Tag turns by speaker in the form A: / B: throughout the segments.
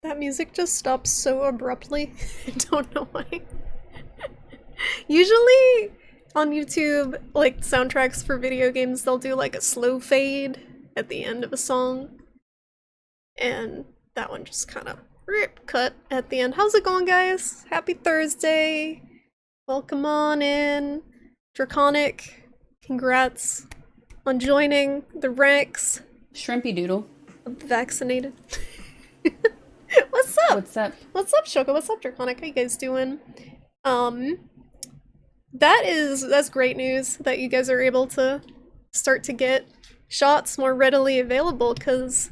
A: That music just stops so abruptly. I don't know why. Usually on YouTube, like soundtracks for video games, they'll do like a slow fade at the end of a song. And that one just kind of rip cut at the end. How's it going, guys? Happy Thursday. Welcome on in. Draconic, congrats on joining the ranks
B: Shrimpy Doodle.
A: of the vaccinated. What's up?
B: What's up?
A: What's up, Shoko? What's up, Draconic? How you guys doing? That's great news that you guys are able to start to get shots more readily available, because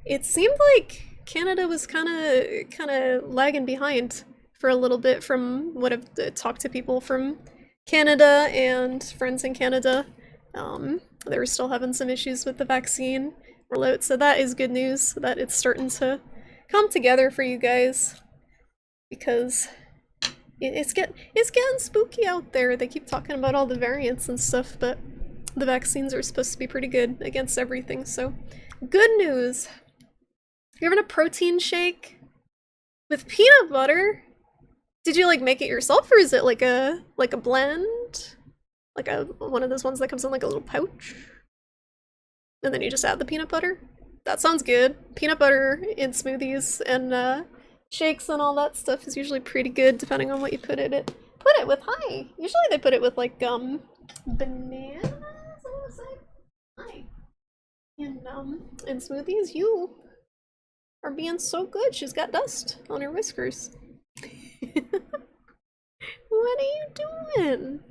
A: it seemed like Canada was kind of lagging behind for a little bit from what I've talked to people from Canada and friends in Canada. They were still having some issues with the vaccine rollout, so that is good news that it's starting to come together for you guys, because it's getting spooky out there. They keep talking about all the variants and stuff, but the vaccines are supposed to be pretty good against everything, so good news. You're having a protein shake with peanut butter? Did you like make it yourself, or is it like a blend? Like one of those ones that comes in like a little pouch? And then you just add the peanut butter? That sounds good. Peanut butter in smoothies and shakes and all that stuff is usually pretty good, depending on what you put in it. Put it with, hi! Usually they put it with like bananas, I wanna say. Hi. In smoothies, you are being so good. She's got dust on her whiskers. What are you doing?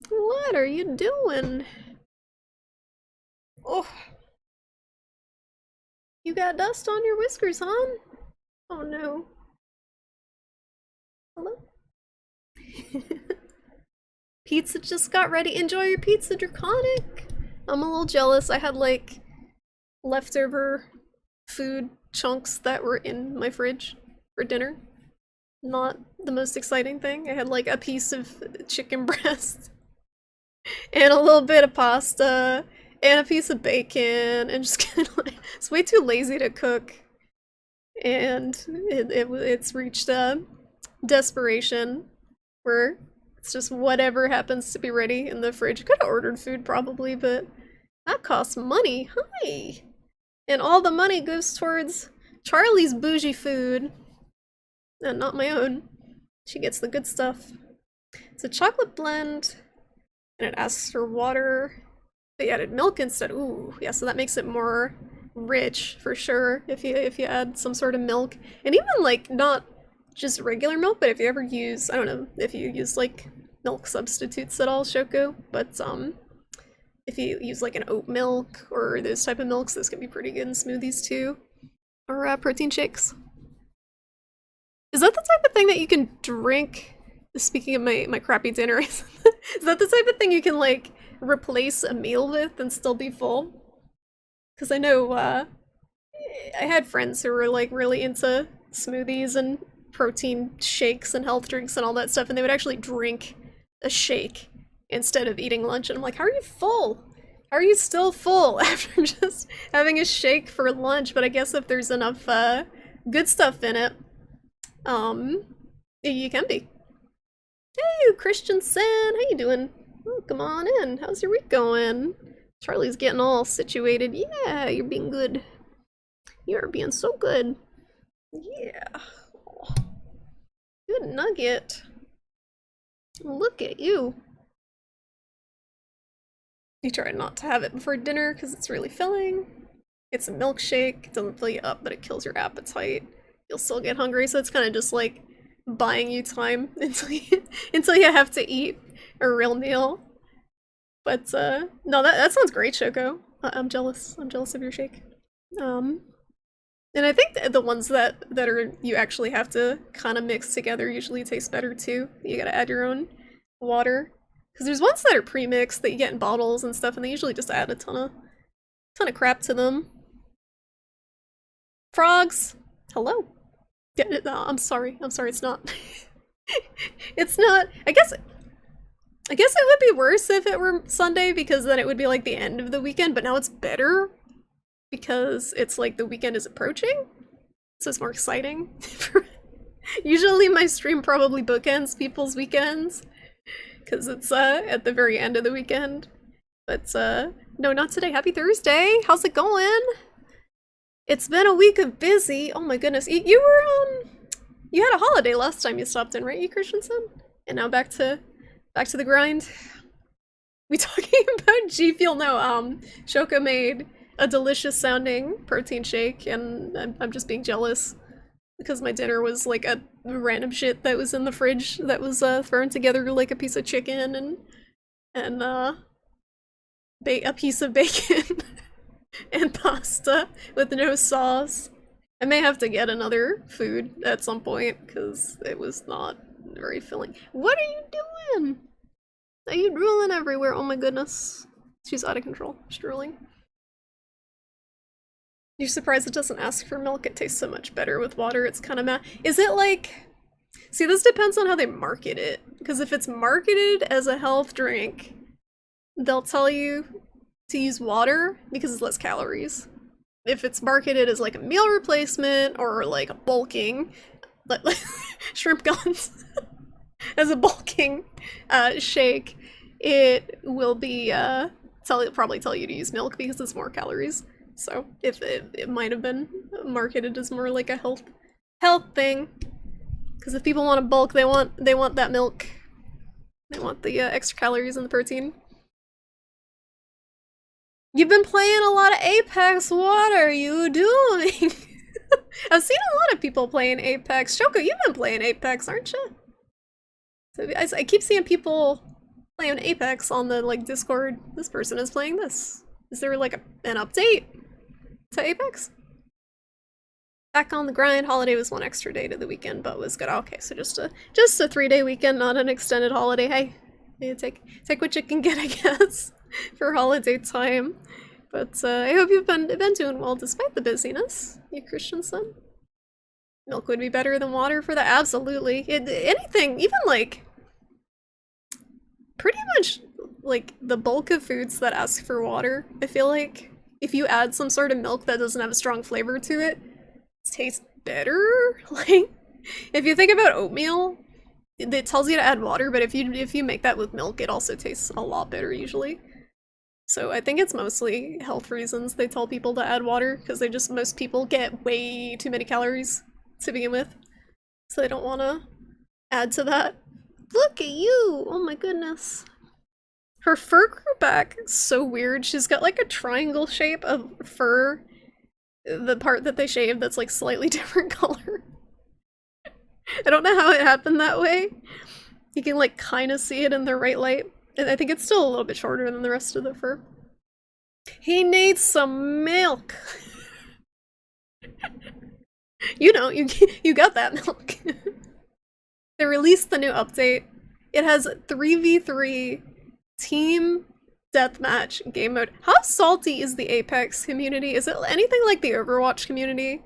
A: What are you doing? Oh. You got dust on your whiskers, hon? Oh no. Hello? Pizza just got ready. Enjoy your pizza, Draconic! I'm a little jealous. I had like leftover food chunks that were in my fridge for dinner. Not the most exciting thing. I had like a piece of chicken breast and a little bit of pasta and a piece of bacon, and just kind of like, it's way too lazy to cook, and it's reached desperation where it's just whatever happens to be ready in the fridge. Could have ordered food probably, but that costs money. Hi! And all the money goes towards Charlie's bougie food, and not my own. She gets the good stuff. It's a chocolate blend, and it asks for water. They added milk instead. Ooh, yeah, so that makes it more rich for sure if you add some sort of milk. And even like not just regular milk, but if you ever use, I don't know if you use like milk substitutes at all, Shoko, but if you use like an oat milk or those type of milks, those can be pretty good in smoothies too. Or protein shakes. Is that the type of thing that you can drink? Speaking of my crappy dinner, is that the type of thing you can like replace a meal with and still be full? Because I know I had friends who were like really into smoothies and protein shakes and health drinks and all that stuff, and they would actually drink a shake instead of eating lunch, and I'm like, how are you full? How are you still full after just having a shake for lunch? But I guess if there's enough good stuff in it, you can be. Hey, Christensen, how you doing? Oh, come on in. How's your week going? Charlie's getting all situated. Yeah, you're being good. You're being so good. Yeah. Oh, good nugget. Look at you. You try not to have it before dinner because it's really filling. It's a milkshake. It doesn't fill you up, but it kills your appetite. You'll still get hungry, so it's kind of just like buying you time until you have to eat a real meal. But no, that sounds great, Shoko. I'm jealous. I'm jealous of your shake. And I think the ones that are you actually have to kind of mix together usually taste better too. You gotta add your own water, because there's ones that are pre-mixed that you get in bottles and stuff, and they usually just add a ton of crap to them. Frogs, hello. Yeah, no, I'm sorry. It's not. It's not. I guess it would be worse if it were Sunday, because then it would be like the end of the weekend, but now it's better because it's like the weekend is approaching. so it's more exciting. Usually my stream probably bookends people's weekends, because it's at the very end of the weekend. But no, not today. Happy Thursday. How's it going? It's been a week of busy. Oh my goodness. You were you had a holiday last time you stopped in, right, you Christensen? And now back to the grind. We talking about G Fuel? No, Shoko made a delicious sounding protein shake, and I'm just being jealous because my dinner was like a random shit that was in the fridge that was thrown together like a piece of chicken and a piece of bacon and pasta with no sauce. I may have to get another food at some point because it was not very filling. What are you doing? Are you drooling everywhere? Oh my goodness. She's out of control. She's drooling. You're surprised it doesn't ask for milk? It tastes so much better with water. It's kind of meh. Is it like... See, this depends on how they market it. Because if it's marketed as a health drink, they'll tell you to use water because it's less calories. If it's marketed as like a meal replacement or like a bulking, like shrimp guns, as a bulking shake, it will be probably tell you to use milk because it's more calories. So if it might have been marketed as more like a health thing, because if people want to bulk, they want that milk. They want the extra calories and the protein. You've been playing a lot of Apex. What are you doing? I've seen a lot of people playing Apex. Shoko, you've been playing Apex, aren't you? So I keep seeing people playing Apex on the like Discord. This person is playing this. Is there like an update to Apex? Back on the grind. Holiday was one extra day to the weekend, but was good. Okay, so just a 3-day weekend, not an extended holiday. Hey, you take what you can get, I guess, for holiday time. But I hope you've been doing well despite the busyness, you Christensen. Milk would be better than water for that. Absolutely. Anything, even like pretty much like the bulk of foods that ask for water, I feel like if you add some sort of milk that doesn't have a strong flavor to it, it tastes better. Like if you think about oatmeal, it tells you to add water, but if you make that with milk, it also tastes a lot better usually. So I think it's mostly health reasons they tell people to add water, because most people get way too many calories to begin with, so they don't want to add to that. Look at you! Oh my goodness. Her fur grew back so weird. She's got like a triangle shape of fur, the part that they shaved that's like slightly different color. I don't know how it happened that way. You can like kind of see it in the right light. And I think it's still a little bit shorter than the rest of the fur. He needs some milk. You know, you got that milk. They released the new update. It has 3v3 team deathmatch game mode. How salty is the Apex community? Is it anything like the Overwatch community?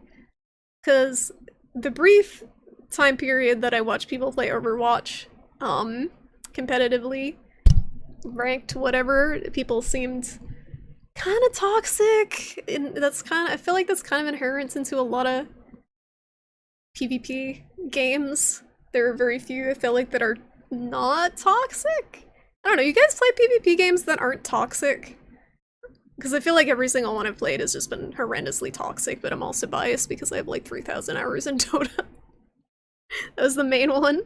A: Because the brief time period that I watched people play Overwatch competitively, ranked, whatever, people seemed kind of toxic, and I feel like that's kind of inherent into a lot of PvP games. There are very few, I feel like, that are not toxic. I don't know, you guys play PvP games that aren't toxic? Because I feel like every single one I've played has just been horrendously toxic, but I'm also biased because I have like 3,000 hours in Dota. That was the main one.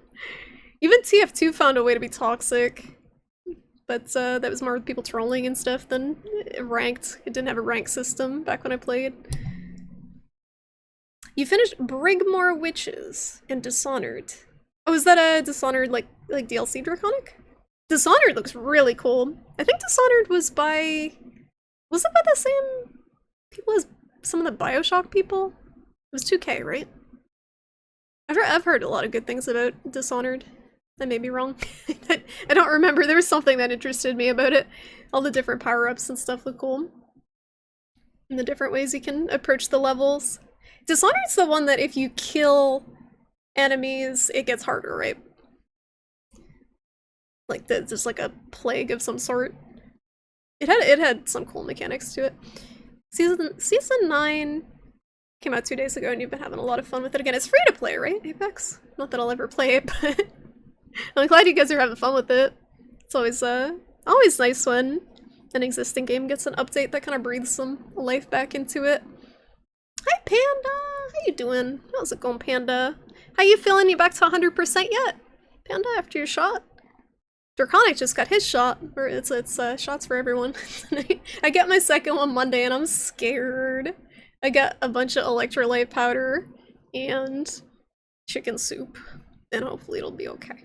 A: Even TF2 found a way to be toxic, but that was more with people trolling and stuff than ranked. It didn't have a rank system back when I played. You finished Brigmore Witches and Dishonored. Oh, is that a Dishonored like DLC Draconic? Dishonored looks really cool. I think Dishonored was it by the same people as some of the BioShock people? It was 2K, right? I've heard a lot of good things about Dishonored. I may be wrong. I don't remember. There was something that interested me about it. All the different power-ups and stuff look cool. And the different ways you can approach the levels. Dishonored's the one that if you kill enemies, it gets harder, right? Like there's like a plague of some sort. It had some cool mechanics to it. Season 9 Came out 2 days ago and you've been having a lot of fun with it again. It's free to play, right, Apex? Not that I'll ever play it, but I'm glad you guys are having fun with it. It's always nice when an existing game gets an update that kind of breathes some life back into it. Hi, Panda! How you doing? How's it going, Panda? How you feeling? You back to 100% yet? Panda, after your shot? Draconic just got his shot. Or it's shots for everyone. I get my second one Monday and I'm scared. I got a bunch of electrolyte powder and chicken soup. And hopefully it'll be okay.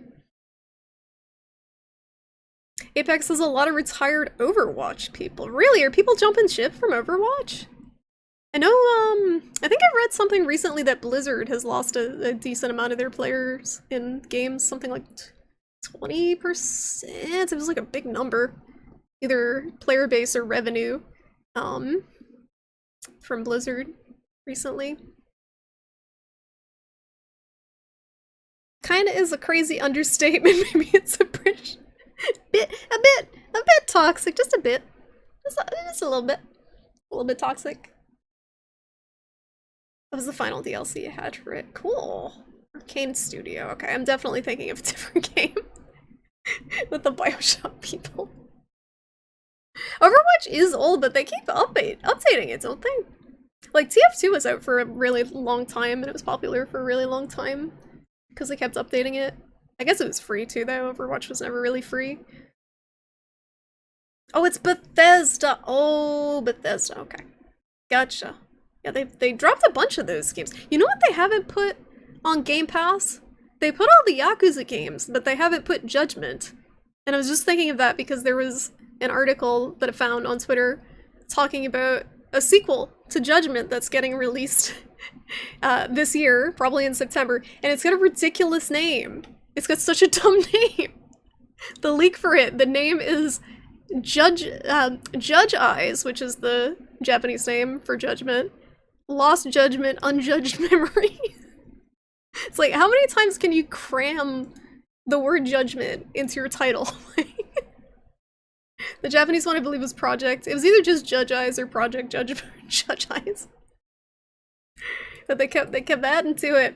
A: Apex has a lot of retired Overwatch people. Really? Are people jumping ship from Overwatch? I know, I think I read something recently that Blizzard has lost a decent amount of their players in games, something like 20%. It was like a big number. Either player base or revenue, from Blizzard recently. Kinda is a crazy understatement. Maybe it's a British a bit toxic, just a bit. Just a little bit. A little bit toxic. That was the final DLC you had for it. Cool. Arcane Studio. Okay, I'm definitely thinking of a different game. With the Bioshock people. Overwatch is old, but they keep updating it, don't they? Like, TF2 was out for a really long time, and it was popular for a really long time. Because they kept updating it. I guess it was free too, though. Overwatch was never really free. Oh, it's Bethesda! Oh, Bethesda, okay. Gotcha. Yeah, they dropped a bunch of those games. You know what they haven't put on Game Pass? They put all the Yakuza games, but they haven't put Judgment. And I was just thinking of that because there was an article that I found on Twitter talking about a sequel to Judgment that's getting released this year, probably in September, and it's got a ridiculous name. It's got such a dumb name. The leak for it, the name is Judge Eyes, which is the Japanese name for Judgment. Lost Judgment, Unjudged Memory. It's like, how many times can you cram the word judgment into your title? The Japanese one, I believe, was Project. It was either just Judge Eyes or Project Judge Eyes. But they kept adding to it.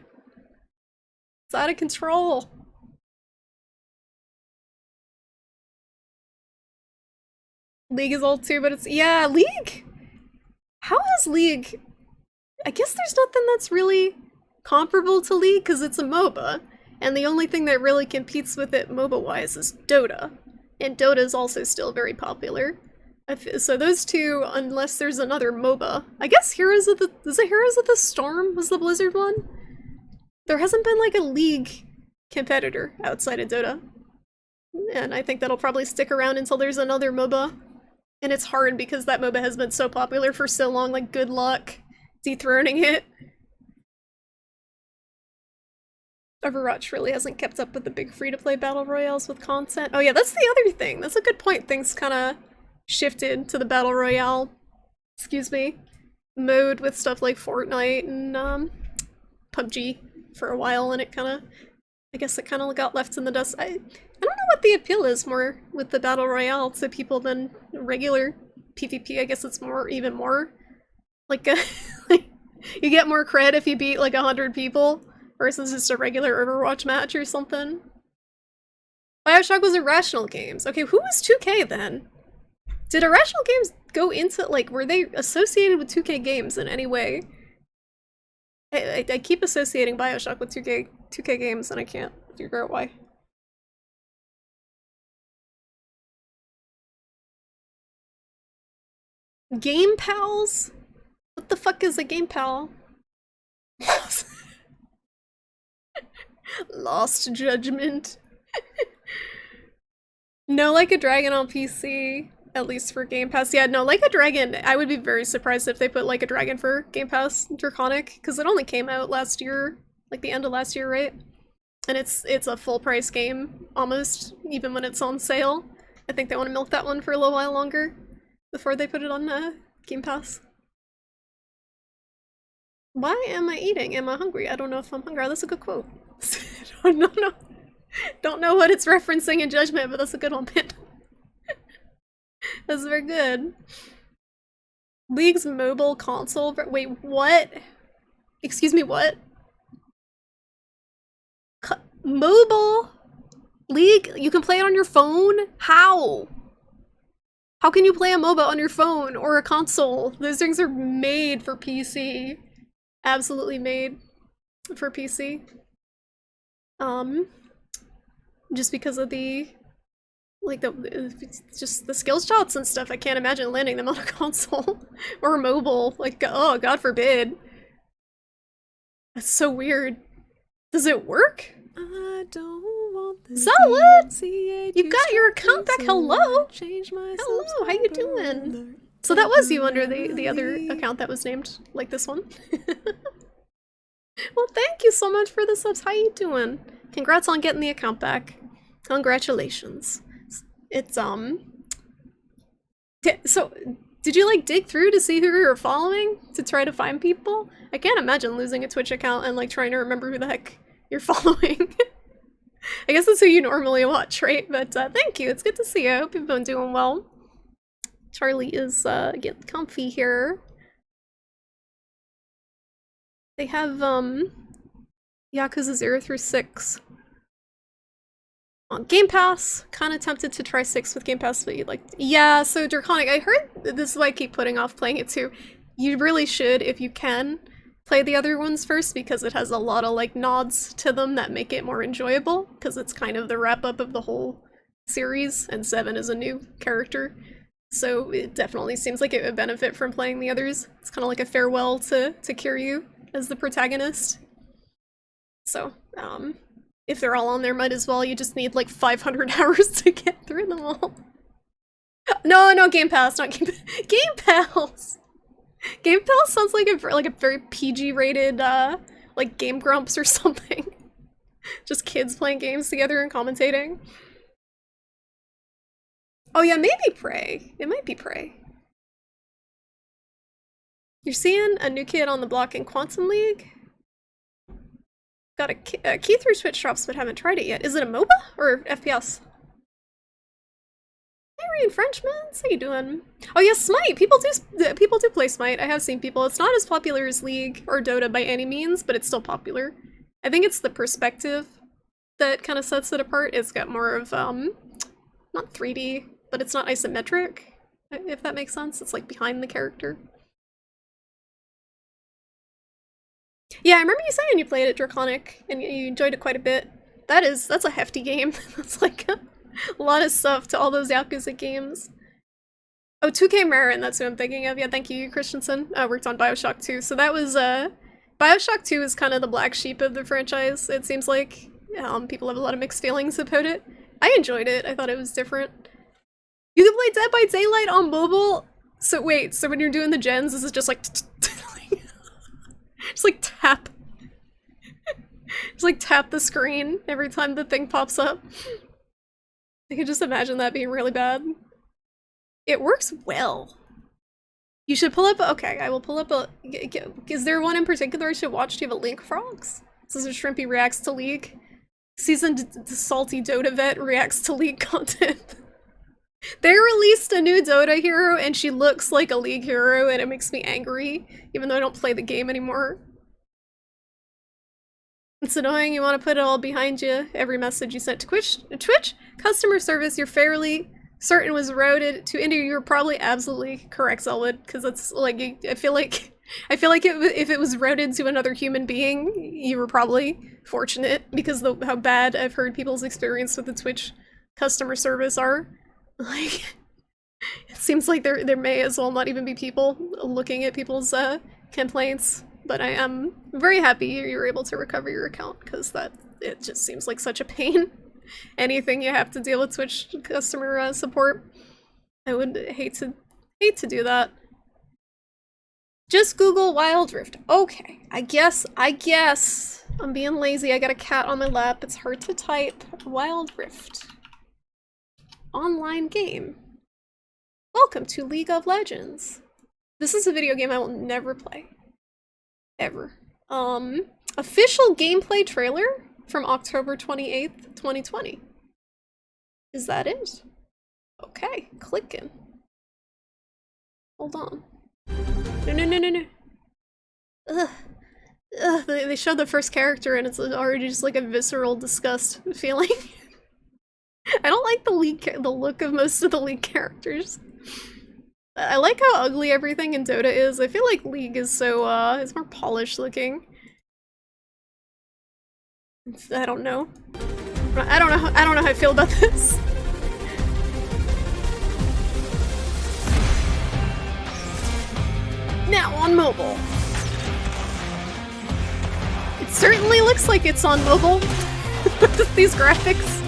A: It's out of control. League is old too, but it's, yeah, League? How has League... I guess there's nothing that's really comparable to League because it's a MOBA, and the only thing that really competes with it MOBA-wise is Dota, and Dota is also still very popular. So those two, unless there's another MOBA. I guess Heroes of the Storm was the Blizzard one? There hasn't been like a League competitor outside of Dota. And I think that'll probably stick around until there's another MOBA. And it's hard because that MOBA has been so popular for so long, like good luck dethroning it. Overwatch really hasn't kept up with the big free-to-play battle royales with content. Oh yeah, that's the other thing. That's a good point. Things kind of shifted to the battle royale, mode with stuff like Fortnite and PUBG for a while, and I guess it kind of got left in the dust. I don't know what the appeal is more with the battle royale to people than regular PvP. I guess it's even more like you get more cred if you beat like 100 people versus just a regular Overwatch match or something. Bioshock was Irrational Games. Okay, who was 2K then? Did Irrational Games go into, like, were they associated with 2K Games in any way? I keep associating Bioshock with 2K Games and I can't figure out why. Game Pals? What the fuck is a Game Pal? Lost Judgment. No, Like a Dragon on PC, at least for Game Pass. Yeah, no, Like a Dragon, I would be very surprised if they put Like a Dragon for Game Pass Draconic, because it only came out last year, like the end of last year, right? And it's a full price game, almost, even when it's on sale. I think they want to milk that one for a little while longer before they put it on Game Pass. Why am I eating? Am I hungry? I don't know if I'm hungry. That's a good quote. Don't know what it's referencing in Judgment, but that's a good one, Pit. That's very good. League's mobile console. Wait, what? Excuse me, what? Mobile League? You can play it on your phone? How? How can you play a MOBA on your phone or a console? Those things are made for PC. Absolutely made for PC. Just because of the, like, just the skill shots and stuff. I can't imagine landing them on a console or mobile. Like, oh, God forbid. That's so weird. Does it work? I don't want this. Solid! You got your account back. Hello! Hello, how you doing? So that was you under the other account that was named like this one. Well, thank you so much for the subs. How you doing? Congrats on getting the account back. Congratulations. It's, so, did you, like, dig through to see who you were following to try to find people? I can't imagine losing a Twitch account and, like, trying to remember who the heck you're following. I guess that's who you normally watch, right? But, thank you. It's good to see you. I hope you've been doing well. Charlie is, getting comfy here. They have, Yakuza 0 through 6 on Game Pass. Kind of tempted to try 6 with Game Pass, but yeah, so Draconic, I heard, this is why I keep putting off playing it too. You really should, if you can, play the other ones first, because it has a lot of, like, nods to them that make it more enjoyable, because it's kind of the wrap-up of the whole series, and 7 is a new character. So it definitely seems like it would benefit from playing the others. It's kind of like a farewell to Kiryu as the protagonist. So, if they're all on there, might as well. You just need like 500 hours to get through them all. No, Game Pass, not Game Pals. Game Pals sounds like a very PG-rated, like Game Grumps or something. Just kids playing games together and commentating. Oh yeah, maybe Prey. It might be Prey. You're seeing a new kid on the block in Quantum League? Got a key through Twitch drops, but haven't tried it yet. Is it a MOBA or FPS? Hey, Rean Frenchman, how you doing? Oh yeah, Smite. People do play Smite. I have seen people. It's not as popular as League or Dota by any means, but it's still popular. I think it's the perspective that kind of sets it apart. It's got more of not 3D, but it's not isometric, if that makes sense. It's like behind the character. Yeah, I remember you saying you played it, Draconic, and you enjoyed it quite a bit. That's a hefty game. That's like a lot of stuff to all those Yakuza games. Oh, 2K Marin, that's who I'm thinking of. Yeah, thank you, Christensen. I worked on Bioshock 2, so that was, Bioshock 2 is kind of the black sheep of the franchise, it seems like. People have a lot of mixed feelings about it. I enjoyed it. I thought it was different. You can play Dead by Daylight on mobile? So wait, so when you're doing the gens, this is just like just like tap. Just like tap the screen every time the thing pops up. I can just imagine that being really bad. It works well. You should pull up, okay, I will pull up a, is there one in particular I should watch? Do you have a link, Frogs? This is a Shrimpy reacts to League. Seasoned salty Dota vet reacts to League content. They released a new Dota hero and she looks like a League hero and it makes me angry, even though I don't play the game anymore. It's annoying, you want to put it all behind you, every message you sent to Twitch customer service you're fairly certain was routed to India. You're probably absolutely correct, Selwood, because it's like, I feel like if it was routed to another human being, you were probably fortunate, because how bad I've heard people's experience with the Twitch customer service are. Like, it seems like there may as well not even be people looking at people's complaints, but I am very happy you're able to recover your account, because it just seems like such a pain. Anything you have to deal with Twitch customer support, I would hate to do that. Just Google Wild Rift. Okay, I guess I'm being lazy. I got a cat on my lap. It's hard to type. Wild Rift. Online game. Welcome to League of Legends. This is a video game I will never play. Ever. Official gameplay trailer from October 28th, 2020. Is that it? Okay, clicking. Hold on. No. Ugh. They showed the first character and it's already just like a visceral disgust feeling. I don't like the look of most of the League characters. I like how ugly everything in Dota is. I feel like League is so, it's more polished looking. I don't know. I don't know how I feel about this. Now on mobile. It certainly looks like it's on mobile. These graphics.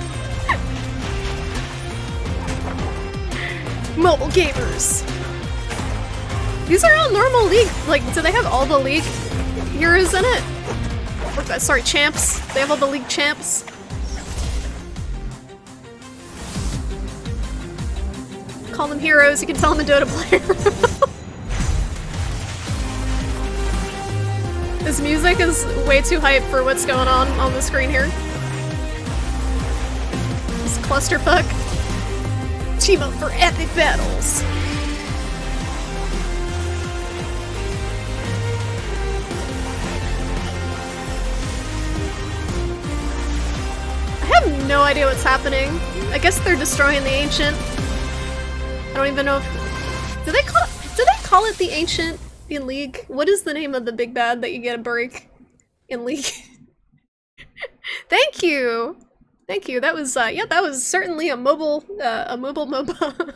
A: Mobile gamers. These are all normal League. Like, do they have all the League heroes in it? Or, sorry, champs. They have all the League champs. Call them heroes. You can tell I'm a Dota player. This music is way too hype for what's going on the screen here. This clusterfuck. Team up for epic battles. I have no idea what's happening. I guess they're destroying the Ancient. I don't even know if... Do they call it the Ancient in League? What is the name of the big bad that you get a break in League? Thank you! Thank you. That was, yeah, that was certainly a mobile MOBA.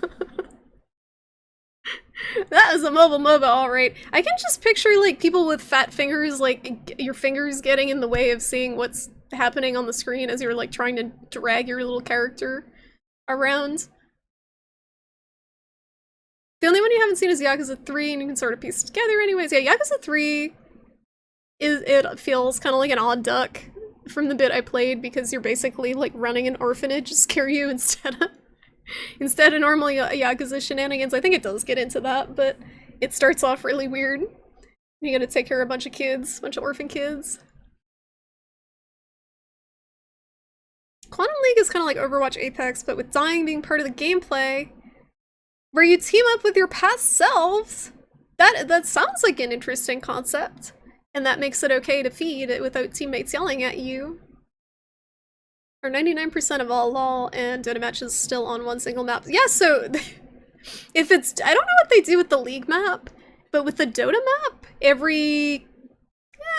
A: That is a mobile MOBA, alright. I can just picture, like, people with fat fingers, like, your fingers getting in the way of seeing what's happening on the screen as you're, like, trying to drag your little character around. The only one you haven't seen is Yakuza 3, and you can sort of piece it together anyways. Yeah, Yakuza 3 it feels kind of like an odd duck from the bit I played, because you're basically like running an orphanage scare you instead of normal Yakuza shenanigans. I think it does get into that, but it starts off really weird. You gotta take care of a bunch of kids, a bunch of orphan kids. Quantum League is kind of like Overwatch Apex, but with dying being part of the gameplay, where you team up with your past selves. That sounds like an interesting concept. And that makes it okay to feed it without teammates yelling at you. Or 99% of all LoL and Dota matches still on one single map. Yeah, so if it's... I don't know what they do with the League map, but with the Dota map, every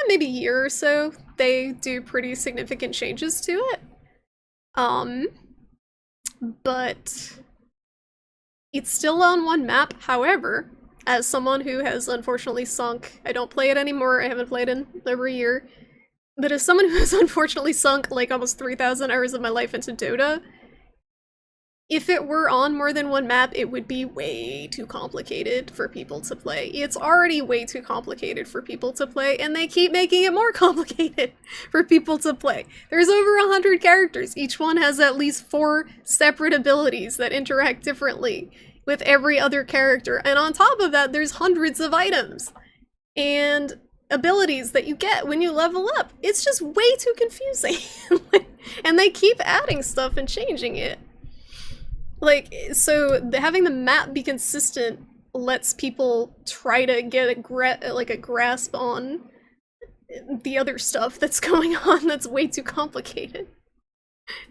A: maybe year or so, they do pretty significant changes to it. But it's still on one map. However, as someone who has unfortunately sunk, I don't play it anymore, I haven't played in over a year, but as someone who has unfortunately sunk like almost 3,000 hours of my life into Dota, if it were on more than one map, it would be way too complicated for people to play. It's already way too complicated for people to play, and they keep making it more complicated for people to play. There's over 100 characters. Each one has at least 4 separate abilities that interact differently with every other character. And on top of that, there's hundreds of items and abilities that you get when you level up. It's just way too confusing. And they keep adding stuff and changing it. Like, so having the map be consistent lets people try to get a grasp on the other stuff that's going on that's way too complicated.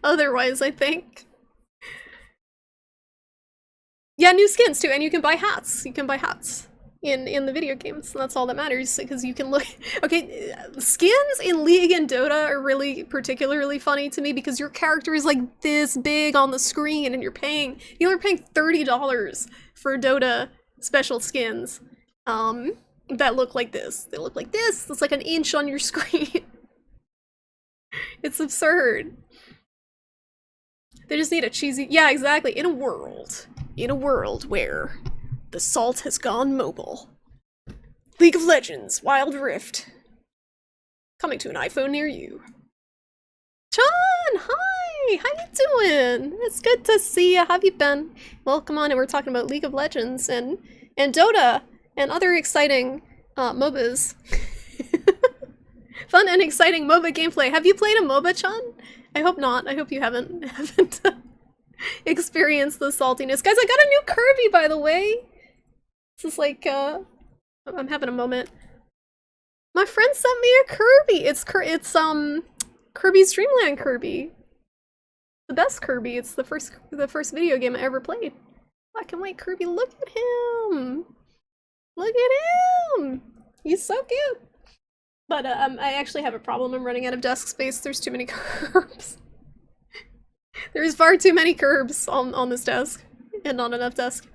A: Otherwise, I think. Yeah, new skins too, and you can buy hats. You can buy hats in the video games, and that's all that matters, because you can look... Okay, skins in League and Dota are really particularly funny to me, because your character is like this big on the screen, and you're paying $30 for Dota special skins that look like this. They look like this. It's like an inch on your screen. It's absurd. They just need a cheesy... Yeah, exactly. In a world where the salt has gone mobile. League of Legends, Wild Rift. Coming to an iPhone near you. John, hi! How you doing? It's good to see you. How have you been? Well, come on, and we're talking about League of Legends and Dota and other exciting MOBAs. Fun and exciting MOBA gameplay. Have you played a MOBA, Chun? I hope not. I hope you haven't experienced the saltiness. Guys, I got a new Kirby, by the way. This is like, I'm having a moment. My friend sent me a Kirby. It's Kirby's Dream Land Kirby. The best Kirby. It's the first video game I ever played. Black and white Kirby. Look at him. Look at him. He's so cute. But I actually have a problem. I'm running out of desk space. There's too many curbs. There's far too many curbs on this desk, and not enough desk.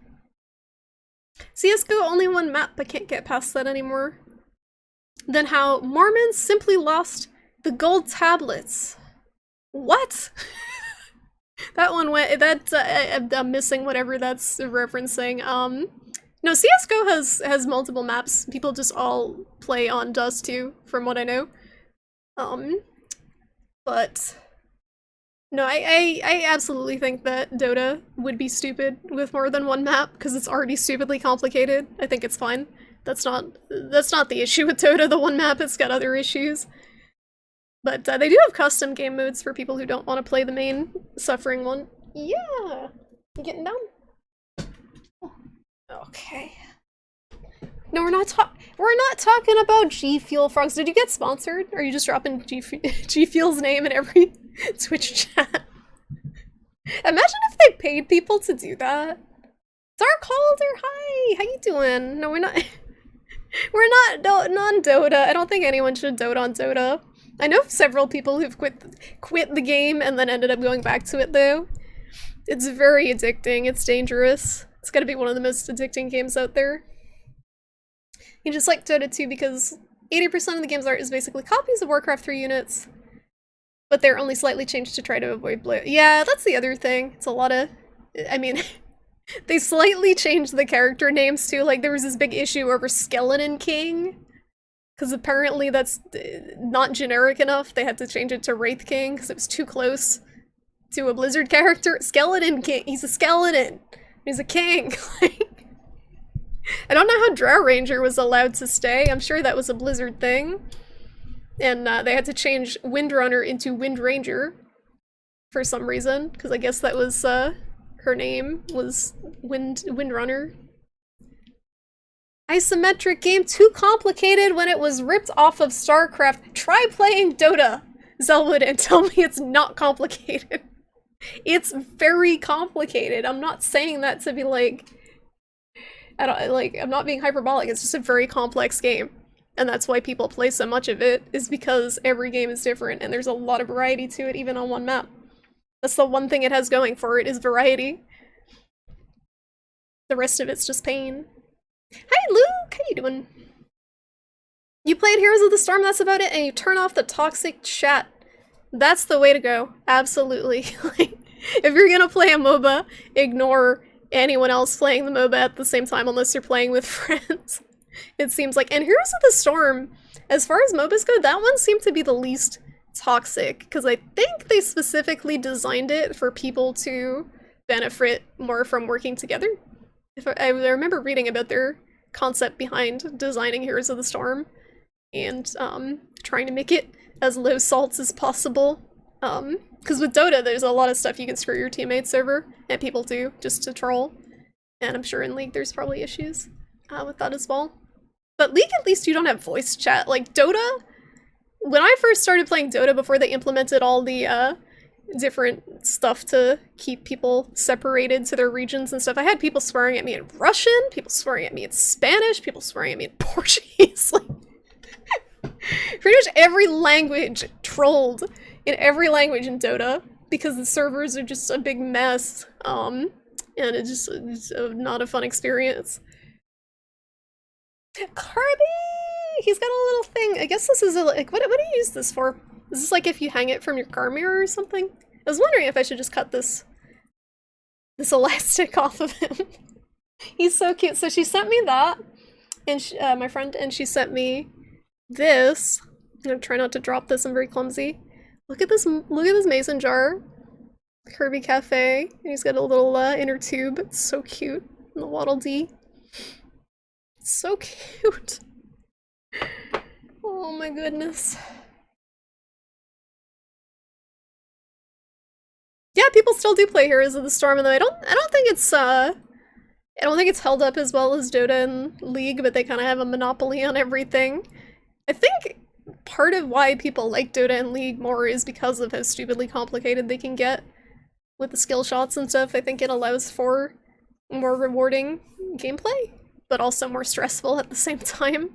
A: CSGO only one map. I can't get past that anymore. Then how Mormons simply lost the gold tablets. What? That one went. I'm missing whatever that's referencing. No, CSGO has multiple maps. People just all play on Dust too, from what I know. But no, I absolutely think that Dota would be stupid with more than one map because it's already stupidly complicated. I think it's fine. That's not the issue with Dota. The one map, it's got other issues. But they do have custom game modes for people who don't want to play the main suffering one. Yeah, you getting down? Okay. No, we're not talking about G Fuel Frogs. Did you get sponsored? Or are you just dropping G Fuel's name in every Twitch chat? Imagine if they paid people to do that. Darkholder, hi! How you doing? No, we're not on Dota. I don't think anyone should dote on Dota. I know several people who've quit the game and then ended up going back to it though. It's very addicting, it's dangerous. It's gotta be one of the most addicting games out there. You just like Dota 2 because 80% of the game's art is basically copies of Warcraft 3 units, but they're only slightly changed to try to avoid blue. Yeah, that's the other thing. It's a lot of... I mean, they slightly changed the character names too. Like, there was this big issue over Skeleton King, because apparently that's not generic enough. They had to change it to Wraith King because it was too close to a Blizzard character. Skeleton King. He's a skeleton. He's a king. Like, I don't know how Drow Ranger was allowed to stay. I'm sure that was a Blizzard thing. And they had to change Windrunner into Wind Ranger for some reason, because I guess that was her name was Windrunner. Isometric game too complicated when it was ripped off of StarCraft. Try playing Dota, Zelwood, and tell me it's not complicated. It's very complicated. I'm not saying that to be like, I'm not being hyperbolic. It's just a very complex game. And that's why people play so much of it, is because every game is different and there's a lot of variety to it even on one map. That's the one thing it has going for it, is variety. The rest of it's just pain. Hi Luke, how you doing? You played Heroes of the Storm, that's about it, and you turn off the toxic chat. That's the way to go. Absolutely. Like, if you're gonna play a MOBA, ignore anyone else playing the MOBA at the same time unless you're playing with friends. It seems like. And Heroes of the Storm, as far as MOBAs go, that one seemed to be the least toxic, because I think they specifically designed it for people to benefit more from working together. If I remember reading about their concept behind designing Heroes of the Storm and trying to make it as low salts as possible. Because with Dota, there's a lot of stuff you can screw your teammates over, and people do, just to troll. And I'm sure in League there's probably issues with that as well. But League, at least you don't have voice chat. Like Dota, when I first started playing Dota before they implemented all the different stuff to keep people separated to their regions and stuff, I had people swearing at me in Russian, people swearing at me in Spanish, people swearing at me in Portuguese. Like, pretty much every language trolled in every language in Dota, because the servers are just a big mess, and it's not a fun experience. Kirby! He's got a little thing. I guess this is a, like, what do you use this for? Is this like if you hang it from your car mirror or something? I was wondering if I should just cut this elastic off of him. He's so cute. So she sent me that, and my friend, and she sent me this. I'm gonna try not to drop this. I'm very clumsy. Look at this mason jar. Kirby Cafe. And he's got a little inner tube. It's so cute. And the Waddle Dee. It's so cute. Oh my goodness. Yeah, people still do play Heroes of the Storm, and though I don't think it's held up as well as Dota and League, but they kind of have a monopoly on everything. I think part of why people like Dota and League more is because of how stupidly complicated they can get with the skill shots and stuff. I think it allows for more rewarding gameplay, but also more stressful at the same time.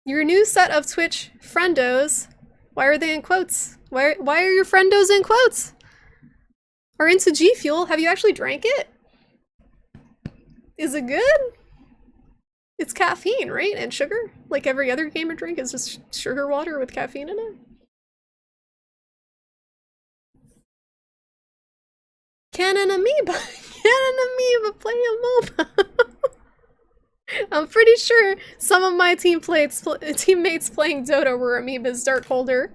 A: Your new set of Twitch friendos, why are they in quotes? Why are your friendos in quotes? Are into G Fuel. Have you actually drank it? Is it good? It's caffeine, right? And sugar? Like every other gamer drink is just sugar water with caffeine in it? Can an amoeba play a MOBA? I'm pretty sure some of my teammates playing Dota were amoebas Dart Holder.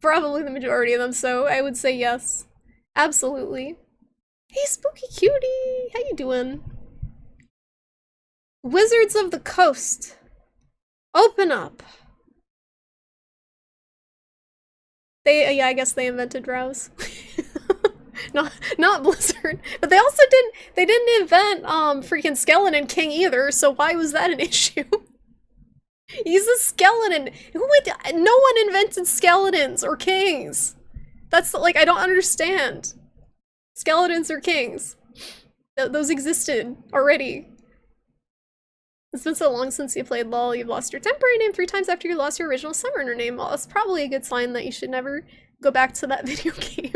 A: Probably the majority of them, so I would say yes. Absolutely. Hey, Spooky Cutie! How you doing? Wizards of the Coast. Open up. Yeah, I guess they invented Drowse. Not Blizzard. But they also didn't invent freaking Skeleton King either, so why was that an issue? He's a skeleton. No one invented skeletons or kings. That's like, I don't understand. Skeletons or kings. Those existed already. It's been so long since you played LOL, you've lost your temporary name 3 times after you lost your original Summoner name. Well, that's probably a good sign that you should never go back to that video game.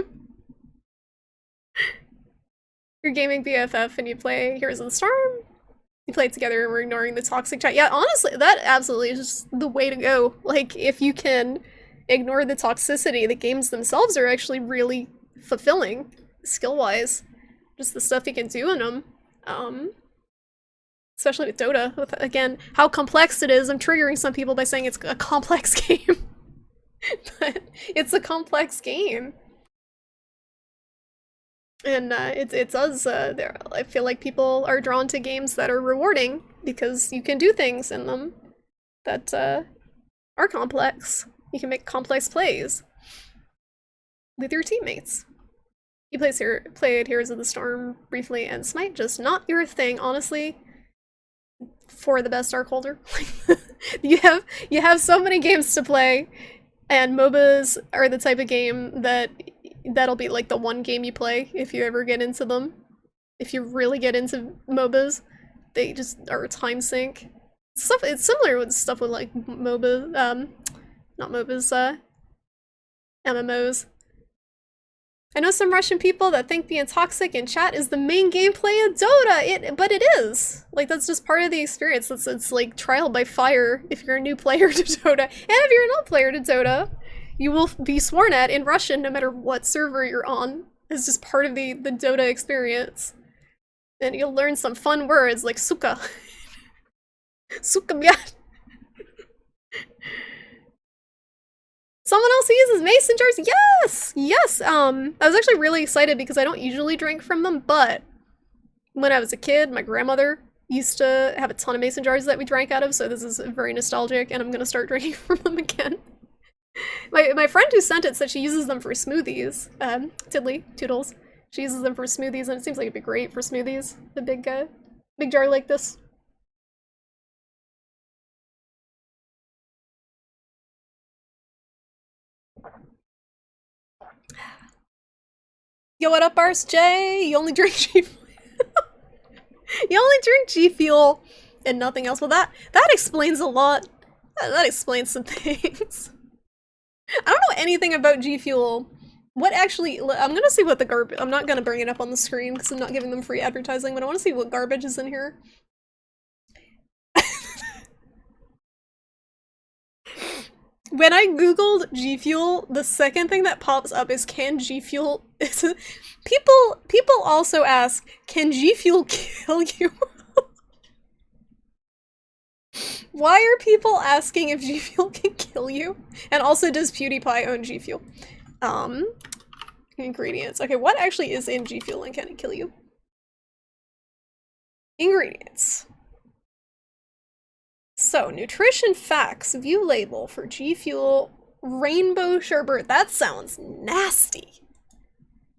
A: You're gaming BFF and you play Heroes of the Storm. You play it together and we're ignoring the toxic chat. Yeah, honestly, that absolutely is just the way to go. Like, if you can ignore the toxicity, the games themselves are actually really fulfilling, skill-wise. Just the stuff you can do in them. Especially with Dota, with, again, how complex it is. I'm triggering some people by saying it's a complex game. But it's a complex game. And it does, I feel like people are drawn to games that are rewarding because you can do things in them that are complex. You can make complex plays with your teammates. You played Heroes of the Storm briefly, and Smite just not your thing, honestly. For the best Dark Holder. you have so many games to play, and MOBAs are the type of game that'll be like the one game you play if you ever get into them. If you really get into MOBAs, they just are a time sink. It's similar with stuff with like MOBA, not MOBAs, MMOs. I know some Russian people that think being toxic in chat is the main gameplay of Dota, but it is. Like, that's just part of the experience. It's like trial by fire if you're a new player to Dota. And if you're an old player to Dota, you will be sworn at in Russian no matter what server you're on. It's just part of the Dota experience. And you'll learn some fun words like suka. Suka biat. Someone else who uses mason jars? Yes! Yes! I was actually really excited because I don't usually drink from them, but when I was a kid, my grandmother used to have a ton of mason jars that we drank out of, so this is very nostalgic, and I'm gonna start drinking from them again. My friend who sent it said she uses them for smoothies. Tiddly, Toodles. She uses them for smoothies, and it seems like it'd be great for smoothies. The big jar like this. Yo, what up, Ars J? You only drink G Fuel. You only drink G Fuel and nothing else. Well, that explains a lot. That explains some things. I don't know anything about G Fuel. What actually? I'm gonna see what the garbage. I'm not gonna bring it up on the screen because I'm not giving them free advertising. But I want to see what garbage is in here. When I googled G Fuel, the second thing that pops up is can G Fuel. People also ask, can G Fuel kill you? Why are people asking if G Fuel can kill you? And also, does PewDiePie own G Fuel? Ingredients. Okay, what actually is in G Fuel and can it kill you? Ingredients. So, nutrition facts, view label for G Fuel rainbow sherbet. That sounds nasty.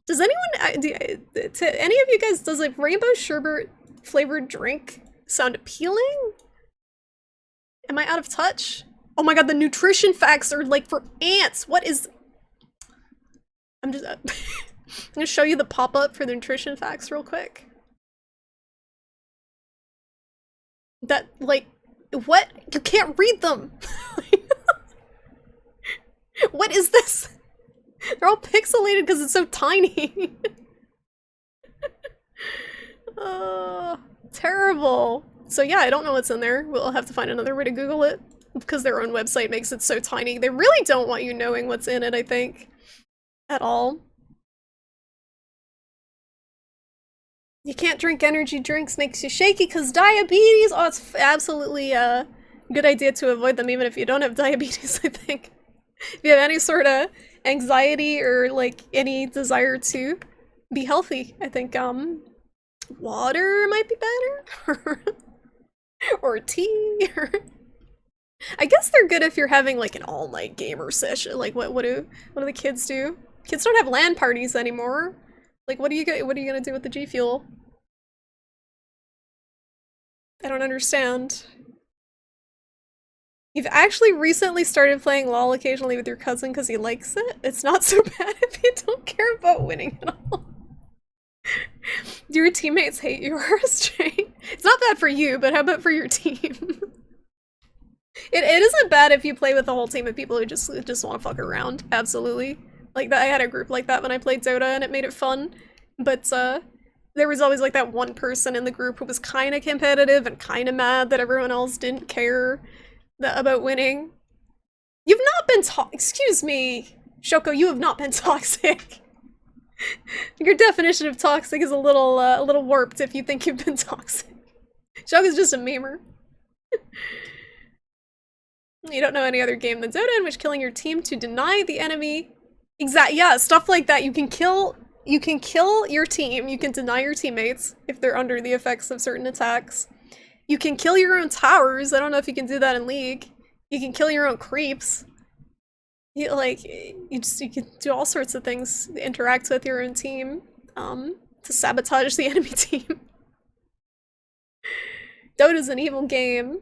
A: Does anyone, to any of you guys, does a rainbow sherbet flavored drink sound appealing? Am I out of touch? Oh my god, the nutrition facts are like for ants. What is... I'm just... I'm gonna show you the pop-up for the nutrition facts real quick. That, like, what? You can't read them! What is this? They're all pixelated because it's so tiny. Terrible. So yeah, I don't know what's in there. We'll have to find another way to Google it because their own website makes it so tiny. They really don't want you knowing what's in it, I think, at all. You can't drink energy drinks, makes you shaky because diabetes. Oh, it's absolutely a good idea to avoid them even if you don't have diabetes, I think. If you have any sort of anxiety or like any desire to be healthy, I think water might be better. Or tea. I guess they're good if you're having like an all-night gamer session. Like what do the kids do? Kids don't have LAN parties anymore. Like what are you gonna do with the G Fuel? I don't understand. You've actually recently started playing LOL occasionally with your cousin because he likes it? It's not so bad if you don't care about winning at all. Do your teammates hate you, RSJ? It's not bad for you, but how about for your team? It isn't bad if you play with a whole team of people who just want to fuck around. Absolutely. Like that, I had a group like that when I played Dota and it made it fun. But there was always like that one person in the group who was kind of competitive and kind of mad that everyone else didn't care about winning. You've not been excuse me, Shoko, you have not been toxic. Your definition of toxic is a little warped if you think you've been toxic. Shoko's just a memer. You don't know any other game than Dota in which killing your team to deny the enemy. Yeah, stuff like that. You can kill your team, you can deny your teammates if they're under the effects of certain attacks. You can kill your own towers. I don't know if you can do that in League. You can kill your own creeps. You can do all sorts of things to interact with your own team, to sabotage the enemy team. Dota's an evil game.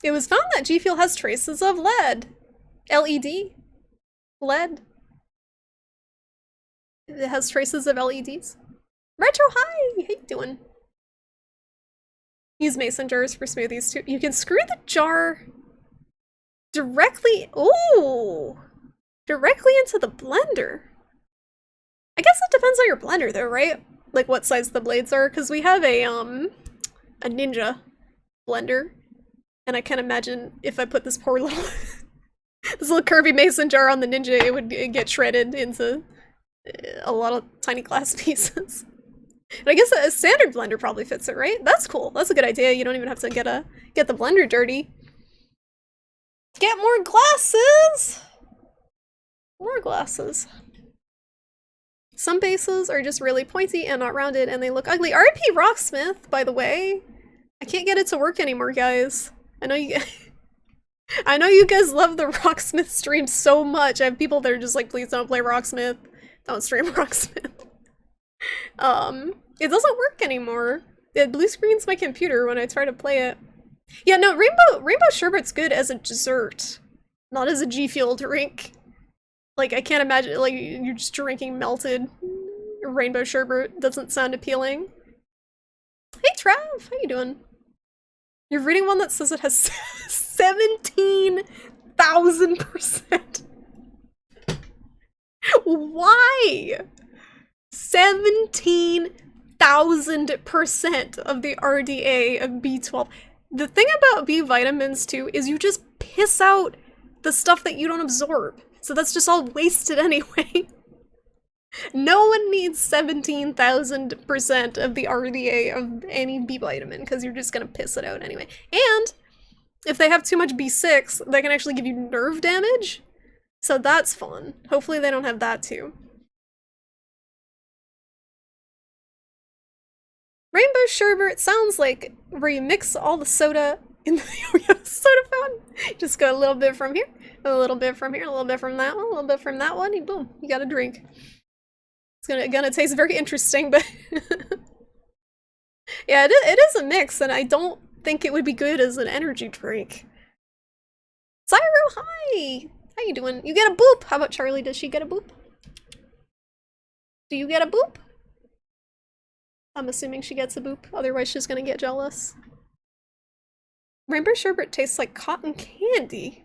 A: It was found that G Fuel has traces of lead. LED. Lead. It has traces of LEDs. Retro, hi! How you doing? Use mason jars for smoothies too. You can screw the jar directly into the blender. I guess it depends on your blender though, right? Like what size the blades are, because we have a Ninja blender. And I can't imagine if I put this poor little this little Kirby mason jar on the Ninja, it would get shredded into a lot of tiny glass pieces. But I guess a standard blender probably fits it, right? That's cool. That's a good idea. You don't even have to get the blender dirty. Get more glasses! More glasses. Some bases are just really pointy and not rounded and they look ugly. RIP Rocksmith, by the way. I can't get it to work anymore, guys. I know you guys love the Rocksmith stream so much. I have people that are just like, please don't play Rocksmith. Don't stream Rocksmith. It doesn't work anymore. It blue screens my computer when I try to play it. Yeah, no, Rainbow Sherbet's good as a dessert, not as a G Fuel drink. Like, I can't imagine, like, you're just drinking melted Rainbow Sherbet. Doesn't sound appealing. Hey, Trav, how you doing? You're reading one that says it has 17,000%. Why? 17,000% of the RDA of B12. The thing about B vitamins too is you just piss out the stuff that you don't absorb. So that's just all wasted anyway. No one needs 17,000% of the RDA of any B vitamin because you're just gonna piss it out anyway. And if they have too much B6, they can actually give you nerve damage. So that's fun. Hopefully they don't have that too. Rainbow Sherbet sounds like where you mix all the soda in the soda fountain. Just go a little bit from here, a little bit from here, a little bit from that one, a little bit from that one, and boom, you got a drink. It's gonna taste very interesting, but yeah, it is a mix, and I don't think it would be good as an energy drink. Cyro, hi! How you doing? You get a boop! How about Charlie? Does she get a boop? Do you get a boop? I'm assuming she gets a boop, otherwise she's gonna get jealous. Rainbow sherbet tastes like cotton candy.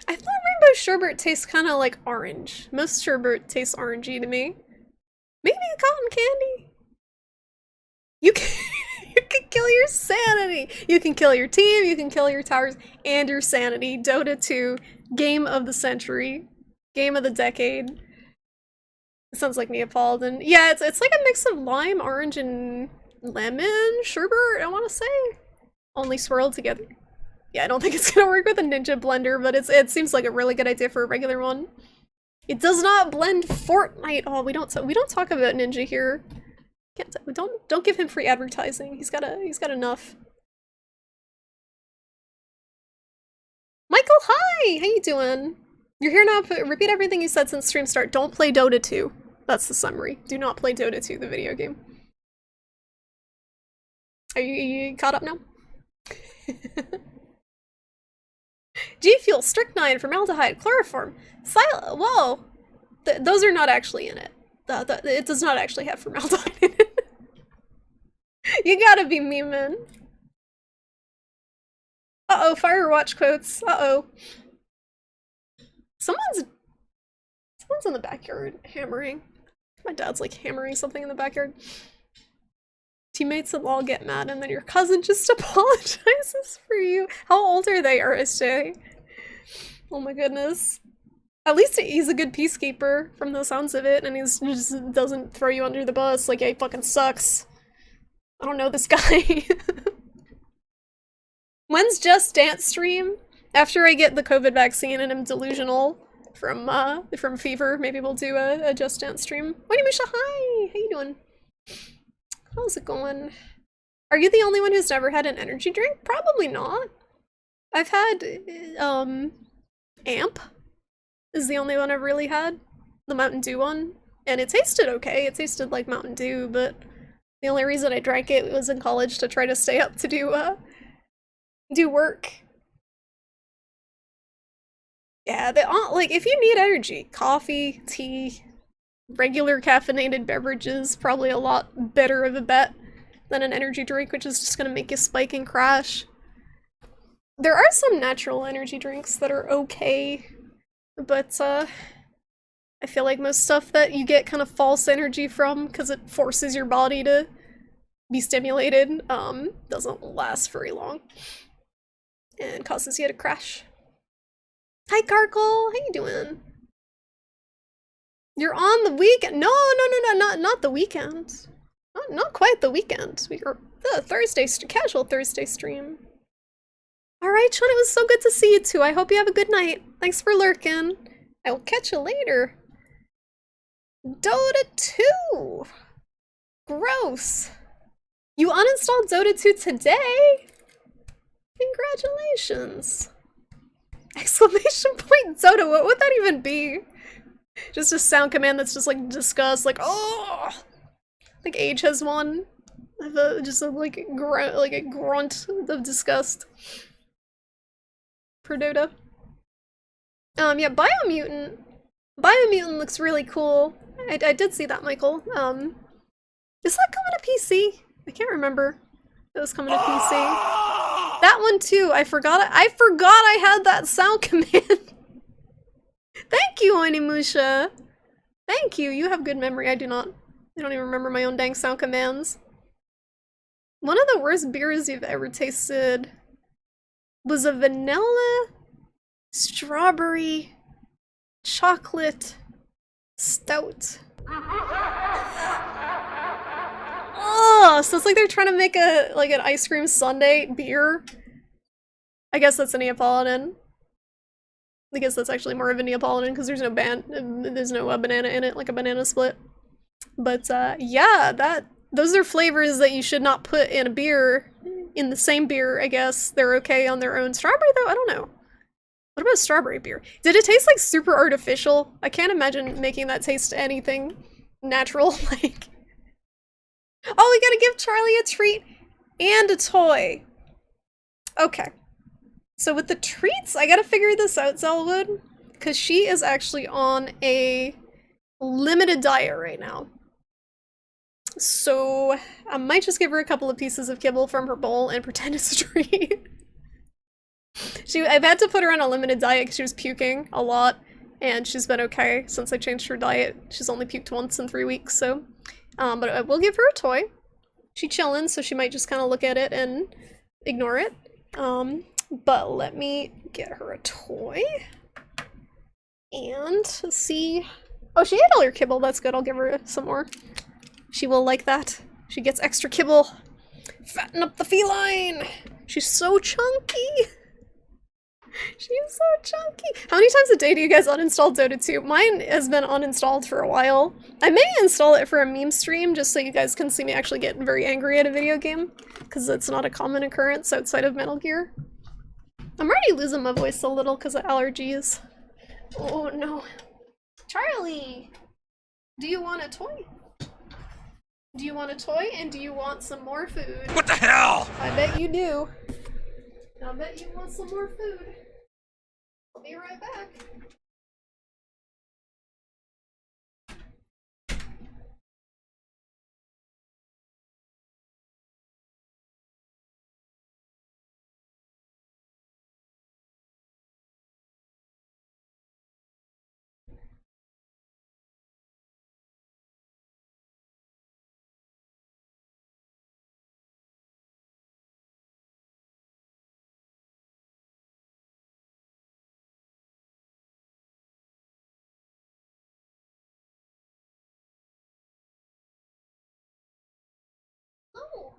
A: I thought rainbow sherbet tastes kind of like orange. Most sherbet tastes orangey to me. Maybe cotton candy? You can, you can kill your sanity! You can kill your team, you can kill your towers, and your sanity. Dota 2, game of the century. Game of the decade. It sounds like Neapolitan. Yeah, it's like a mix of lime, orange, and lemon sherbet, I want to say. Only swirled together. Yeah, I don't think it's gonna work with a ninja blender, but it seems like a really good idea for a regular one. It does not blend Fortnite. Oh, we don't talk about Ninja here. Don't give him free advertising. He's got enough. Michael, hi! How you doing? You're here now. Repeat everything you said since stream start. Don't play Dota 2. That's the summary. Do not play Dota 2, the video game. Are you caught up now? G Fuel, Strychnine, Formaldehyde, Chloroform, Whoa! Those are not actually in it. It does not actually have formaldehyde in it. You gotta be memeing. Uh-oh, Firewatch quotes. Uh-oh. Someone's in the backyard hammering. My dad's like hammering something in the backyard. Teammates will all get mad and then your cousin just apologizes for you. How old are they, RSJ? Oh my goodness. At least he's a good peacekeeper from the sounds of it, and he just doesn't throw you under the bus like, yeah, he fucking sucks. I don't know this guy. When's Just Dance stream? After I get the COVID vaccine and I'm delusional from fever, maybe we'll do a Just Dance stream. Wait, Misha, hi! How you doing? How's it going? Are you the only one who's never had an energy drink? Probably not. I've had, Amp is the only one I've really had. The Mountain Dew one. And it tasted okay. It tasted like Mountain Dew, but the only reason I drank it was in college to try to stay up to do work. Yeah, like, if you need energy, coffee, tea, regular caffeinated beverages, probably a lot better of a bet than an energy drink, which is just gonna make you spike and crash. There are some natural energy drinks that are okay, but I feel like most stuff that you get kind of false energy from, because it forces your body to be stimulated, doesn't last very long. And causes you to crash. Hi, Gargle! How you doing? You're on the weekend. No, not the weekend. Not quite the weekend. We are the Thursday, casual Thursday stream. Alright, Sean, it was so good to see you too. I hope you have a good night. Thanks for lurking. I will catch you later. Dota 2! Gross. You uninstalled Dota 2 today? Congratulations. Exclamation point Dota, what would that even be? Just a sound command that's just like disgust, like, oh! Like Age has one. Just a grunt of disgust. For Dota. Yeah, Biomutant. Biomutant looks really cool. I did see that, Michael. Is that coming to PC? I can't remember. It was coming to PC. That one too. I forgot I had that sound command. Thank you, Onimusha. Thank you. You have good memory. I do not. I don't even remember my own dang sound commands. One of the worst beers you've ever tasted was a vanilla, strawberry, chocolate stout. Oh, so it's like they're trying to make an ice cream sundae beer. I guess that's a Neapolitan. I guess that's actually more of a Neapolitan because there's no banana in it, like a banana split. But yeah, those are flavors that you should not put in a beer, in the same beer, I guess. They're okay on their own. Strawberry though, I don't know. What about strawberry beer? Did it taste like super artificial? I can't imagine making that taste anything natural. Like, oh, we gotta give Charlie a treat and a toy. Okay. So with the treats, I gotta figure this out, Zelwood, because she is actually on a limited diet right now. So I might just give her a couple of pieces of kibble from her bowl and pretend it's a treat. I've had to put her on a limited diet because she was puking a lot, and she's been okay since I changed her diet. She's only puked once in 3 weeks, so. But I will give her a toy. She's chilling, so she might just kind of look at it and ignore it. But let me get her a toy. And let's see. Oh, she ate all her kibble. That's good. I'll give her some more. She will like that. She gets extra kibble. Fatten up the feline! She's so chunky! She's so chunky! How many times a day do you guys uninstall Dota 2? Mine has been uninstalled for a while. I may install it for a meme stream just so you guys can see me actually get very angry at a video game. Because it's not a common occurrence outside of Metal Gear. I'm already losing my voice a little because of allergies. Oh no. Charlie! Do you want a toy? Do you want a toy and do you want some more food?
B: What the hell?
A: I bet you do. I bet you want some more food. I'll be right back. Oh.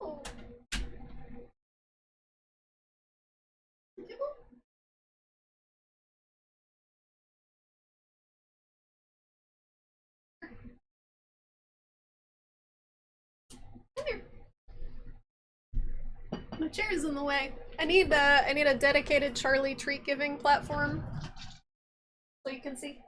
A: Oh. Kibble? Come here. My chair is in the way. I need a dedicated Charlie treat giving platform so you can see.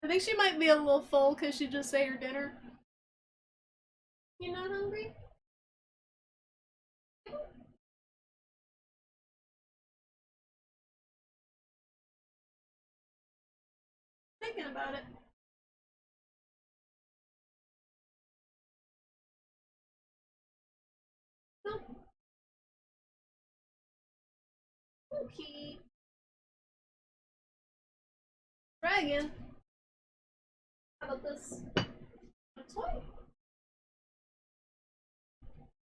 A: I think she might be a little full because she just ate her dinner. You not hungry? Thinking about it. No. Okay. Dragon. How about this? A toy?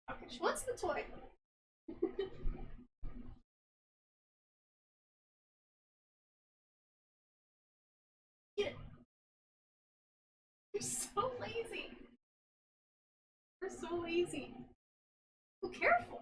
A: Okay, she wants the toy. Get it. You're so lazy. You're so lazy. Oh, careful.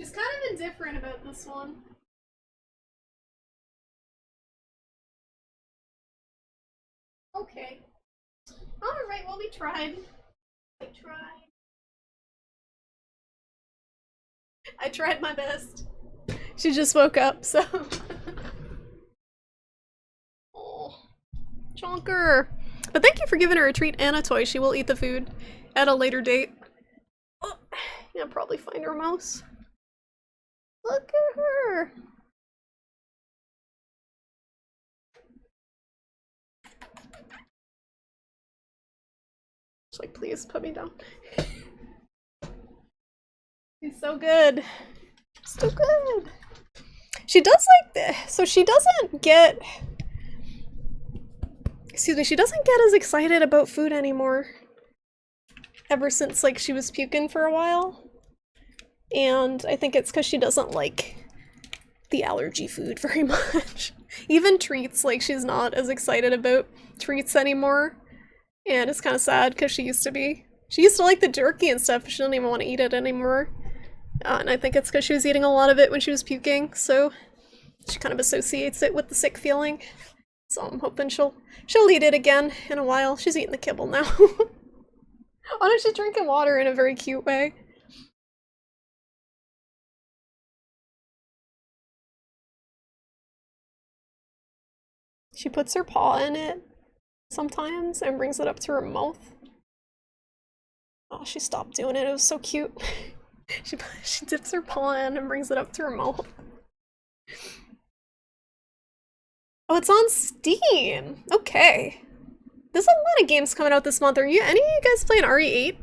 A: She's kind of indifferent about this one. Okay. Alright, well, we tried. I tried. I tried my best. She just woke up, so. Oh, Chonker. But thank you for giving her a treat and a toy. She will eat the food at a later date. Oh, yeah, probably find her mouse. Look at her. She's like, please put me down. She's so good. So good. She does like this. So she doesn't get. Excuse me, she doesn't get as excited about food anymore. Ever since, like, she was puking for a while. And I think it's because she doesn't like the allergy food very much. Even treats, like, she's not as excited about treats anymore. And it's kind of sad because she used to be. She used to like the jerky and stuff, but she doesn't even want to eat it anymore. And I think it's because she was eating a lot of it when she was puking, so she kind of associates it with the sick feeling. So I'm hoping she'll eat it again in a while. She's eating the kibble now. Oh no, she's drinking water in a very cute way. She puts her paw in it sometimes and brings it up to her mouth. Oh, she stopped doing it. It was so cute. She dips her paw in and brings it up to her mouth. Oh, it's on Steam. Okay. There's a lot of games coming out this month. Are any of you guys playing RE8?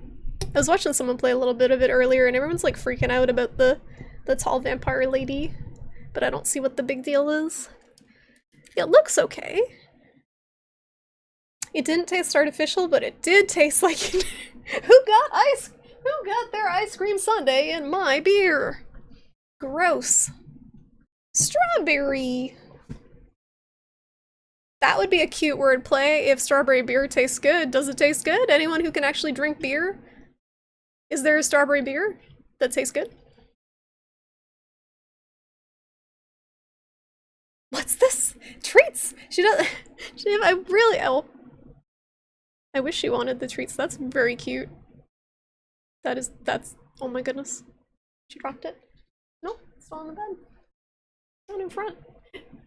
A: I was watching someone play a little bit of it earlier and everyone's like freaking out about the tall vampire lady. But I don't see what the big deal is. It looks okay. It didn't taste artificial, but it did taste like who got their ice cream sundae in my beer? Gross. Strawberry. That would be a cute wordplay if strawberry beer tastes good. Does it taste good? Anyone who can actually drink beer? Is there a strawberry beer that tastes good? What's this? Treats! She does. I wish she wanted the treats. That's very cute. That's. Oh my goodness. She dropped it. Nope, it's still on the bed. Not in front.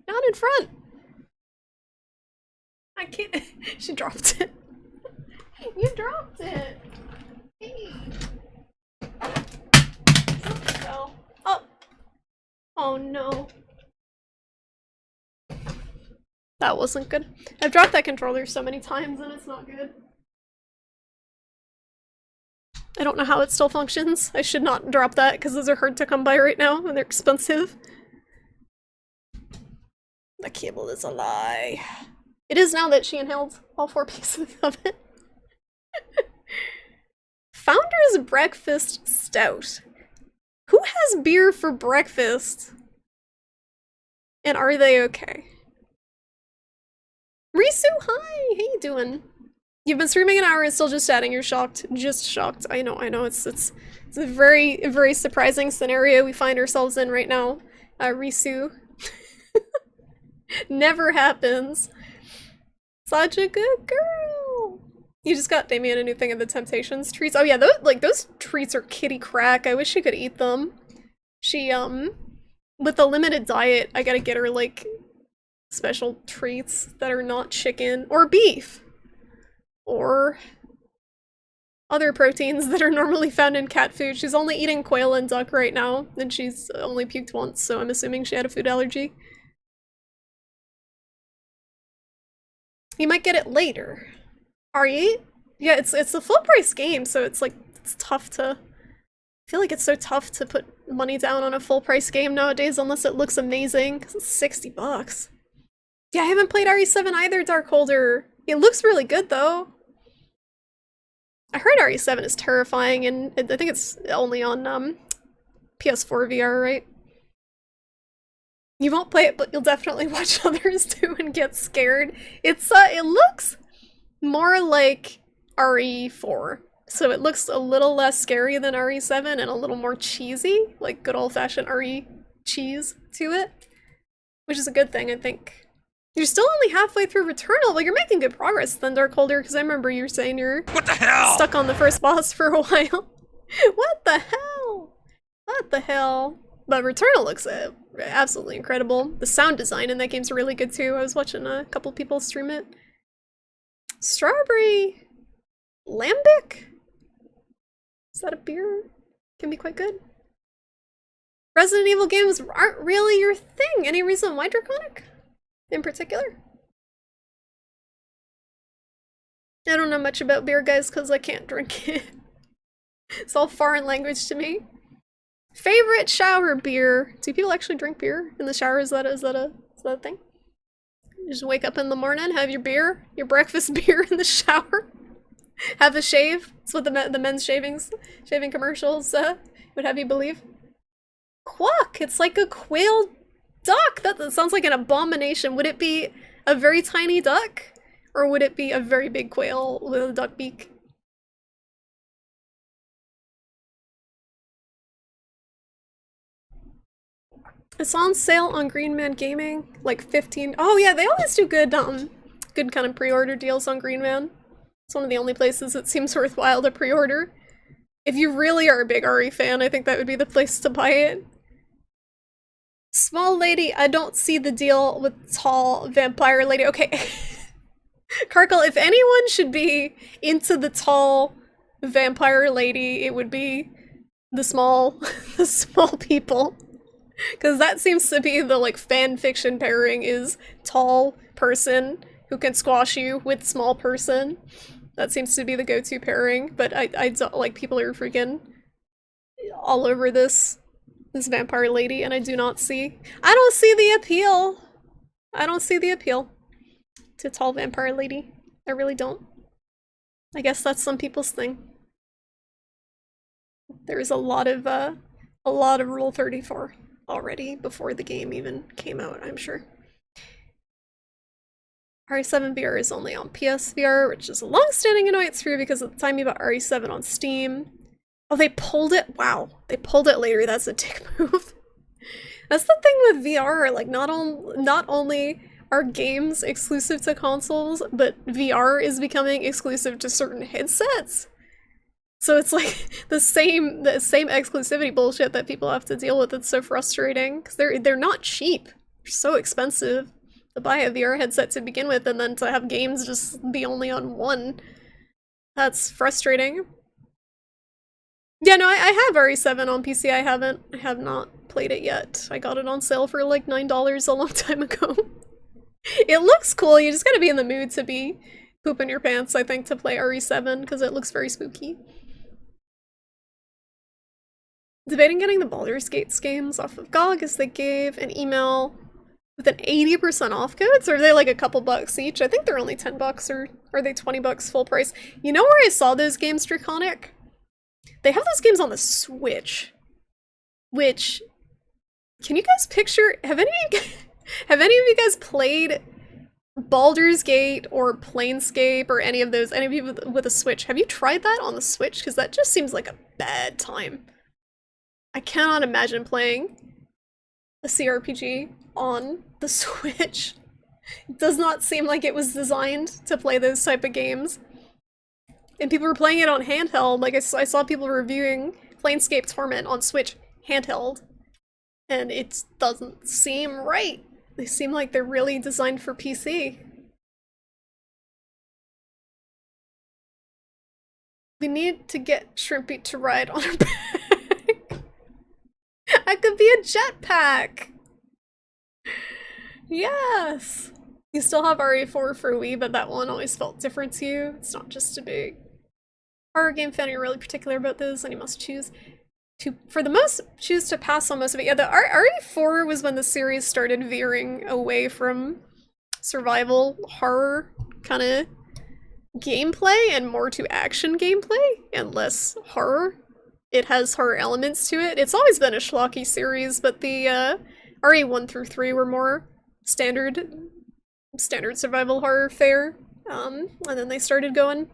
A: Not in front! I can't. She dropped it. You dropped it! Hey! Oh. Oh! Oh no. That wasn't good. I've dropped that controller so many times and it's not good. I don't know how it still functions. I should not drop that because those are hard to come by right now and they're expensive. The cable is a lie. It is now that she inhaled all 4 pieces of it. Founder's Breakfast Stout. Who has beer for breakfast? And are they okay? Risu, hi! How you doing? You've been streaming an hour and still just chatting. You're shocked. Just shocked. I know. It's a very, very surprising scenario we find ourselves in right now. Risu. Never happens. Such a good girl. You just got Damien a new thing of the Temptations treats. Oh yeah, those treats are kitty crack. I wish she could eat them. She, with the limited diet, I gotta get her, like, special treats that are not chicken or beef. Or other proteins that are normally found in cat food. She's only eating quail and duck right now, and she's only puked once, so I'm assuming she had a food allergy. You might get it later. RE8? Yeah, it's a full price game, so it's like, it's tough to... I feel like it's so tough to put money down on a full price game nowadays unless it looks amazing, because it's 60 bucks. Yeah, I haven't played RE7 either, Darkholder. It looks really good, though. I heard RE7 is terrifying, and I think it's only on PS4 VR, right? You won't play it, but you'll definitely watch others do and get scared. It looks more like RE4. So it looks a little less scary than RE7 and a little more cheesy, like good old-fashioned RE cheese to it. Which is a good thing, I think. You're still only halfway through Returnal, but you're making good progress then, Darkholder, because I remember you were saying you're
B: What the hell?
A: Stuck on the first boss for a while. What the hell? What the hell? But Returnal looks absolutely incredible. The sound design in that game's really good too. I was watching a couple people stream it. Strawberry Lambic? Is that a beer? Can be quite good. Resident Evil games aren't really your thing. Any reason why, Draconic? In particular? I don't know much about beer, guys, because I can't drink it. It's all foreign language to me. Favorite shower beer? Do people actually drink beer in the shower? Is that a thing? You just wake up in the morning, have your beer, your breakfast beer in the shower, have a shave. That's what the men's shaving commercials would have you believe. Quack! It's like a quail duck! That sounds like an abomination. Would it be a very tiny duck? Or would it be a very big quail with a duck beak? It's on sale on Green Man Gaming, like 15. Oh yeah, they always do good good kind of pre-order deals on Green Man. It's one of the only places it seems worthwhile to pre-order. If you really are a big Ari fan, I think that would be the place to buy it. Small lady, I don't see the deal with tall vampire lady. Okay. Karkle, if anyone should be into the tall vampire lady, it would be the small the small people. Because that seems to be the like fan fiction pairing is tall person who can squash you with small person. That seems to be the go-to pairing, but I don't like people are freaking all over this vampire lady, and I don't see the appeal. I don't see the appeal to tall vampire lady. I really don't. I guess that's some people's thing. There's a lot of Rule 34 already before the game even came out, I'm sure. RE7 VR is only on PSVR, which is a long-standing annoyance for you because at the time you bought RE7 on Steam. Oh, they pulled it? Wow. They pulled it later. That's a dick move. That's the thing with VR. Like, not only are games exclusive to consoles, but VR is becoming exclusive to certain headsets. So it's like the same exclusivity bullshit that people have to deal with. It's so frustrating because they're not cheap. They're so expensive to buy a VR headset to begin with, and then to have games just be only on one. That's frustrating. Yeah, no, I have RE7 on PC. I have not played it yet. I got it on sale for like $9 a long time ago. It looks cool. You just gotta be in the mood to be pooping your pants, I think, to play RE7 because it looks very spooky. Debating getting the Baldur's Gate games off of GOG as they gave an email with an 80% off codes, or are they like a couple bucks each? I think they're only 10 bucks, or are they 20 bucks full price? You know where I saw those games, Draconic? They have those games on the Switch, which, can you guys picture, have any of you guys played Baldur's Gate or Planescape or any of you with a Switch? Have you tried that on the Switch? Because that just seems like a bad time. I cannot imagine playing a CRPG on the Switch. It does not seem like it was designed to play those type of games. And people were playing it on handheld. Like, I saw people reviewing Planescape Torment on Switch handheld. And it doesn't seem right. They seem like they're really designed for PC. We need to get Shrimpy to ride on her back. I could be a jetpack! Yes! You still have RE4 for Wii, but that one always felt different to you. It's not just a big horror game fan. You're really particular about those, and you must choose to pass on most of it. Yeah, the RE4 was when the series started veering away from survival horror kind of gameplay and more to action gameplay and less horror. It has horror elements to it. It's always been a schlocky series, but the RE1 through 3 were more standard survival horror fare. And then they started going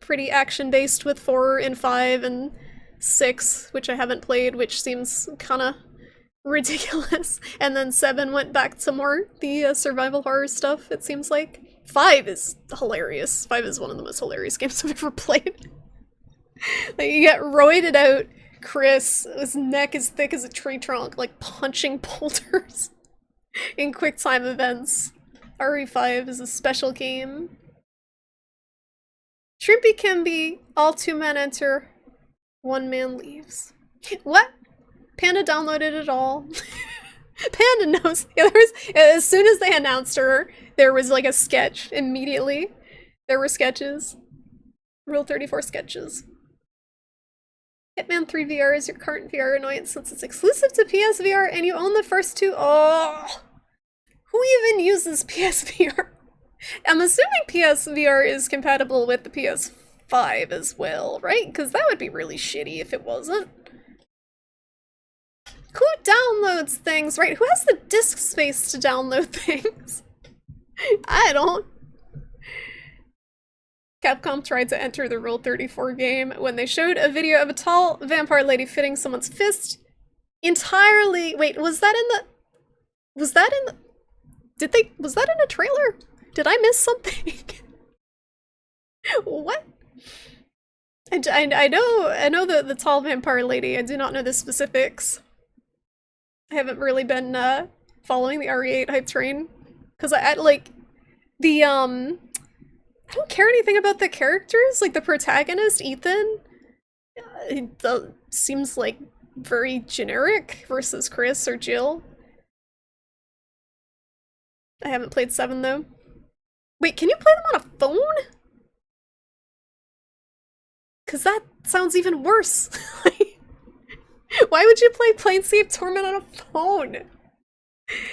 A: pretty action-based with 4 and 5 and 6, which I haven't played, which seems kind of ridiculous. And then 7 went back to more the survival horror stuff, it seems like. 5 is hilarious. 5 is one of the most hilarious games I've ever played. Like, you get roided out Chris, his neck is thick as a tree trunk, like punching boulders in quick time events. RE5 is a special game. Shrimpy can be all 2 men enter, 1 man leaves. What? Panda downloaded it all. Panda knows. Yeah, as soon as they announced her, there was like a sketch immediately. There were sketches. Rule 34 sketches. Hitman 3 VR is your current VR annoyance since it's exclusive to PSVR and you own the first 2. Oh! Who even uses PSVR? I'm assuming PSVR is compatible with the PS5 as well, right? Because that would be really shitty if it wasn't. Who downloads things, right? Who has the disk space to download things? I don't. Capcom tried to enter the Rule 34 game when they showed a video of a tall vampire lady fitting someone's fist entirely. Wait, was that in the Was that in the, was that in a trailer? Did I miss something? What? I know the tall vampire lady. I do not know the specifics. I haven't really been following the RE8 hype train because I like the I don't care anything about the characters. Like the protagonist, Ethan, it seems like very generic versus Chris or Jill. I haven't played 7 though. Wait, can you play them on a phone? Cause that sounds even worse. Why would you play Planescape Torment on a phone?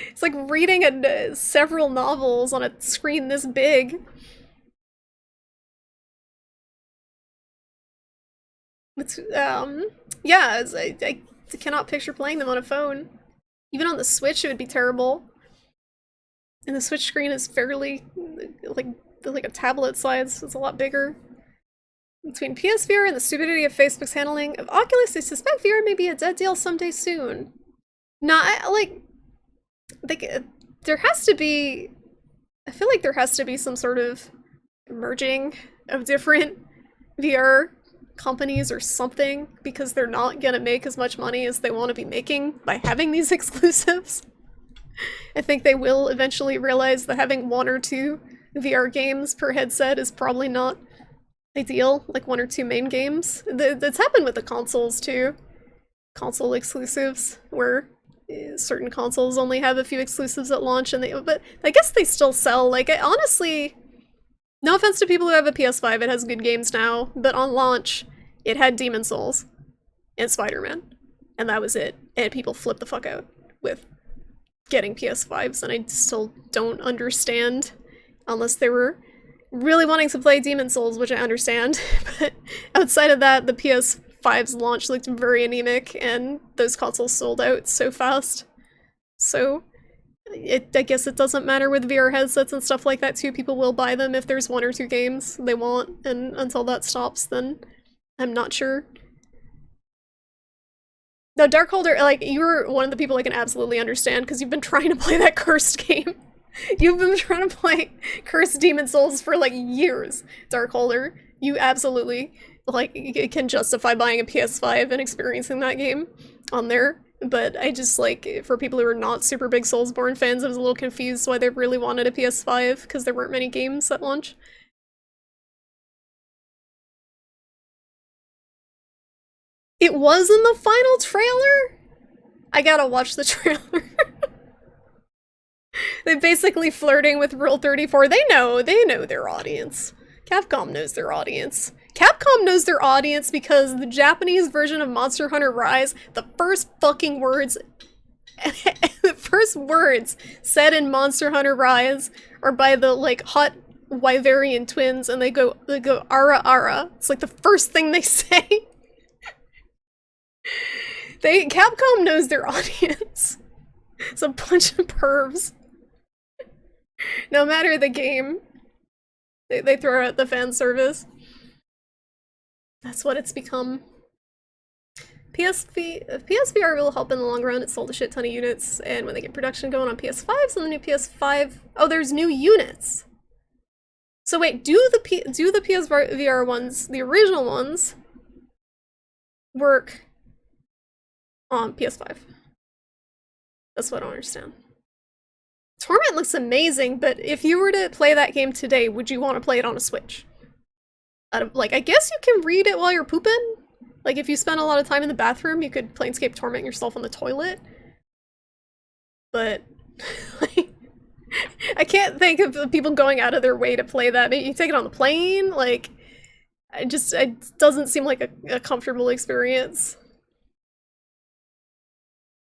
A: It's like reading several novels on a screen this big. It's, yeah, I cannot picture playing them on a phone. Even on the Switch, it would be terrible. And the Switch screen is fairly, like a tablet size. It's a lot bigger. Between PSVR and the stupidity of Facebook's handling of Oculus, I suspect VR may be a dead deal someday soon. There has to be... I feel like there has to be some sort of merging of different VR companies or something, because they're not gonna make as much money as they want to be making by having these exclusives. I think they will eventually realize that having 1 or 2 VR games per headset is probably not ideal, like 1 or 2 main games. That's happened with the consoles too. Console exclusives, where certain consoles only have a few exclusives at launch, and but I guess they still sell. Like, honestly, no offense to people who have a PS5, it has good games now, but on launch, it had Demon's Souls and Spider-Man, and that was it. And people flipped the fuck out with getting PS5s, and I still don't understand, unless they were really wanting to play Demon's Souls, which I understand, but outside of that, the PS5's launch looked very anemic, and those consoles sold out so fast. So, I guess it doesn't matter with VR headsets and stuff like that too. People will buy them if there's 1 or 2 games they want, and until that stops, then I'm not sure. Now, Darkholder, like, you're one of the people I can absolutely understand, because you've been trying to play that cursed game. You've been trying to play Cursed Demon's Souls for, like, years, Darkholder. You absolutely, like, can justify buying a PS5 and experiencing that game on there. But I just, like, for people who are not super big Soulsborne fans, I was a little confused why they really wanted a PS5, because there weren't many games at launch. It was in the final trailer? I gotta watch the trailer. They're basically flirting with Rule 34. They know their audience. Capcom knows their audience. Capcom knows their audience because the Japanese version of Monster Hunter Rise, the first fucking words the first words said in Monster Hunter Rise are by the, like, hot Wyverian twins, and they go ara ara. It's like the first thing they say. Capcom knows their audience. It's a bunch of pervs. No matter the game, they throw out the fan service. That's what it's become. PSVR will help in the long run. It sold a shit ton of units, and when they get production going on PS5s and the new PS5, oh, there's new units. So wait, do the PSVR ones, the original ones, work on PS5? That's what I don't understand. Torment looks amazing, but if you were to play that game today, would you want to play it on a Switch? Like, I guess you can read it while you're pooping. Like, if you spend a lot of time in the bathroom, you could Planescape Torment yourself on the toilet. But, like, I can't think of people going out of their way to play that. Maybe you take it on the plane, like, it doesn't seem like a comfortable experience.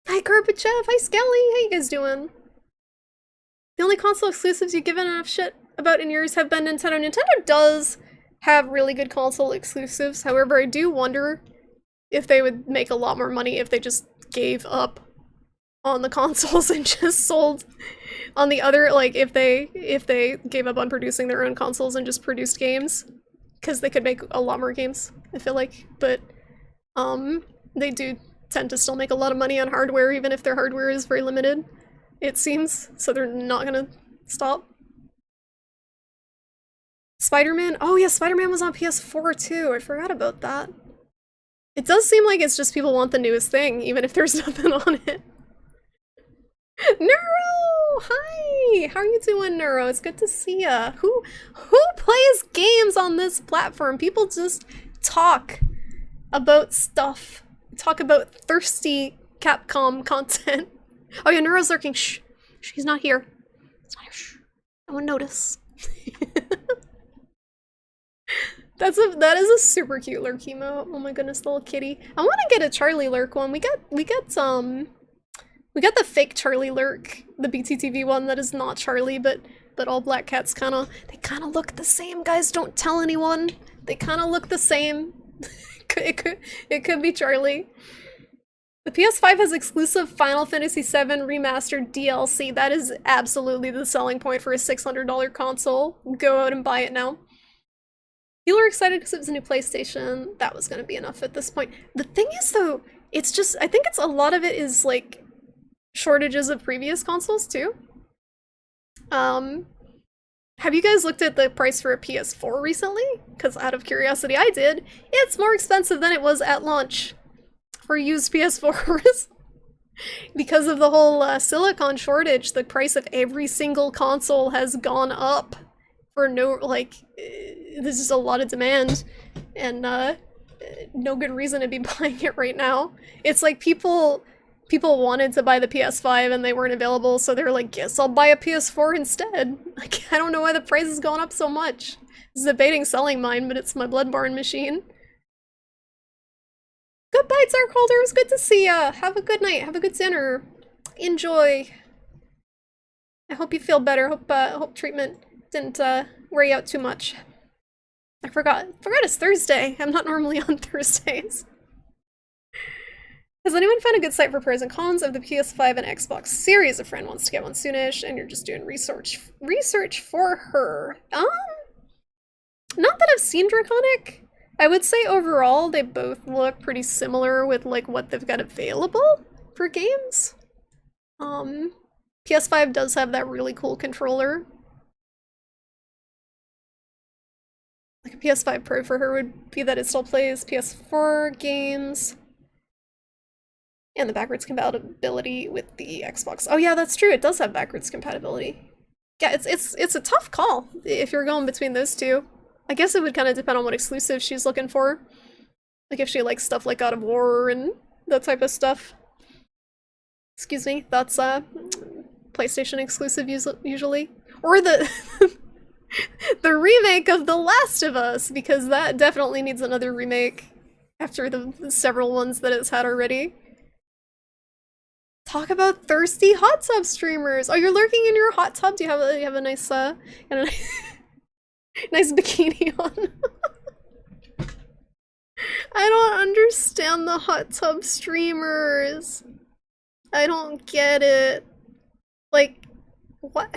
A: Hi, Gorbachev! Hi, Skelly! How you guys doing? The only console exclusives you've given enough shit about in years have been Nintendo. Nintendo does have really good console exclusives. However, I do wonder if they would make a lot more money if they just gave up on the consoles and just sold on the other, like, if they gave up on producing their own consoles and just produced games, because they could make a lot more games, I feel like. But they do tend to still make a lot of money on hardware, even if their hardware is very limited. it seems, so they're not gonna stop. Spider-Man? Oh yeah, Spider-Man was on PS4 too, I forgot about that. It does seem like it's just people want the newest thing, even if there's nothing on it. Neuro! Hi! How are you doing, Neuro? It's good to see ya. Who plays games on this platform? People just talk about stuff. Talk about thirsty Capcom content. Oh yeah, Neuro's lurking. Shh. She's not here. It's not here. Shh. No one notice. That is a super cute lurk emote. Oh my goodness, little kitty. I want to get a Charlie lurk one. We got the fake Charlie lurk, the BTTV one that is not Charlie, but all black cats they kind of look the same, guys. Don't tell anyone. They kind of look the same. it could be Charlie. The PS5 has exclusive Final Fantasy VII Remastered DLC. That is absolutely the selling point for a $600 console. Go out and buy it now. People were excited because it was a new PlayStation. That was gonna be enough at this point. The thing is, though, it's just, I think a lot of it is, like, shortages of previous consoles, too. Have you guys looked at the price for a PS4 recently? Because out of curiosity, I did. It's more expensive than it was at launch for used PS4s. Because of the whole silicon shortage, the price of every single console has gone up for no, like, there's just a lot of demand, and no good reason to be buying it right now. It's like people wanted to buy the PS5 and they weren't available, so they're like, guess I'll buy a PS4 instead. Like, I don't know why the price has gone up so much. I was debating selling mine, but it's my Bloodborne machine. Goodbye, Darkholder. It was good to see ya. Have a good night. Have a good dinner. Enjoy. I hope you feel better. Hope treatment didn't wear you out too much. I forgot it's Thursday. I'm not normally on Thursdays. Has anyone found a good site for pros and cons of the PS5 and Xbox Series? A friend wants to get one soonish, and you're just doing research for her. Not that I've seen Draconic. I would say overall they both look pretty similar with like what they've got available for games. PS5 does have that really cool controller. Like a PS5 Pro for her would be that it still plays PS4 games. And the backwards compatibility with the Xbox. Oh yeah, that's true. It does have backwards compatibility. Yeah, it's a tough call if you're going between those two. I guess it would kind of depend on what exclusive she's looking for. Like if she likes stuff like God of War and that type of stuff. Excuse me, that's PlayStation exclusive usually. Or the the remake of The Last of Us, because that definitely needs another remake after the several ones that it's had already. Talk about thirsty hot tub streamers. Oh, you're lurking in your hot tub? Do you have a nice nice bikini on? I don't understand the hot tub streamers. I don't get it. Like, what?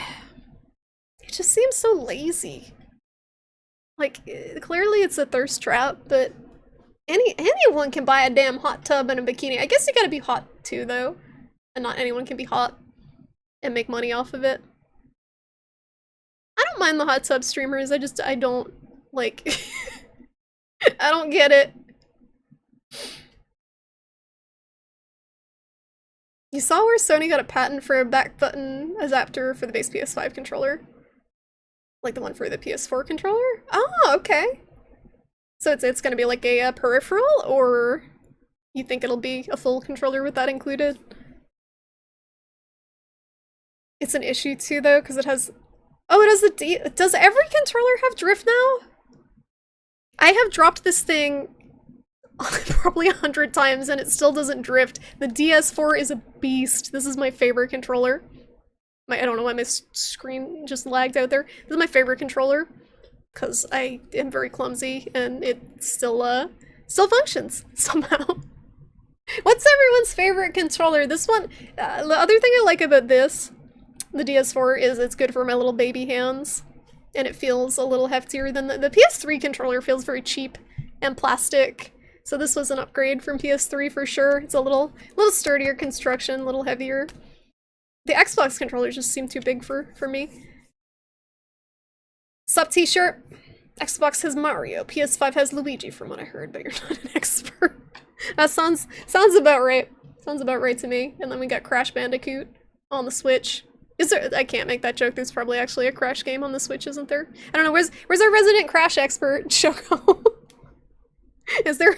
A: It just seems so lazy. Like, clearly it's a thirst trap, but anyone can buy a damn hot tub and a bikini. I guess you gotta be hot too, though. And not anyone can be hot and make money off of it. I don't mind the hot tub streamers, I don't, like, I don't get it. You saw where Sony got a patent for a back button adapter for the base PS5 controller? Like the one for the PS4 controller? Oh, okay. So it's gonna be like a peripheral, or you think it'll be a full controller with that included? It's an issue too, though, because it has... Oh, it has does every controller have drift now? I have dropped this thing probably 100 times and it still doesn't drift. The DS4 is a beast. This is my favorite controller. I don't know why my screen just lagged out there. This is my favorite controller because I am very clumsy and it still functions somehow. What's everyone's favorite controller? This one, the other thing I like about this, the DS4, is it's good for my little baby hands. And it feels a little heftier than the PS3 controller feels very cheap and plastic. So this was an upgrade from PS3 for sure. It's a little sturdier construction, a little heavier. The Xbox controllers just seem too big for me. Sup t-shirt? Xbox has Mario, PS5 has Luigi from what I heard, but you're not an expert. That sounds about right. Sounds about right to me. And then we got Crash Bandicoot on the Switch. Is there? I can't make that joke. There's probably actually a Crash game on the Switch, isn't there? I don't know. Where's our resident Crash expert, Shoko? Is there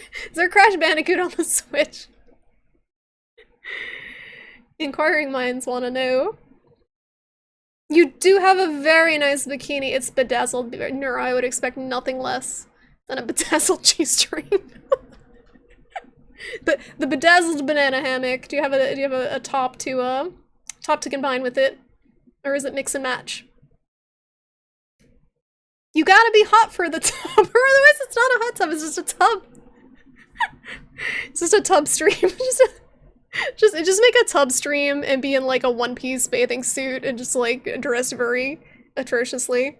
A: Crash Bandicoot on the Switch? Inquiring minds want to know. You do have a very nice bikini. It's bedazzled. Nura, I would expect nothing less than a bedazzled G-string. But the bedazzled banana hammock. Do you have a top to combine with it, or is it mix and match? You gotta be hot for the tub, or otherwise it's not a hot tub. It's just a tub. It's just a tub stream. Just make a tub stream and be in like a one-piece bathing suit and just like dressed very atrociously.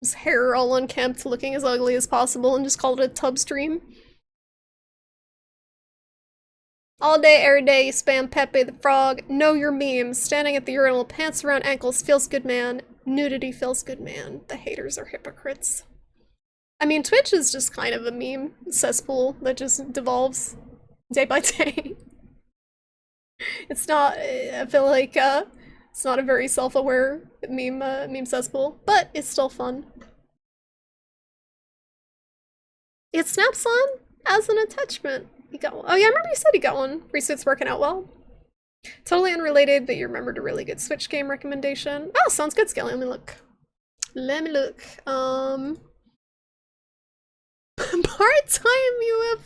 A: His hair all unkempt, looking as ugly as possible, and just call it a tub stream. All day, every day, you spam Pepe the Frog. Know your memes. Standing at the urinal, pants around ankles, feels good man. Nudity feels good man. The haters are hypocrites. I mean, Twitch is just kind of a meme cesspool that just devolves day by day. It's not, I feel like, it's not a very self-aware meme cesspool, but it's still fun. It snaps on as an attachment. You got one. Oh yeah, I remember you said you got one. Resuit's working out well. Totally unrelated, but you remembered a really good Switch game recommendation. Oh, sounds good, Skelly. Let me look. Part-time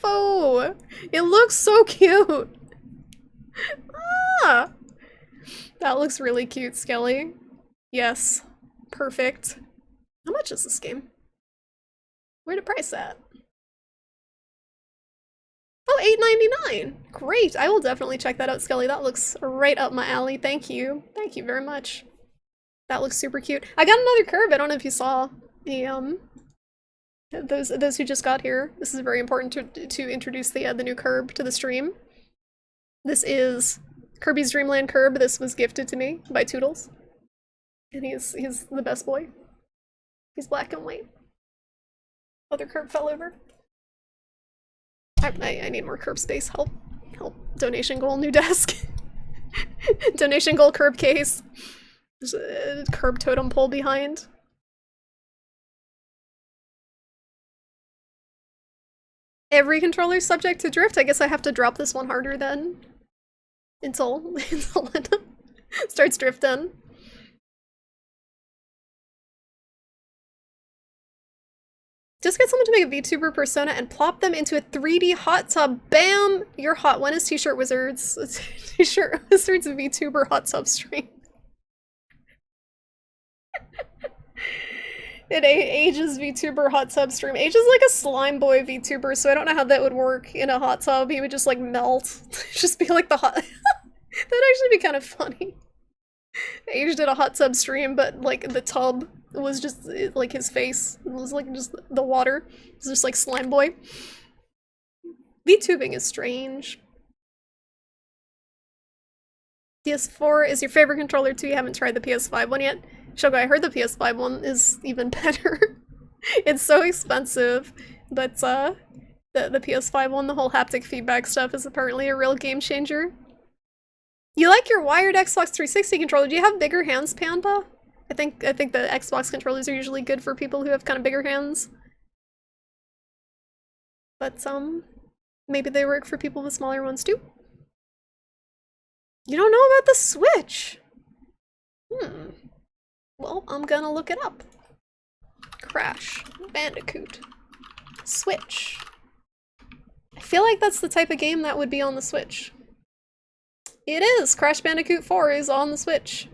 A: UFO! It looks so cute! Ah! That looks really cute, Skelly. Yes. Perfect. How much is this game? Where to price at? Oh, $8.99! Great! I will definitely check that out, Skelly. That looks right up my alley. Thank you. Thank you very much. That looks super cute. I got another curb. I don't know if you saw the, those who just got here. This is very important to introduce the new curb to the stream. This is Kirby's Dream Land curb. This was gifted to me by Toodles. And he's the best boy. He's black and white. Other curb fell over. I need more curb space. Help. Help. Donation goal, new desk. Donation goal, curb case. There's a curb totem pole behind. Every controller is subject to drift. I guess I have to drop this one harder then. Until it starts drifting. Just get someone to make a VTuber persona and plop them into a 3D hot tub. Bam! You're hot. When is T-shirt Wizards? T-shirt Wizards VTuber hot tub stream. It ages VTuber hot tub stream. Ages like a slime boy VTuber, so I don't know how that would work in a hot tub. He would just like melt. Just be like the hot. That'd actually be kind of funny. Aged in a hot tub stream, but like the tub was just like his face. It was like just the water. It was just like slime boy. VTubing is strange. PS4 is your favorite controller too? You haven't tried the PS5 one yet? Shogo, I heard the PS5 one is even better. It's so expensive, but the PS5 one, the whole haptic feedback stuff is apparently a real game changer. You like your wired Xbox 360 controller? Do you have bigger hands, Panda? I think the Xbox controllers are usually good for people who have kind of bigger hands. But maybe they work for people with smaller ones too. You don't know about the Switch? Well, I'm gonna look it up. Crash Bandicoot Switch. I feel like that's the type of game that would be on the Switch. It is! Crash Bandicoot 4 is on the Switch.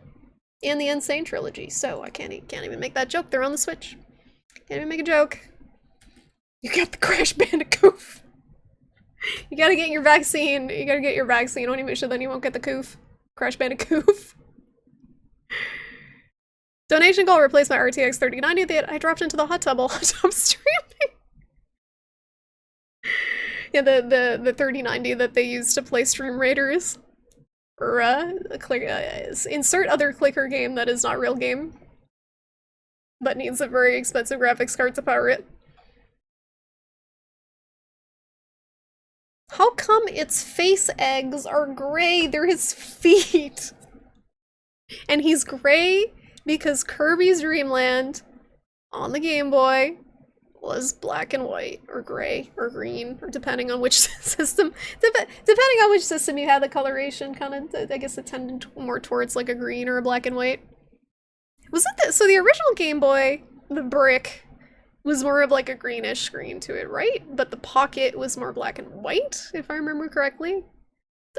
A: And the Insane Trilogy, so I can't even make that joke. They're on the Switch. Can't even make a joke. You got the Crash Bandicoot. You gotta get your vaccine. You gotta get your vaccine. Only make sure then you won't get the coof. Crash Bandicoot. Donation goal, replace my RTX 3090 that I dropped into the hot tub while hot tub streaming. Yeah, the 3090 that they used to play Stream Raiders Or insert other clicker game that is not real game, but needs a very expensive graphics card to power it. How come its face eggs are gray? They're his feet. And he's gray because Kirby's Dream Land on the Game Boy was black and white, or gray, or green, or depending on which system. Depending on which system you had, the coloration kind of, I guess it tended more towards like a green or a black and white. Was it so the original Game Boy, the brick, was more of like a greenish green to it, right? But the Pocket was more black and white, if I remember correctly.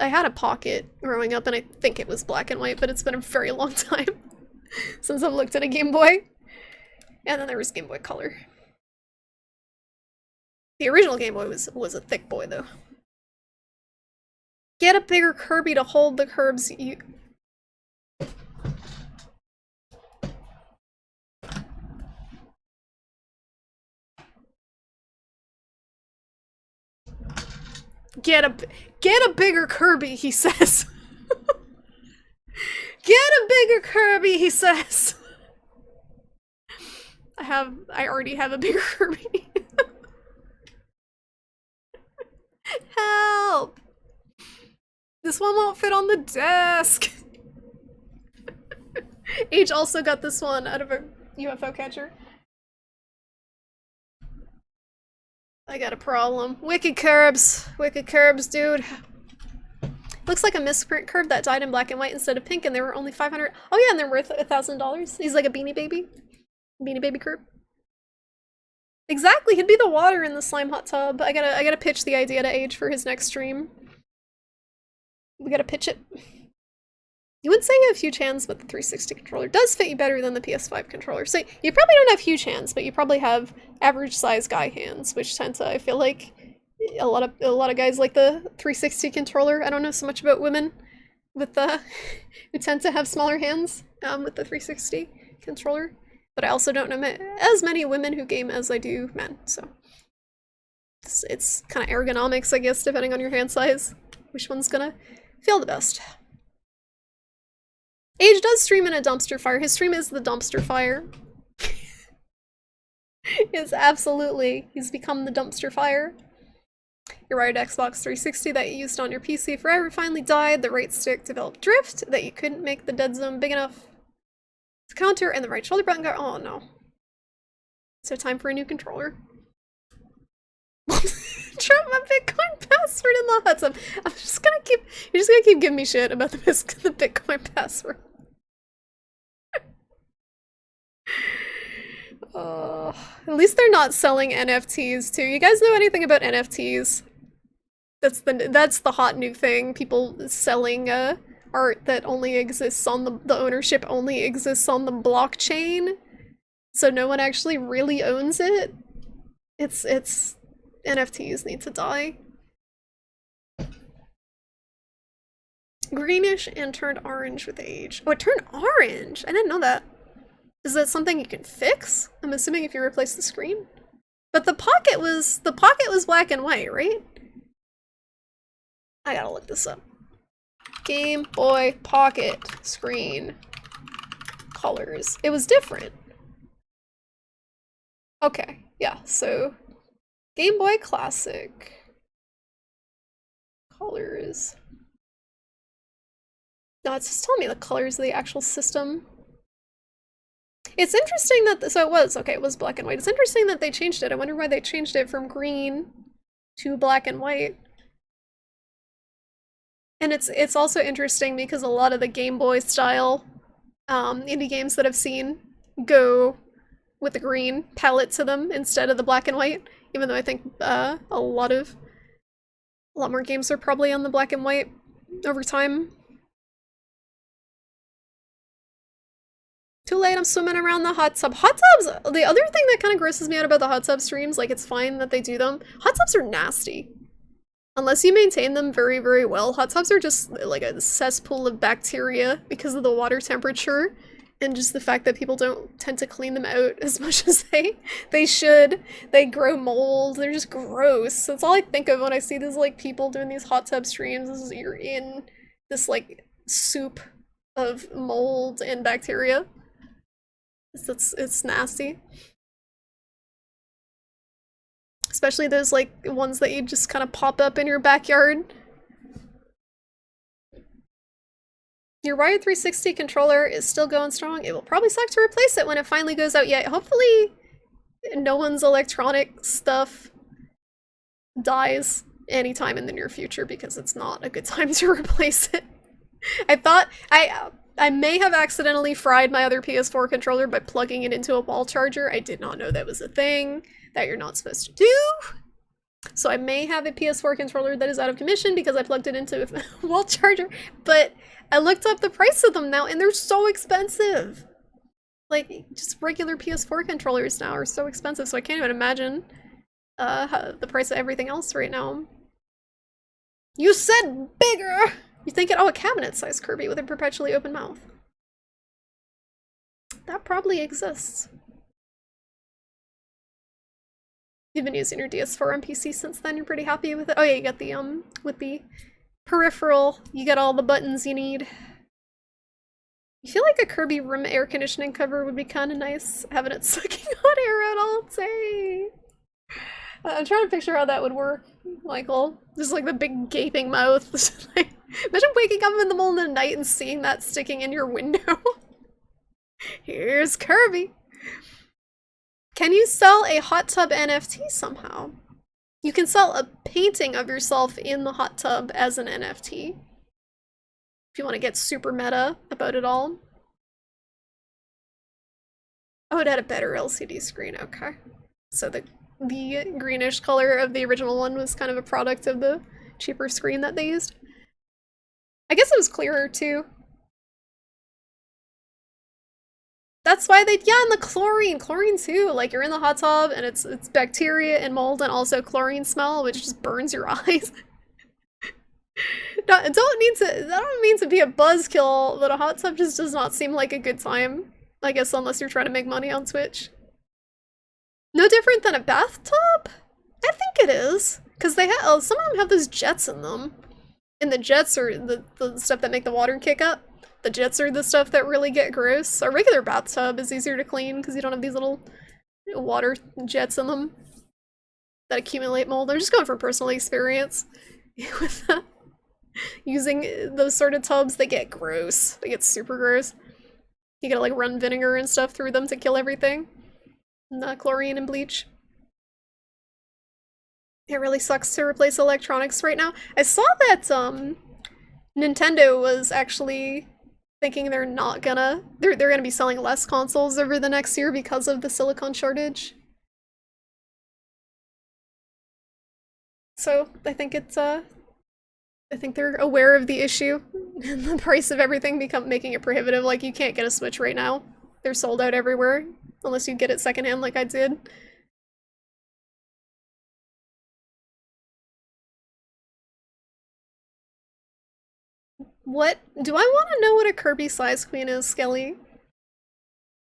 A: I had a Pocket growing up, and I think it was black and white, but it's been a very long time since I've looked at a Game Boy. And then there was Game Boy Color. The original Game Boy was a thick boy, though. Get a bigger Kirby to hold the curbs you... Get a bigger Kirby, he says. Get a bigger Kirby, he says. I already have a bigger Kirby. Help! This one won't fit on the desk. H also got this one out of a UFO catcher. I got a problem. Wicked curbs, dude. Looks like a misprint curb that died in black and white instead of pink, and they were only 500. Oh yeah, and they're worth $1,000. He's like a Beanie Baby. Beanie Baby curb. Exactly, he'd be the water in the slime hot tub. I gotta pitch the idea to Age for his next stream. We gotta pitch it. You would say you have huge hands, but the 360 controller does fit you better than the PS5 controller. So you probably don't have huge hands, but you probably have average size guy hands, which tend to, I feel like, a lot of guys like the 360 controller. I don't know so much about women with who tend to have smaller hands with the 360 controller. But I also don't know as many women who game as I do men, so it's kind of ergonomics, I guess, depending on your hand size, which one's gonna feel the best. Age does stream in a dumpster fire. His stream is the dumpster fire. Yes, absolutely. He's become the dumpster fire. Your wired Xbox 360 that you used on your PC forever finally died. The right stick developed drift that you couldn't make the dead zone big enough to counter, and the right shoulder button got— oh no. So time for a new controller. Drop my Bitcoin password in the hot tub. You're just gonna keep giving me shit about the Bitcoin password. At least they're not selling NFTs too. You guys know anything about NFTs? That's the hot new thing. People selling art that only exists on the ownership only exists on the blockchain, so no one actually really owns it. It's NFTs need to die. Greenish and turned orange with age. Oh, it turned orange. I didn't know that. Is that something you can fix? I'm assuming if you replace the screen. But the pocket was black and white, right? I gotta look this up. Game Boy Pocket screen colors. It was different. Okay, yeah, so Game Boy Classic colors. No, it's just telling me the colors of the actual system. It's interesting that, so it was black and white. It's interesting that they changed it. I wonder why they changed it from green to black and white. And it's also interesting because a lot of the Game Boy style indie games that I've seen go with the green palette to them instead of the black and white, even though I think a lot more games are probably on the black and white over time. Too late, I'm swimming around the hot tub. Hot tubs, the other thing that kind of grosses me out about the hot tub streams, like it's fine that they do them. Hot tubs are nasty. Unless you maintain them very, very well, hot tubs are just like a cesspool of bacteria because of the water temperature and just the fact that people don't tend to clean them out as much as they should. They grow mold, they're just gross. That's all I think of when I see these like people doing these hot tub streams, is you're in this like soup of mold and bacteria. It's nasty. Especially those like ones that you just kind of pop up in your backyard. Your Wired 360 controller is still going strong. It will probably suck to replace it when it finally goes out yet. Hopefully no one's electronic stuff dies anytime in the near future because it's not a good time to replace it. I thought I may have accidentally fried my other PS4 controller by plugging it into a wall charger. I did not know that was a thing that you're not supposed to do. So I may have a PS4 controller that is out of commission because I plugged it into a wall charger, but I looked up the price of them now and they're so expensive. Like, just regular PS4 controllers now are so expensive, so I can't even imagine the price of everything else right now. You said bigger! You think it, oh, a cabinet-sized Kirby with a perpetually open mouth. That probably exists. You've been using your DS4 on PC since then, you're pretty happy with it? Oh yeah, you got the, with the peripheral, you get all the buttons you need. You feel like a Kirby room air conditioning cover would be kind of nice, having it sucking hot air out all day. I'm trying to picture how that would work, Michael. Just like the big gaping mouth. Imagine waking up in the middle of the night and seeing that sticking in your window. Here's Kirby. Can you sell a hot tub NFT somehow? You can sell a painting of yourself in the hot tub as an NFT. If you want to get super meta about it all. Oh, it had a better LCD screen, okay. So the greenish color of the original one was kind of a product of the cheaper screen that they used. I guess it was clearer too. That's why they, yeah, and the chlorine too. Like you're in the hot tub and it's bacteria and mold and also chlorine smell, which just burns your eyes. No, I don't mean to be a buzzkill, but a hot tub just does not seem like a good time. I guess unless you're trying to make money on Twitch. No different than a bathtub? I think it is. Because they have, some of them have those jets in them. And the jets are the stuff that make the water kick up. The jets are the stuff that really get gross. A regular bathtub is easier to clean because you don't have these little water jets in them that accumulate mold. I'm just going from personal experience with that. Using those sort of tubs, they get gross. They get super gross. You gotta like run vinegar and stuff through them to kill everything. And chlorine and bleach. It really sucks to replace electronics right now. I saw that Nintendo was actually thinking they're gonna be selling less consoles over the next year because of the silicon shortage. So I think it's I think they're aware of the issue and the price of everything making it prohibitive. Like you can't get a Switch right now. They're sold out everywhere unless you get it secondhand like I did. What? Do I want to know what a Kirby Size Queen is, Skelly?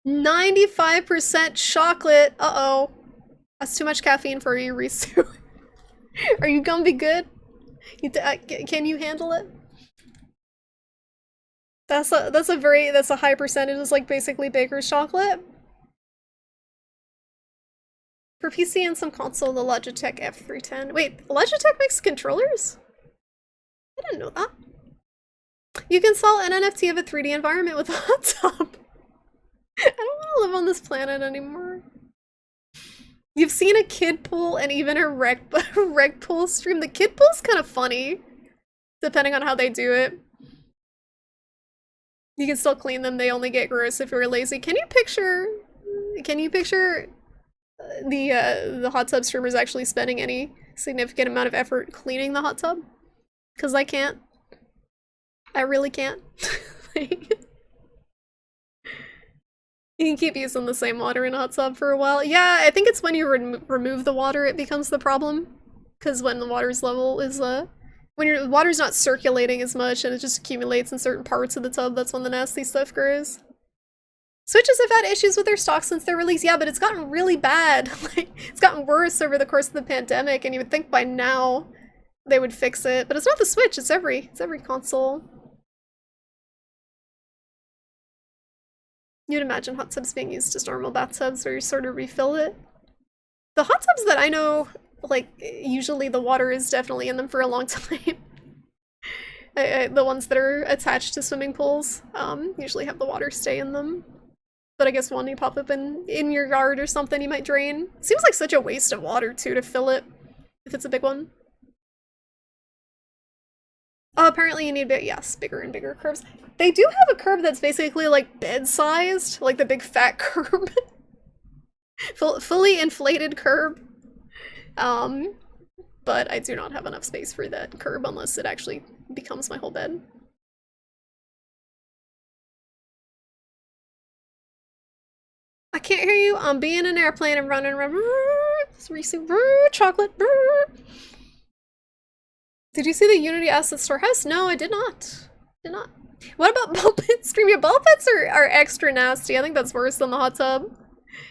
A: 95% chocolate. Uh-oh. That's too much caffeine for you, Risu. Are you gonna be good? Can you handle it? That's a high percentage. It's like basically baker's chocolate. For PC and some console, the Logitech F310. Wait, Logitech makes controllers? I didn't know that. You can sell an NFT of a 3D environment with a hot tub. I don't want to live on this planet anymore. You've seen a kid pool and even a reg pool stream. The kid pool's kind of funny, depending on how they do it. You can still clean them, they only get gross if you're lazy. Can you picture the hot tub streamers actually spending any significant amount of effort cleaning the hot tub? Because I can't. I really can't. You can keep using the same water in a hot tub for a while. Yeah, I think it's when you remove the water it becomes the problem. Because when the water's level is, when the water's not circulating as much and it just accumulates in certain parts of the tub, that's when the nasty stuff grows. Switches have had issues with their stock since their release, yeah, but it's gotten really bad. Like, it's gotten worse over the course of the pandemic, and you would think by now they would fix it. But it's not the Switch, it's every console. You'd imagine hot tubs being used as normal bathtubs where you sort of refill it. The hot tubs that I know, like, usually the water is definitely in them for a long time. The ones that are attached to swimming pools usually have the water stay in them. But I guess one you pop up in your yard or something you might drain. Seems like such a waste of water, too, to fill it, if it's a big one. Oh, apparently you need, yes, bigger and bigger curbs. They do have a curb that's basically, like, bed-sized, like the big fat curb. Fully inflated curb. But I do not have enough space for that curb unless it actually becomes my whole bed. I can't hear you. I'm being an airplane and running around. Chocolate. Did you see the Unity Asset Storehouse? No, I did not. What about ball pits? Stream, yeah, ball pits are extra nasty. I think that's worse than the hot tub.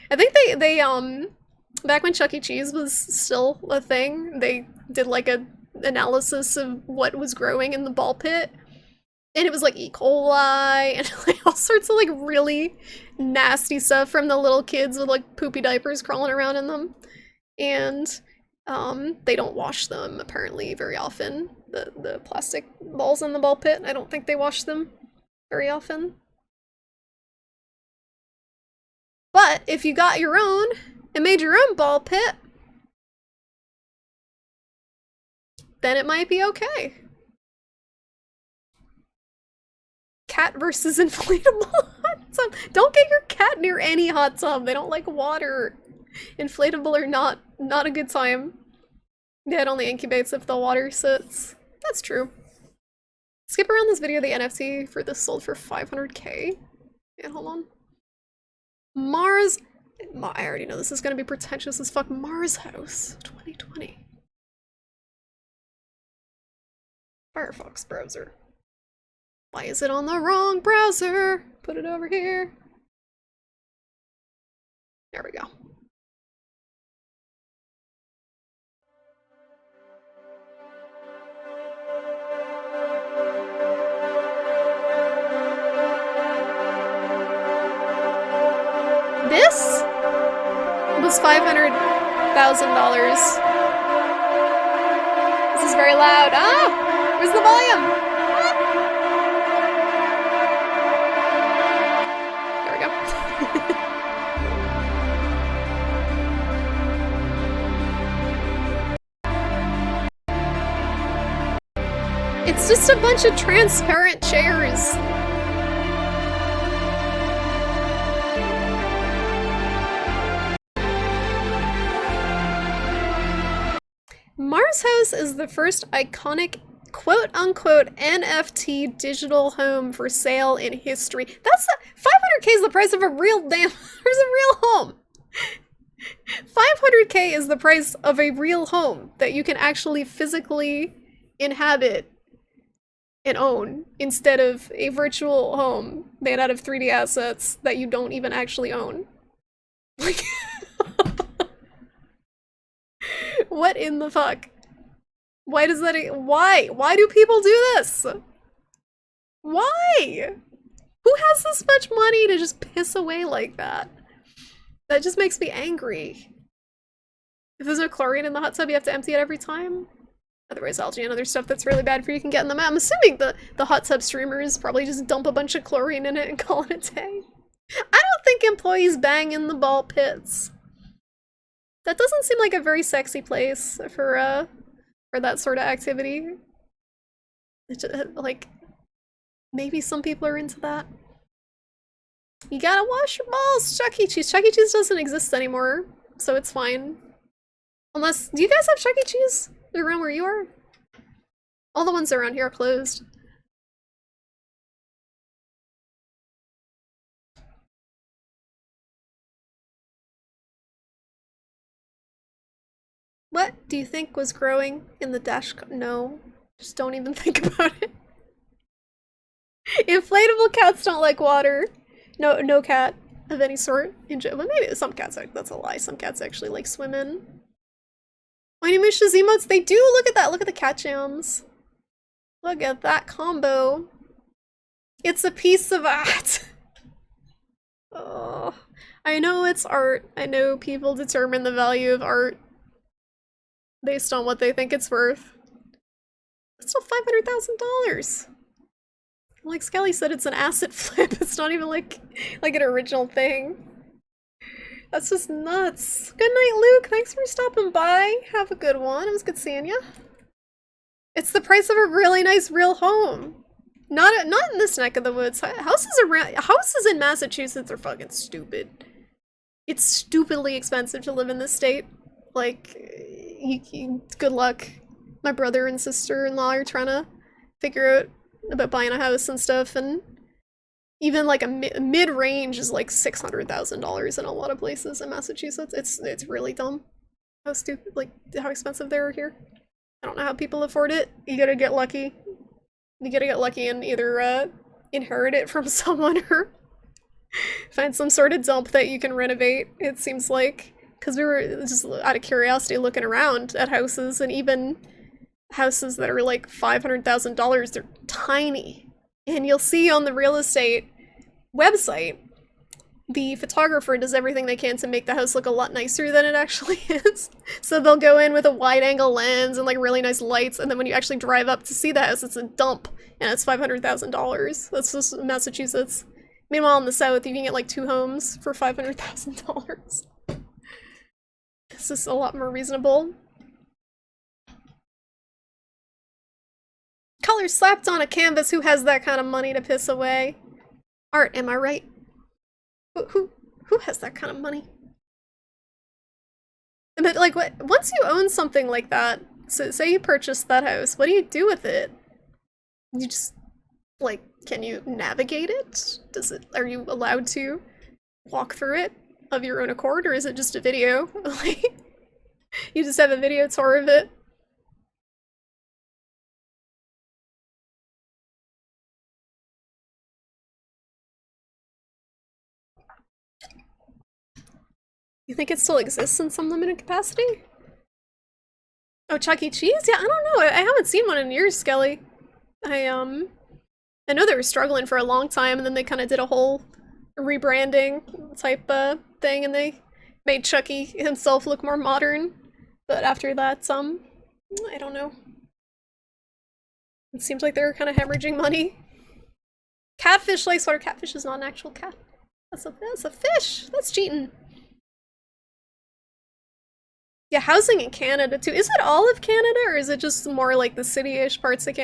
A: I think they back when Chuck E. Cheese was still a thing, they did like a analysis of what was growing in the ball pit. And it was like E. coli and like all sorts of like really nasty stuff from the little kids with like poopy diapers crawling around in them. And they don't wash them apparently very often. The plastic balls in the ball pit, I don't think they wash them very often. But if you got your own and made your own ball pit, then it might be okay. Cat versus inflatable hot tub. Don't get your cat near any hot tub. They don't like water. Inflatable or not a good time. Yeah, it only incubates if the water sits. That's true. Skip around this video, the NFT for this sold for 500k. Yeah, hold on. Mars, I already know this is gonna be pretentious as fuck. Mars House 2020. Firefox browser. Why is it on the wrong browser? Put it over here. There we go. This was $500,000. This is very loud. Ah! Where's the volume? There we go. It's just a bunch of transparent chairs. Mars House is the first iconic quote-unquote NFT digital home for sale in history. That's 500k is the price of a real damn, there's a real home. 500k is the price of a real home that you can actually physically inhabit and own instead of a virtual home made out of 3D assets that you don't even actually own. Like, what in the fuck? Why does that? Why? Why do people do this? Why? Who has this much money to just piss away like that? That just makes me angry. If there's no chlorine in the hot tub, you have to empty it every time. Otherwise, algae and other stuff that's really bad for you can get in them. I'm assuming the hot tub streamers probably just dump a bunch of chlorine in it and call it a day. I don't think employees bang in the ball pits. That doesn't seem like a very sexy place for that sort of activity. Like, maybe some people are into that. You gotta wash your balls, Chuck E. Cheese. Chuck E. Cheese doesn't exist anymore, so it's fine. Unless, do you guys have Chuck E. Cheese around where you are? All the ones around here are closed. What do you think was growing in the dash? No, just don't even think about it. Inflatable cats don't like water. No cat of any sort. Well, maybe some cats, that's a lie. Some cats actually like swimming. Onimusha's emotes, they do! Look at that! Look at the cat jams. Look at that combo. It's a piece of art. Oh, I know it's art. I know people determine the value of art based on what they think it's worth. It's still $500,000. Like Skelly said, it's an asset flip. It's not even like an original thing. That's just nuts. Good night, Luke. Thanks for stopping by. Have a good one. It was good seeing you. It's the price of a really nice real home. Not in this neck of the woods. Houses in Massachusetts are fucking stupid. It's stupidly expensive to live in this state. Like, good luck. My brother and sister-in-law are trying to figure out about buying a house and stuff, and even like a mid-range is like $600,000 in a lot of places in Massachusetts. It's really dumb how stupid, like how expensive they are here. I don't know how people afford it. You gotta get lucky. You gotta get lucky and either inherit it from someone or find some sort of dump that you can renovate. It seems like, because we were just out of curiosity looking around at houses, and even houses that are like $500,000, they're tiny. And you'll see on the real estate website, the photographer does everything they can to make the house look a lot nicer than it actually is. So they'll go in with a wide angle lens and like really nice lights, and then when you actually drive up to see the house, it's a dump, and it's $500,000. That's just Massachusetts. Meanwhile, in the South, you can get like 2 homes for $500,000. This is a lot more reasonable. Color slapped on a canvas. Who has that kind of money to piss away? Art, am I right? Who has that kind of money? But like, what? Once you own something like that, so say you purchased that house, what do you do with it? You just like, can you navigate it? Are you allowed to walk through it of your own accord, or is it just a video? Like, you just have a video tour of it? You think it still exists in some limited capacity? Oh, Chuck E. Cheese? Yeah, I don't know. I haven't seen one in years, Skelly. I know they were struggling for a long time, and then they kind of did a whole rebranding type thing, and they made Chucky himself look more modern. But after that, I don't know. It seems like they were kind of hemorrhaging money. Catfish likes water. Catfish is not an actual cat. That's a fish. That's cheating. Yeah, housing in Canada too. Is it all of Canada, or is it just more like the city-ish parts of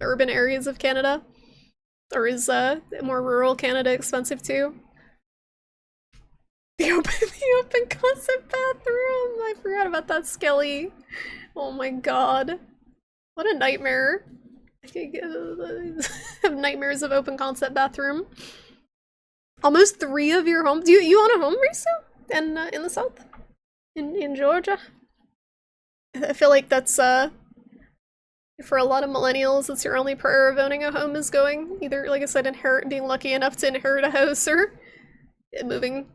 A: urban areas of Canada? Or is more rural Canada expensive too? The open concept bathroom. I forgot about that, Skelly. Oh my god, what a nightmare! I have nightmares of open concept bathroom. Almost 3 of your homes. Do you own a home, Risu? In the South? In Georgia? I feel like that's, for a lot of millennials, that's your only prayer of owning a home, is going, either, like I said, being lucky enough to inherit a house, or moving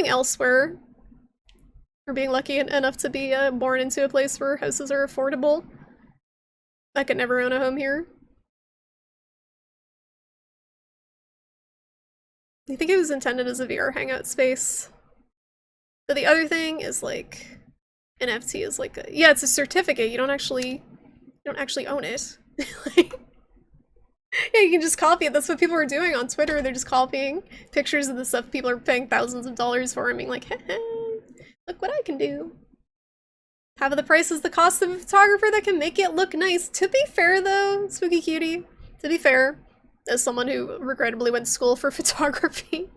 A: elsewhere, or being lucky enough to be born into a place where houses are affordable. I could never own a home here. I think it was intended as a VR hangout space. But the other thing is, like, NFT is like yeah, it's a certificate. You don't actually own it. Like, yeah, you can just copy it. That's what people are doing on Twitter. They're just copying pictures of the stuff people are paying thousands of dollars for and being like, hey, look what I can do. Half of the price is the cost of a photographer that can make it look nice. To be fair though, Spooky Cutie, to be fair, as someone who regrettably went to school for photography,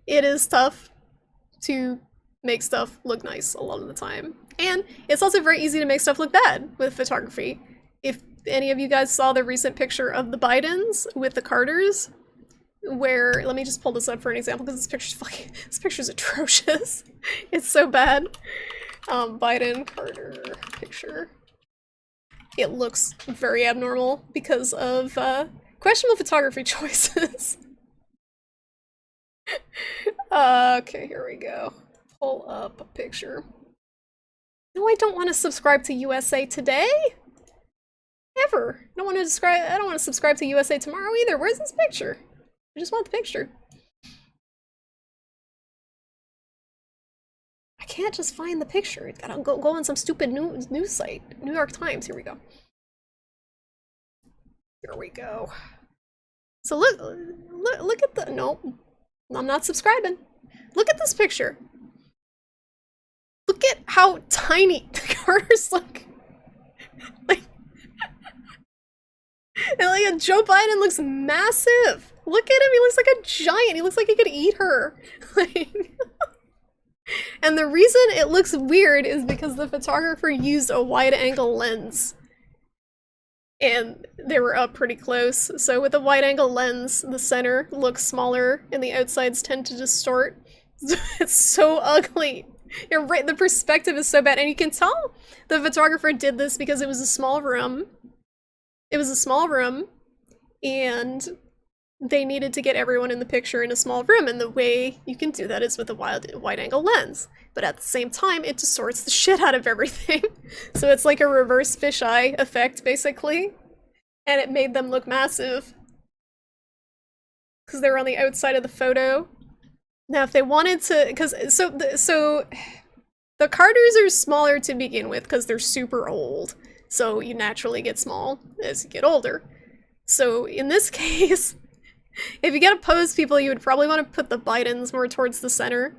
A: it is tough to make stuff look nice a lot of the time. And it's also very easy to make stuff look bad with photography. If any of you guys saw the recent picture of the Bidens with the Carters, where, let me just pull this up for an example, because this picture's atrocious. It's so bad. Biden Carter picture. It looks very abnormal because of questionable photography choices. Okay, here we go. Pull up a picture. No, I don't want to subscribe to USA Today. Ever. I don't want to subscribe to USA Tomorrow either. Where's this picture? I just want the picture. can't just find the picture. You gotta go on some stupid news site. New York Times. Here we go. Here we go. So look at the, nope. I'm not subscribing. Look at this picture. Look at how tiny the cars look. Like, and like Joe Biden looks massive. Look at him, he looks like a giant. He looks like he could eat her. Like, and the reason it looks weird is because the photographer used a wide-angle lens. And they were up pretty close. So with a wide-angle lens, the center looks smaller and the outsides tend to distort. It's so ugly. You're right, the perspective is so bad. And you can tell the photographer did this because it was a small room. It was a small room, and they needed to get everyone in the picture in a small room, and the way you can do that is with a wide-angle lens. But at the same time, it distorts the shit out of everything. So it's like a reverse fisheye effect, basically. And it made them look massive. Because they were on the outside of the photo. Now, if they wanted to... So the Carters are smaller to begin with, because they're super old. So you naturally get small as you get older. So in this case... If you get opposed people, you would probably want to put the Bidens more towards the center.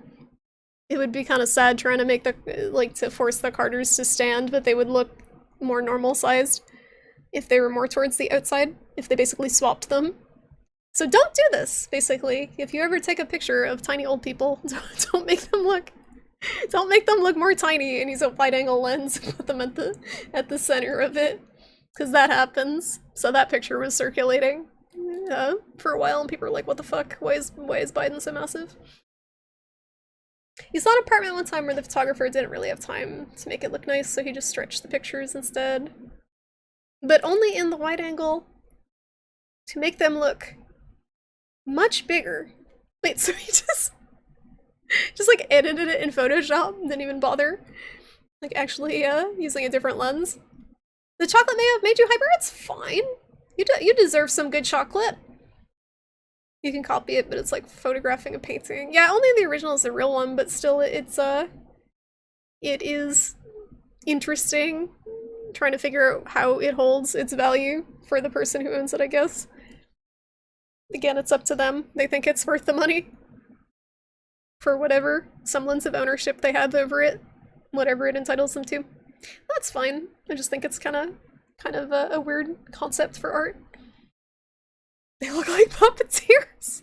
A: It would be kind of sad trying to make to force the Carters to stand, but they would look more normal-sized if they were more towards the outside, if they basically swapped them. So don't do this, basically. If you ever take a picture of tiny old people, don't make them look more tiny and use a wide-angle lens and put them at the center of it, because that happens. So that picture was circulating. For a while, and people were like, what the fuck? Why is Biden so massive? He saw an apartment one time where the photographer didn't really have time to make it look nice, so he just stretched the pictures instead. But only in the wide angle to make them look much bigger. Wait, so he just like edited it in Photoshop, didn't even bother like actually using a different lens. The chocolate may have made you hyper, it's fine. You deserve some good chocolate. You can copy it, but it's like photographing a painting. Yeah, only the original is the real one, but still it is interesting trying to figure out how it holds its value for the person who owns it, I guess. Again, it's up to them. They think it's worth the money for whatever semblance of ownership they have over it, whatever it entitles them to. That's fine. I just think it's kind of a weird concept for art. They look like puppeteers.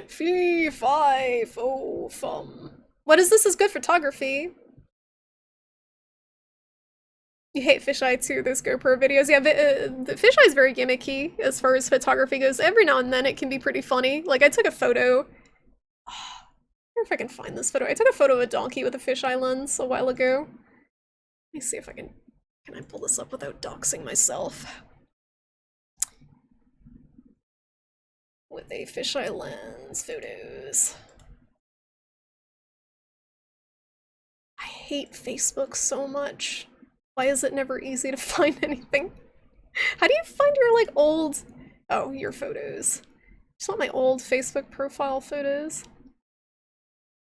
A: Fee, fi, fo, fum. What is this as good photography? You hate fisheye too, those GoPro videos. Yeah, the fisheye is very gimmicky as far as photography goes. Every now and then it can be pretty funny. Like, I took a photo. I wonder if I can find this photo. I took a photo of a donkey with a fisheye lens a while ago. Let me see if I can I pull this up without doxing myself? With a fisheye lens, photos. I hate Facebook so much. Why is it never easy to find anything? How do you find your, like, old... Oh, your photos. Just want my old Facebook profile photos.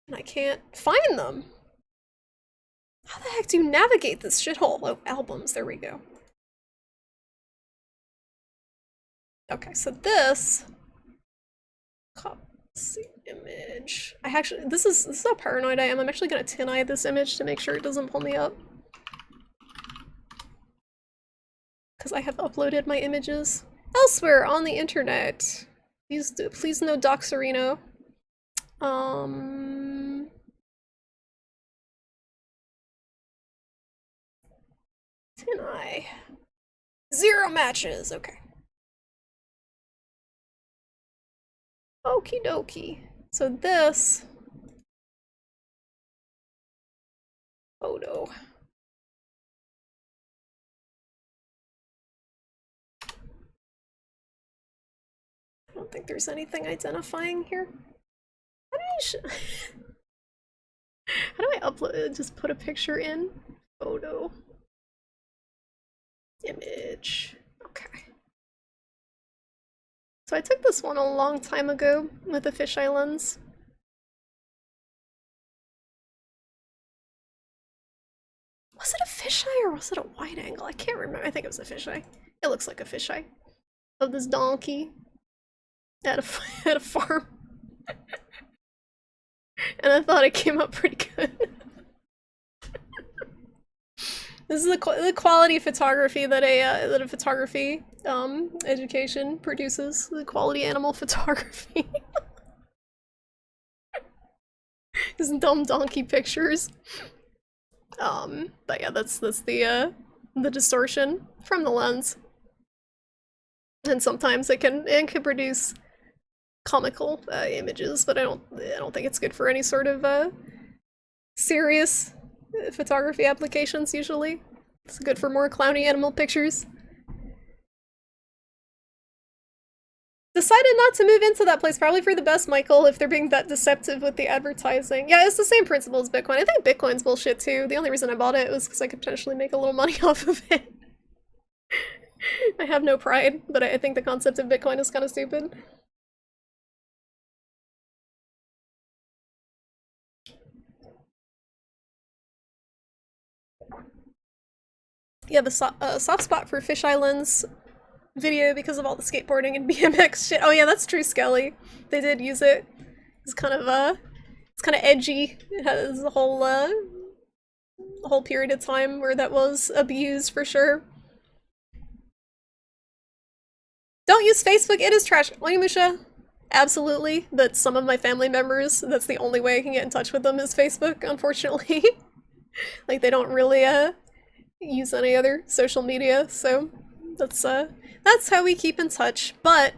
A: And I can't find them. How the heck do you navigate this shithole? Oh, albums, there we go. Okay, so this... Copy image. I actually, this is how paranoid I am. I'm actually gonna tin eye this image to make sure it doesn't pull me up. Because I have uploaded my images elsewhere on the internet. Please no Doxerino. Tin eye. 0 matches, okay. Okie dokie. So this photo. I don't think there's anything identifying here. How do I upload? Just put a picture in? Photo. Image. Okay. So I took this one a long time ago with a fisheye lens. fisheye or was it a wide angle? I can't remember. I think it was a fisheye. It looks like a fisheye of this donkey at a at a farm, and I thought it came up pretty good. This is the quality photography that a photography education produces. The quality animal photography. These dumb donkey pictures. But yeah, that's the distortion from the lens. And sometimes it can produce comical images, but I don't think it's good for any sort of serious photography applications usually. It's good for more clowny animal pictures. Decided not to move into that place, probably for the best, Michael, if they're being that deceptive with the advertising. Yeah, it's the same principle as Bitcoin. I think Bitcoin's bullshit too. The only reason I bought it was because I could potentially make a little money off of it. I have no pride, but I think the concept of Bitcoin is kind of stupid. Yeah, the soft spot for fisheye lens video because of all the skateboarding and BMX shit. Oh yeah, that's true, Skelly. They did use it. It's kind of edgy. It has a whole period of time where that was abused for sure. Don't use Facebook, it is trash. Musha, absolutely, but some of my family members, that's the only way I can get in touch with them is Facebook, unfortunately. Like, they don't really use any other social media, so that's how we keep in touch. But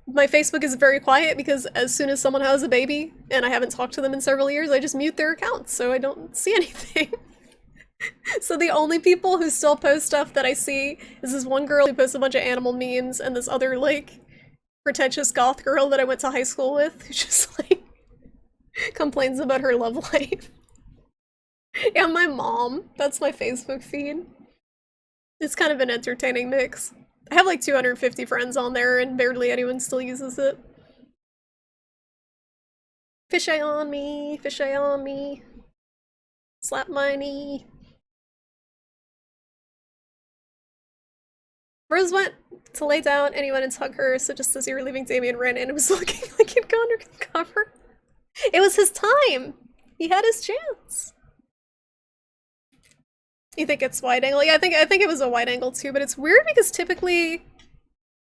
A: my Facebook is very quiet because as soon as someone has a baby and I haven't talked to them in several years, I just mute their accounts so I don't see anything. So the only people who still post stuff that I see is this one girl who posts a bunch of animal memes and this other, like, pretentious goth girl that I went to high school with who just, like, complains about her love life. And my mom. That's my Facebook feed. It's kind of an entertaining mix. I have like 250 friends on there and barely anyone still uses it. Fisheye on me, fisheye on me. Slap my knee. Rose went to lay down and he went and hug her, so just as you were leaving, Damien ran in and was looking like he'd gone under the cover. It was his time! He had his chance. You think it's wide angle? Yeah, I think it was a wide angle too, but it's weird because typically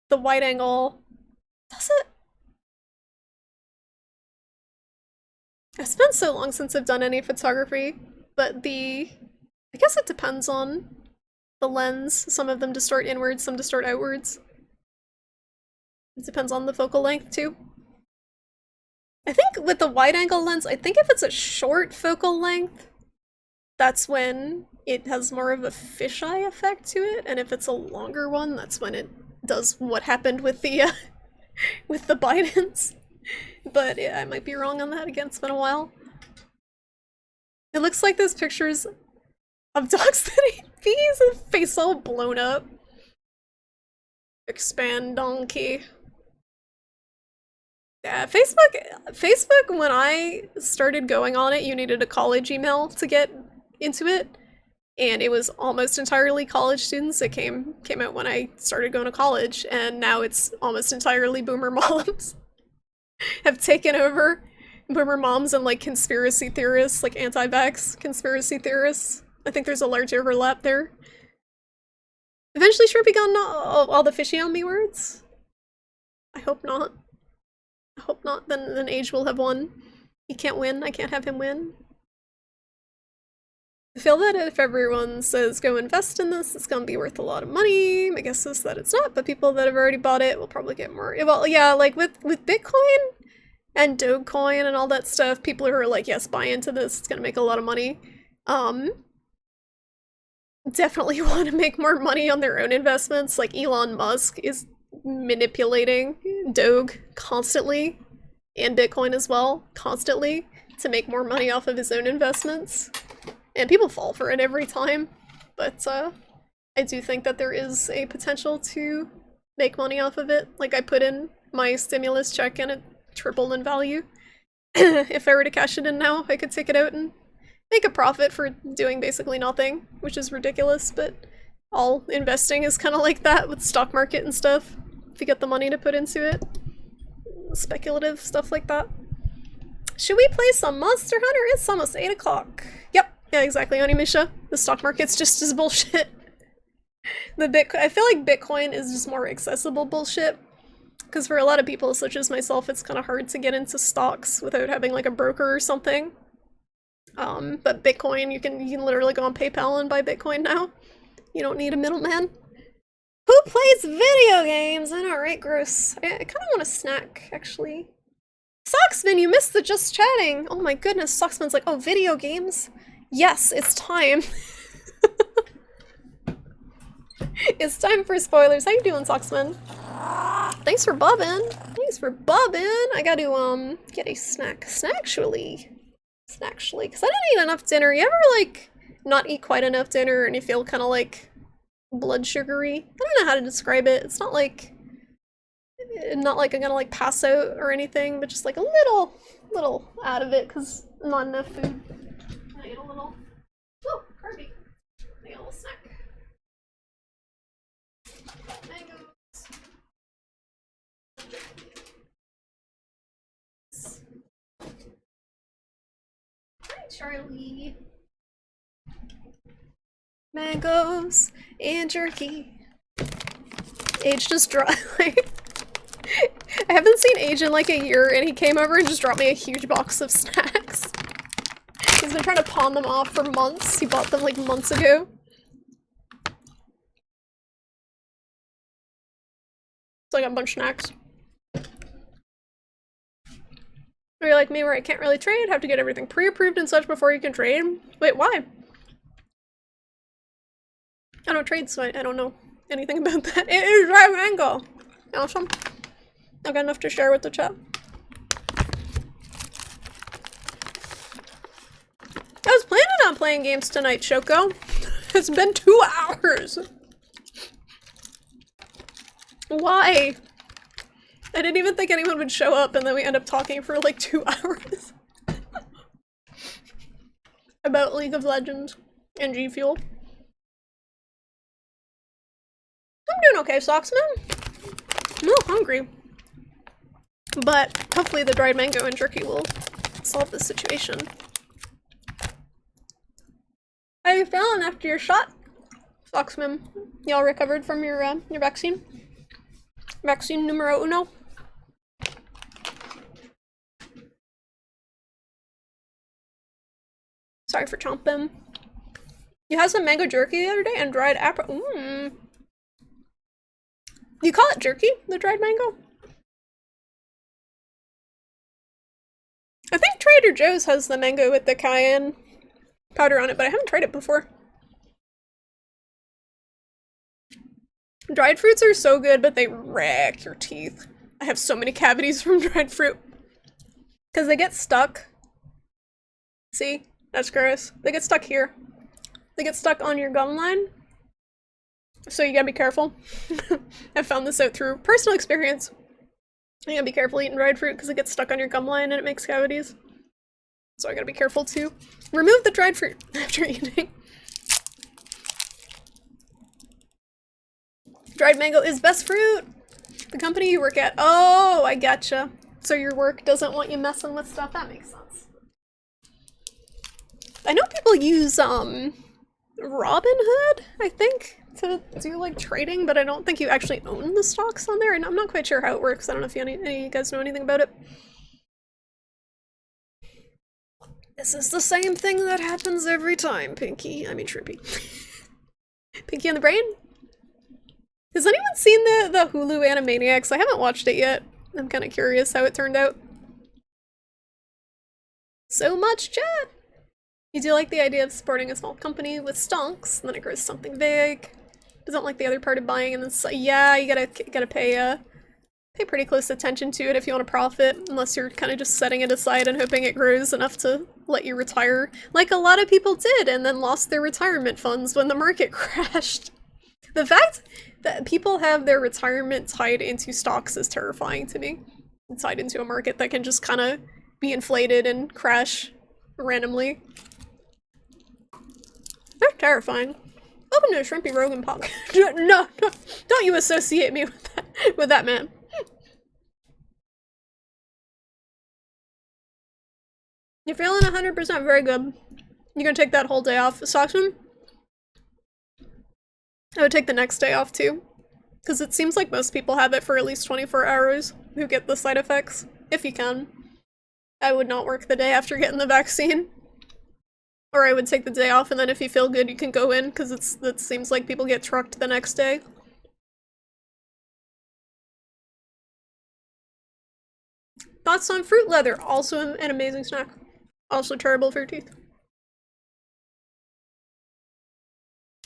A: the wide angle does it. It's been so long since I've done any photography, but I guess it depends on the lens. Some of them distort inwards, some distort outwards. It depends on the focal length too. I think with the wide angle lens, I think if it's a short focal length, that's when it has more of a fisheye effect to it, and if it's a longer one, that's when it does what happened with the with the Bidens. But yeah, I might be wrong on that. Again, it's been a while. It looks like those pictures of dogs that eat bees and face all blown up. Expand donkey. Yeah, Facebook, when I started going on it, you needed a college email to get into it. And it was almost entirely college students. It came out when I started going to college, and now it's almost entirely boomer moms have taken over. Boomer moms and like conspiracy theorists, like anti-vax conspiracy theorists. I think there's a large overlap there. Eventually should be gone all the fishy on me words? I hope not. I hope not, then Age will have won. He can't win, I can't have him win. I feel that if everyone says go invest in this, it's gonna be worth a lot of money. My guess is that it's not, but people that have already bought it will probably get more. Well, yeah, like with Bitcoin and Dogecoin and all that stuff, people who are like, yes, buy into this, it's gonna make a lot of money. Definitely want to make more money on their own investments. Like Elon Musk is manipulating Doge constantly, and Bitcoin as well, constantly, to make more money off of his own investments. And people fall for it every time, but I do think that there is a potential to make money off of it. Like, I put in my stimulus check and it tripled in value. If I were to cash it in now, I could take it out and make a profit for doing basically nothing, which is ridiculous, but all investing is kind of like that with stock market and stuff. If you get the money to put into it. Speculative stuff like that. Should we play some Monster Hunter? It's almost 8 o'clock. Yep, yeah, exactly, Onimisha. The stock market's just as bullshit. I feel like Bitcoin is just more accessible bullshit. Because for a lot of people, such as myself, it's kind of hard to get into stocks without having like a broker or something. But Bitcoin, you can literally go on PayPal and buy Bitcoin now. You don't need a middleman. Who plays video games? I know, right? Gross. I kind of want a snack, actually. Socksman, you missed the just chatting! Oh my goodness, Socksman's like, oh, video games? Yes, it's time. It's time for spoilers. How you doing, Socksman? Thanks for bubbing. Thanks for bubbing. I gotta, get a snack. Snacksually, because I didn't eat enough dinner. You ever, like, not eat quite enough dinner and you feel kind of, like, blood sugary? I don't know how to describe it. It's not like I'm gonna, like, pass out or anything, but just, like, a little out of it, because not enough food. I ate a little. Oh, Kirby. I got a little snack. Mangoes. Hi, Charlie. Mangoes and jerky. Age just dropped. I haven't seen Age in like a year, and he came over and just dropped me a huge box of snacks. He's been trying to pawn them off for months. He bought them like months ago. So I got a bunch of snacks. Are you like me where I can't really trade? Have to get everything pre-approved and such before you can trade? Wait, why? I don't trade, so I don't know anything about that. It is dry mango! Awesome. I've got enough to share with the chat. I was planning on playing games tonight, Shoko. It's been 2 hours! Why? I didn't even think anyone would show up, and then we end up talking for like 2 hours. About League of Legends and G Fuel. I'm doing okay, Socksman. I'm a little hungry. But hopefully the dried mango and jerky will solve this situation. How are you feeling after your shot, Socksman? Y'all recovered from your vaccine? Vaccine numero uno? Sorry for chomping. You had some mango jerky the other day and dried apple. You call it jerky? The dried mango? I think Trader Joe's has the mango with the cayenne powder on it, but I haven't tried it before. Dried fruits are so good, but they wreck your teeth. I have so many cavities from dried fruit. Because they get stuck. See? That's gross. They get stuck here. They get stuck on your gum line. So you gotta be careful. I found this out through personal experience. You gotta be careful eating dried fruit because it gets stuck on your gum line and it makes cavities. So I gotta be careful to remove the dried fruit after eating. Dried mango is best fruit! The company you work at. Oh, I gotcha. So your work doesn't want you messing with stuff. That makes sense. I know people use, Robinhood, I think, to do, like, trading, but I don't think you actually own the stocks on there, and I'm not quite sure how it works. I don't know if any of you guys know anything about it. This is the same thing that happens every time, Pinky. I mean, Trippy. Pinky and the Brain? Has anyone seen the Hulu Animaniacs? I haven't watched it yet. I'm kind of curious how it turned out. So much chat! You do like the idea of supporting a small company with stonks, and then it grows something big. Doesn't like the other part of buying, and then yeah, you gotta pay pretty close attention to it if you want to profit, unless you're kind of just setting it aside and hoping it grows enough to let you retire, like a lot of people did, and then lost their retirement funds when the market crashed. The fact that people have their retirement tied into stocks is terrifying to me. Tied into a market that can just kind of be inflated and crash randomly. Terrifying. Welcome to a Shrimpy Rogan podcast. No, don't you associate me with that man. You're feeling 100% very good. You gonna take that whole day off, Soxman? I would take the next day off too. Because it seems like most people have it for at least 24 hours who get the side effects. If you can. I would not work the day after getting the vaccine. Or I would take the day off and then if you feel good you can go in because it seems like people get trucked the next day. Thoughts on fruit leather, also an amazing snack. Also terrible for your teeth.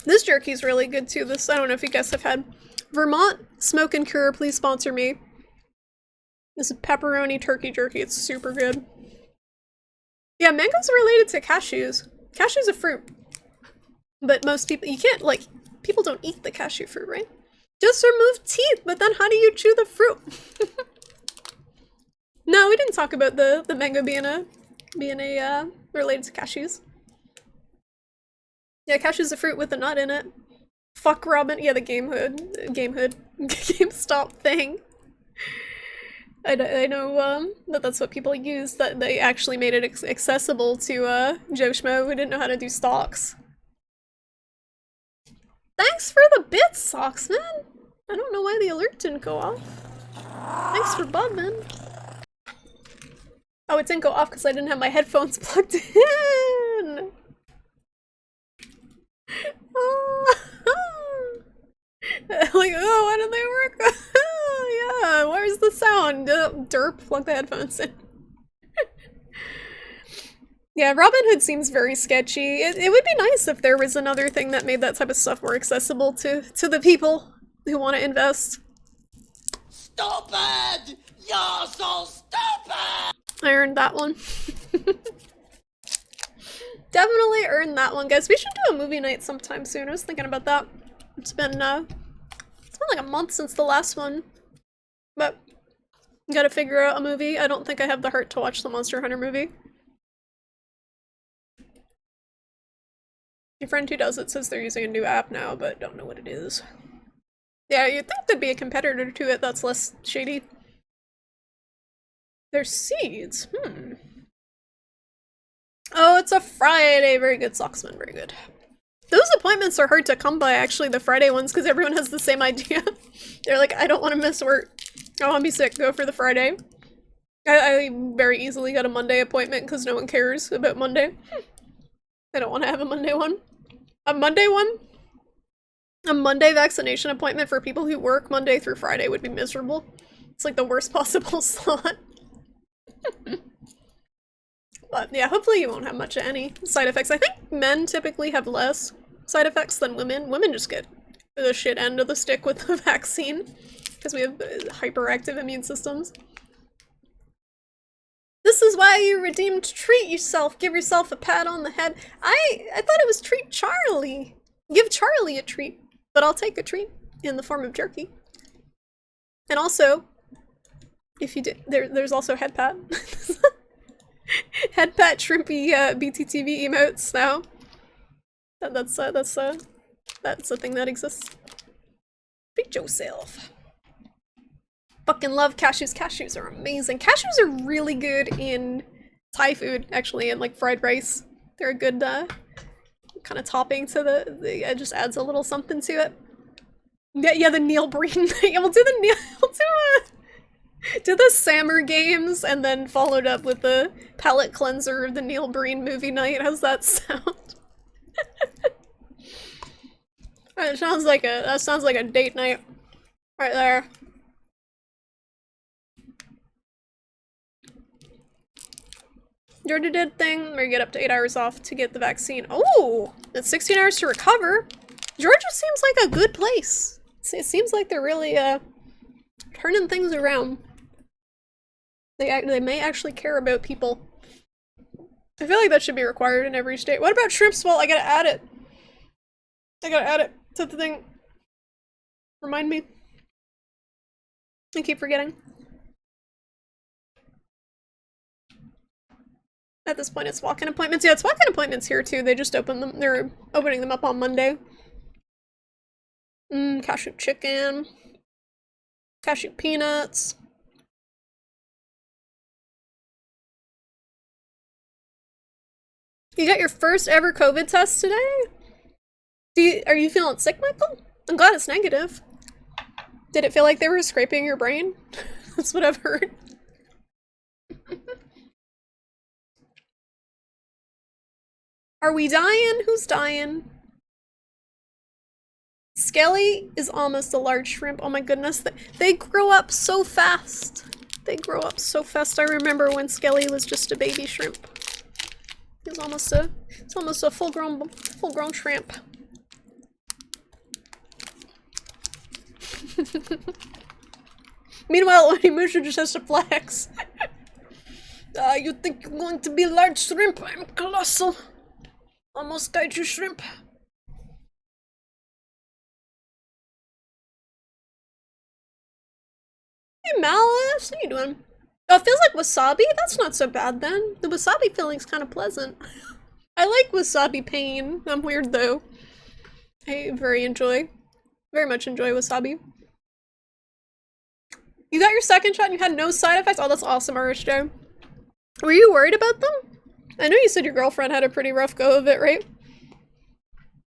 A: This jerky's really good too. This, I don't know if you guys have had. Vermont Smoke and Cure, please sponsor me. This is pepperoni turkey jerky, it's super good. Yeah, mango's related to cashews. Cashew's a fruit. But most people, you can't, like, people don't eat the cashew fruit, right? Just remove teeth, but then how do you chew the fruit? No, we didn't talk about the mango being related to cashews. Yeah, cashew's a fruit with a nut in it. Fuck Robin. Yeah, the GameStop thing. I know that's what people use, that they actually made it accessible to Joe Schmo who didn't know how to do stocks. Thanks for the bits, Socks, man! I don't know why the alert didn't go off. Thanks for bumming. Oh, it didn't go off because I didn't have my headphones plugged in! Like, oh, why did they work? Yeah, where's the sound? Derp, plug the headphones in. Yeah, Robin Hood seems very sketchy. It would be nice if there was another thing that made that type of stuff more accessible to the people who want to invest.
B: Stupid! You're so stupid!
A: I earned that one. Definitely earned that one, guys. We should do a movie night sometime soon. I was thinking about that. It's been like a month since the last one. But gotta figure out a movie. I don't think I have the heart to watch the Monster Hunter movie. Your friend who does it says they're using a new app now, but don't know what it is. Yeah, you'd think there'd be a competitor to it that's less shady. There's seeds. Oh, it's a Friday. Very good, Socksman. Very good. Those appointments are hard to come by, actually, the Friday ones, because everyone has the same idea. They're like, I don't want to miss work. I want to be sick. Go for the Friday. I very easily got a Monday appointment because no one cares about Monday. I don't want to have a Monday one. A Monday one? A Monday vaccination appointment for people who work Monday through Friday would be miserable. It's like the worst possible slot. But yeah, hopefully you won't have much of any side effects. I think men typically have less side effects than women. Women just get the shit end of the stick with the vaccine because we have hyperactive immune systems. This is why you redeemed Treat Yourself. Give yourself a pat on the head. I thought it was Treat Charlie. Give Charlie a treat, but I'll take a treat in the form of jerky. And also, if you did, there's also head pat. Head pat shrimpy BTTV emotes now. That's a thing that exists. Treat yourself. Fucking love cashews. Cashews are amazing. Cashews are really good in Thai food, actually, and like fried rice. They're a good kind of topping to it just adds a little something to it. Yeah, the Neil Breen. Yeah, we'll do the Neil. Do the Sammer games and then followed up with the palate cleanser of the Neil Breen movie night. How's that sound? That sounds like a date night right there. Georgia did thing where you get up to 8 hours off to get the vaccine. Oh, it's 16 hours to recover. Georgia seems like a good place. It seems like they're really turning things around. They may actually care about people. I feel like that should be required in every state. What about shrimp swell? I gotta add it. I gotta add it to the thing. Remind me. I keep forgetting. At this point, it's walk-in appointments. Yeah, it's walk-in appointments here too. They just opened them. They're opening them up on Monday. Cashew chicken. Cashew peanuts. You got your first ever COVID test today? Are you feeling sick, Michael? I'm glad it's negative. Did it feel like they were scraping your brain? That's what I've heard. Are we dying? Who's dying? Skelly is almost a large shrimp. Oh my goodness, they grow up so fast. They grow up so fast. I remember when Skelly was just a baby shrimp. It's almost a full-grown shrimp. Meanwhile, Onimusha just has to flex. You think you're going to be a large shrimp? I'm colossal. Almost kaiju shrimp. Hey Malice, how you doing? Oh, it feels like wasabi? That's not so bad then. The wasabi feeling's kind of pleasant. I like wasabi pain. I'm weird though. I very much enjoy wasabi. You got your second shot and you had no side effects? Oh, that's awesome, RSJ. Were you worried about them? I know you said your girlfriend had a pretty rough go of it, right?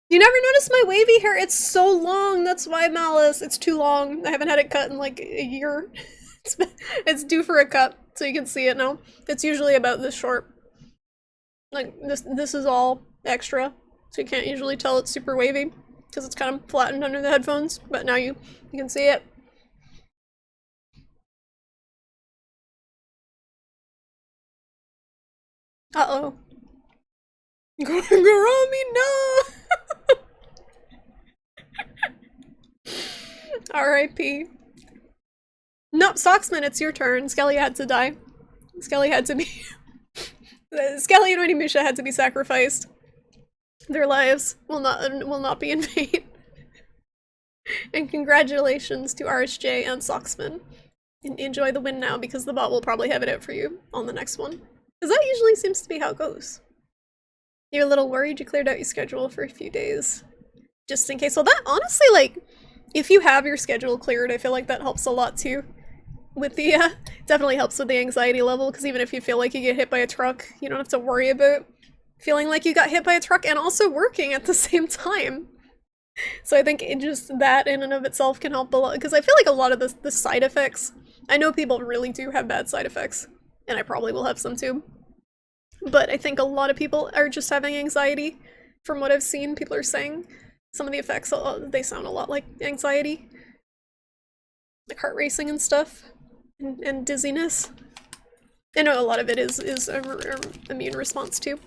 A: You never noticed my wavy hair? It's so long, that's why, Malice. It's too long. I haven't had it cut in like a year. It's due for a cut, so you can see it now. It's usually about this short. Like, this is all extra, so you can't usually tell it's super wavy, because it's kind of flattened under the headphones, but now you can see it. Uh-oh. Goromi, no! R.I.P. Nope, Socksman, it's your turn. Skelly had to die. Skelly had to be... Skelly and Onimusha had to be sacrificed. Their lives will not be in vain. And congratulations to RSJ and Socksman. Enjoy the win now, because the bot will probably have it out for you on the next one. Because that usually seems to be how it goes. You're a little worried you cleared out your schedule for a few days. Just in case. Well, that honestly, like, if you have your schedule cleared, I feel like that helps a lot too. With the, definitely helps with the anxiety level, because even if you feel like you get hit by a truck, you don't have to worry about feeling like you got hit by a truck and also working at the same time. So I think it just, that in and of itself can help a lot, because I feel like a lot of the side effects, I know people really do have bad side effects, and I probably will have some too. But I think a lot of people are just having anxiety. From what I've seen, people are saying some of the effects, they sound a lot like anxiety. Like heart racing and stuff. And dizziness. I know a lot of it is immune response too.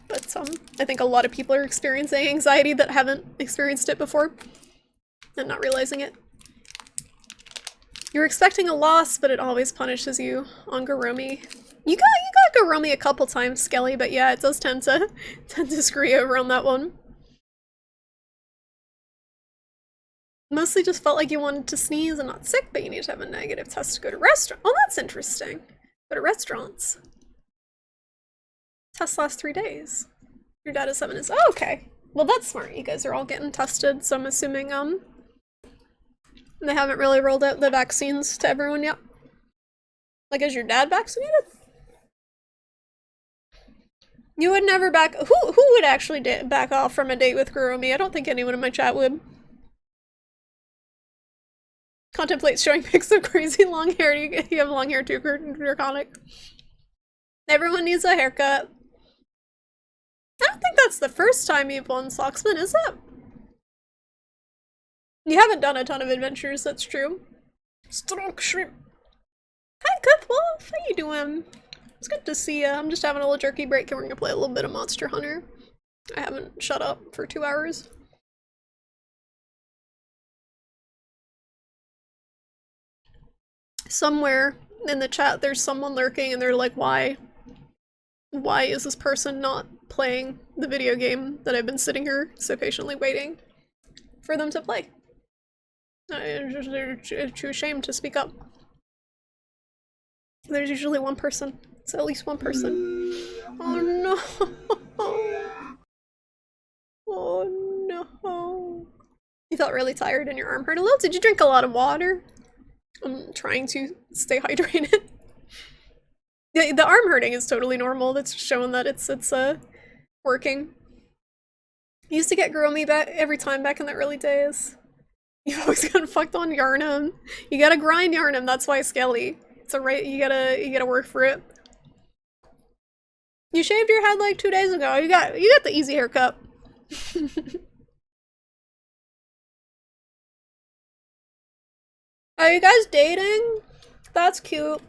A: But I think a lot of people are experiencing anxiety that haven't experienced it before. And not realizing it. You're expecting a loss, but it always punishes you on Goromi. You got Goromi a couple times, Skelly, but yeah, it does tend to screw you over on that one. Mostly just felt like you wanted to sneeze and not sick, but you need to have a negative test to go to restaurant. Oh, that's interesting. Go to restaurants. Test lasts 3 days. Your data 7 is, oh, okay. Well, that's smart. You guys are all getting tested, so I'm assuming, they haven't really rolled out the vaccines to everyone yet. Like, is your dad vaccinated? You would never who would actually back off from a date with Goromi? I don't think anyone in my chat would. Contemplate showing pics of crazy long hair. You have long hair too, Draconic. Everyone needs a haircut. I don't think that's the first time you've won Socksman, is it? You haven't done a ton of adventures, that's true. Strong shrimp. Hi, Good Wolf. How you doing? It's good to see you. I'm just having a little jerky break and we're gonna play a little bit of Monster Hunter. I haven't shut up for 2 hours. Somewhere in the chat there's someone lurking and they're like, why is this person not playing the video game that I've been sitting here so patiently waiting for them to play? They're too ashamed to speak up. There's usually one person. It's at least one person. Oh no. Oh no. You felt really tired and your arm hurt a little? Did you drink a lot of water? I'm trying to stay hydrated. The arm hurting is totally normal. That's showing that it's working. I used to get Guromi back every time back in the early days. You've always gotten fucked on Yarnum. You gotta grind Yarnum, that's why Skelly. It's a right, you gotta work for it. You shaved your head like 2 days ago. You got the easy haircut. Are you guys dating? That's cute.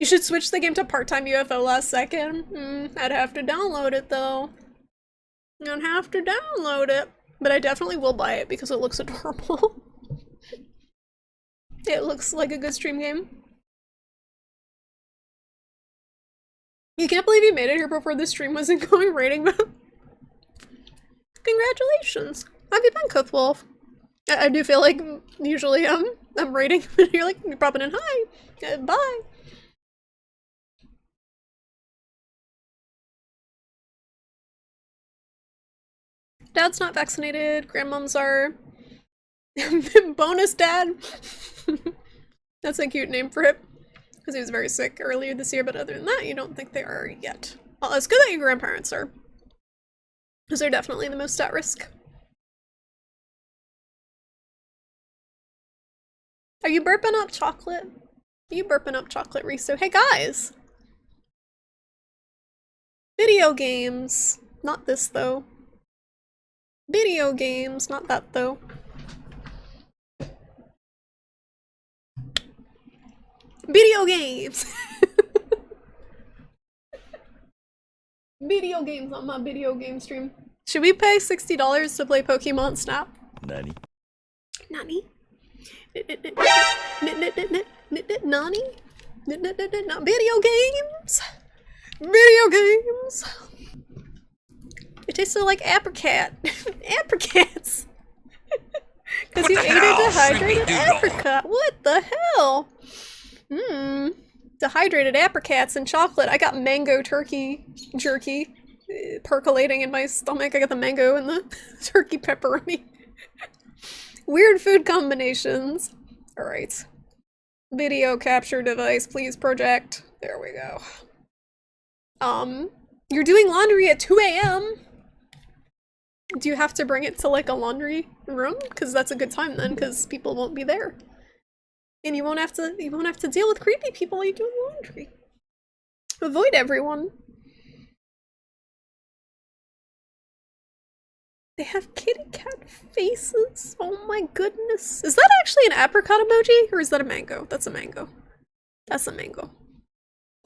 A: You should switch the game to part-time UFO last second. I'd have to download it though. I'd have to download it. But I definitely will buy it because it looks adorable. It looks like a good stream game. You can't believe you made it here before the stream wasn't going rating mode. Congratulations. How have you been, Cothwolf? I do feel like usually I'm rating and you're like, you're popping in, hi, bye. Dad's not vaccinated, grandmoms are. Bonus dad. That's a cute name for it. Because he was very sick earlier this year, but other than that, you don't think they are yet. Well, it's good that your grandparents are. Because they're definitely the most at risk. Are you burping up chocolate? Are you burping up chocolate, Riso? Hey guys! Video games. Not this though. Video games, not that though. Video games! Video games on my video game stream. Should we pay $60 to play Pokemon Snap?
C: Nani?
A: Nani? Nani? Video games? Video games! It tasted like apricot. Apricots! Because you ate a dehydrated apricot. What the hell? Dehydrated apricots and chocolate. I got mango turkey jerky percolating in my stomach. I got the mango and the turkey pepperoni. Weird food combinations. Alright. Video capture device, please project. There we go. You're doing laundry at 2 AM? Do you have to bring it to like a laundry room? Because that's a good time then, because people won't be there. And you won't have to deal with creepy people while you're doing laundry. Avoid everyone. They have kitty cat faces. Oh my goodness. Is that actually an apricot emoji? Or is that a mango? That's a mango. That's a mango.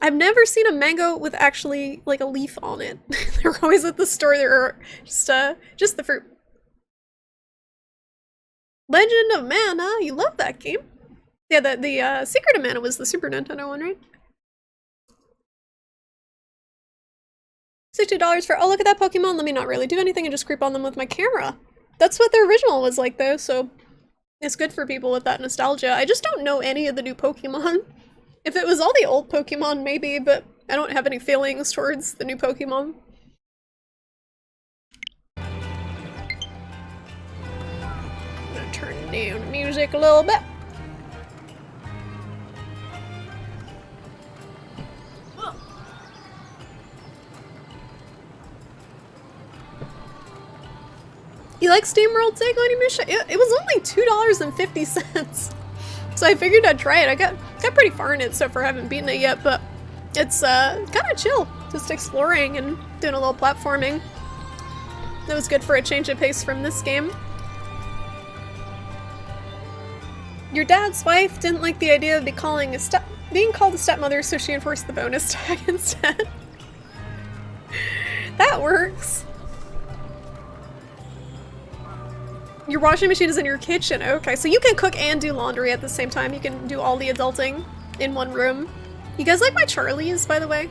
A: I've never seen a mango with actually like a leaf on it. They're always at the store. They're just the fruit. Legend of Mana. You love that game. Yeah, the Secret of Mana was the Super Nintendo one, right? $60 for, oh look at that Pokemon, let me not really do anything and just creep on them with my camera. That's what the original was like though, so it's good for people with that nostalgia. I just don't know any of the new Pokemon. If it was all the old Pokemon, maybe, but I don't have any feelings towards the new Pokemon. I'm gonna turn down the music a little bit. You like SteamWorld Take on Onimusha? It was only $2.50. So I figured I'd try it. I got pretty far in it so far, I haven't beaten it yet, but it's kind of chill. Just exploring and doing a little platforming. That was good for a change of pace from this game. Your dad's wife didn't like the idea of being called a stepmother, so she enforced the bonus tag instead. That works. Your washing machine is in your kitchen. Okay, so you can cook and do laundry at the same time. You can do all the adulting in one room. You guys like my Charlies, by the way?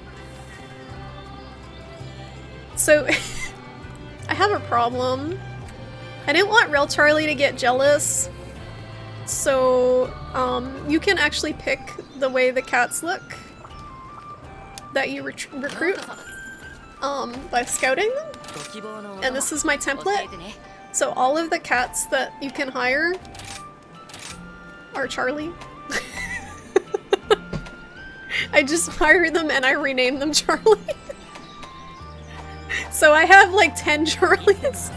A: So, I have a problem. I didn't want real Charlie to get jealous. So, You can actually pick the way the cats look that you recruit by scouting them. And this is my template. So all of the cats that you can hire are Charlie. I just hire them and I rename them Charlie. So I have like 10 Charlies.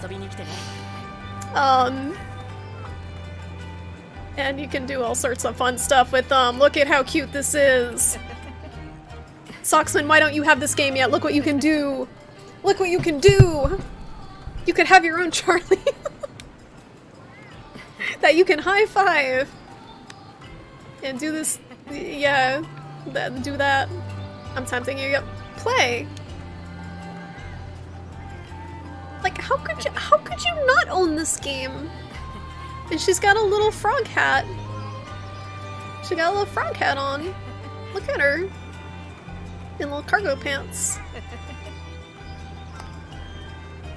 A: And you can do all sorts of fun stuff with them. Look at how cute this is. Socksman, why don't you have this game yet? Look what you can do. Look what you can do. You could have your own Charlie. That you can high five. And do this, yeah, do that. I'm tempting you. Yep. Play. Like, how could you not own this game? And she's got a little frog hat. She got a little frog hat on. Look at her. In little cargo pants.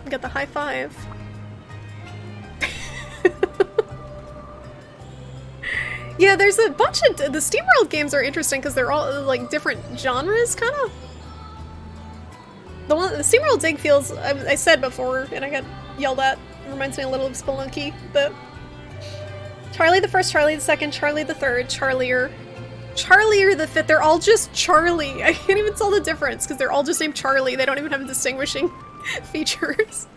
A: Got the high five. Yeah, there's a bunch of the SteamWorld games are interesting because they're all like different genres, kind of. The SteamWorld Dig feels, I said before, and I got yelled at. It reminds me a little of Spelunky, but Charlie the First, Charlie the Second, Charlie the Third, Charlier the Fifth. They're all just Charlie. I can't even tell the difference because they're all just named Charlie. They don't even have distinguishing features.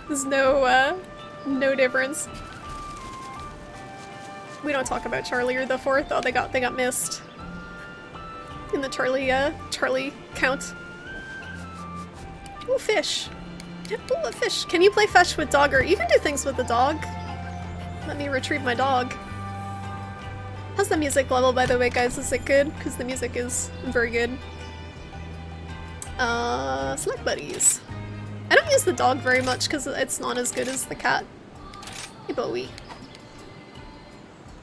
A: There's no difference. We don't talk about Charlier the Fourth. Oh, they got missed in the Charlie count. Ooh, fish. Ooh, a fish. Can you play fetch with Dogger? You can do things with the dog. Let me retrieve my dog. How's the music level, by the way, guys? Is it good? Because the music is very good. Select buddies. I don't use the dog very much because it's not as good as the cat. Hey, Bowie.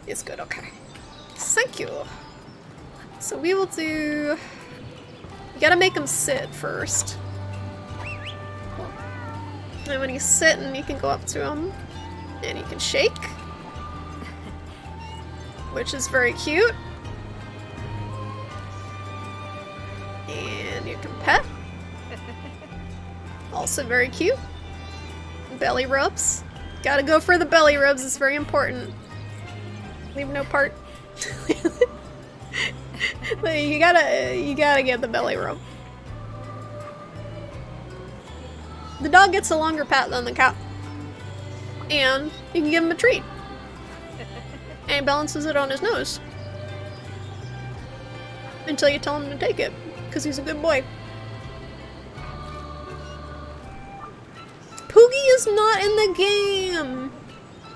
A: It's good, okay. Thank you. So we will do... You gotta make him sit first. And when he's sitting, you can go up to him. And you can shake. Which is very cute. And you can pet. Also very cute. Belly rubs. Gotta go for the belly rubs, it's very important. Leave no part. But you gotta get the belly rub. The dog gets a longer pat than the cat. And you can give him a treat. And he balances it on his nose. Until you tell him to take it. Because he's a good boy. Poogie is not in the game!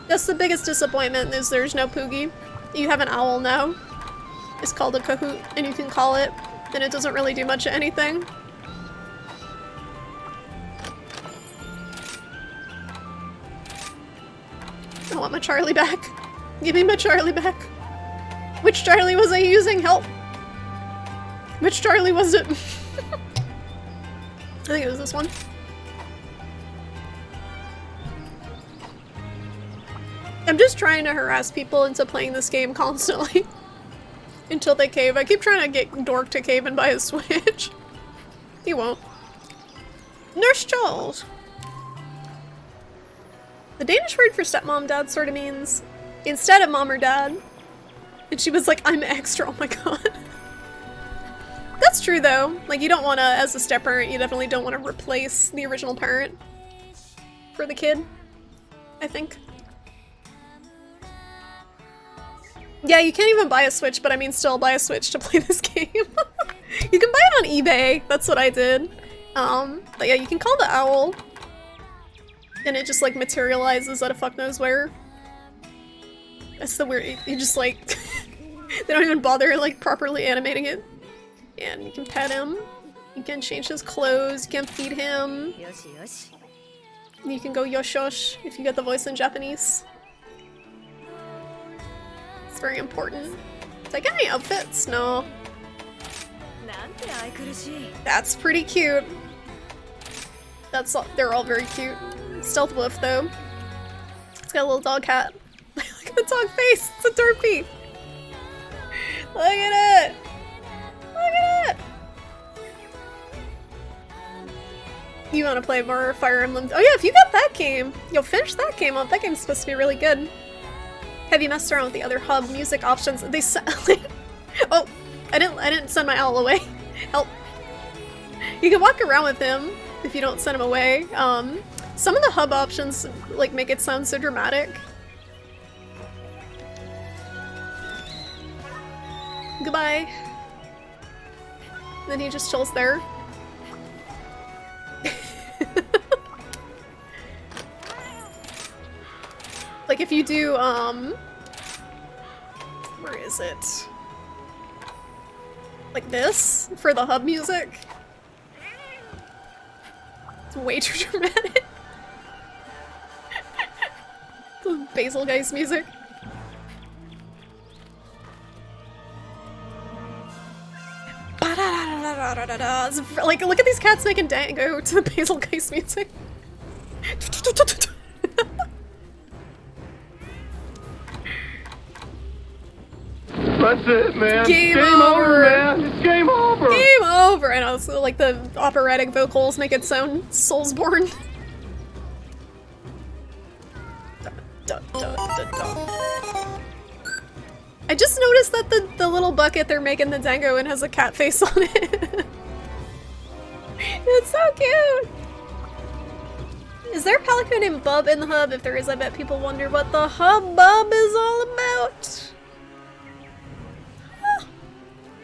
A: That's the biggest disappointment, is there's no Poogie. You have an owl now. It's called a Kahoot, and you can call it, and it doesn't really do much of anything. I want my Charlie back. Give me my Charlie back. Which Charlie was I using? Help! Which Charlie was it? I think it was this one. I'm just trying to harass people into playing this game constantly. Until they cave. I keep trying to get Dork to cave and buy a Switch. He won't. Nurse Charles! The Danish word for stepmom dad sort of means instead of mom or dad. And she was like, I'm extra, oh my god. That's true though. Like you don't want to, as a step-parent, you definitely don't want to replace the original parent for the kid, I think. Yeah, you can't even buy a Switch, but I mean still buy a Switch to play this game. You can buy it on eBay, that's what I did. But yeah, you can call the owl. And it just like materializes out of fuck knows where. That's the weird, you just like, they don't even bother like properly animating it. And you can pet him, you can change his clothes, you can feed him. You can go yoshosh if you get the voice in Japanese. It's very important. Did I get any outfits? No. That's pretty cute. That's all, they're all very cute. Stealth Wolf though. It's got a little dog hat. The dog face! It's a Derpy! Look at it! Look at it! You want to play more Fire Emblem? Oh yeah, if you got that game, you'll finish that game up. That game's supposed to be really good. Have you messed around with the other hub music options? They oh, I didn't send my owl away. Help. You can walk around with him if you don't send him away. Some of the hub options like make it sound so dramatic. Goodbye. Then he just chills there. Like if you do, where is it? Like this, for the hub music. It's way too dramatic. The Basil Geist music. Like, look at these cats making dango to the Basil Geist music.
C: That's it, man.
A: Game over,
C: man. It's game over.
A: Game over. And also, like, the operatic vocals make it sound Soulsborne. I just noticed that the little bucket they're making the dango in has a cat face on it. It's so cute! Is there a pelican named Bub in the hub? If there is, I bet people wonder what the hubbub is all about.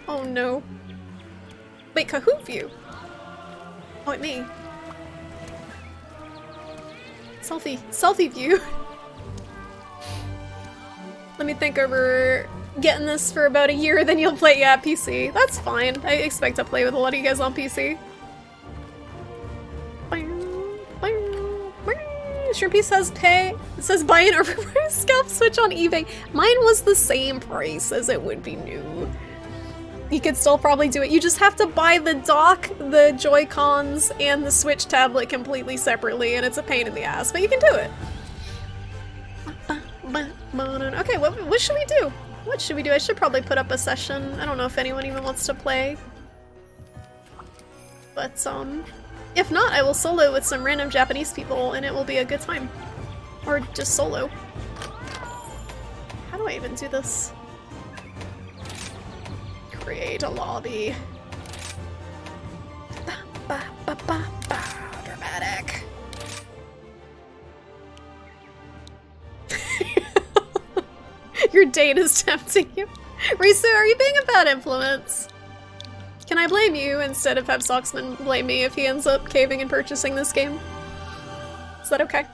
A: Oh no. Wait, Kahoot view? Oh, it's me. Selfie view. Let me think over getting this for about a year, then you'll play, yeah, PC. That's fine. I expect to play with a lot of you guys on PC. Shrimpy says pay. It says buy an overpriced scalp switch on eBay. Mine was the same price as it would be new. You could still probably do it. You just have to buy the dock, the Joy-Cons, and the Switch tablet completely separately, and it's a pain in the ass, but you can do it. Okay, what should we do? What should we do? I should probably put up a session. I don't know if anyone even wants to play. But, if not, I will solo with some random Japanese people, and it will be a good time. Or just solo. How do I even do this? Create a lobby. Dramatic. Your date is tempting you. Risu, are you being a bad influence? Can I blame you instead of have Socksman blame me if he ends up caving and purchasing this game? Is that okay?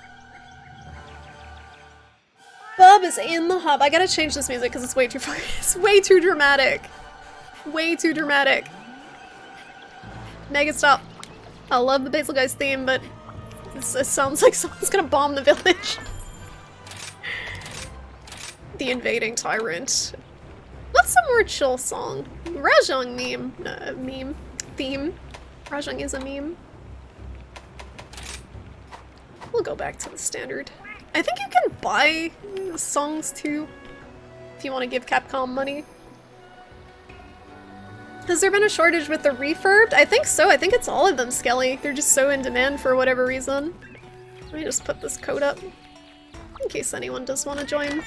A: Bub is in the hub. I gotta change this music because it's way too it's way too dramatic. Way too dramatic. Mega stop. I love the Basil Geist theme, but it sounds like someone's gonna bomb the village. The invading tyrant. What's a more chill song? Rajang theme. Rajang is a meme. We'll go back to the standard. I think you can buy songs too, if you want to give Capcom money. Has there been a shortage with the refurbed? I think so. I think it's all of them, Skelly. They're just so in demand for whatever reason. Let me just put this code up in case anyone does want to join.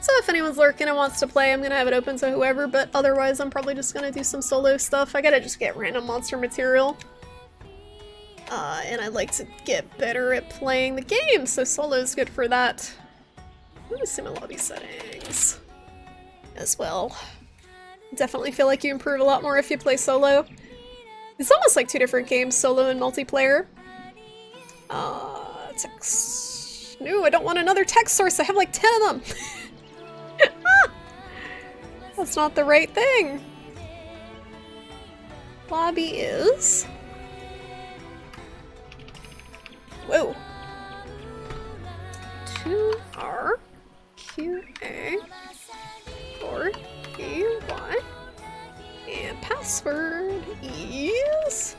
A: So if anyone's lurking and wants to play, I'm gonna have it open to whoever, but otherwise I'm probably just gonna do some solo stuff. I gotta just get random monster material. And I'd like to get better at playing the game, so solo is good for that. Let me see my lobby settings as well. Definitely feel like you improve a lot more if you play solo. It's almost like two different games, solo and multiplayer. Text. No, I don't want another text source. I have like 10 of them. Ah! That's not the right thing. Lobby is... Whoa. 2RQA 4EY and password is...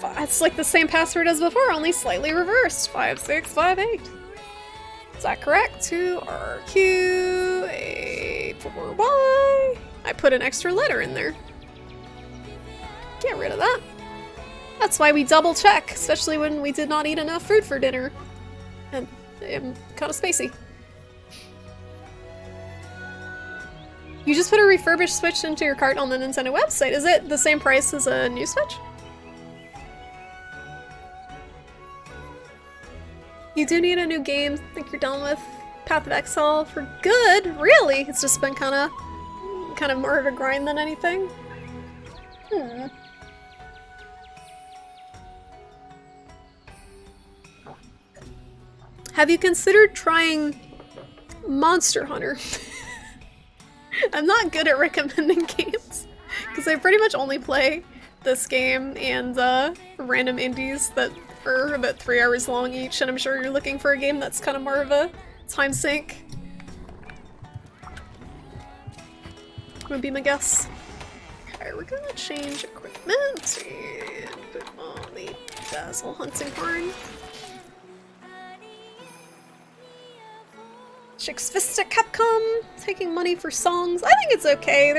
A: It's like the same password as before, only slightly reversed. 5658. that correct? 2RQ4Y. I put an extra letter in there. Get rid of that. That's why we double check, especially when we did not eat enough food for dinner. And I'm kind of spacey. You just put a refurbished Switch into your cart on the Nintendo website. Is it the same price as a new Switch? You do need a new game. Think you're done with Path of Exile for good? Really? It's just been kind of more of a grind than anything. Have you considered trying Monster Hunter? I'm not good at recommending games, because I pretty much only play this game and random indies that are about 3 hours long each, and I'm sure you're looking for a game that's kind of more of a time sink. Would be my guess. Okay, we're gonna change equipment and put on the Dazzle Hunting Horn. Chicks Fist at Capcom, taking money for songs. I think it's okay.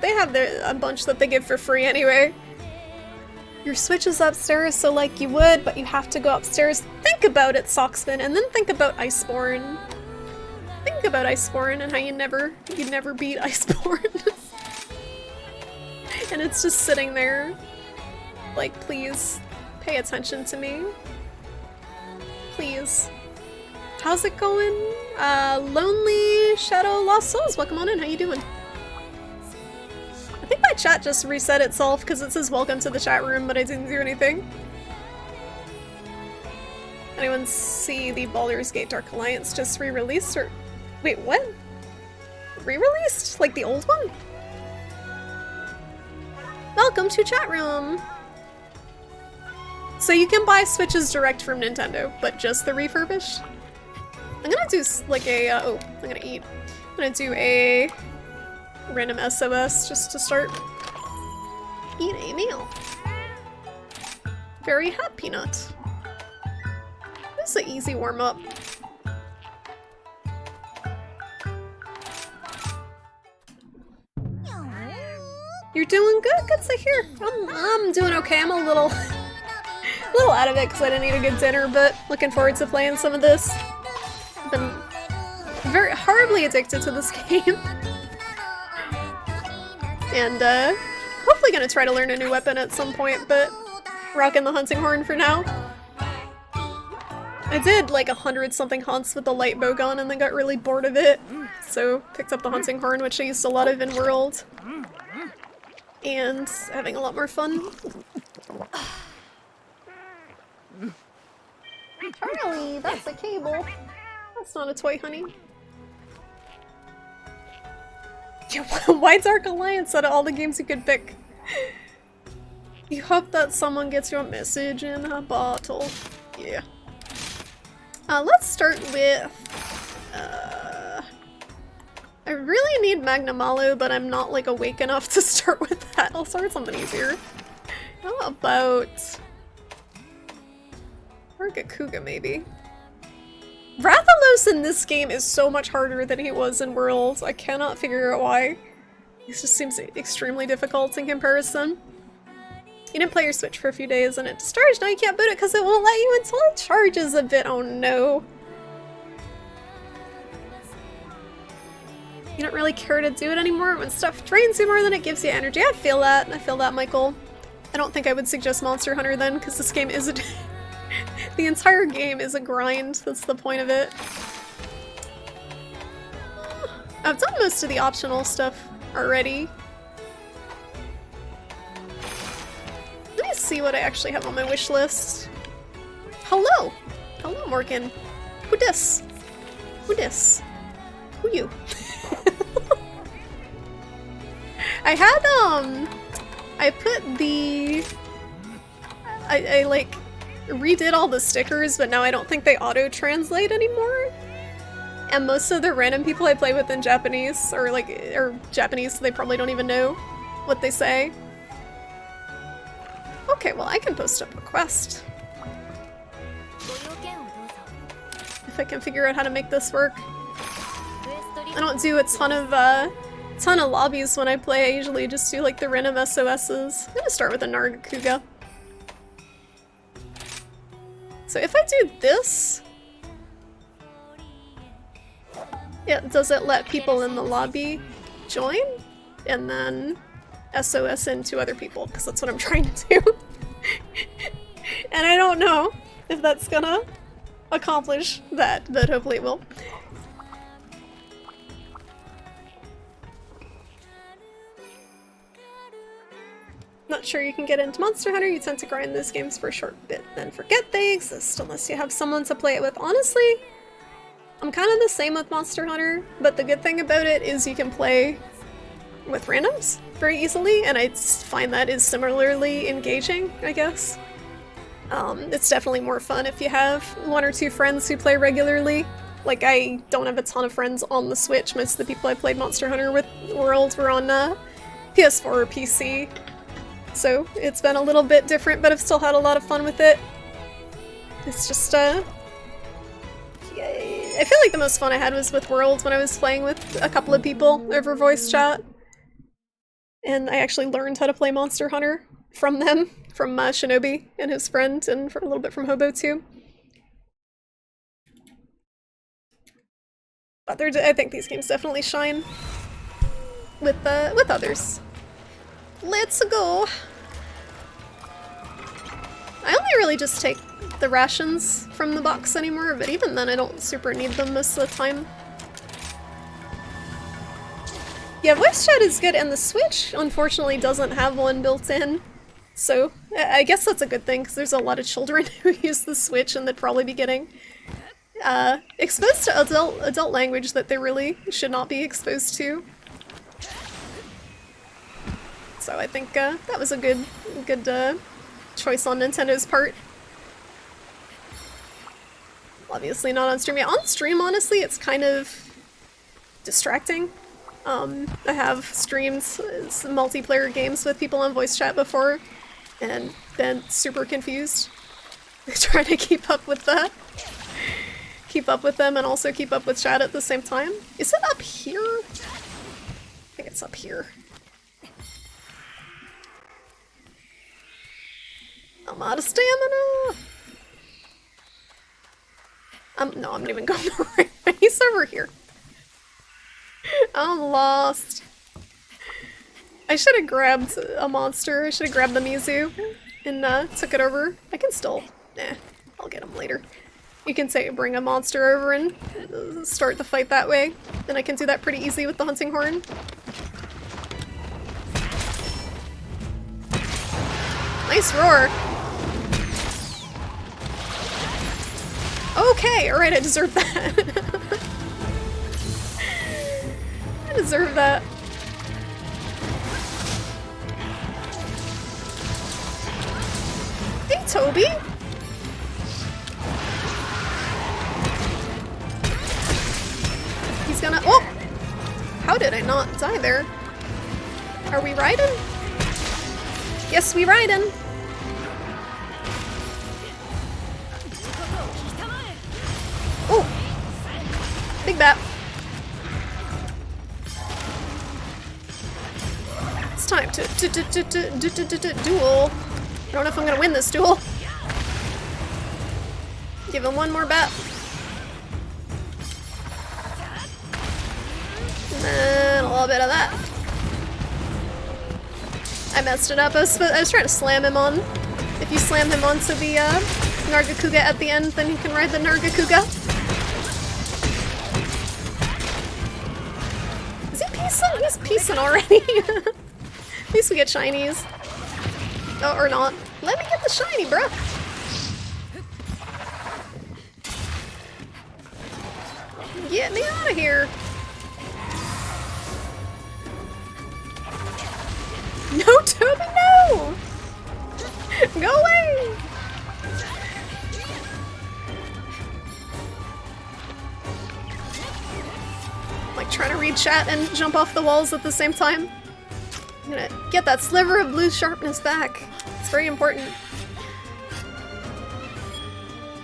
A: They have a bunch that they give for free anyway. Your Switch is upstairs, so like you would, but you have to go upstairs. Think about it, Soxfin, and then think about Iceborne. Think about Iceborne and how you'd never beat Iceborne. And it's just sitting there. Like, please, pay attention to me. Please. How's it going? Lonely Shadow Lost Souls, welcome on in, how you doing? I think my chat just reset itself because it says welcome to the chat room, but I didn't do anything. Anyone see the Baldur's Gate Dark Alliance just re-released or... Wait, what? Re-released? Like the old one? Welcome to chat room! So you can buy Switches direct from Nintendo, but just the refurbished? I'm gonna do like a, I'm gonna eat. I'm gonna do a random SOS just to start. Eat a meal. Very hot peanut. This is an easy warm-up. You're doing good, good to hear. I'm doing okay. I'm a little out of it because I didn't eat a good dinner, but looking forward to playing some of this. I've been very horribly addicted to this game. And hopefully gonna try to learn a new weapon at some point, but rocking the hunting horn for now. I did like 100-something hunts with the light bow gun and then got really bored of it, so picked up the hunting horn, which I used a lot of in World. And having a lot more fun. Charlie, that's a cable. That's not a toy, honey. Why Dark Alliance out of all the games you could pick? You hope that someone gets your message in a bottle. Yeah. Let's start with... I really need Magnamalo, but I'm not like awake enough to start with that. I'll start with something easier. How about... Argakuga, maybe? Rathalos in this game is so much harder than he was in Worlds. I cannot figure out why. He just seems extremely difficult in comparison. You didn't play your Switch for a few days and it discharged. Now you can't boot it because it won't let you until it charges a bit. Oh no. You don't really care to do it anymore when stuff drains you more than it gives you energy. I feel that. I feel that, Michael. I don't think I would suggest Monster Hunter then, because this game is a... the entire game is a grind. That's the point of it. I've done most of the optional stuff already. Let me see what I actually have on my wish list. Hello! Hello, Morgan. Who dis? Who dis? Who you? I had, I put the... I like, redid all the stickers, but now I don't think they auto-translate anymore. And most of the random people I play with in Japanese, or Japanese, so they probably don't even know what they say. Okay, well I can post up a quest. if I can figure out how to make this work. I don't do a ton of lobbies when I play. I usually just do like the random SOSs. I'm gonna start with a Nargacuga. So if I do this, yeah, does it let people in the lobby join? And then SOS in to other people, because that's what I'm trying to do. And I don't know if that's gonna accomplish that, but hopefully it will. Not sure you can get into Monster Hunter. You tend to grind those games for a short bit, then forget they exist unless you have someone to play it with. Honestly, I'm kind of the same with Monster Hunter, but the good thing about it is you can play with randoms very easily, and I find that is similarly engaging, I guess. It's definitely more fun if you have one or two friends who play regularly. Like, I don't have a ton of friends on the Switch. Most of the people I played Monster Hunter with World were on PS4 or PC. So it's been a little bit different, but I've still had a lot of fun with it. It's just, I feel like the most fun I had was with World when I was playing with a couple of people over voice chat. And I actually learned how to play Monster Hunter from them, from Shinobi and his friend, and for a little bit from Hobo too. But I think these games definitely shine with others. Let's go! I only really just take the rations from the box anymore, but even then I don't super need them most of the time. Yeah, voice chat is good, and the Switch unfortunately doesn't have one built in. So I guess that's a good thing, because there's a lot of children who use the Switch and they'd probably be getting exposed to adult language that they really should not be exposed to. So I think that was a good choice on Nintendo's part. Obviously not on stream. Yeah, on stream, honestly, it's kind of distracting. I have streamed some multiplayer games with people on voice chat before, and been super confused. Trying to keep up with them and also keep up with chat at the same time. Is it up here? I think it's up here. I'm out of stamina! No, I'm not even going the right way. He's over here. I'm lost. I should have grabbed a monster. I should have grabbed the Mizu and took it over. I can still... I'll get him later. You can say bring a monster over and start the fight that way. Then I can do that pretty easy with the hunting horn. Nice roar! Okay, alright, I deserve that. I deserve that. Hey, Toby! He's gonna- oh! How did I not die there? Are we riding? Yes, we riding! Oh! Big bat. It's time to duel. I don't know if I'm gonna win this duel. Give him one more bat. And then a little bit of that. I messed it up. I was trying to slam him on. If you slam him onto the Nargacuga at the end, then you can ride the Nargacuga. Is he peacing? He's peacing already. At least we get shinies. Oh, or not. Let me get the shiny, bro. Get me out of here. No, Toby, no! Go away! Like trying to read chat and jump off the walls at the same time. I'm gonna get that sliver of blue sharpness back. It's very important.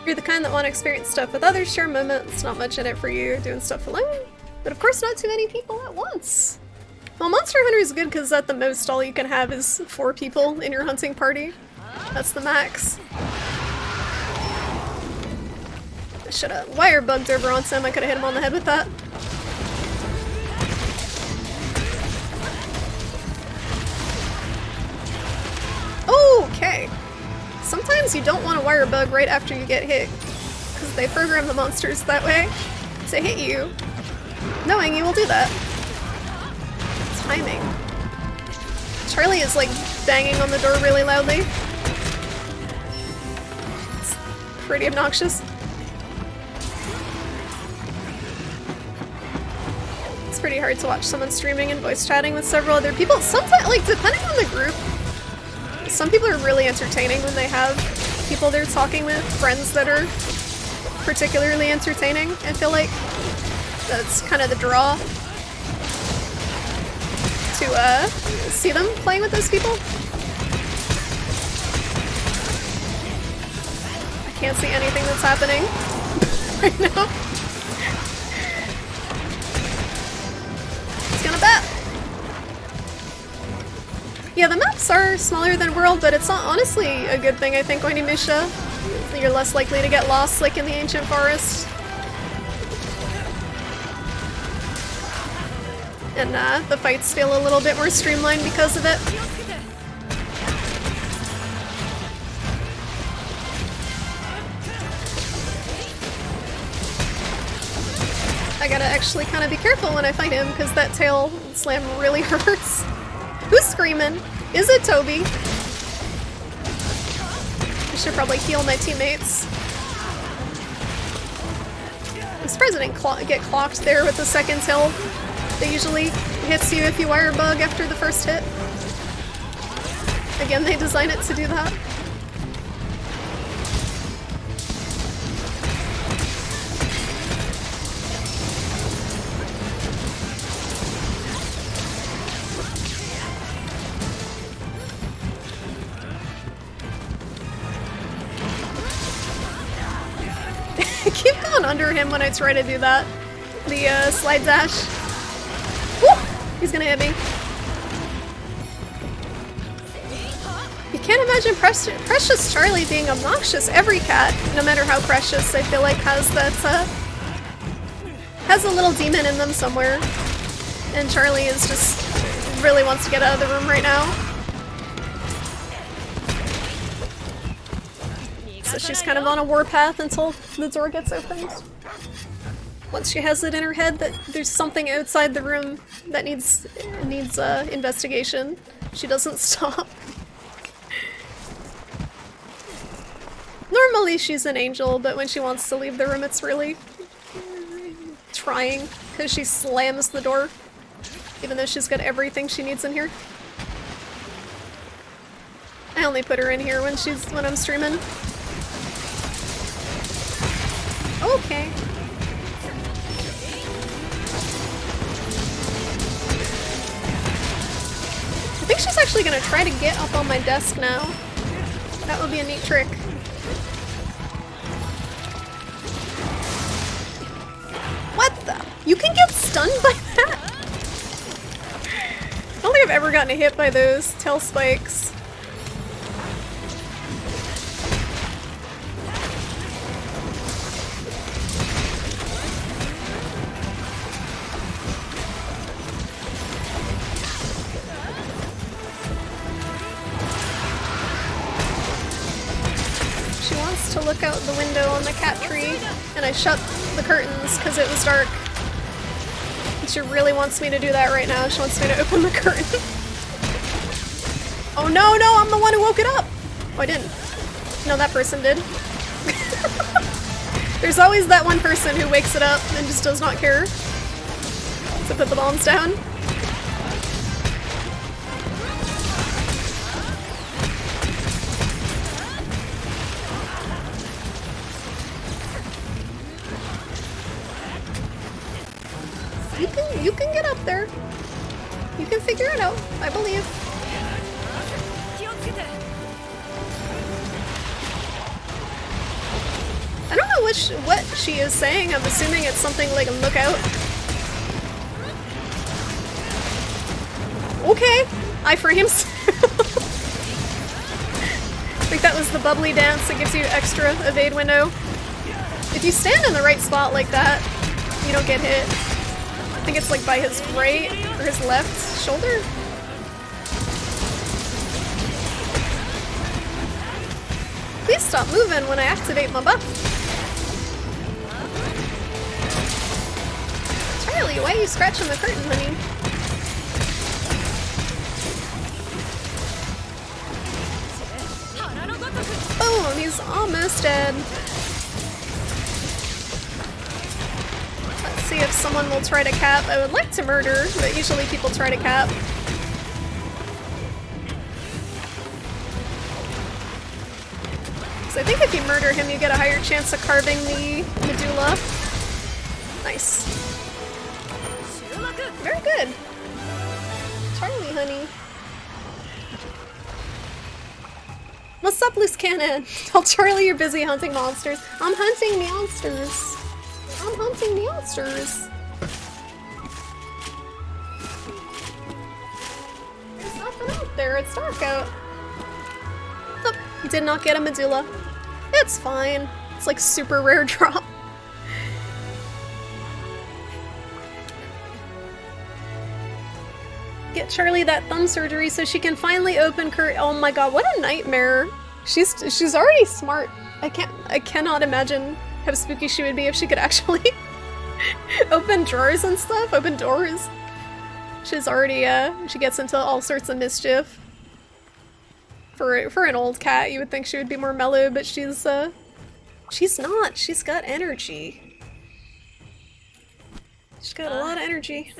A: You're the kind that want to experience stuff with others, share moments, not much in it for you, doing stuff alone. But of course not too many people at once. Well, Monster Hunter is good because at the most all you can have is 4 people in your hunting party. That's the max. I should have wire bugged over on Sam. I could have hit him on the head with that. Okay. Sometimes you don't want to wire bug right after you get hit, because they program the monsters that way to hit you, knowing you will do that. Timing. Charlie is like banging on the door really loudly. It's pretty obnoxious. It's pretty hard to watch someone streaming and voice chatting with several other people. Sometimes, like, depending on the group, some people are really entertaining when they have people they're talking with, friends that are particularly entertaining. I feel like that's kind of the draw to see them playing with those people. I can't see anything that's happening right now. It's gonna bat. Yeah, the maps are smaller than World, but it's not honestly a good thing, I think, Onimusha. You're less likely to get lost, like in the Ancient Forest. And the fights feel a little bit more streamlined because of it. I gotta actually kind of be careful when I fight him, because that tail slam really hurts. Who's screaming? Is it Toby? I should probably heal my teammates. I'm surprised I didn't get clocked there with the second hill. They usually hits you if you wire bug after the first hit. Again, they design it to do that. I keep going under him when I try to do that. The slide dash. Woo! He's gonna hit me. You can't imagine Precious Charlie being obnoxious. Every cat, no matter how precious, I feel like has that, has a little demon in them somewhere. And Charlie is just really wants to get out of the room right now. So she's kind of on a warpath until the door gets opened. Once she has it in her head that there's something outside the room that needs investigation, she doesn't stop. Normally she's an angel, but when she wants to leave the room it's really trying, because she slams the door, even though she's got everything she needs in here. I only put her in here when I'm streaming. Okay. I think she's actually gonna try to get up on my desk now. That would be a neat trick. What the? You can get stunned by that? I don't think I've ever gotten hit by those tail spikes. To look out the window on the cat tree, and I shut the curtains because it was dark. And she really wants me to do that right now. She wants me to open the curtain. Oh no, I'm the one who woke it up! Oh, I didn't. No, that person did. There's always that one person who wakes it up and just does not care to put the bombs down. You can get up there. You can figure it out, I believe. what she is saying. I'm assuming it's something like a lookout. Okay, iframes. I think that was the bubbly dance that gives you extra evade window. If you stand in the right spot like that, you don't get hit. I think it's like by his right or his left shoulder. Please stop moving when I activate my buff. Charlie, why are you scratching the curtain, honey? Boom, he's almost dead. Let's see if someone will try to cap. I would like to murder, but usually people try to cap. So I think if you murder him, you get a higher chance of carving the medulla. Nice. Very good. Charlie, honey. What's up, loose cannon? Tell Charlie you're busy hunting monsters. I'm hunting monsters. I'm hunting monsters. There's nothing out there. It's dark out. Oh, did not get a medulla. It's fine. It's like super rare drop. Get Charlie that thumb surgery so she can finally open Oh my god, what a nightmare. She's already smart. I cannot imagine how spooky she would be if she could actually open drawers and stuff, open doors. She's already she gets into all sorts of mischief. For an old cat, you would think she would be more mellow, but she's not. She's got energy. She's got a lot of energy.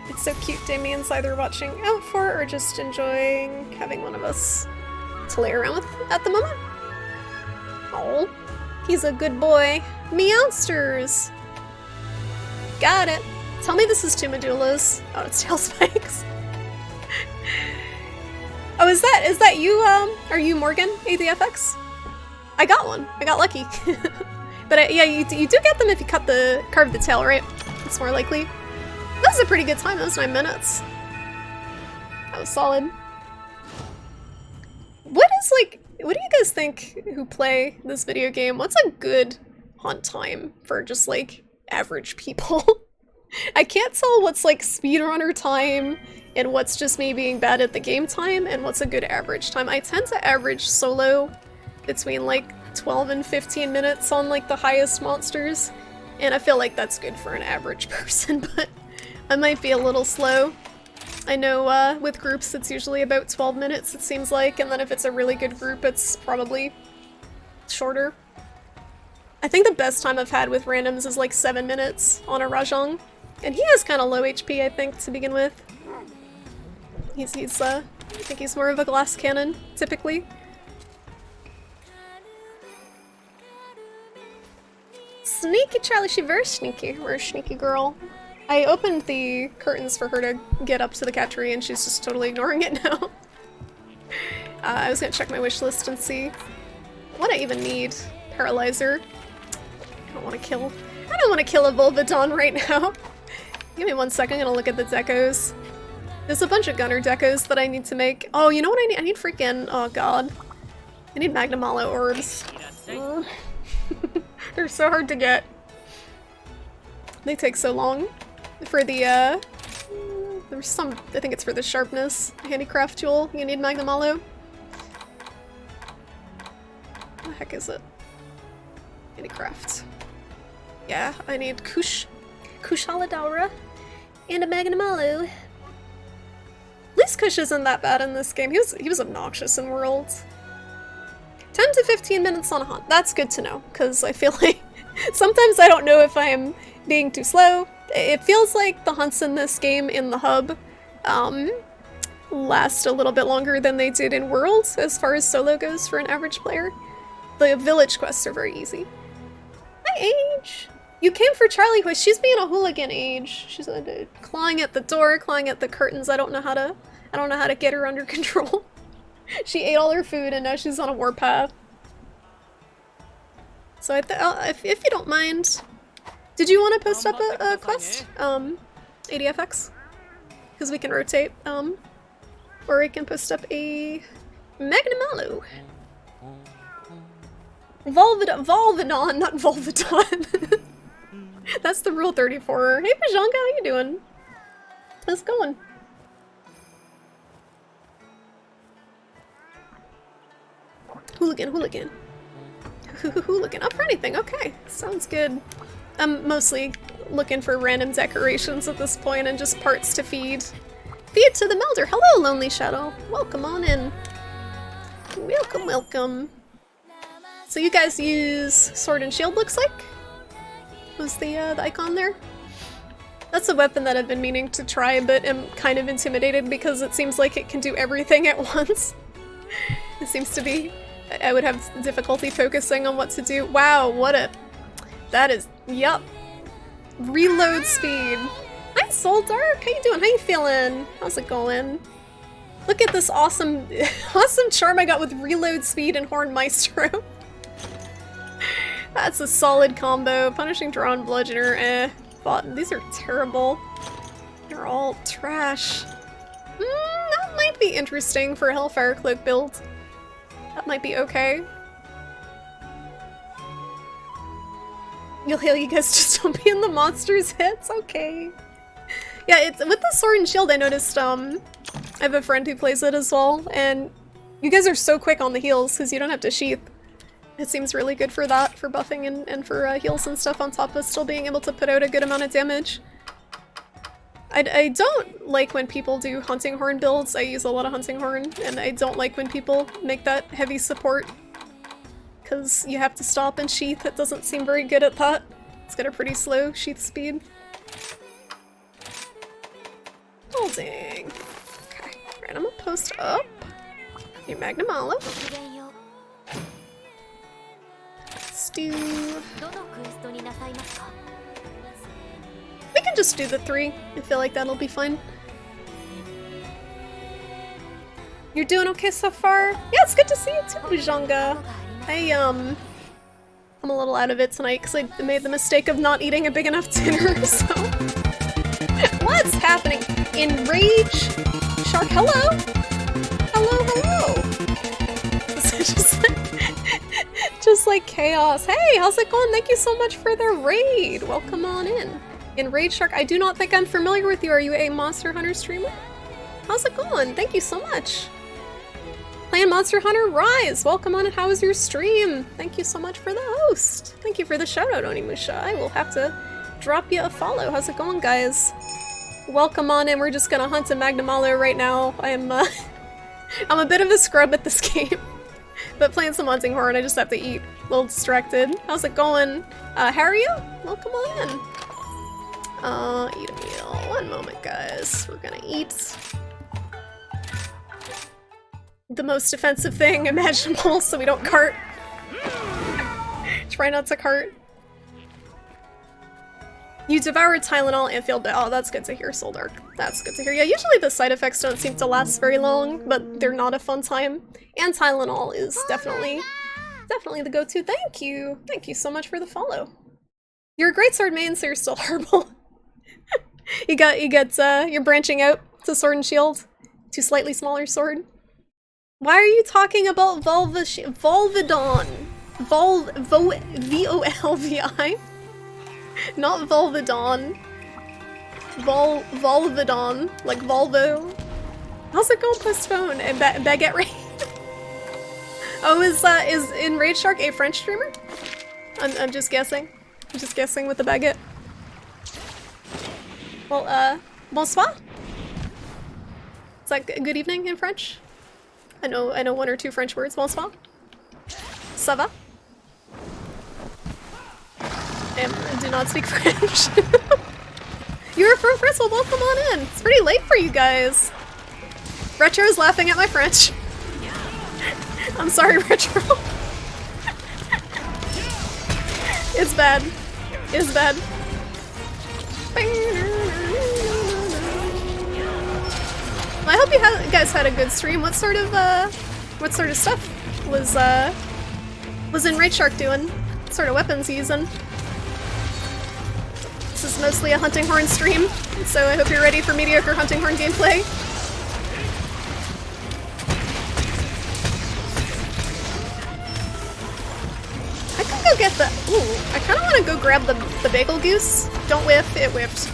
A: It's so cute. Damien's either watching out for or just enjoying having one of us to lay around with at the moment. Oh, he's a good boy. Meowsters! Got it. Tell me this is two medullas. Oh, it's tail spikes. Oh, is that you, are you Morgan, ADFX? I got one. I got lucky. But yeah, you do get them if you carve the tail, right? It's more likely. That was a pretty good time. That was 9 minutes. That was solid. What do you guys think who play this video game? What's a good hunt time for just like average people? I can't tell what's like speedrunner time and what's just me being bad at the game time and what's a good average time. I tend to average solo between like 12 and 15 minutes on like the highest monsters, and I feel like that's good for an average person, but I might be a little slow. I know with groups it's usually about 12 minutes, it seems like, and then if it's a really good group it's probably shorter. I think the best time I've had with randoms is like 7 minutes on a Rajang, and he has kind of low HP, I think, to begin with. I think he's more of a glass cannon, typically. Sneaky Charlie, she very sneaky. We're a sneaky girl. I opened the curtains for her to get up to the cat tree and she's just totally ignoring it now. I was gonna check my wish list and see what I even need. Paralyzer. I don't want to kill a Volvidon right now. Give me 1 second, I'm gonna look at the decos. There's a bunch of gunner decos that I need to make. Oh, you know what I need? I need freaking, oh god. I need Magnamalo orbs. They're so hard to get. They take so long. For the, there's some, I think it's for the sharpness handicraft tool, you need Magnamalo. What the heck is it? Handicraft. Yeah, I need Kushaladaura and a Magnamalo. At least Kush isn't that bad in this game. He was obnoxious in Worlds. 10 to 15 minutes on a hunt. That's good to know, because I feel like sometimes I don't know if I'm being too slow. It feels like the hunts in this game in the hub last a little bit longer than they did in Worlds as far as solo goes for an average player. The village quests are very easy. Hi, Age! You came for Charlie Hoist. She's being a hooligan, Age. She's clawing at the door, clawing at the curtains. I don't know how to get her under control. She ate all her food and now she's on a warpath. So if you don't mind, did you want to post up a quest? ADFX? Because we can rotate, or we can post up a Magnamalo. Volvidon, not Volvidon. That's the rule 34. Hey Pajanga, how you doing? How's it going? Hooligan. Hooligan. Up for anything, okay. Sounds good. I'm mostly looking for random decorations at this point and just parts to feed. Feed to the Melder. Hello, Lonely Shadow. Welcome on in. Welcome. So you guys use Sword and Shield, looks like? Was the icon there? That's a weapon that I've been meaning to try, but am kind of intimidated because it seems like it can do everything at once. It seems to be... I would have difficulty focusing on what to do. Wow, what a... That is... Yup. Reload speed. Hi, Soul Dark. How you doing? How you feeling? How's it going? Look at this awesome charm I got with reload speed and Horn Maestro. That's a solid combo. Punishing Drawn Bludgeoner, But these are terrible. They're all trash. That might be interesting for a Hellfire Cloak build. That might be okay. You'll heal, you guys just don't be in the monster's hits? Okay. Yeah, it's with the Sword and Shield I noticed, I have a friend who plays it as well, and you guys are so quick on the heals because you don't have to sheath. It seems really good for that, for buffing and for heals and stuff, on top of still being able to put out a good amount of damage. I don't like when people do Hunting Horn builds. I use a lot of Hunting Horn, and I don't like when people make that heavy support. Because you have to stop and sheath. It doesn't seem very good at that. It's got a pretty slow sheath speed. Holding. Okay, right, I'm gonna post up your Magnamalo. Let's do... We can just do the 3. I feel like that'll be fine. You're doing okay so far? Yeah, it's good to see you too, Bujanga. I'm a little out of it tonight because I made the mistake of not eating a big enough dinner, so... What's happening? Enrage? Shark, hello? Hello? Just like chaos. Hey, how's it going? Thank you so much for the raid. Welcome on in. Enrage Shark, I do not think I'm familiar with you. Are you a Monster Hunter streamer? How's it going? Thank you so much. Playing Monster Hunter Rise. Welcome on in. How was your stream? Thank you so much for the host. Thank you for the shout out, Onimusha. I will have to drop you a follow. How's it going, guys? Welcome on in. We're just gonna hunt a Magnamalo right now. I'm a bit of a scrub at this game. But playing some Hunting Horn, I just have to eat. A little distracted. How's it going? Hario? Welcome on in. Eat a meal. One moment, guys. We're gonna eat the most offensive thing imaginable so we don't cart. Try not to cart. You devoured Tylenol and feel bad. Oh, that's good to hear, Soldark. That's good to hear. Yeah, usually the side effects don't seem to last very long, but they're not a fun time. And Tylenol is definitely the go-to. Thank you. Thank you so much for the follow. You're a great sword main, so you're still herbal. You're branching out to Sword and Shield, to slightly smaller sword. Why are you talking about Volvidon? V-O-L-V-I? Not Volvidon. Volvidon. Like Volvo. How's it going, Postpone? And Baguette Raid? Oh, is Enrage Shark a French streamer? I'm just guessing. I'm just guessing with the baguette. Well, bonsoir? Is that good evening in French? I know 1 or 2 French words. Bonsoir? Ça va? I do not speak French. You're from France? Well, welcome on in. It's pretty late for you guys. Retro is laughing at my French. I'm sorry, Retro. It's bad. It's bad. I hope you guys had a good stream. What sort of What sort of stuff was in Raid Shark doing? What sort of weapons he using? This is mostly a hunting horn stream, so I hope you're ready for mediocre hunting horn gameplay. I could go get the... Ooh, I kind of want to go grab the bagel goose. Don't whiff, it whiffed.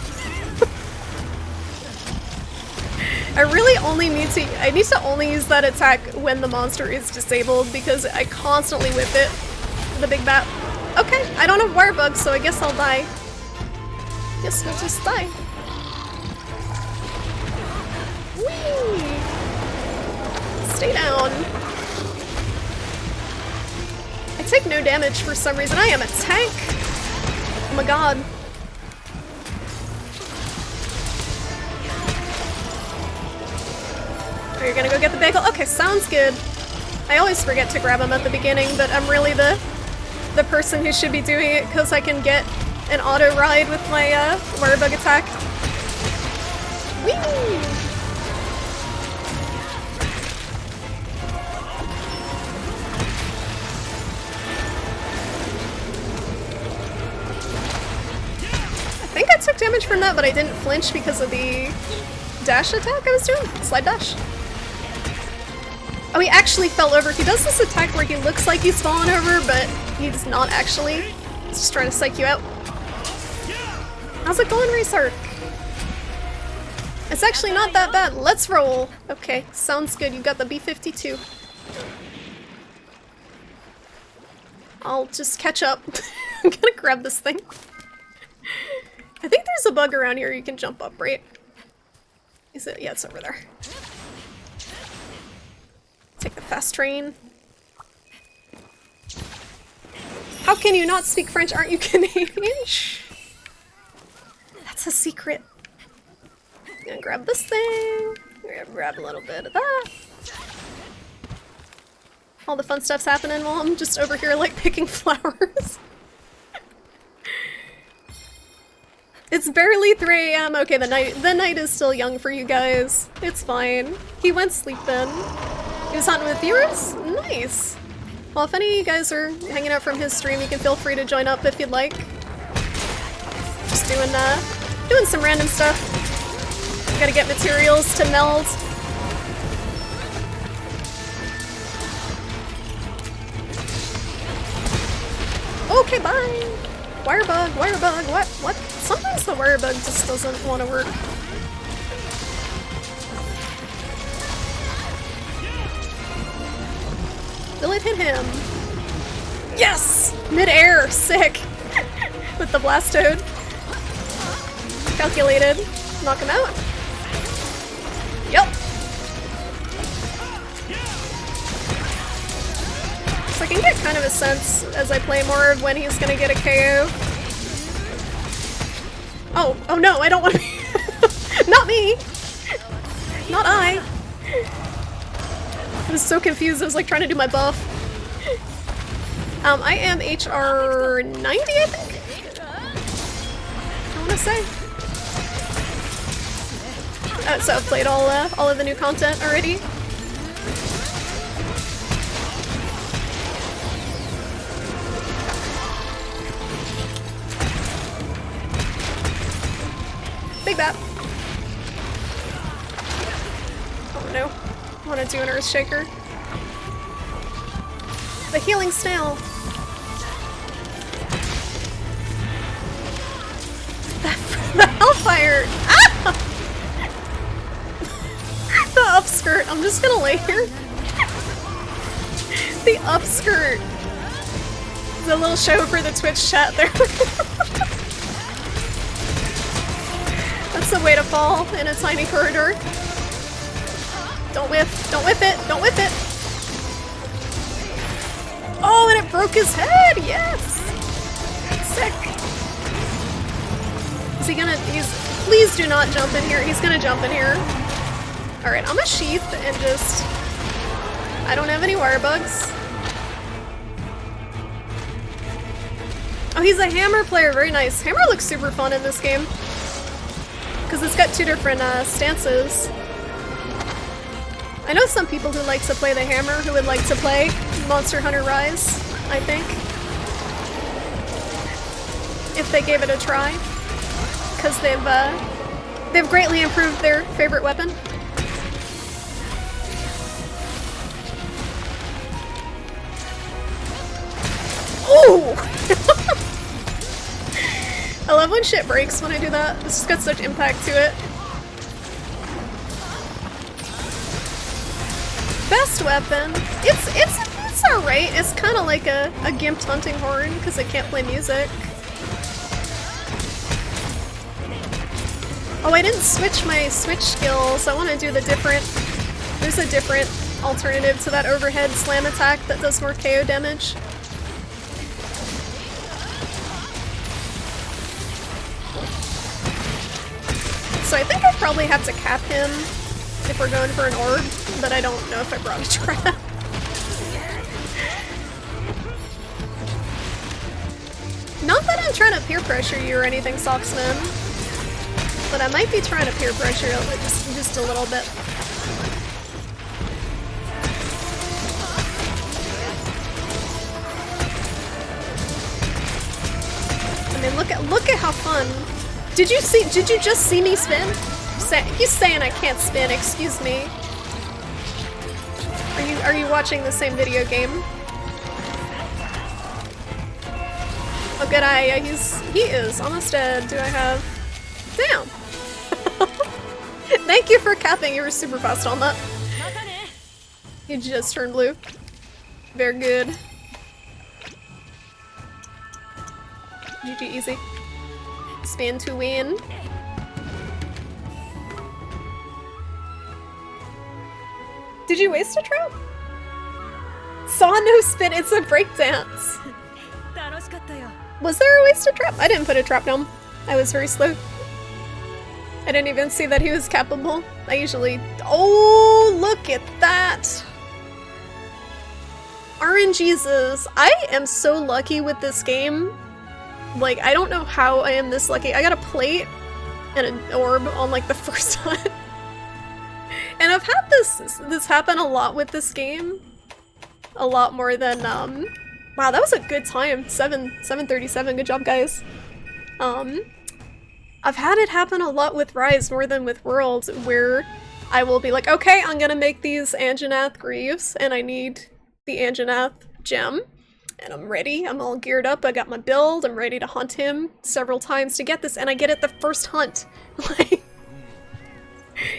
A: I really only need to... I need to only use that attack when the monster is disabled because I constantly whip it. The big bat. Okay, I don't have wire bugs, so I guess I'll die. Guess we'll just die. Whee! Stay down. I take no damage for some reason. I am a tank! Oh my god. Are you gonna go get the bagel? Okay, sounds good. I always forget to grab him at the beginning, but I'm really the person who should be doing it because I can get an auto ride with my wire bug attack. Whee! I think I took damage from that, but I didn't flinch because of the dash attack I was doing. Slide dash. Oh, he actually fell over. He does this attack where he looks like he's fallen over, but he's not actually. He's just trying to psych you out. How's it going, Racer? It's actually not that bad. Let's roll. Okay, sounds good. You got the B-52. I'll just catch up. I'm gonna grab this thing. I think there's a bug around here you can jump up, right? Is it? Yeah, it's over there. Take the fast train. How can you not speak French? Aren't you Canadian? That's a secret. I'm gonna grab this thing. We're gonna grab a little bit of that. All the fun stuff's happening while I'm just over here like picking flowers. It's barely 3 AM. Okay, the night is still young for you guys. It's fine. He went sleeping. He was hunting with viewers? Nice. Well, if any of you guys are hanging out from his stream, you can feel free to join up if you'd like. Just doing some random stuff. Gotta get materials to meld. Okay, bye! Wire bug, what? Sometimes the wire bug just doesn't want to work. Will it hit him? Yes! Mid-air! Sick! With the Blastoad. Calculated. Knock him out. Yep. So I can get kind of a sense as I play more of when he's gonna get a KO. Oh no, I don't want to be- Not me! Not I! I was so confused, I was like trying to do my buff. I am HR 90, I think? I wanna say. So I've played all of the new content already. Big bat. Oh no. I want to do an Earth Shaker. The healing snail. The hellfire. Ah! The upskirt. I'm just gonna lay here. The upskirt. The little show for the Twitch chat there. That's the way to fall in a tiny corridor. Don't whiff. Don't whiff it. Don't whiff it. Oh, and it broke his head. Yes. Sick. Is he gonna? Please do not jump in here. He's gonna jump in here. All right, I'm gonna sheath and just. I don't have any wire bugs. Oh, he's a hammer player. Very nice. Hammer looks super fun in this game because it's got two different stances. I know some people who like to play the hammer who would like to play Monster Hunter Rise, I think. If they gave it a try. Because they've greatly improved their favorite weapon. Ooh! I love when shit breaks when I do that. This just got such impact to it. Best weapon. It's alright. It's kind of like a gimped hunting horn because it can't play music. Oh, I didn't switch my switch skill, so I want to do the different. There's a different alternative to that overhead slam attack that does more KO damage. So I think I probably have to cap him if we're going for an orb, but I don't know if I brought a trap. Not that I'm trying to peer pressure you or anything, Socksman, but I might be trying to peer pressure just a little bit. I mean, look at how fun. Did you just see me spin? He's saying I can't spin, excuse me. Are you watching the same video game? Oh, good eye. Yeah, he is almost dead. Do I have? Damn. Thank you for capping. You were super fast on that. You just turned blue. Very good. GG easy. Spin to win. Did you waste a trap? Saw no spin, it's a breakdance. Was there a wasted trap? I didn't put a trap down. I was very slow. I didn't even see that he was capable. I usually... Oh, look at that! RNGesus. I am so lucky with this game. Like, I don't know how I am this lucky. I got a plate and an orb on, like, the first hunt. And I've had this happen a lot with this game. A lot more than, wow, that was a good time. 737, good job, guys. I've had it happen a lot with Rise more than with Worlds, where I will be like, okay, I'm gonna make these Anjanath Greaves, and I need the Anjanath gem. And I'm ready, I'm all geared up, I got my build, I'm ready to hunt him several times to get this, and I get it the first hunt. Like,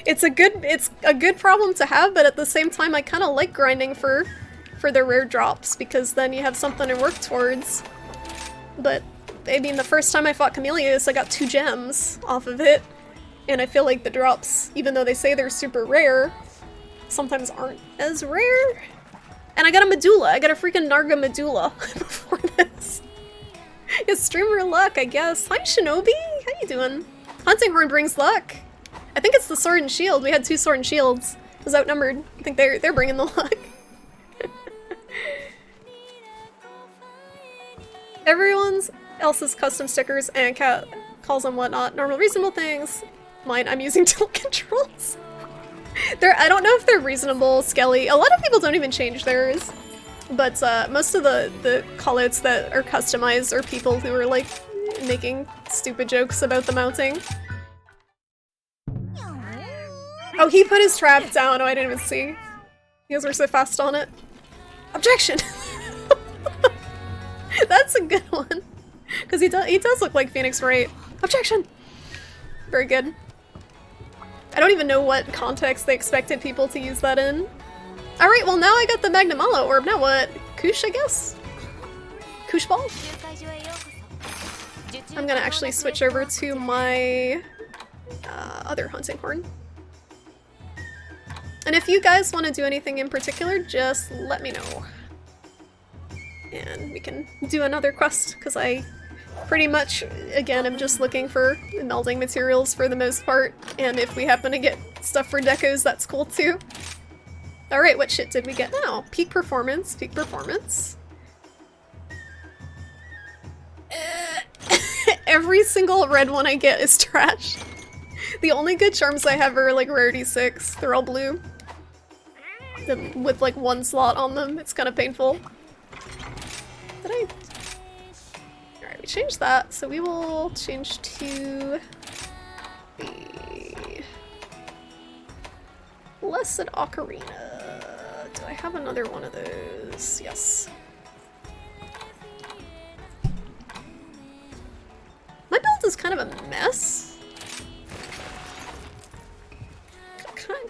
A: it's a good problem to have, but at the same time I kinda like grinding for the rare drops, because then you have something to work towards. But, I mean, the first time I fought Camellius, I got 2 gems off of it, and I feel like the drops, even though they say they're super rare, sometimes aren't as rare. And I got a medulla. I got a freaking Narga medulla before this. It's streamer luck, I guess. Hi, Shinobi. How you doing? Hunting Horn brings luck. I think it's the sword and shield. We had 2 sword and shields. It was outnumbered. I think they're bringing the luck. Everyone else's custom stickers and cat calls them whatnot. Normal, reasonable things. Mine, I'm using tilt controls. I don't know if they're reasonable, Skelly. A lot of people don't even change theirs. But most of the callouts that are customized are people who are like making stupid jokes about the mounting. Oh, he put his trap down. Oh, I didn't even see. You guys were so fast on it. Objection! That's a good one. Because he does look like Phoenix Wright. Objection! Very good. I don't even know what context they expected people to use that in. Alright, well now I got the Magnamalo orb. Now what? Koosh, I guess? Koosh Ball? I'm gonna actually switch over to my other hunting horn. And if you guys want to do anything in particular, just let me know. And we can do another quest, because I pretty much, again, I'm just looking for melding materials for the most part, and if we happen to get stuff for decos, that's cool too. Alright, what shit did we get now? Peak performance, peak performance. Every single red one I get is trash. The only good charms I have are like rarity 6, they're all blue. with like one slot on them. It's kind of painful. Did I? Alright, we changed that, so we will change to the Blessed Ocarina. Do I have another one of those? Yes. My build is kind of a mess.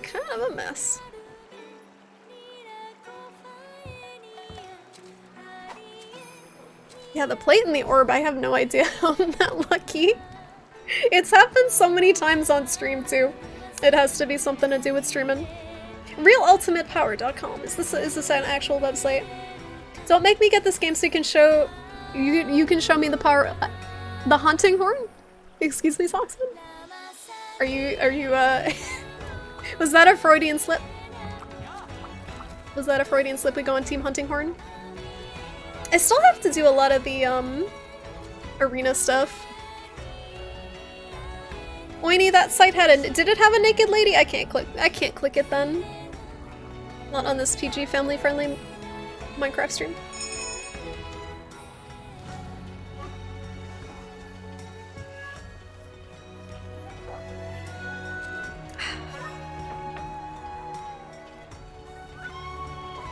A: Kind of a mess. Yeah, the plate and the orb, I have no idea how I'm that lucky. It's happened so many times on stream too. It has to be something to do with streaming. RealUltimatePower.com. Is this an actual website? Don't make me get this game so you can show you can show me the power the hunting horn? Excuse me, Soxman? Are you was that a Freudian slip? Was that a Freudian slip? We go on Team Hunting Horn? I still have to do a lot of the arena stuff. Oiny, that site had a did it have a naked lady? I can't click it then. Not on this PG family friendly Minecraft stream.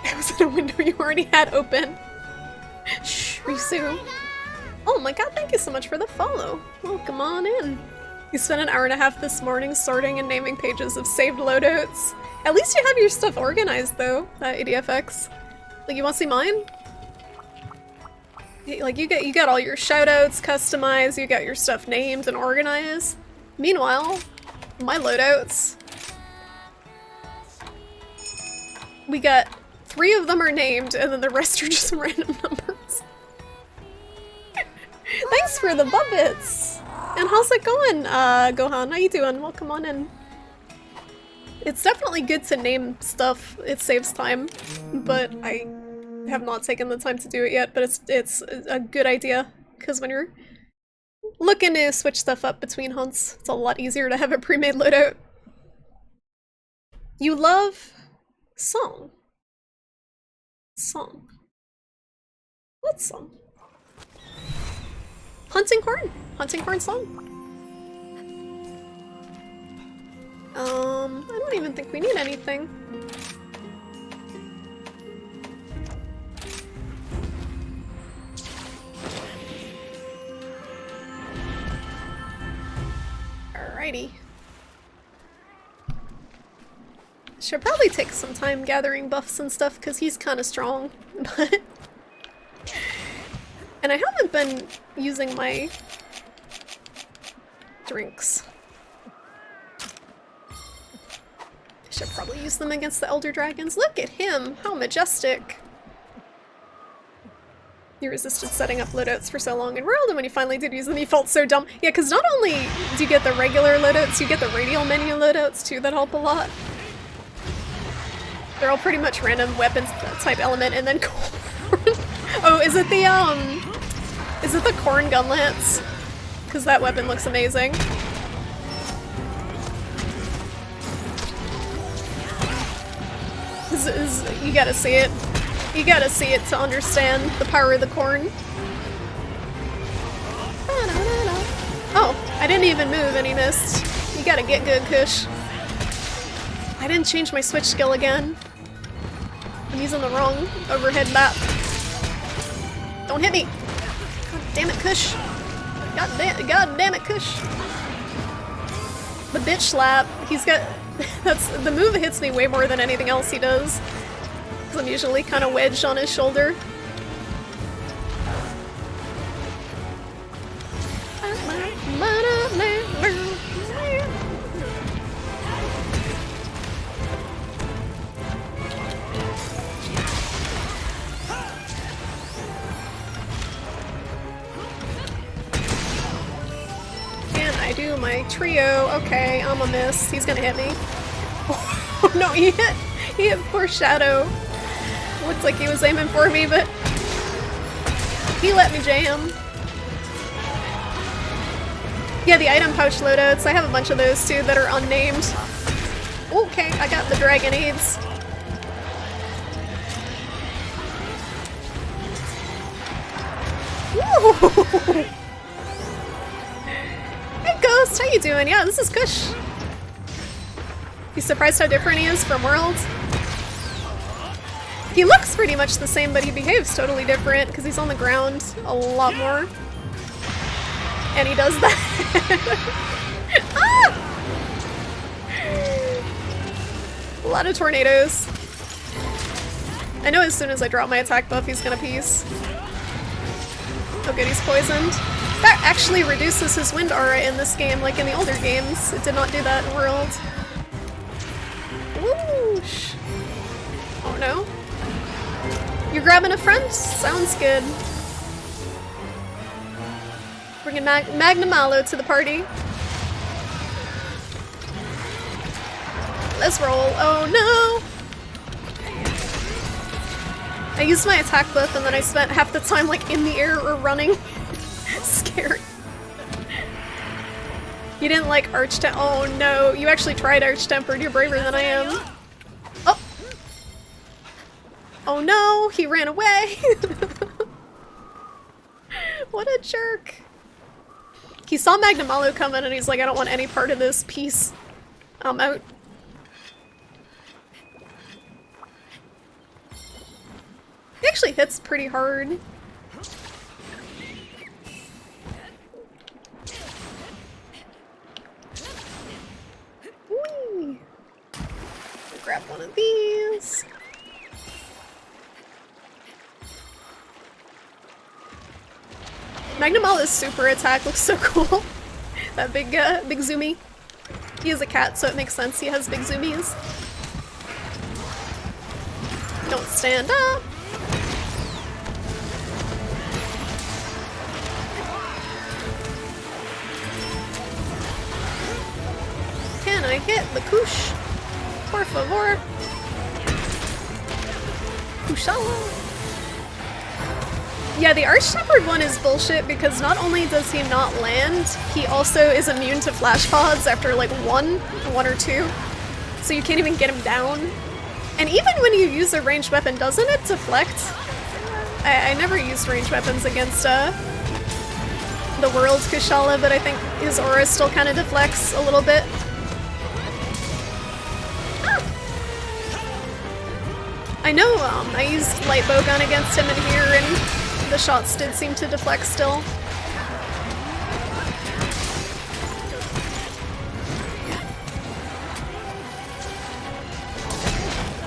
A: I was in a window you already had open. Shh, Risu. Oh my god, thank you so much for the follow. Welcome on in. You spent an hour and a half this morning sorting and naming pages of saved loadouts. At least you have your stuff organized though, ADFX. Like, you wanna see mine? Like, you get all your shoutouts customized, you got your stuff named and organized. Meanwhile, my loadouts, we got 3 of them are named, and then the rest are just random numbers. Thanks for the bubbits! And how's it going, Gohan? How you doing? Welcome on in. It's definitely good to name stuff, it saves time, but I have not taken the time to do it yet, but it's a good idea, because when you're looking to switch stuff up between hunts, it's a lot easier to have a pre-made loadout. You love song. Song. What song? Hunting Horn? Hunting Horn song? I don't even think we need anything. Alrighty. Should probably take some time gathering buffs and stuff because he's kind of strong, but and I haven't been using my drinks. I should probably use them against the Elder Dragons. Look at him! How majestic! You resisted setting up loadouts for so long in World, and when you finally did use them, you felt so dumb. Yeah, because not only do you get the regular loadouts, you get the radial menu loadouts too that help a lot. They're all pretty much random weapons type element, and then corn. Oh, is it the corn gun lance? Because that weapon looks amazing. You gotta see it. You gotta see it to understand the power of the corn. Oh, I didn't even move and he missed. You gotta get good, Kush. I didn't change my switch skill again. I'm using the wrong overhead map. Don't hit me! God damn it, Kush! God damn it, Kush! The bitch slap. He's got. That's the move that hits me way more than anything else he does. Because I'm usually kind of wedged on his shoulder. I do my trio. Okay, I'm a miss. He's gonna hit me. Oh no, he hit poor Shadow. Looks like he was aiming for me, but he let me jam. Yeah, the item pouch loadouts. I have a bunch of those too that are unnamed. Okay, I got the dragon aids. Ooh. Hey Ghost, how you doing? Yeah, this is Kush. You surprised how different he is from World? He looks pretty much the same, but he behaves totally different because he's on the ground a lot more. And he does that. Ah! A lot of tornadoes. I know as soon as I drop my attack buff, he's gonna piece. Oh good, he's poisoned. That actually reduces his wind aura in this game, like in the older games. It did not do that in World. Whoosh. Oh no. You're grabbing a friend? Sounds good. Bringing Magnamalo to the party. Let's roll. Oh no! I used my attack buff and then I spent half the time like in the air or running. Scary. You didn't like Arch Tempered. Oh no, you actually tried Arch Tempered. You're braver than I am. Oh! Oh no, he ran away! What a jerk. He saw Magnamalo coming and he's like, I don't want any part of this. Peace. I'm out. He actually hits pretty hard. Whee! Grab one of these. Magnamalo's super attack looks so cool. That big zoomy. He is a cat, so it makes sense he has big zoomies. Don't stand up. Can I hit the Kush? Por favor. Kushala. Yeah, the Arch-Tempered one is bullshit because not only does he not land, he also is immune to flash pods after like one or two. So you can't even get him down. And even when you use a ranged weapon, doesn't it deflect? I never used ranged weapons against the World Kushala, but I think his aura still kind of deflects a little bit. I know I used light bowgun against him in here and the shots did seem to deflect still.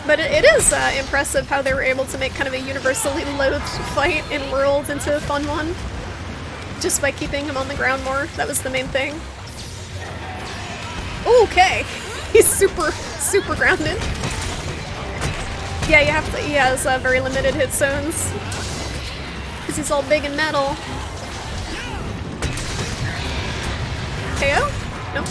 A: But it is impressive how they were able to make kind of a universally loathed fight in World into a fun one. Just by keeping him on the ground more. That was the main thing. Okay. He's super grounded. Yeah, you have to. He has very limited hit zones. Because he's all big and metal. KO? Nope.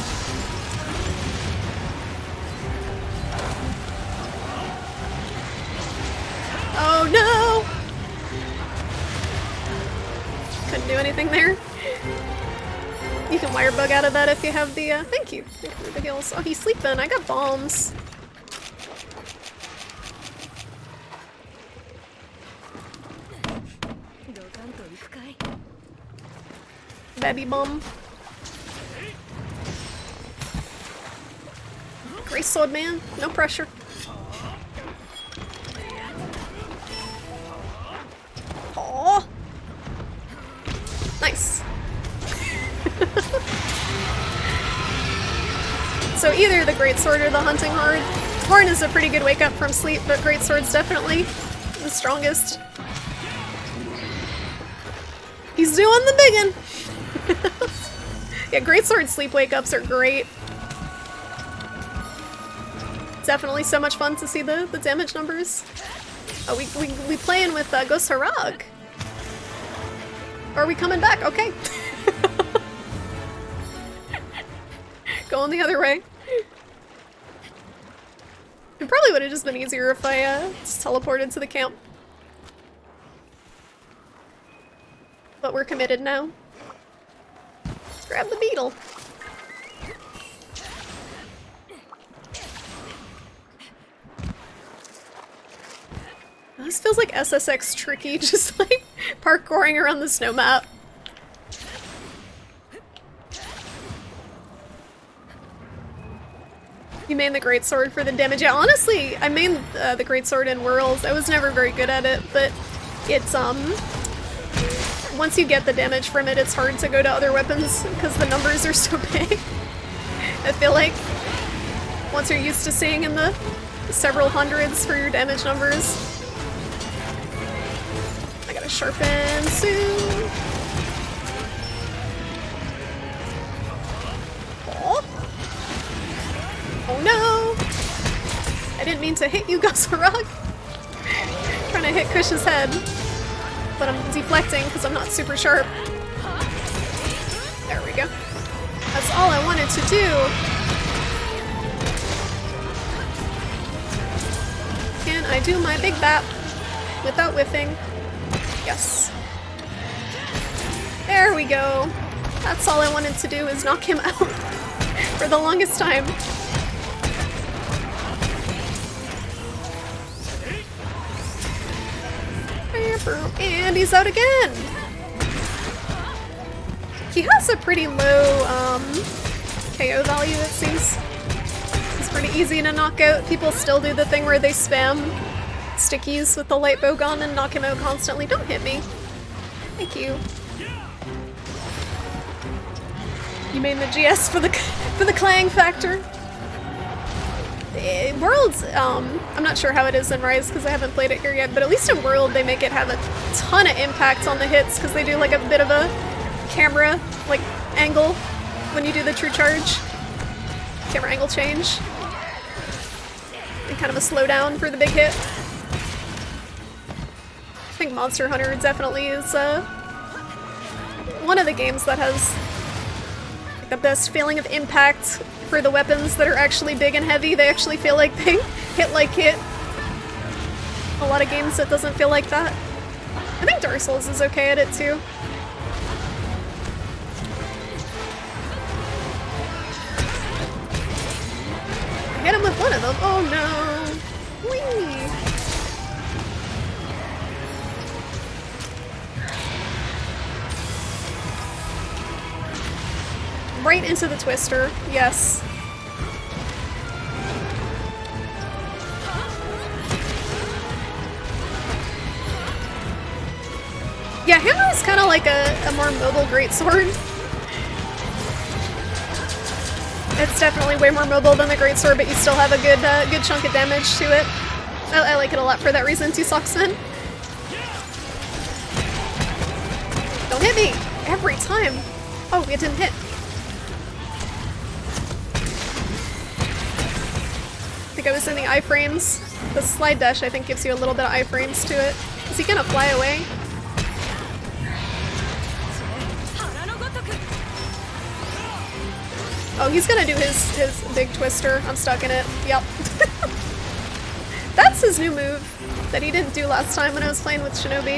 A: Oh no! Couldn't do anything there. You can wire bug out of that if you have the, thank you. Thank you for the heals. Oh, he's sleeping. I got bombs. Baby bomb. Grace Sword Man, no pressure. Aww. Nice. So either the Greatsword or the Hunting Horn. Horn is a pretty good wake up from sleep, but Greatsword's definitely the strongest. He's doing the biggin'. Yeah, Greatsword sleep wake ups are great. Definitely so much fun to see the damage numbers. Oh, we playing with Ghost Harag. Or are we coming back? Okay. Going the other way. It probably would have just been easier if I just teleported to the camp. But we're committed now. Let's grab the beetle. This feels like SSX tricky, just like Parkouring around the snow map. You main the greatsword for the damage. Yeah, honestly, I mained the greatsword in Worlds. I was never very good at it, but it's once you get the damage from it, it's hard to go to other weapons because the numbers are so big. I feel like once you're used to seeing in the several hundreds for your damage numbers. I gotta sharpen soon. Oh no! I didn't mean to hit you, Gazarog. Trying to hit Kush's head. But I'm deflecting because I'm not super sharp. There we go. That's all I wanted to do. Can I do my big bap without whiffing? Yes. There we go. That's all I wanted to do is knock him out for the longest time. And he's out again! He has a pretty low KO value, it seems. It's pretty easy to knock out. People still do the thing where they spam stickies with the light bow gun and knock him out constantly. Don't hit me. Thank you. You made the GS for the clang factor. Worlds, I'm not sure how it is in Rise because I haven't played it here yet, but at least in World they make it have a ton of impact on the hits because they do like a bit of a camera like angle when you do the true charge. Camera angle change. And kind of a slowdown for the big hit. I think Monster Hunter definitely is one of the games that has the best feeling of impact for the weapons that are actually big and heavy. They actually feel like they hit like hit. A lot of games it doesn't feel like that. I think Dark Souls is okay at it too. I hit him with one of them. Oh no! Whee! Right into the twister, yes. Yeah, Hammer is kind of like a more mobile greatsword. It's definitely way more mobile than the greatsword, but you still have a good chunk of damage to it. I like it a lot for that reason too, Socksman. Don't hit me! Every time! Oh, it didn't hit. I think I was in the iframes. The slide dash, I think, gives you a little bit of iframes to it. Is he gonna fly away? Oh, he's gonna do his big twister. I'm stuck in it. Yep. That's his new move that he didn't do last time when I was playing with Shinobi.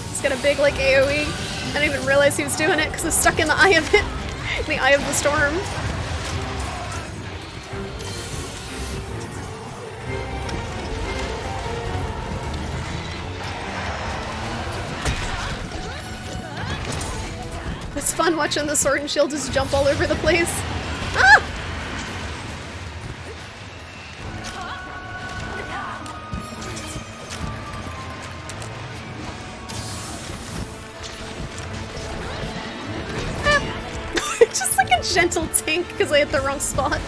A: He's got a big, like, AoE. I didn't even realize he was doing it because I was stuck in the eye of it. In the eye of the storm. It's fun watching the sword and shield just jump all over the place. Ah! Just like a gentle tank because I hit the wrong spot.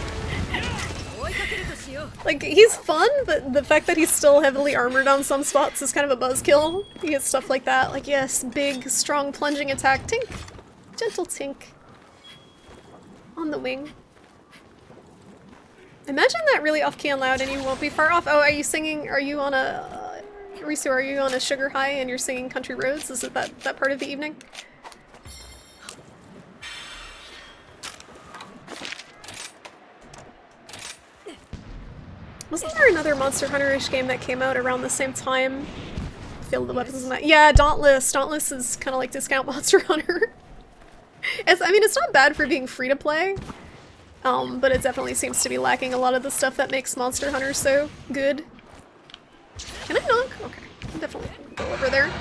A: Like, he's fun, but the fact that he's still heavily armored on some spots is kind of a buzzkill. You get stuff like that, like, yes, big, strong plunging attack. Tink! Gentle tink. On the wing. Imagine that really off-key and loud and you won't be far off. Oh, are you singing, are you on a, Risu, are you on a sugar high and you're singing Country Roads? Is it that part of the evening? Wasn't there another Monster Hunter-ish game that came out around the same time? Field the weapons and that. Yeah, Dauntless. Dauntless is kind of like discount Monster Hunter. I mean, it's not bad for being free to play, but it definitely seems to be lacking a lot of the stuff that makes Monster Hunter so good. Can I knock? Okay, I'll definitely go over there.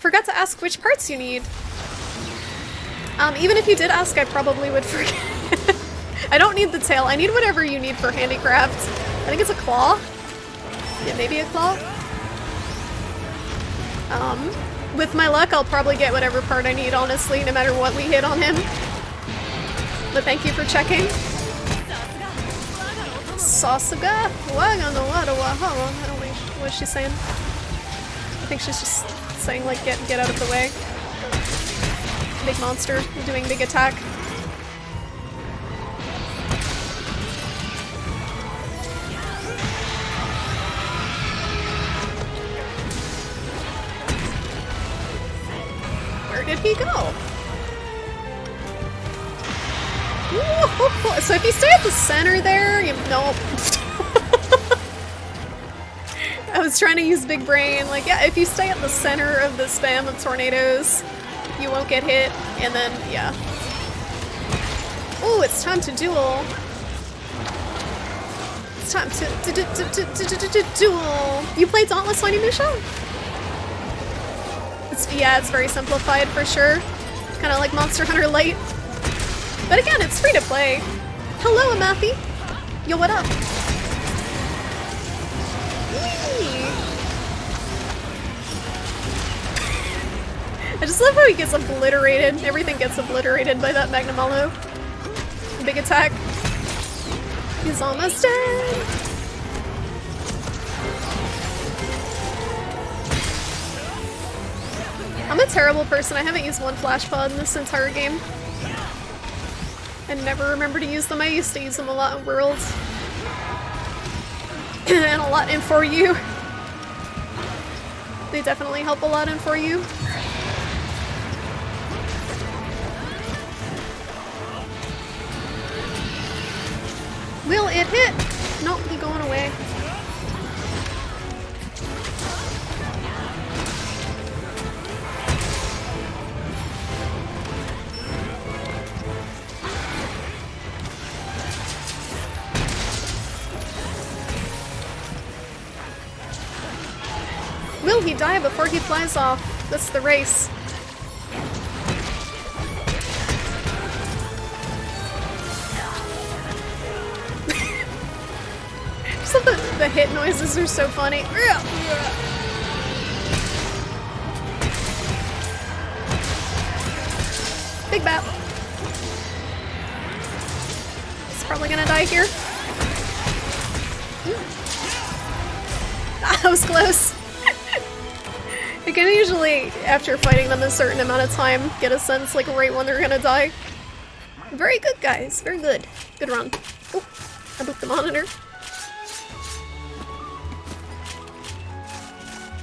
A: Forgot to ask which parts you need. Even if you did ask, I probably would forget. I don't need the tail. I need whatever you need for handicraft. I think it's a claw. Yeah, maybe a claw. With my luck, I'll probably get whatever part I need, honestly, no matter what we hit on him. But thank you for checking. Sasuga? What's she saying? I think she's just saying, like, get out of the way. Big monster doing big attack. Where did he go? Whoa. So if you stay at the center there, nope. I was trying to use big brain, like, yeah, if you stay at the center of the spam of tornadoes, you won't get hit, and then, yeah. Oh, it's time to duel. It's time to duel. You play Dauntless Onimusha? Yeah, it's very simplified for sure. Kind of like Monster Hunter Lite. But again, it's free to play. Hello, Amathi. Yo, what up? Whee! I just love how he gets obliterated. Everything gets obliterated by that Magnamalo. Big attack. He's almost dead. I'm a terrible person. I haven't used one flash pod in this entire game. I never remember to use them. I used to use them a lot in Worlds. And a lot in 4U. They definitely help a lot in 4U. Will it hit? Nope, he's going away. Will he die before he flies off? That's the race. So the hit noises are so funny. Big bat. He's probably gonna die here. That was close. I can usually, after fighting them a certain amount of time, get a sense, like, right when they're gonna die. Very good, guys. Very good. Good run. Oh, I broke the monitor.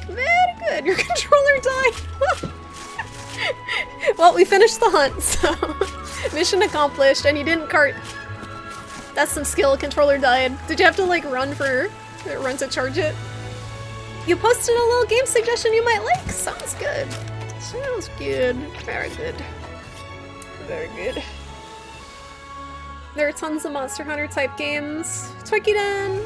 A: Very good. Your controller died. Well, we finished the hunt, so mission accomplished, and you didn't cart. That's some skill. Controller died. Did you have to, like, run to charge it? You posted a little game suggestion you might like. Sounds good. Sounds good. Very good. Very good. There are tons of Monster Hunter type games. Tokiden?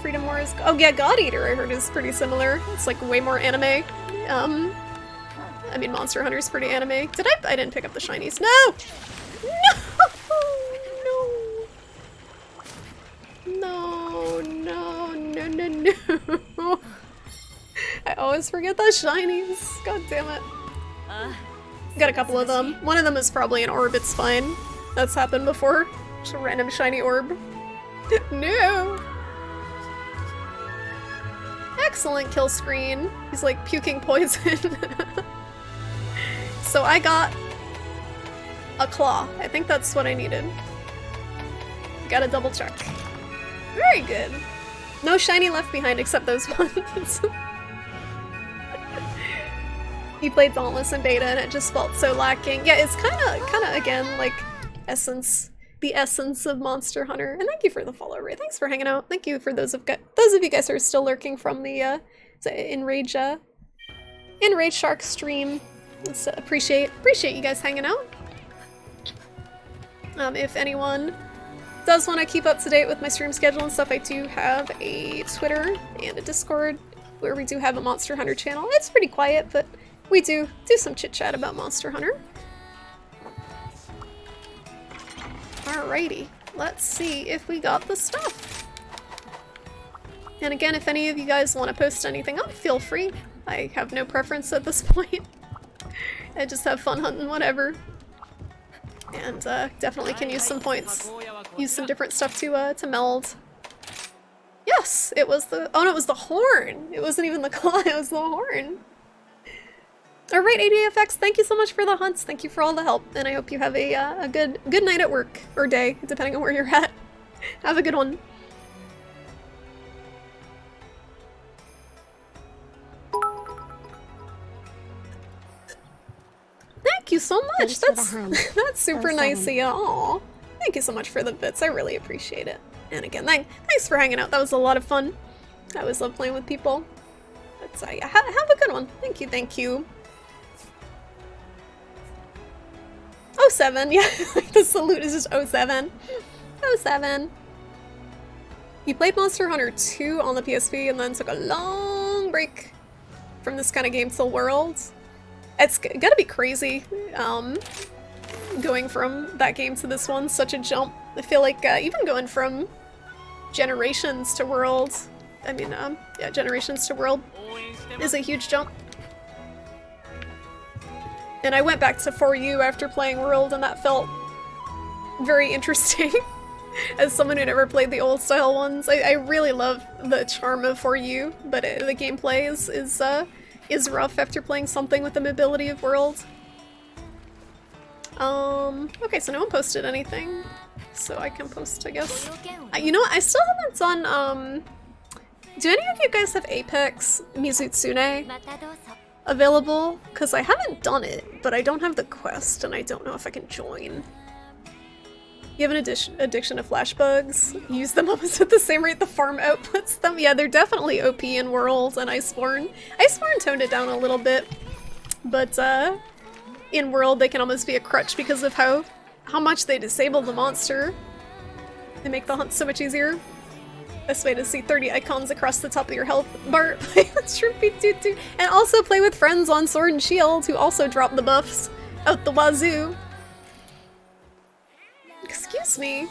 A: Freedom Wars. Oh yeah, God Eater I heard is pretty similar. It's like way more anime. I mean Monster Hunter's pretty anime. I didn't pick up the shinies. No! No. I always forget those shinies. God damn it. Got a couple of them. One of them is probably an orb, it's fine. That's happened before. Just a random shiny orb. No! Excellent kill screen. He's like puking poison. So I got a claw. I think that's what I needed. Gotta double check. Very good. No shiny left behind except those ones. He played Dauntless in beta and it just felt so lacking. Yeah, it's kind of again like the essence of Monster Hunter. And thank you for the follow, Ray. Thanks for hanging out. Thank you for those of you guys who are still lurking from the Enrage Shark stream. Let's appreciate you guys hanging out. If anyone does want to keep up to date with my stream schedule and stuff, I do have a Twitter and a Discord where we do have a Monster Hunter channel. It's pretty quiet, but we do some chit chat about Monster Hunter. Alrighty, let's see if we got the stuff. And again, if any of you guys want to post anything up, feel free. I have no preference at this point. I just have fun hunting whatever. And definitely can use some points. Use some different stuff to meld. Yes, it was the— oh no, it was the horn! It wasn't even the claw, it was the horn. Alright, ADFX, thank you so much for the hunts. Thank you for all the help, and I hope you have a good night at work, or day, depending on where you're at. Have a good one. Thank you so much. That's super nice of you. Aw. Thank you so much for the bits. I really appreciate it. And again, thanks for hanging out. That was a lot of fun. I always love playing with people. But yeah, have a good one. Thank you, thank you. 07, yeah. The salute is just 07. 07. You played Monster Hunter 2 on the PSP and then took a long break from this kind of game till Worlds. It's gotta be crazy, going from that game to this one, such a jump. I feel like even going from Generations to World, yeah, Generations to World is a huge jump. And I went back to For You after playing World, and that felt very interesting. As someone who never played the old style ones, I really love the charm of For You, but the gameplay is rough after playing something with the mobility of World. Okay, so no one posted anything, so I can post, I guess. You know what, I still haven't done, do any of you guys have Apex Mizutsune available? Because I haven't done it, but I don't have the quest, and I don't know if I can join. You have an addiction to flash bugs. Use them almost at the same rate the farm outputs them. Yeah, they're definitely OP in World and Iceborne. Iceborne toned it down a little bit, but in World they can almost be a crutch because of how much they disable the monster. They make the hunt so much easier. Best way to see 30 icons across the top of your health bar. Play with Shrimpy Tutu. And also play with friends on Sword and Shield who also drop the buffs out the wazoo. Excuse me.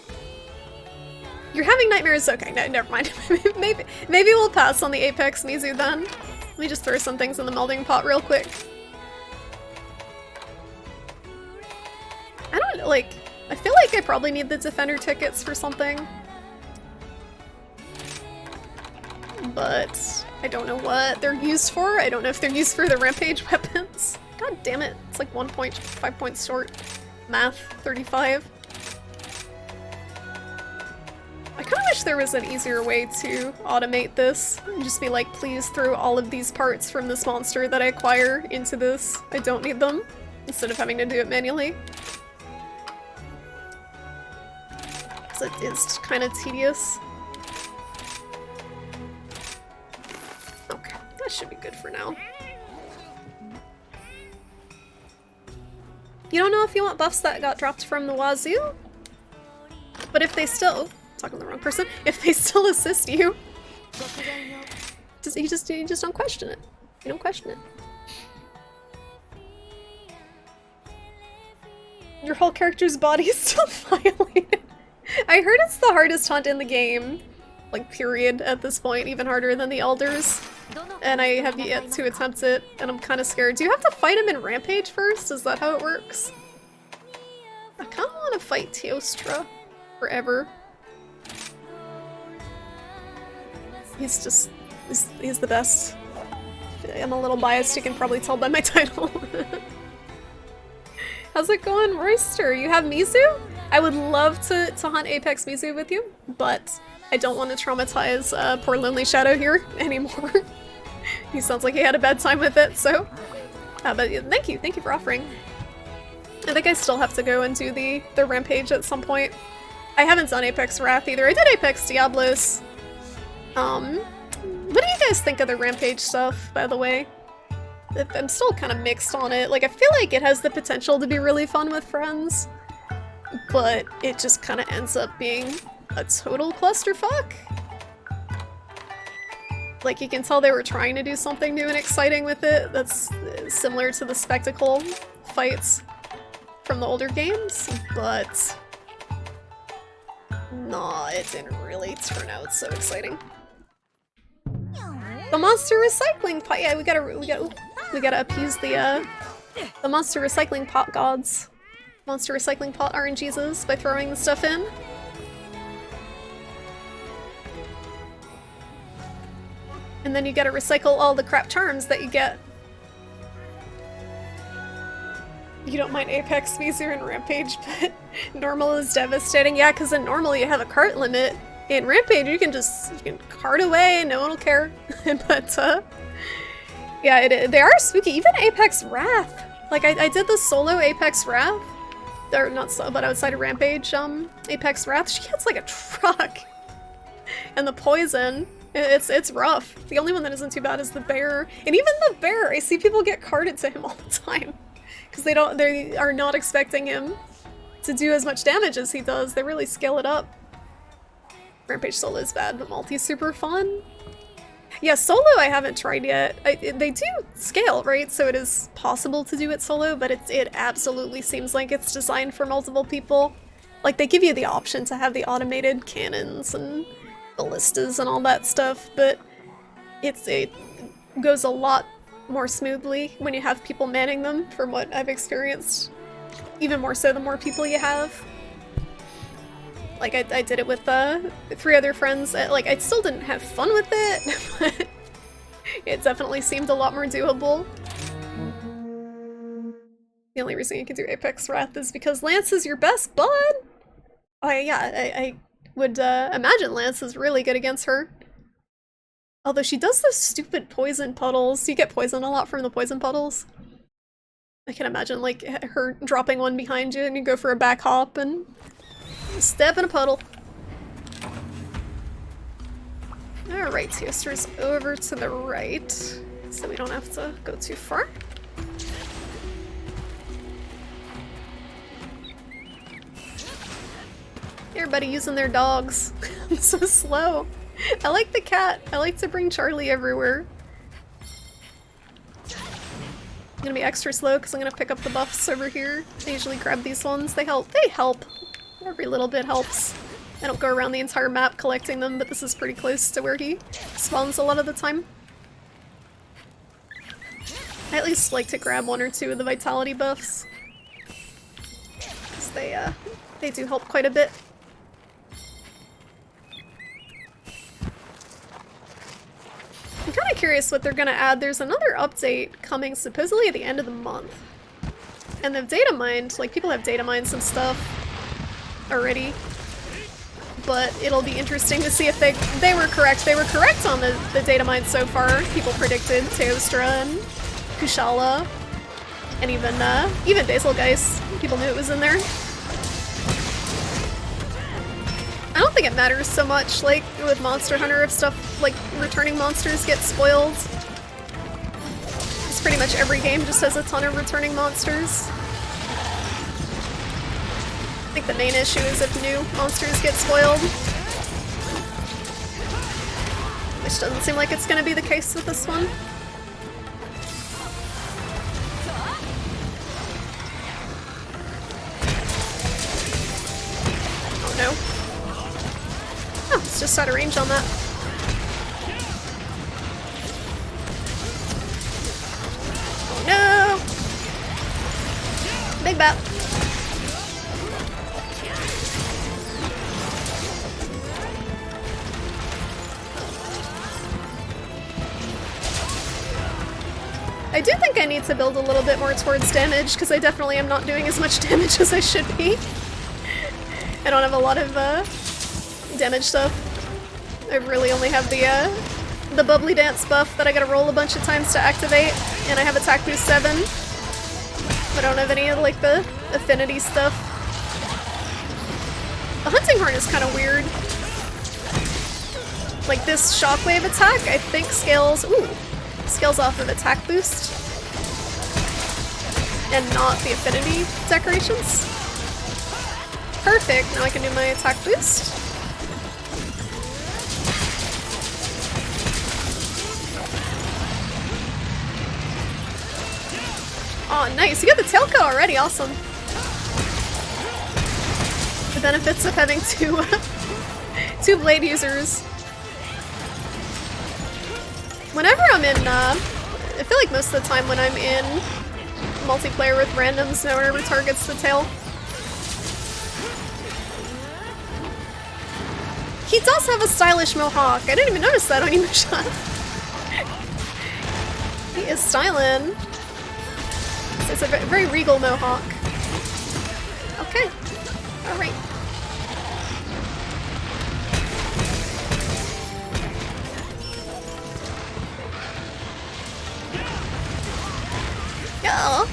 A: You're having nightmares? Okay, no, never mind. maybe we'll pass on the Apex Mizu then. Let me just throw some things in the melding pot real quick. I don't, like, I feel like I probably need the Defender tickets for something. But I don't know what they're used for. I don't know if they're used for the Rampage weapons. God damn it. It's like 1.5 points short. Math, 35. I kind of wish there was an easier way to automate this and just be like, please throw all of these parts from this monster that I acquire into this. I don't need them, instead of having to do it manually. Because it is kind of tedious. Okay, that should be good for now. You don't know if you want buffs that got dropped from the wazoo? But if they still— talking to the wrong person. If they still assist you, you just don't question it. You don't question it. Your whole character's body is still violated. I heard it's the hardest hunt in the game, like period at this point, even harder than the Elders. And I have yet to attempt it, and I'm kind of scared. Do you have to fight him in Rampage first? Is that how it works? I kind of want to fight Teostra forever. He's the best. I'm a little biased, you can probably tell by my title. How's it going, Royster? You have Mizu? I would love to hunt Apex Mizu with you, but I don't want to traumatize poor Lonely Shadow here anymore. He sounds like he had a bad time with it, so... but thank you for offering. I think I still have to go and do the Rampage at some point. I haven't done Apex Wrath either. I did Apex Diablos. What do you guys think of the Rampage stuff, by the way? I'm still kind of mixed on it. Like, I feel like it has the potential to be really fun with friends, but it just kind of ends up being a total clusterfuck. Like, you can tell they were trying to do something new and exciting with it that's similar to the spectacle fights from the older games, but nah, it didn't really turn out so exciting. The monster recycling pot. Yeah, we gotta appease the monster recycling pot gods. Monster recycling pot RNGesus by throwing the stuff in. And then you gotta recycle all the crap charms that you get. You don't mind Apex, easier in Rampage, but normal is devastating. Yeah, because in normal you have a cart limit. In Rampage you can cart away, no one will care. But yeah, they are spooky. Even Apex Wrath. Like I did the solo Apex Wrath. Or not so, but outside of Rampage, Apex Wrath, she gets like a truck. And the poison, it's rough. The only one that isn't too bad is the bear. And even the bear, I see people get carted to him all the time. Because they are not expecting him to do as much damage as he does. They really scale it up. Rampage solo is bad, but multi's super fun. Yeah, solo I haven't tried yet. They do scale, right? So it is possible to do it solo, but it absolutely seems like it's designed for multiple people. Like, they give you the option to have the automated cannons and ballistas and all that stuff, but it goes a lot more smoothly when you have people manning them, from what I've experienced. Even more so the more people you have. Like, I did it with 3 other friends. Like, I still didn't have fun with it, but it definitely seemed a lot more doable. The only reason you can do Apex Wrath is because Lance is your best bud! Oh yeah, I would imagine Lance is really good against her. Although she does those stupid poison puddles. You get poisoned a lot from the poison puddles. I can imagine, like, her dropping one behind you and you go for a back hop and step in a puddle. Alright, Teoster's over to the right, so we don't have to go too far. Everybody using their dogs. I'm so slow. I like the cat. I like to bring Charlie everywhere. I'm gonna be extra slow because I'm gonna pick up the buffs over here. I usually grab these ones. They help. They help. Every little bit helps. I don't go around the entire map collecting them, but this is pretty close to where he spawns a lot of the time. I at least like to grab 1 or 2 of the vitality buffs, because they do help quite a bit. I'm kind of curious what they're gonna add. There's another update coming supposedly at the end of the month. And they've data mined, like, people have data mined some stuff already. But it'll be interesting to see if they were correct. They were correct on the data mine so far. People predicted Teostra and Kushala, and even Basilgeist. People knew it was in there. I don't think it matters so much, like, with Monster Hunter, if stuff like returning monsters get spoiled. It's pretty much every game just has a ton of returning monsters. I think the main issue is if new monsters get spoiled. Which doesn't seem like it's gonna be the case with this one. Oh no. Oh, it's just out of range on that. Oh no! Big bat. I do think I need to build a little bit more towards damage, because I definitely am not doing as much damage as I should be. I don't have a lot of damage stuff. I really only have the bubbly dance buff that I gotta roll a bunch of times to activate, and I have attack boost 7. But I don't have any of, like, the affinity stuff. The hunting horn is kind of weird. Like, this shockwave attack, I think scales off of attack boost and not the affinity decorations. Perfect, now I can do my attack boost. Nice, you got the tailco already, awesome. The benefits of having two blade users. Whenever I'm in, I feel like most of the time when I'm in multiplayer with randoms, no one ever targets the tail. He does have a stylish mohawk. I didn't even notice that on Emusha. He is styling. It's a very regal mohawk. Okay. Alright. Yeah.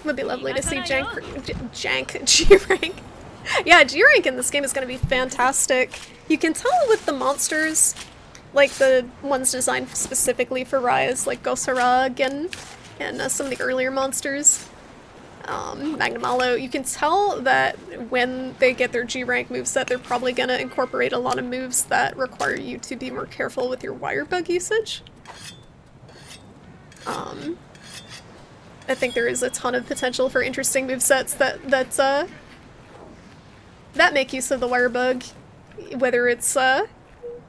A: Would be lovely to see Jank G-Rank. Yeah, G-Rank in this game is going to be fantastic. You can tell with the monsters, like the ones designed specifically for Rise, like Gosarag and some of the earlier monsters, Magnamalo, you can tell that when they get their G-Rank moveset, they're probably going to incorporate a lot of moves that require you to be more careful with your wire bug usage. I think there is a ton of potential for interesting movesets that make use of the wire bug, whether it's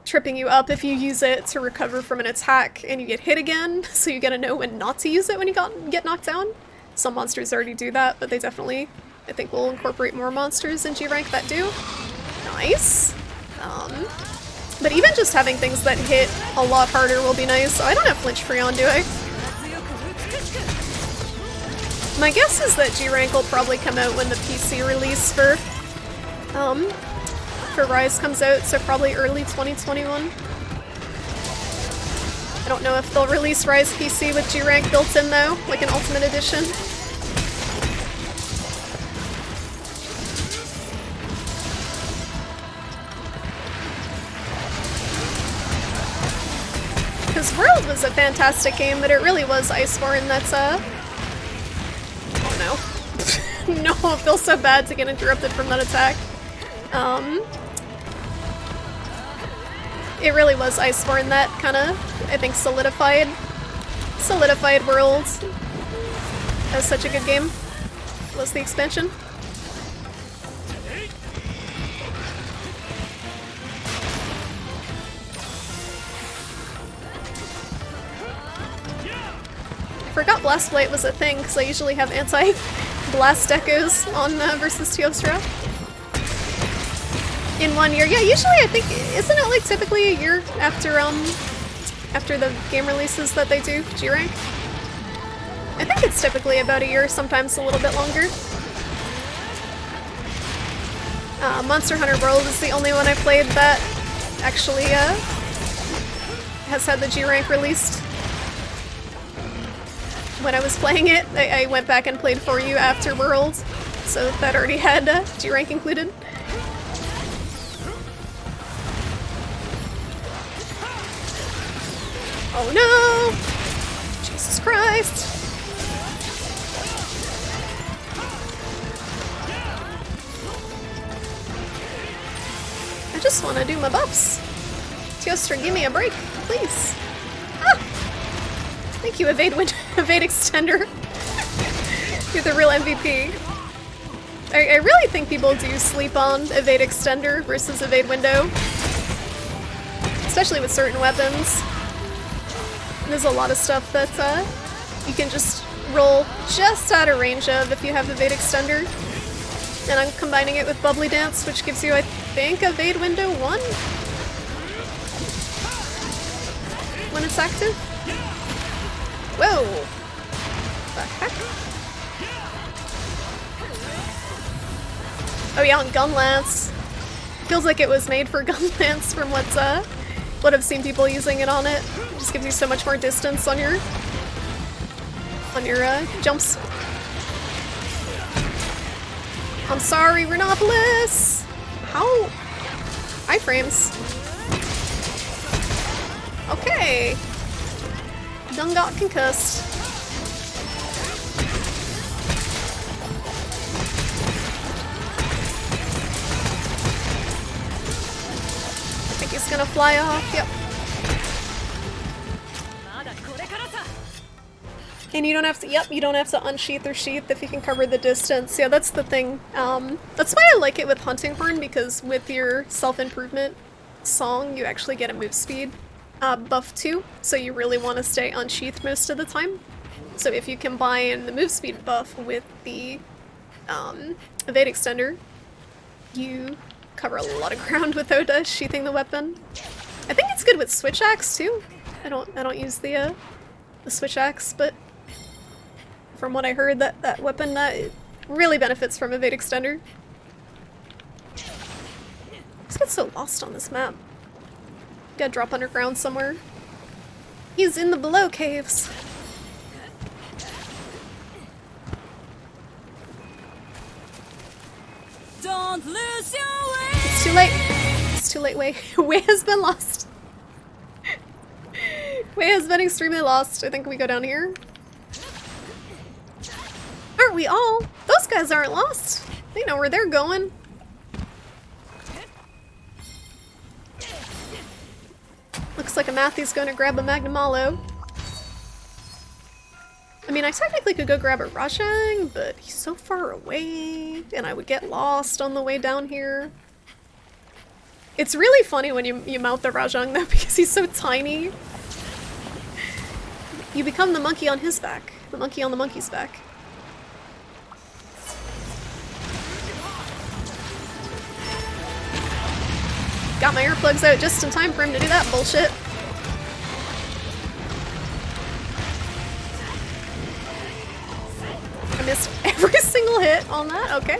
A: tripping you up if you use it to recover from an attack and you get hit again, so you gotta know when not to use it when you get knocked down. Some monsters already do that, but they definitely, I think, will incorporate more monsters in G-Rank that do. Nice. But even just having things that hit a lot harder will be nice. Oh, I don't have flinch free on, do I? My guess is that G-Rank will probably come out when the PC release for Rise comes out, so probably early 2021. I don't know if they'll release Rise PC with G-Rank built in though, like an Ultimate Edition. Because World was a fantastic game, but it really was Iceborne that's oh no. No, it feels so bad to get interrupted from that attack. It really was Iceborne that kind of, I think, solidified World as such a good game. Was the expansion. I forgot Blast Blight was a thing, because I usually have anti-blast echoes on versus Teostra. In 1 year. Yeah, usually I think, isn't it like typically a year after the game releases that they do G-Rank? I think it's typically about a year, sometimes a little bit longer. Monster Hunter World is the only one I played that actually has had the G-Rank released. When I was playing it, I went back and played For You after World, so that already had G-Rank included. Oh no! Jesus Christ! I just want to do my buffs. Teostra, give me a break, please. Ah! Thank you, Evade Extender. You're the real MVP. I really think people do sleep on Evade Extender versus Evade Window. Especially with certain weapons. There's a lot of stuff that you can just roll just out of range of if you have Evade Extender. And I'm combining it with Bubbly Dance, which gives you, I think, Evade Window 1? When it's active? Whoa! The heck? Oh yeah, and Gun Lance. Feels like it was made for Gun Lance from what I've seen people using it on it. It just gives you so much more distance on your jumps. I'm sorry, Renopolis! How? Iframes. Okay. Done got concussed. I think he's gonna fly off, yep. And you don't have to, yep, you don't have to unsheath or sheath if you can cover the distance. Yeah, that's the thing. That's why I like it with Hunting Horn, because with your self-improvement song, you actually get a move speed buff too, so you really want to stay unsheathed most of the time. So if you combine the move speed buff with the evade extender, you cover a lot of ground without sheathing the weapon. I think it's good with switch axe too. I don't use the switch axe, but from what I heard, that weapon it really benefits from evade extender. Let's get so lost on this map. Gotta drop underground somewhere. He's in the below caves.
D: Don't lose your way.
A: It's too late. It's too late, Wei. Wei has been lost. Wei has been extremely lost. I think we go down here. Aren't we all? Those guys aren't lost. They know where they're going. Looks like a Matthew's going to grab a Magnamalo. I mean, I technically could go grab a Rajang, but he's so far away, and I would get lost on the way down here. It's really funny when you mount the Rajang, though, because he's so tiny. You become the monkey on his back. The monkey on the monkey's back. Got my earplugs out just in time for him to do that bullshit. I missed every single hit on that, okay.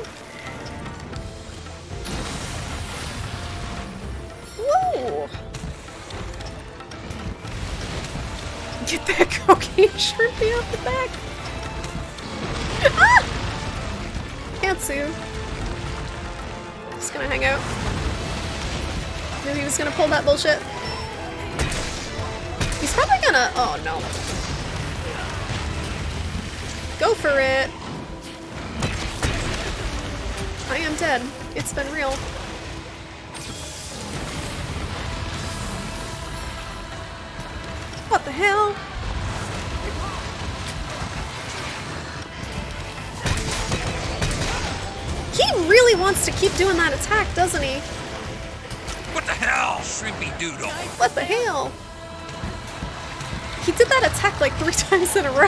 A: Whoa! Get that cocaine shrimpy off the back! Ah! Pantsu. Just gonna hang out. Knew he was gonna pull that bullshit. He's probably gonna. Oh no. Go for it. I am dead. It's been real. What the hell? He really wants to keep doing that attack, doesn't he?
B: What the hell, Shrimpy Doodle?
A: What the hell? He did that attack like 3 times in a row.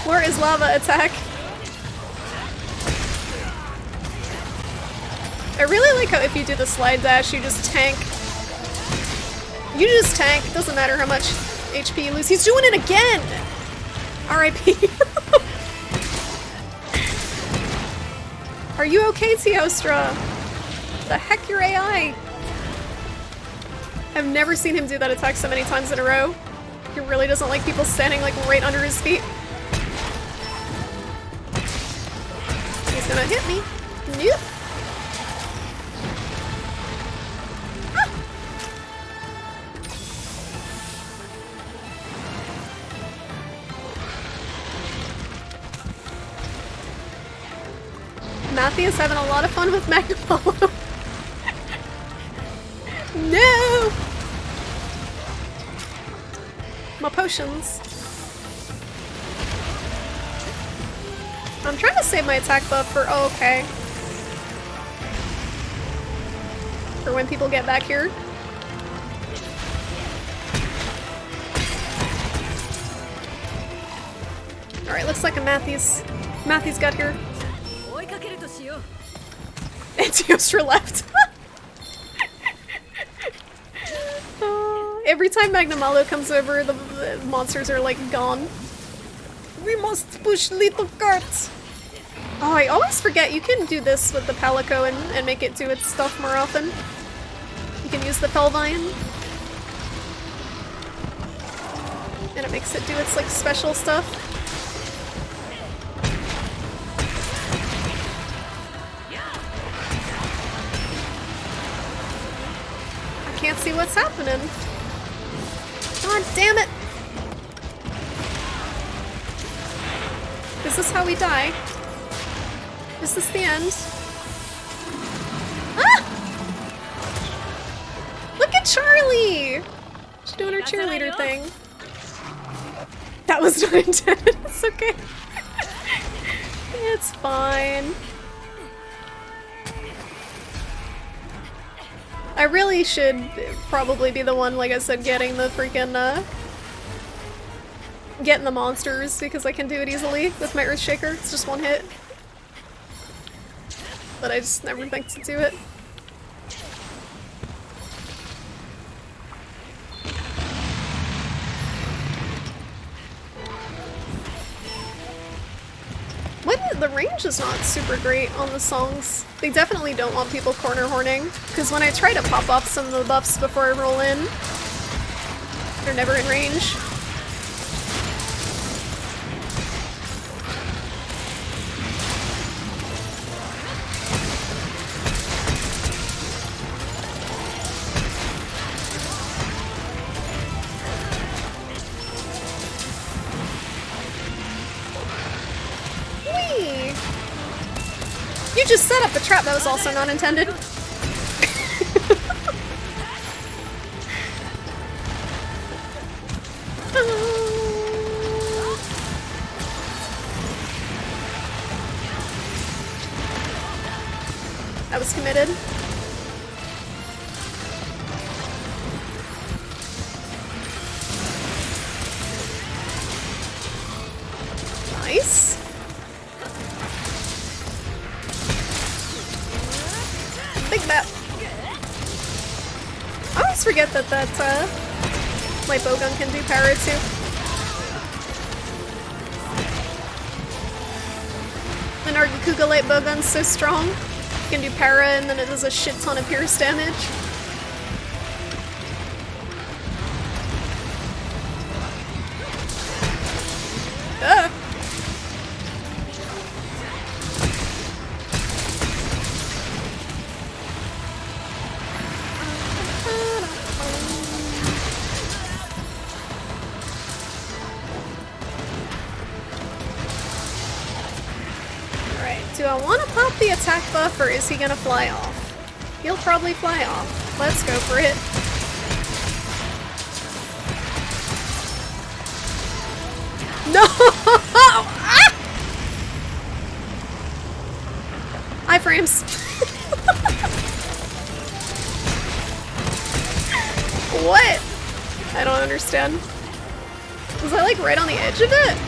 A: Floor is lava attack. I really like how if you do the slide dash, you just tank. You just tank. Doesn't matter how much HP you lose. He's doing it again! R.I.P. Are you okay, Teostra? The heck, your AI? I've never seen him do that attack so many times in a row. He really doesn't like people standing like right under his feet. He's gonna hit me. Nope. Ah. Matthew's having a lot of fun with Magnapolo. No! My potions. I'm trying to save my attack buff for, oh, okay. For when people get back here. Alright, looks like a Matthew's got here. And Teostra left. Every time Magnamalo comes over, the monsters are like gone. We must push little carts. Oh, I always forget you can do this with the Palico and make it do its stuff more often. You can use the Felvine. And it makes it do its like special stuff. I can't see what's happening. God damn it! Is this how we die? Is this the end? Ah! Look at Charlie! She's doing her cheerleader thing. That was not intended. It's okay. It's fine. I really should probably be the one, like I said, getting the freaking, getting the monsters, because I can do it easily with my Earthshaker. It's just one hit. But I just never think to do it. The range is not super great on the songs. They definitely don't want people corner horning, because when I try to pop off some of the buffs before I roll in, they're never in range. You just set up a trap that was also not intended. That was committed. Nice. Big bat. I always forget that my bowgun can do para too. The Nargacuga light bowgun's so strong. You can do para and then it does a shit ton of pierce damage. Ah! Do I want to pop the attack buff, or is he gonna fly off? He'll probably fly off. Let's go for it. No! Ah! Iframes. What? I don't understand. Was I like right on the edge of it?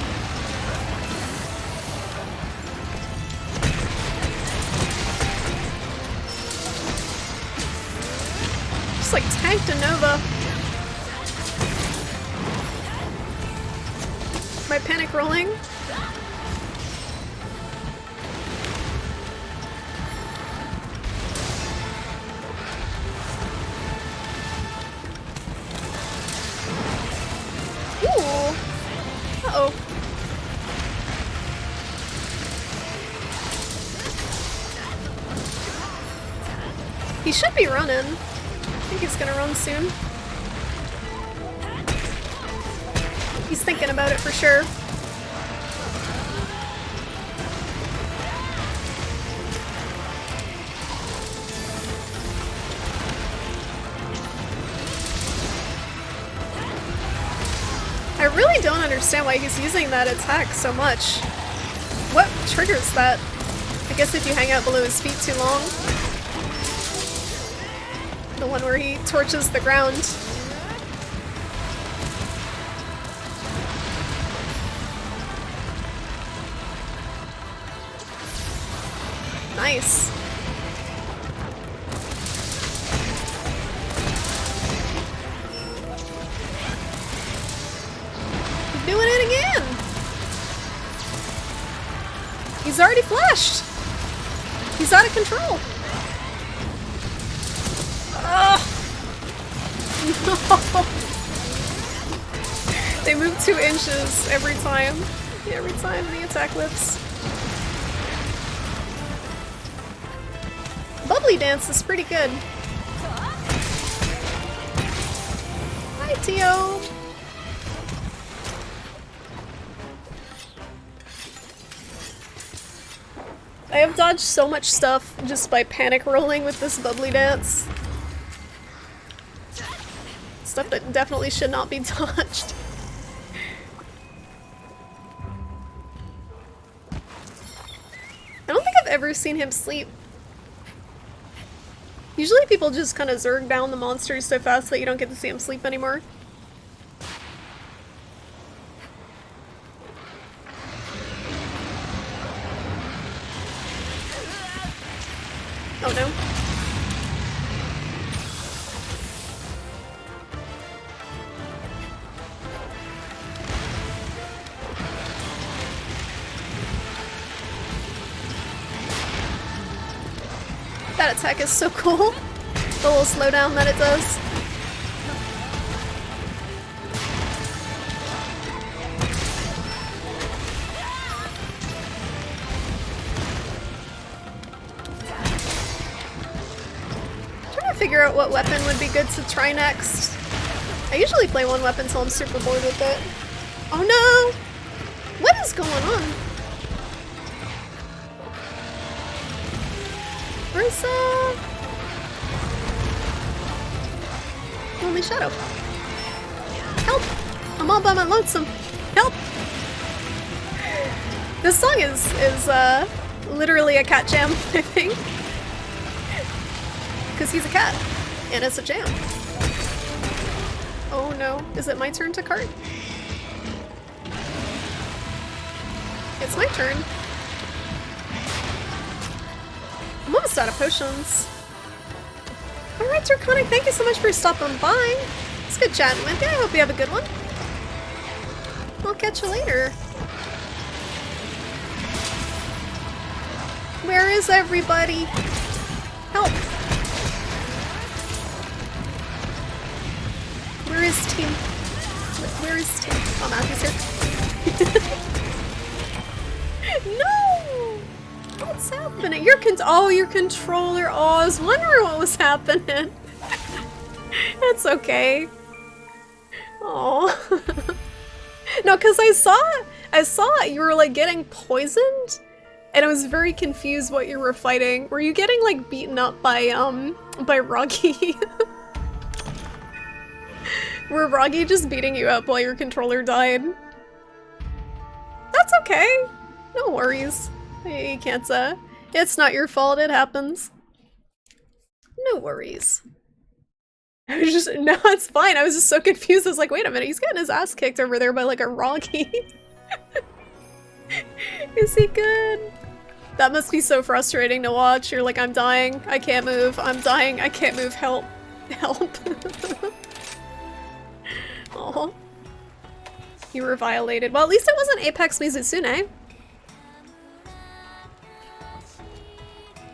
A: Just like tanked a Nova. Am I panic rolling? Ooh. Uh-oh. He should be running. I think he's gonna run soon. He's thinking about it for sure. I really don't understand why he's using that attack so much. What triggers that? I guess if you hang out below his feet too long. The one where he torches the ground. Nice. Doing it again! He's already flashed! He's out of control! No! They move 2 inches every time. Every time the attack lifts. Bubbly Dance is pretty good. Hi, Tio! I have dodged so much stuff just by panic rolling with this Bubbly Dance. Stuff that definitely should not be dodged. ever seen him sleep. Usually people just kind of zerg down the monsters so fast that you don't get to see him sleep anymore. Oh no. That attack is so cool. The little slowdown that it does. Trying to figure out what weapon would be good to try next. I usually play one weapon till I'm super bored with it. Oh no! What is going on? Where's Lonely Shadow? Help! I'm all by my lonesome. Help! This song is literally a cat jam, I think. Because he's a cat, and it's a jam. Oh no, is it my turn to cart? It's my turn. I'm almost out of potions. Alright, Draconic, thank you so much for stopping by. It's good chatting with you. I hope you have a good one. I'll catch you later. Where is everybody? Help. Where is team? Where is team? Oh, Matthew's here. No! What's happening? Your controller. Oh, I was wondering what was happening. That's okay. Oh. No, because I saw you were like getting poisoned, and I was very confused what you were fighting. Were you getting like beaten up by Roggy? Were Roggy just beating you up while your controller died? That's okay. No worries. You can't, it's not your fault, it happens. No worries. I was just, no, it's fine. I was just so confused. I was like, wait a minute, he's getting his ass kicked over there by like a Roggy. Is he good? That must be so frustrating to watch. You're like, I'm dying, I can't move. I'm dying, I can't move. Help. Help. Oh. You were violated. Well, at least it wasn't Apex Mizusune.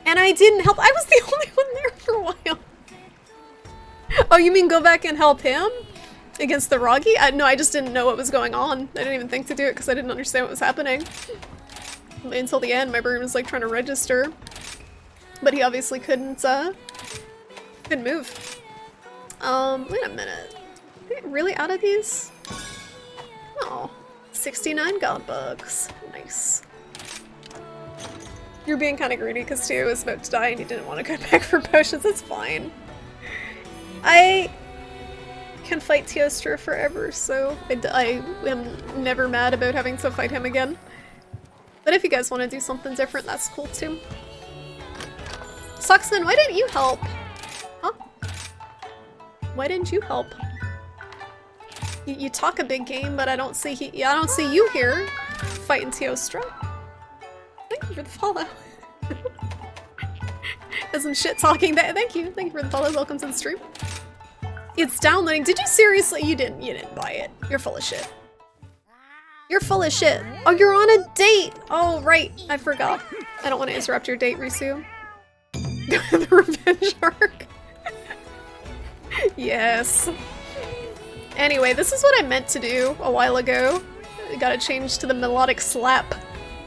A: And I didn't help. I was the only one there for a while. Oh, you mean go back and help him? Against the Roggy? No, I just didn't know what was going on. I didn't even think to do it because I didn't understand what was happening. Until the end, my brain was like trying to register. But he obviously couldn't move. Wait a minute. Are we really out of these? Oh, 69 god bugs. Nice. You're being kind of greedy because Teo was about to die and he didn't want to go back for potions. It's fine. I can fight Teostra forever, so I am never mad about having to fight him again. But if you guys want to do something different, that's cool too. Soxman, why didn't you help? Huh? Why didn't you help? You talk a big game, but I don't see you here fighting Teostra. Thank you for the follow. There's some shit talking there. Thank you for the follow. Welcome to the stream. It's downloading. Did you seriously? You didn't buy it. You're full of shit. You're full of shit. Oh, you're on a date. Oh, right. I forgot. I don't want to interrupt your date, Risu. The revenge arc. Yes. Anyway, this is what I meant to do a while ago. I gotta change to the melodic slap.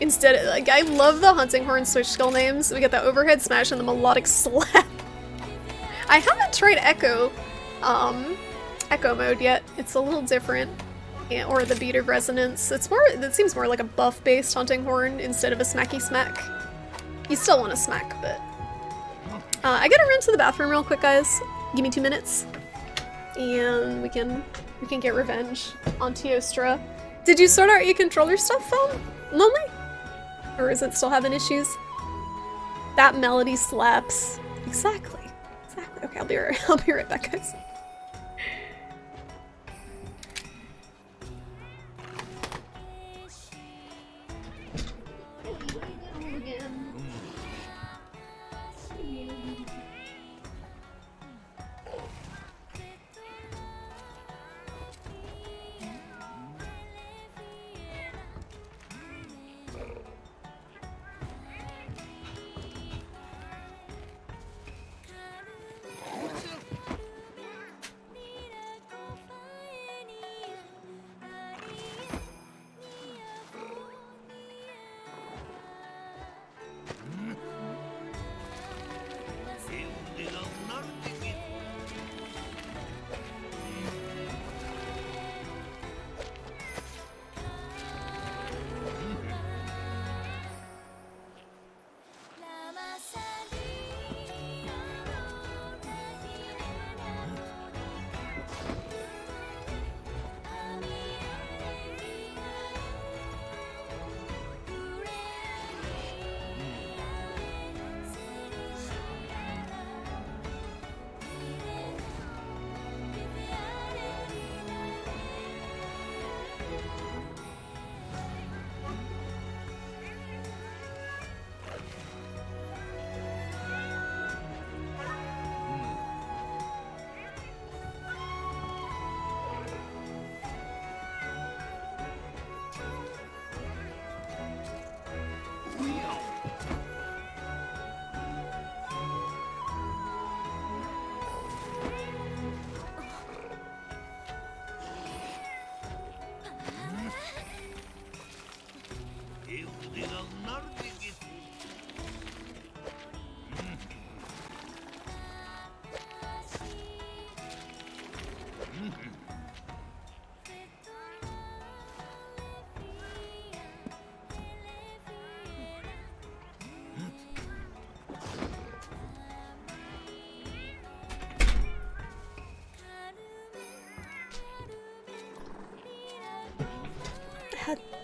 A: Instead, like, I love the Hunting Horn switch skill names. We got the overhead smash and the melodic slap. I haven't tried Echo mode yet. It's a little different. Yeah, or the Beat of Resonance. It seems more like a buff-based Hunting Horn instead of a smacky smack. You still want to smack, but... I gotta run to the bathroom real quick, guys. Give me 2 minutes. And we can get revenge on Teostra. Did you sort out your controller stuff, Phone? Lonely? Or is it still having issues? That melody slaps. Exactly. Exactly. Okay, I'll be right back, guys.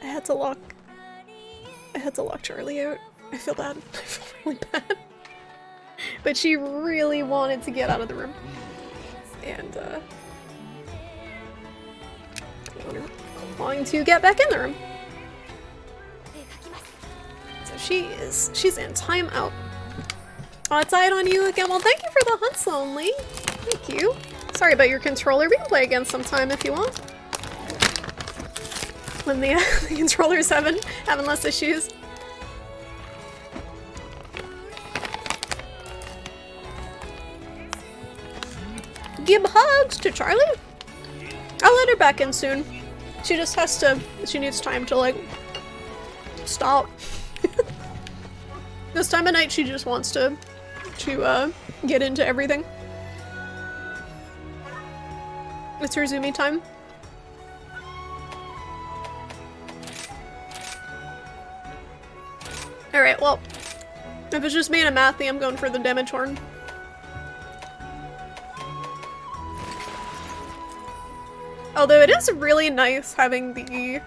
A: I had to lock Charlie out. I feel bad. I feel really bad. But she really wanted to get out of the room. And, wanting to get back in the room. So she's in timeout. Oh, I died on you again. Well, thank you for the hunts, Lonely. Thank you. Sorry about your controller. We can play again sometime if you want. When the controller's having less issues. Give hugs to Charlie. I'll let her back in soon. She just has to. She needs time to like stop. This time of night, she just wants to get into everything. It's her Zoomy time. Alright, well, if it's just me and a Matthew, I'm going for the damage horn. Although it is really nice having the,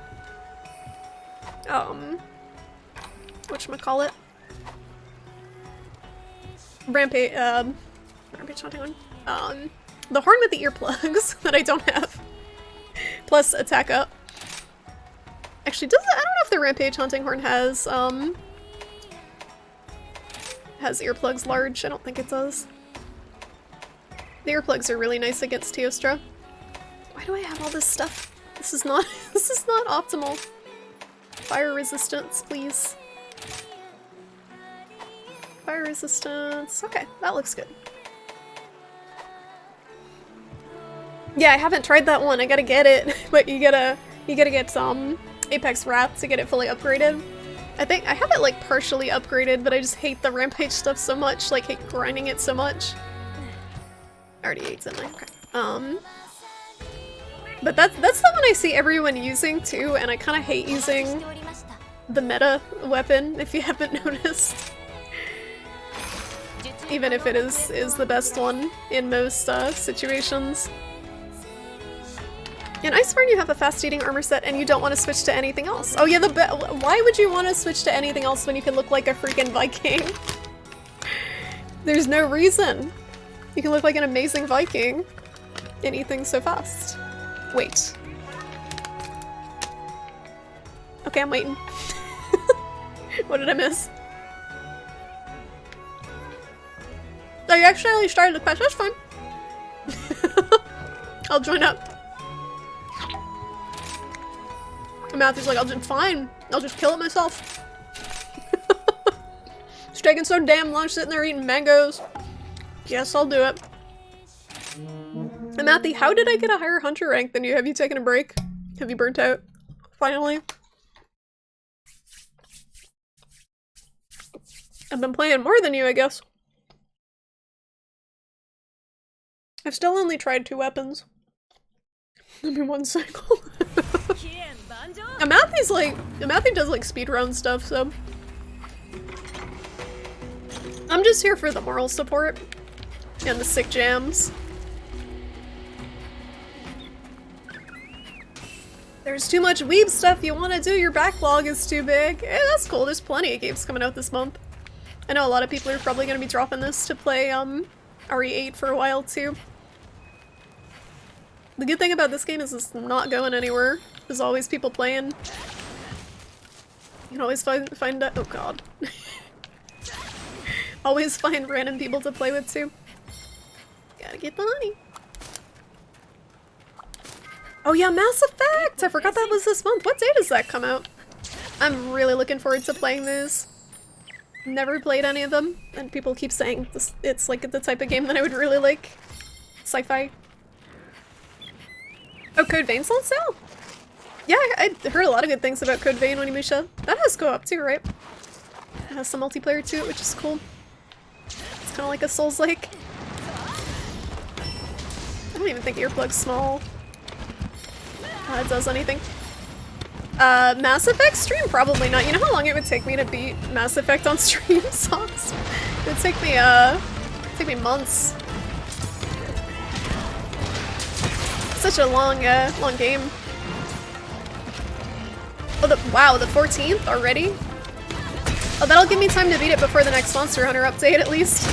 A: whatchamacallit? Rampage hunting one. The horn with the earplugs that I don't have. Plus attack up. Actually, I don't know if the Rampage hunting horn has earplugs large. I don't think it does. The earplugs are really nice against Teostra. Why do I have all this stuff? This is not optimal. Fire resistance, please. Fire resistance. Okay, that looks good. Yeah, I haven't tried that one. I gotta get it, but you gotta get Apex Wrath to get it fully upgraded. I think I have it like partially upgraded, but I just hate the Rampage stuff so much, like hate grinding it so much. I already ate something. Okay. But that's the one I see everyone using too, and I kind of hate using the meta weapon, if you haven't noticed. Even if it is the best one in most situations. In Iceborne you have a fast-eating armor set and you don't want to switch to anything else. Oh yeah, why would you want to switch to anything else when you can look like a freaking Viking? There's no reason. You can look like an amazing Viking and eat things so fast. Wait. Okay, I'm waiting. What did I miss? Oh, you actually started the quest. That's fine. I'll join up. And Matthew's like, fine. I'll just kill it myself. It's taking so damn long sitting there eating mangoes. Yes, I'll do it. And Matthew, how did I get a higher hunter rank than you? Have you taken a break? Have you burnt out? Finally? I've been playing more than you, I guess. I've still only tried 2 weapons. I mean, 1 cycle. And Matthew's like, Matthew does like speedrun stuff, so. I'm just here for the moral support and the sick jams. There's too much weeb stuff you want to do, your backlog is too big. Eh, that's cool, there's plenty of games coming out this month. I know a lot of people are probably going to be dropping this to play RE8 for a while too. The good thing about this game is it's not going anywhere. There's always people playing. You can always find oh god. Always find random people to play with too. Gotta get the honey. Oh yeah, Mass Effect! I forgot that was this month. What day does that come out? I'm really looking forward to playing these. Never played any of them, and people keep saying this, it's like the type of game that I would really like. Sci-fi. Oh, Code Vein's on sale? Yeah, I heard a lot of good things about Code Vein, Onimusha. That has co-op too, right? It has some multiplayer to it, which is cool. It's kind of like a Souls-like. I don't even think Earplug's small. It does anything. Mass Effect stream? Probably not. You know how long it would take me to beat Mass Effect on stream, Socks? It would take me months. Such a long game. Oh, wow, the 14th already? Oh, that'll give me time to beat it before the next Monster Hunter update, at least.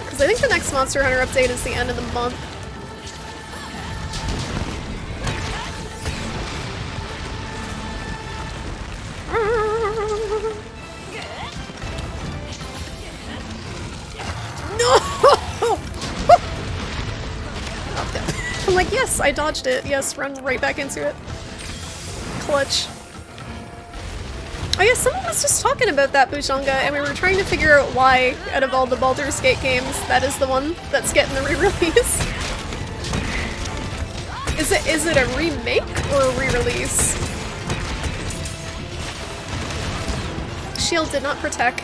A: Because I think the next Monster Hunter update is the end of the month. I'm like, yes, I dodged it. Yes, run right back into it. Clutch. Oh yeah, someone was just talking about that, Bujanga, and we were trying to figure out why, out of all the Baldur's Gate games, that is the one that's getting the re-release. Is it a remake or a re-release? Shield did not protect.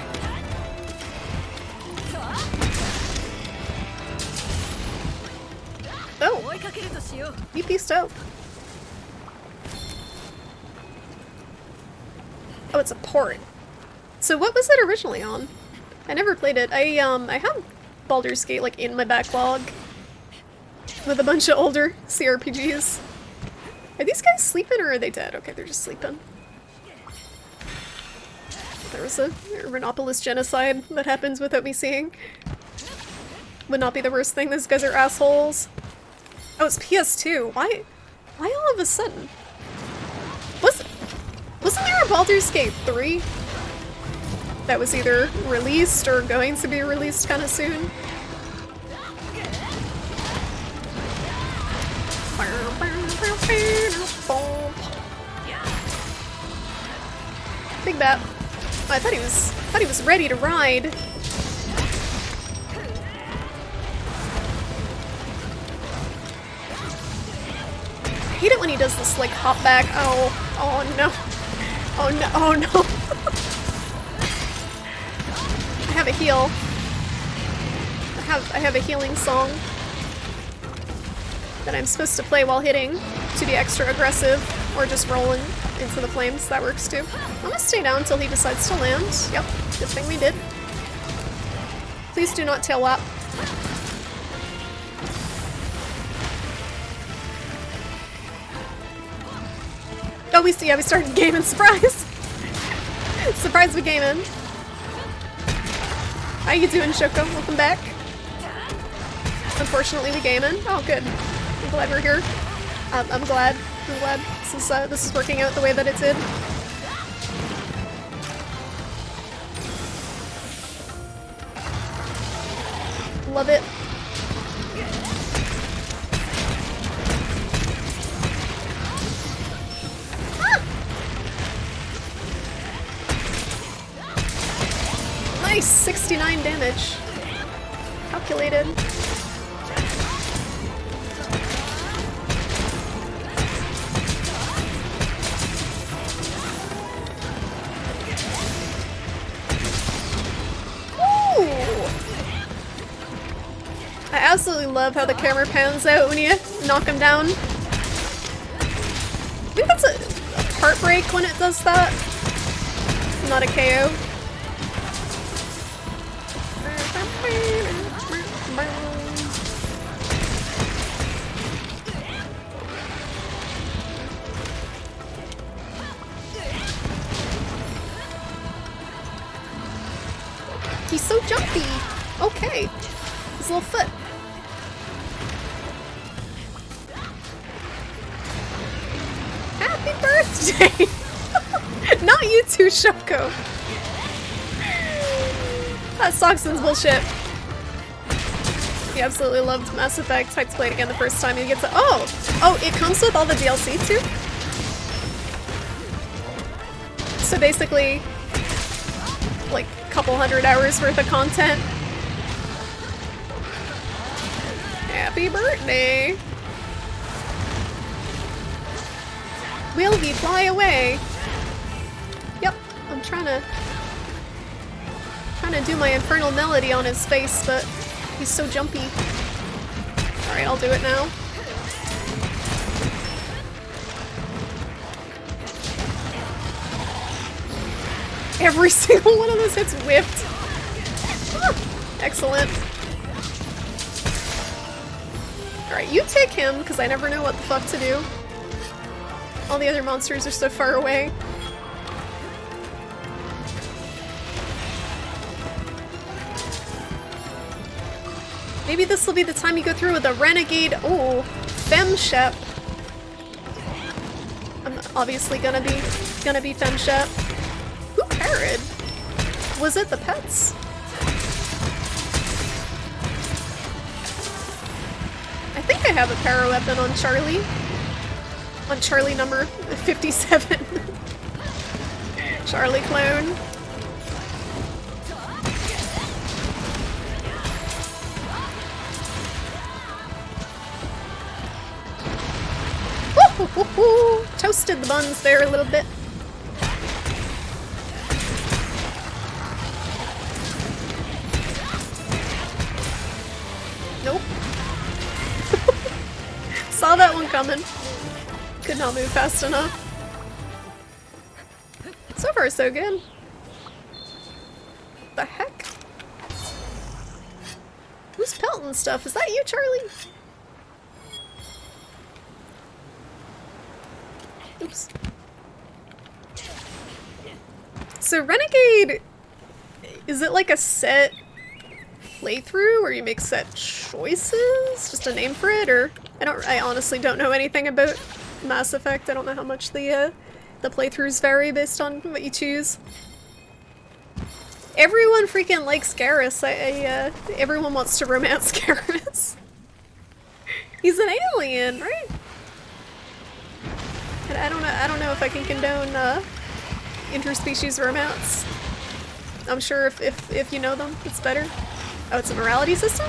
A: Oh, you pieced out. Oh, it's a port. So what was it originally on? I never played it. I have Baldur's Gate like in my backlog with a bunch of older CRPGs. Are these guys sleeping or are they dead? Okay, they're just sleeping. There was a Renopolis genocide that happens without me seeing. Would not be the worst thing. These guys are assholes. Oh, it's PS2. Why all of a sudden? Wasn't there a Baldur's Gate 3 that was either released or going to be released kind of soon? Big Bat. Oh, I thought he was ready to ride. I hate it when he does this like hop back. Oh no. Oh no, oh no. I have a heal. I have a healing song that I'm supposed to play while hitting to be extra aggressive or just rolling into the flames. That works too. I'm gonna stay down until he decides to land. Yep, good thing we did. Please do not tail whap. Oh, we started gaming. Surprise! Surprise, we gaming. How you doing, Shoko? Welcome back. Unfortunately, we gaming. Oh, good. I'm glad we're here. I'm glad. I'm glad this is working out the way that it did. Love it. Nice! 69 damage. Calculated. Ooh! I absolutely love how the camera pans out when you knock him down. I think that's a heartbreak when it does that. Not a KO. He's so jumpy. Okay. His little foot. Happy birthday! Not you too, Shoko. That Soxon's bullshit. He absolutely loved Mass Effect. Typed to play it again the first time he gets it. Oh! Oh, it comes with all the DLC too? So basically, like, a couple hundred hours worth of content. Happy birthday! Will he fly away? Yep, I'm trying to do my infernal melody on his face, but he's so jumpy. Alright, I'll do it now. Every single one of those hits whiffed. Ah, excellent. Alright, you take him, because I never know what the fuck to do. All the other monsters are so far away. Maybe this will be the time you go through with a renegade. Oh, Femshep. I'm obviously gonna be Femshep. Who parried? Was it the pets? I think I have a para weapon on Charlie. On Charlie number 57. Charlie clone. Woo-hoo-hoo-hoo. Toasted the buns there a little bit. Nope. Saw that one coming. Could not move fast enough. So far, so good. The heck? Who's pelting stuff? Is that you, Charlie? Oops. So Renegade, is it like a set playthrough where you make set choices? Just a name for it, or I honestly don't know anything about Mass Effect. I don't know how much the playthroughs vary based on what you choose. Everyone freaking likes Garrus. Everyone wants to romance Garrus. He's an alien, right? And I don't know if I can condone interspecies romance. I'm sure if you know them, it's better. Oh, it's a morality system?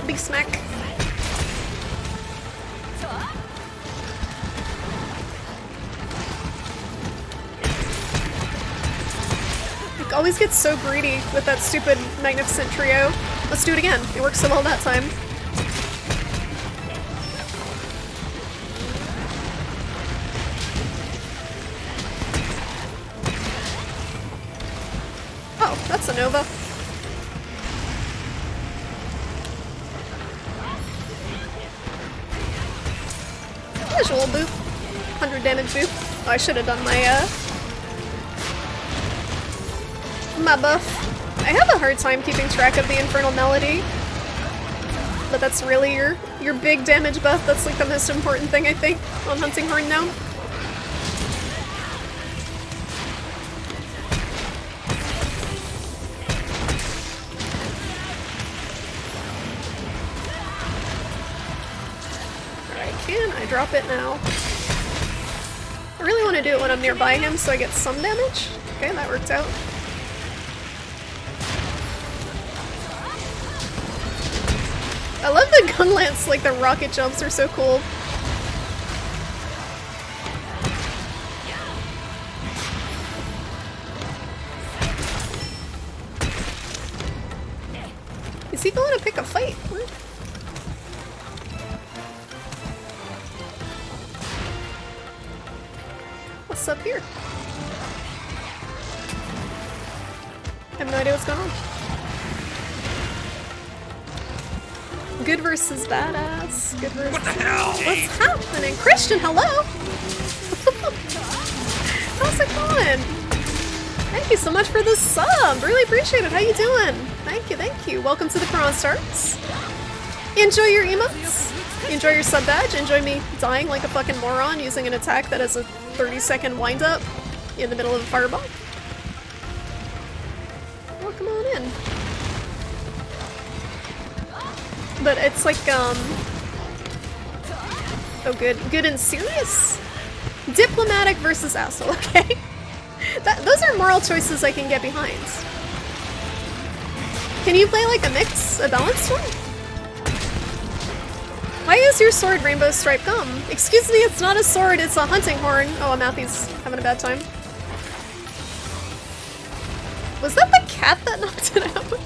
A: Big smack. It always gets so greedy with that stupid Magnificent Trio. Let's do it again. It worked so well that time. Oh, that's a Nova. Casual boop. 100 damage boop. Oh, I should have done my buff. I have a hard time keeping track of the Infernal Melody. But that's really your big damage buff. That's like the most important thing, I think, on Hunting Horn now. Alright, can I drop it now? I really want to do it when I'm nearby him so I get some damage. Okay, that worked out. I love the gun lance, like the rocket jumps are so cool. Is he going to pick a fight? What? What's up here? I have no idea what's going on. Good versus badass. Good versus.
B: What the hell?
A: What's happening? Christian, hello! How's it going? Thank you so much for the sub! Really appreciate it. How you doing? Thank you, thank you. Welcome to the Quran Starts. Enjoy your emotes. Enjoy your sub badge. Enjoy me dying like a fucking moron using an attack that has a 30-second wind-up in the middle of a fireball. Well, come on in. But it's like, oh good and serious? Diplomatic versus asshole, okay? Those are moral choices I can get behind. Can you play like a mix, a balanced one? Why is your sword rainbow striped gum? Excuse me, it's not a sword, it's a hunting horn. Oh, Matthew's having a bad time. Was that the cat that knocked it out?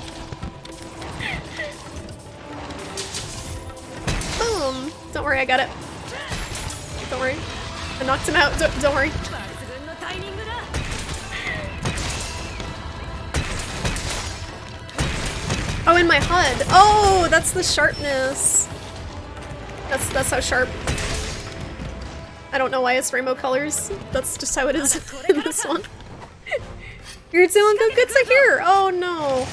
A: Boom! Don't worry, I got it. Don't worry. I knocked him out. Don't worry. Oh, in my HUD. Oh, that's the sharpness. That's how sharp. I don't know why it's rainbow colors. That's just how it is in this one. You're doing good to hear. Oh no.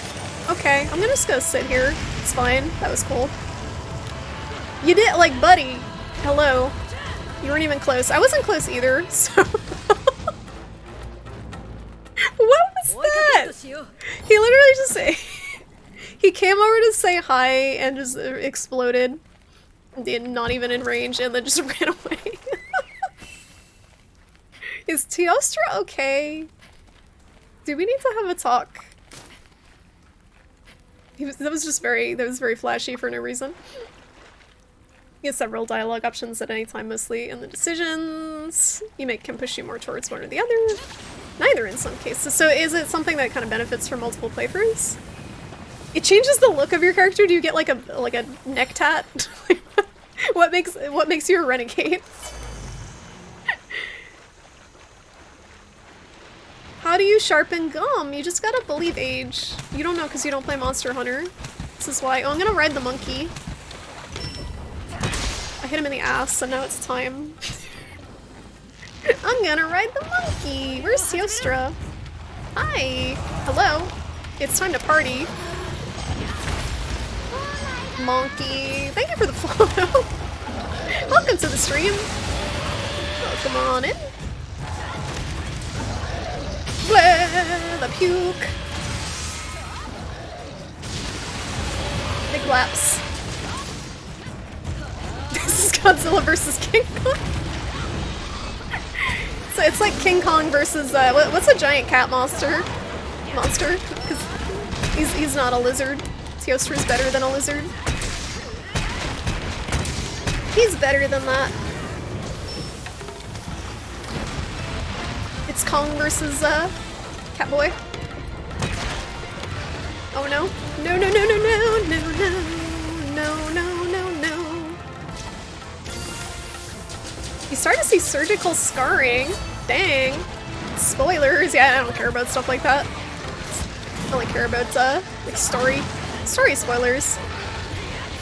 A: Okay, I'm gonna just go sit here. It's fine. That was cool. You did, like, buddy. Hello. You weren't even close. I wasn't close either, so... What was that? He literally just he came over to say hi and just exploded. Not even in range, and then just ran away. Is Teostra okay? Do we need to have a talk? That was very flashy for no reason. You have several dialogue options at any time, mostly in the decisions you make can push you more towards one or the other. Neither in some cases. So is it something that kind of benefits from multiple playthroughs? It changes the look of your character? Do you get like a neck tat? What makes you a renegade? How do you sharpen gum? You just gotta believe age. You don't know because you don't play Monster Hunter. This is why. Oh, I'm gonna ride the monkey. I hit him in the ass, so now it's time. I'm gonna ride the monkey! Where's Teostra? Hi! Hello! It's time to party. Monkey! Thank you for the follow! Welcome to the stream! Welcome on in! Blah! The puke! Big laps. This is Godzilla versus King Kong. So it's like King Kong versus what's a giant cat monster? Because he's not a lizard. Teostra's better than a lizard. He's better than that. It's Kong versus Catboy. Oh no! No! No! No! No! No! No! No! No! No! No! You start to see surgical scarring. Dang. Spoilers. Yeah, I don't care about stuff like that. I only care about like story spoilers.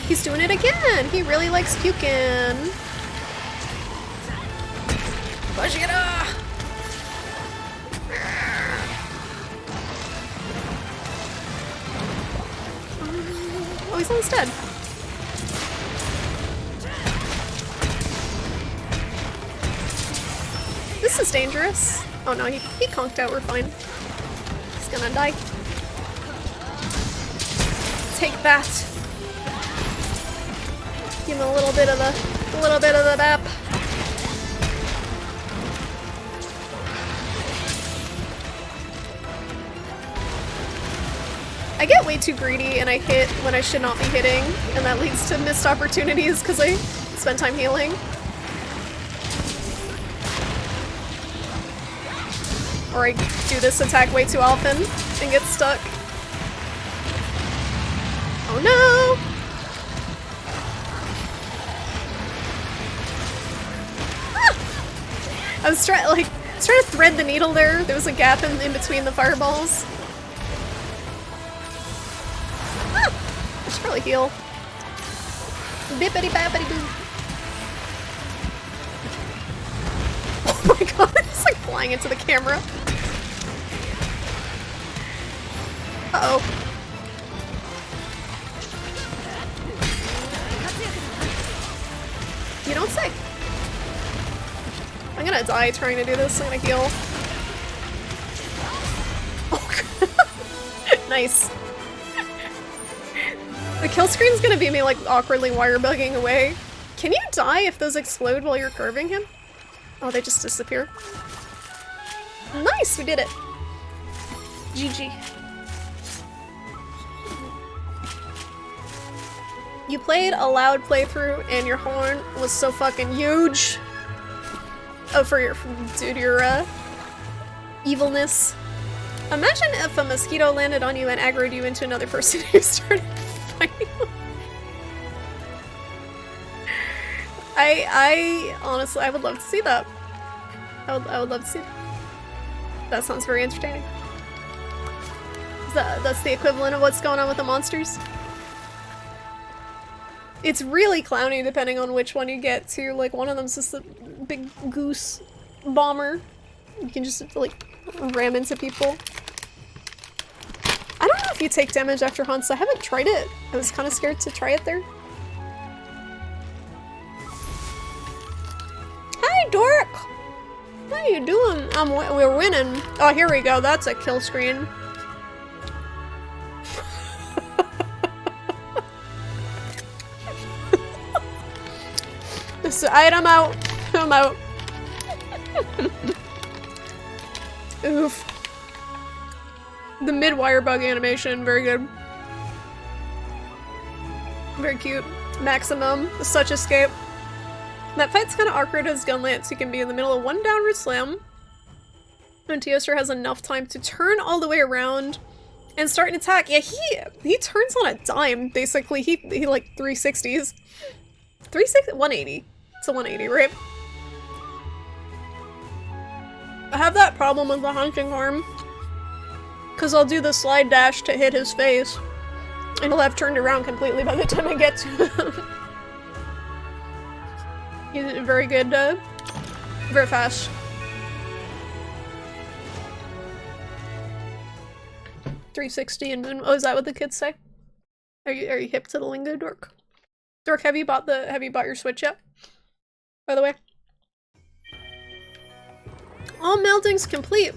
A: He's doing it again. He really likes puking. Vegeta! Oh, he's almost dead. This is dangerous. Oh no, he conked out, we're fine. He's gonna die. Take that. Give him a little bit of the bap. I get way too greedy and I hit when I should not be hitting, and that leads to missed opportunities because I spend time healing. Or I do this attack way too often and get stuck. Oh no! Ah! I was trying to thread the needle there. There was a gap in between the fireballs. I should probably heal. Bippity bappity boo. Oh my god, it's like flying into the camera. Uh-oh. You don't say. I'm gonna die trying to do this. I'm gonna heal. Oh. Nice. The kill screen's gonna be me like awkwardly wire bugging away. Can you die if those explode while you're curving him? Oh, they just disappear. Nice, we did it. GG. You played a loud playthrough and your horn was so fucking huge. Oh, due to your evilness. Imagine if a mosquito landed on you and aggroed you into another person who started fighting. I honestly, I would love to see that. I would love to see that. That sounds very entertaining. That's the equivalent of what's going on with the monsters. It's really clowny depending on which one you get to. Like, one of them's just a big goose bomber. You can just, like, ram into people. I don't know if you take damage after hunts. I haven't tried it. I was kind of scared to try it there. Hi, Dork! How you doing? We're winning. Oh, here we go. That's a kill screen. I'm out. I'm out. Oof. The mid-wire bug animation, very good. Very cute. Maximum, such escape. That fight's kind of awkward as Gunlance. You can be in the middle of one downward slam, and Teostra has enough time to turn all the way around and start an attack. Yeah, he turns on a dime, basically. He like 360s. 180. It's a 180, right? I have that problem with the hunting arm, because I'll do the slide dash to hit his face, and he'll have turned around completely by the time I get to him. He's very good, very fast. .360 and moon. Oh, is that what the kids say? Are you hip to the lingo, Dork? Dork, have you bought your Switch yet? By the way. All melding's complete.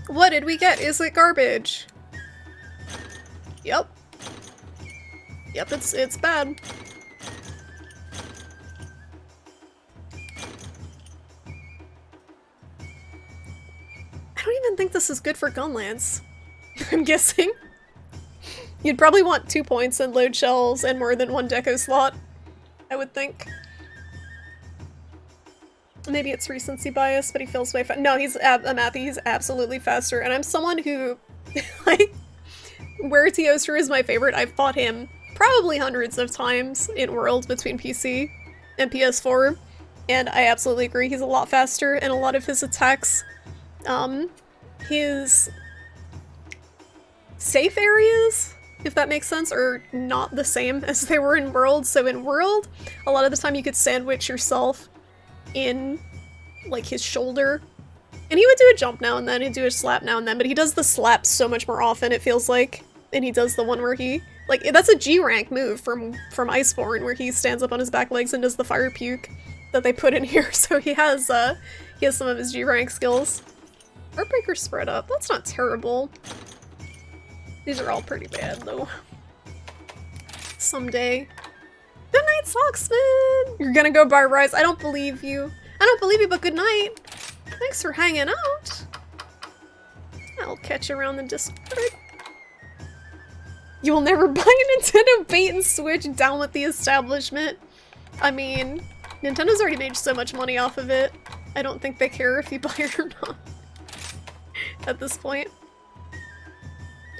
A: What did we get? Is it garbage? Yep. Yep, it's bad. I don't even think this is good for Gunlance. I'm guessing. You'd probably want 2 points and load shells and more than one deco slot, I would think. Maybe it's recency bias, but he feels way fast. No, he's Amathi, he's absolutely faster, and I'm someone who, like, where Teostra is my favorite, I've fought him probably hundreds of times in Worlds between PC and PS4, and I absolutely agree, he's a lot faster, and a lot of his attacks, his safe areas, if that makes sense, are not the same as they were in World. So in World, a lot of the time you could sandwich yourself in like his shoulder. And he would do a jump now and then, he'd do a slap now and then, but he does the slap so much more often, it feels like. And he does the one where he, like, that's a G rank move from Iceborne, where he stands up on his back legs and does the fire puke that they put in here. So he has some of his G rank skills. Heartbreaker spread up, that's not terrible. These are all pretty bad though. Someday. Good night, Socksman! You're gonna go buy rice. I don't believe you. I don't believe you, but good night. Thanks for hanging out. I'll catch you around the Discord. You will never buy a Nintendo bait and switch. Down with the establishment. I mean, Nintendo's already made so much money off of it. I don't think they care if you buy it or not. At this point.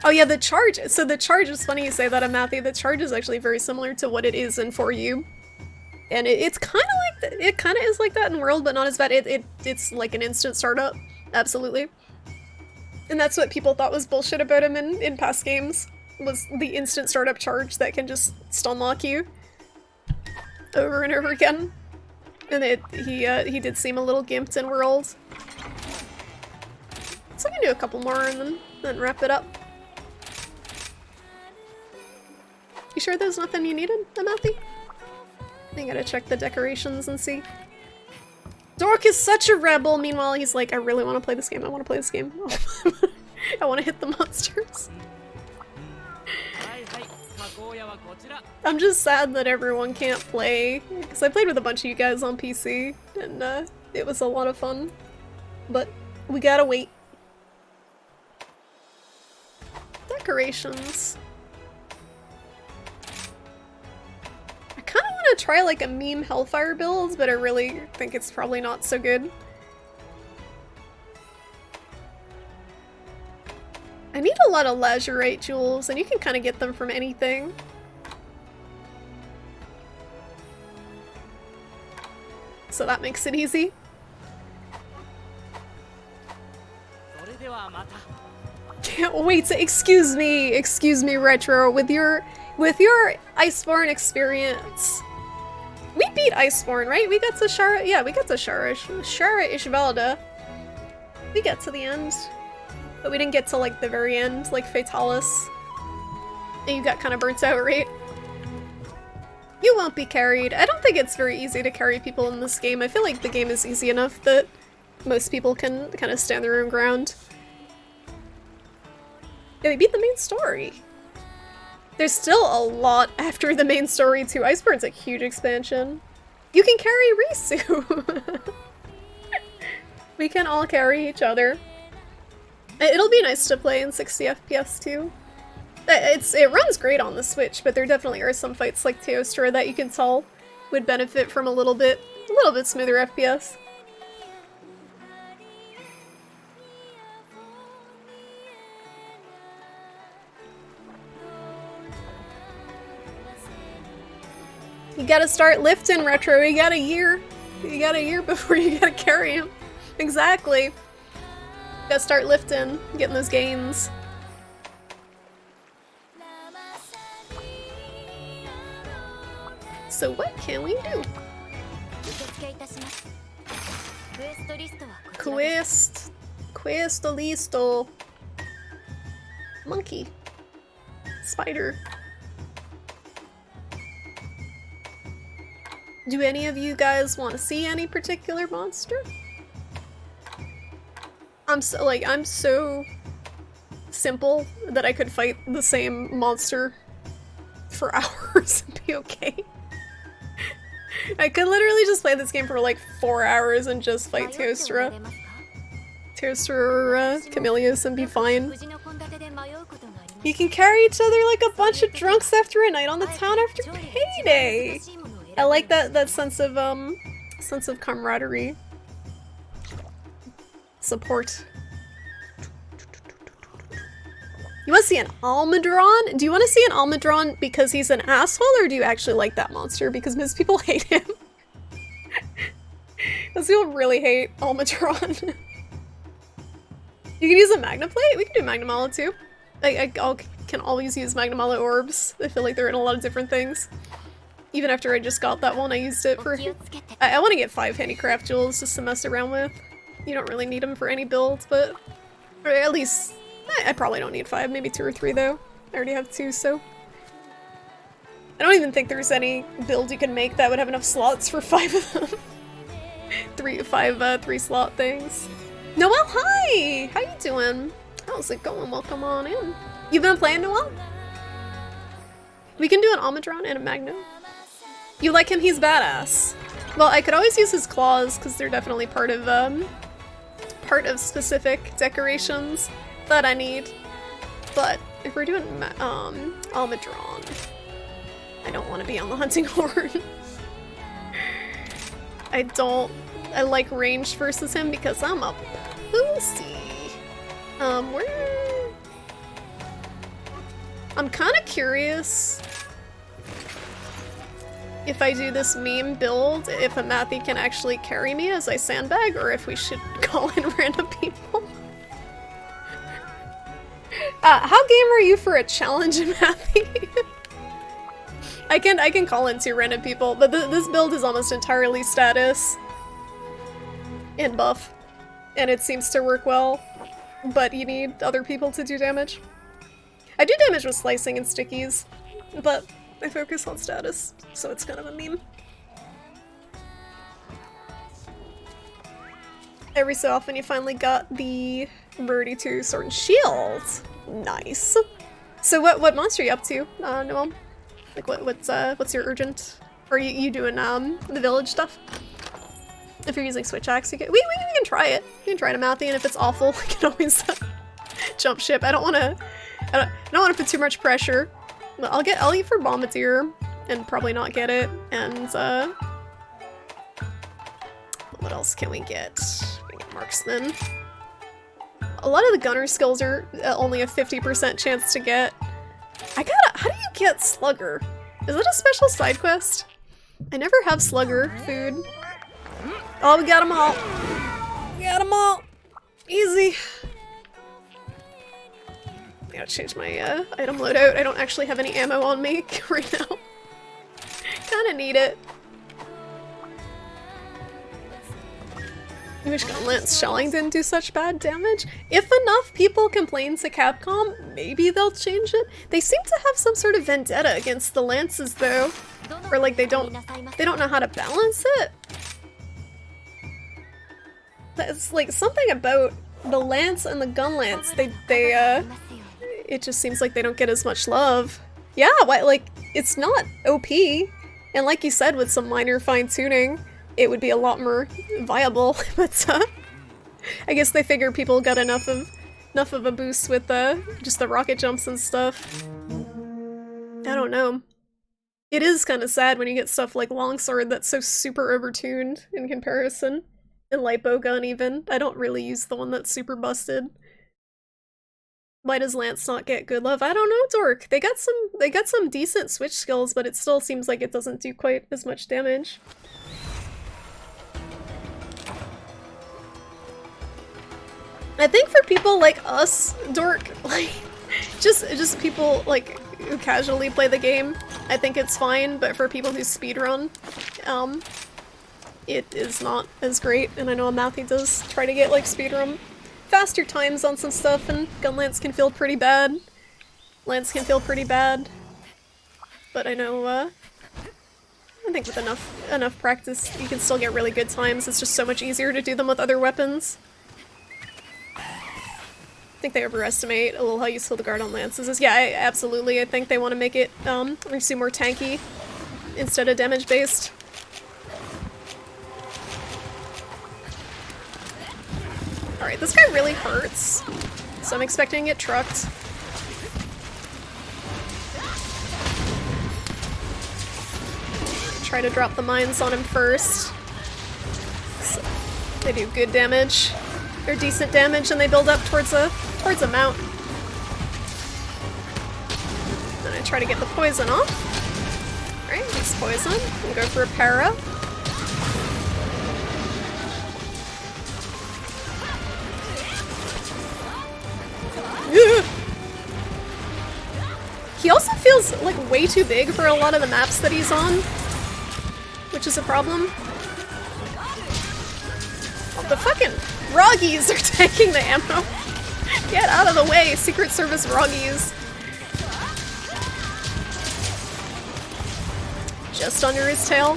A: Oh yeah, the charge. So the charge is funny you say that, Matthew. The charge is actually very similar to what it is in 4U. And it's kind of like, it kind of is like that in World, but not as bad. It's like an instant startup. Absolutely. And that's what people thought was bullshit about him in past games. Was the instant startup charge that can just stun lock you over and over again. And he did seem a little gimped in World. So I can do a couple more and then wrap it up. You sure there's nothing you needed, Amathy? I gotta check the decorations and see. Dork is such a rebel. Meanwhile, he's like, I really want to play this game. I want to play this game. I want to hit the monsters. I'm just sad that everyone can't play, because I played with a bunch of you guys on PC, and it was a lot of fun. But we gotta wait. Decorations. I kind of want to try like a meme Hellfire build, but I really think it's probably not so good. I need a lot of lazurite jewels, and you can kind of get them from anything. So that makes it easy. Can't wait to excuse me, Retro, with your Iceborne experience. We beat Iceborne, right? We got to Shara, yeah, we got to Shara Ishvalda. We got to the end. But we didn't get to like the very end, like Fatalis. And you got kind of burnt out, right? You won't be carried. I don't think it's very easy to carry people in this game. I feel like the game is easy enough that most people can kind of stand their own ground. Yeah, we beat the main story. There's still a lot after the main story too. Iceborne's a huge expansion. You can carry Risu! We can all carry each other. It'll be nice to play in 60 FPS too. It runs great on the Switch, but there definitely are some fights like Teostra that you can tell would benefit from a little bit smoother FPS. You gotta start lifting, Retro. You got a year. You got a year before you gotta carry him. Exactly. Gotta start lifting, getting those gains. So what can we do? Questo listo. Monkey. Spider. Do any of you guys want to see any particular monster? I'm so simple that I could fight the same monster for hours and be okay. I could literally just play this game for like 4 hours and just fight Teostra or Camilius and be fine. You can carry each other like a bunch of drunks after a night on the town after payday. I like that sense of camaraderie. Support. You want to see an Almudron? Do you want to see an Almudron because he's an asshole, or do you actually like that monster because most people hate him? Most people really hate Almudron. You can use a Magna Plate? We can do Magnamalo too. I can always use Magnamalo orbs. I feel like they're in a lot of different things. Even after I just got that one, I used it for... I want to get 5 handicraft jewels just to mess around with. You don't really need them for any builds, but... Or at least... I probably don't need 5, maybe 2 or 3 though. I already have 2, so... I don't even think there's any build you can make that would have enough slots for 5 of them. 3 slot things. Noel, hi! How you doing? How's it going? Welcome on in. You've been playing Noel? We can do an Almudron and a Magnum. You like him? He's badass. Well, I could always use his claws because they're definitely part of specific decorations that I need. But if we're doing Almudron, I don't want to be on the hunting horn. I like ranged versus him because I'm a pussy. I'm kind of curious if I do this meme build, if a Matthew can actually carry me as I sandbag, or if we should call in random people. How game are you for a challenge, Matthew? I can call in 2 random people, but this build is almost entirely status and buff, and it seems to work well, but you need other people to do damage. I do damage with slicing and stickies, but I focus on status, so it's kind of a meme. Every so often you finally got the Rarity 2 Sword and Shield. Nice. So what monster are you up to, Noel? Like what's your urgent? Or are you doing the village stuff? If you're using Switch Axe, you can we can try it. We can try to Matthew, and if it's awful, we can always jump ship. I don't wanna put too much pressure. I'll eat for Bombardier and probably not get it. And what else can we get? We get Marksman. A lot of the gunner skills are only a 50% chance to get. How do you get Slugger? Is that a special side quest? I never have Slugger food. Oh, we got them all. We got them all. Easy. I gotta change my item loadout. I don't actually have any ammo on me right now. Kinda need it. I wish Gunlance shelling didn't do such bad damage. If enough people complain to Capcom, maybe they'll change it. They seem to have some sort of vendetta against the lances though. Or like they don't know how to balance it. It's like something about the lance and the gun lance, it just seems like they don't get as much love. Yeah, like, it's not OP. And like you said, with some minor fine-tuning, it would be a lot more viable, but I guess they figure people got enough of a boost with just the rocket jumps and stuff. I don't know. It is kind of sad when you get stuff like Longsword that's so super overtuned in comparison. And Lipo Gun even. I don't really use the one that's super busted. Why does Lance not get good love? I don't know, Dork. They got some decent switch skills, but it still seems like it doesn't do quite as much damage. I think for people like us, Dork, like just people like who casually play the game, I think it's fine, but for people who speedrun, it is not as great, and I know Matthew does try to get like speedrun faster times on some stuff, and Gunlance can feel pretty bad. Lance can feel pretty bad. But I know, I think with enough practice, you can still get really good times. It's just so much easier to do them with other weapons. I think they overestimate a little how useful the guard on lances is. Yeah, absolutely. I think they want to make it Risu more tanky instead of damage based. Alright, this guy really hurts, so I'm expecting to get trucked. Try to drop the mines on him first. So they do good damage. They're decent damage, and they build up towards a mount. Then I try to get the poison off. Alright, use poison. We'll go for a para. He also feels like way too big for a lot of the maps that he's on. which is a problem. Oh, the fucking Roggies are taking the ammo. Get out of the way, Secret Service Roggies. Just under his tail.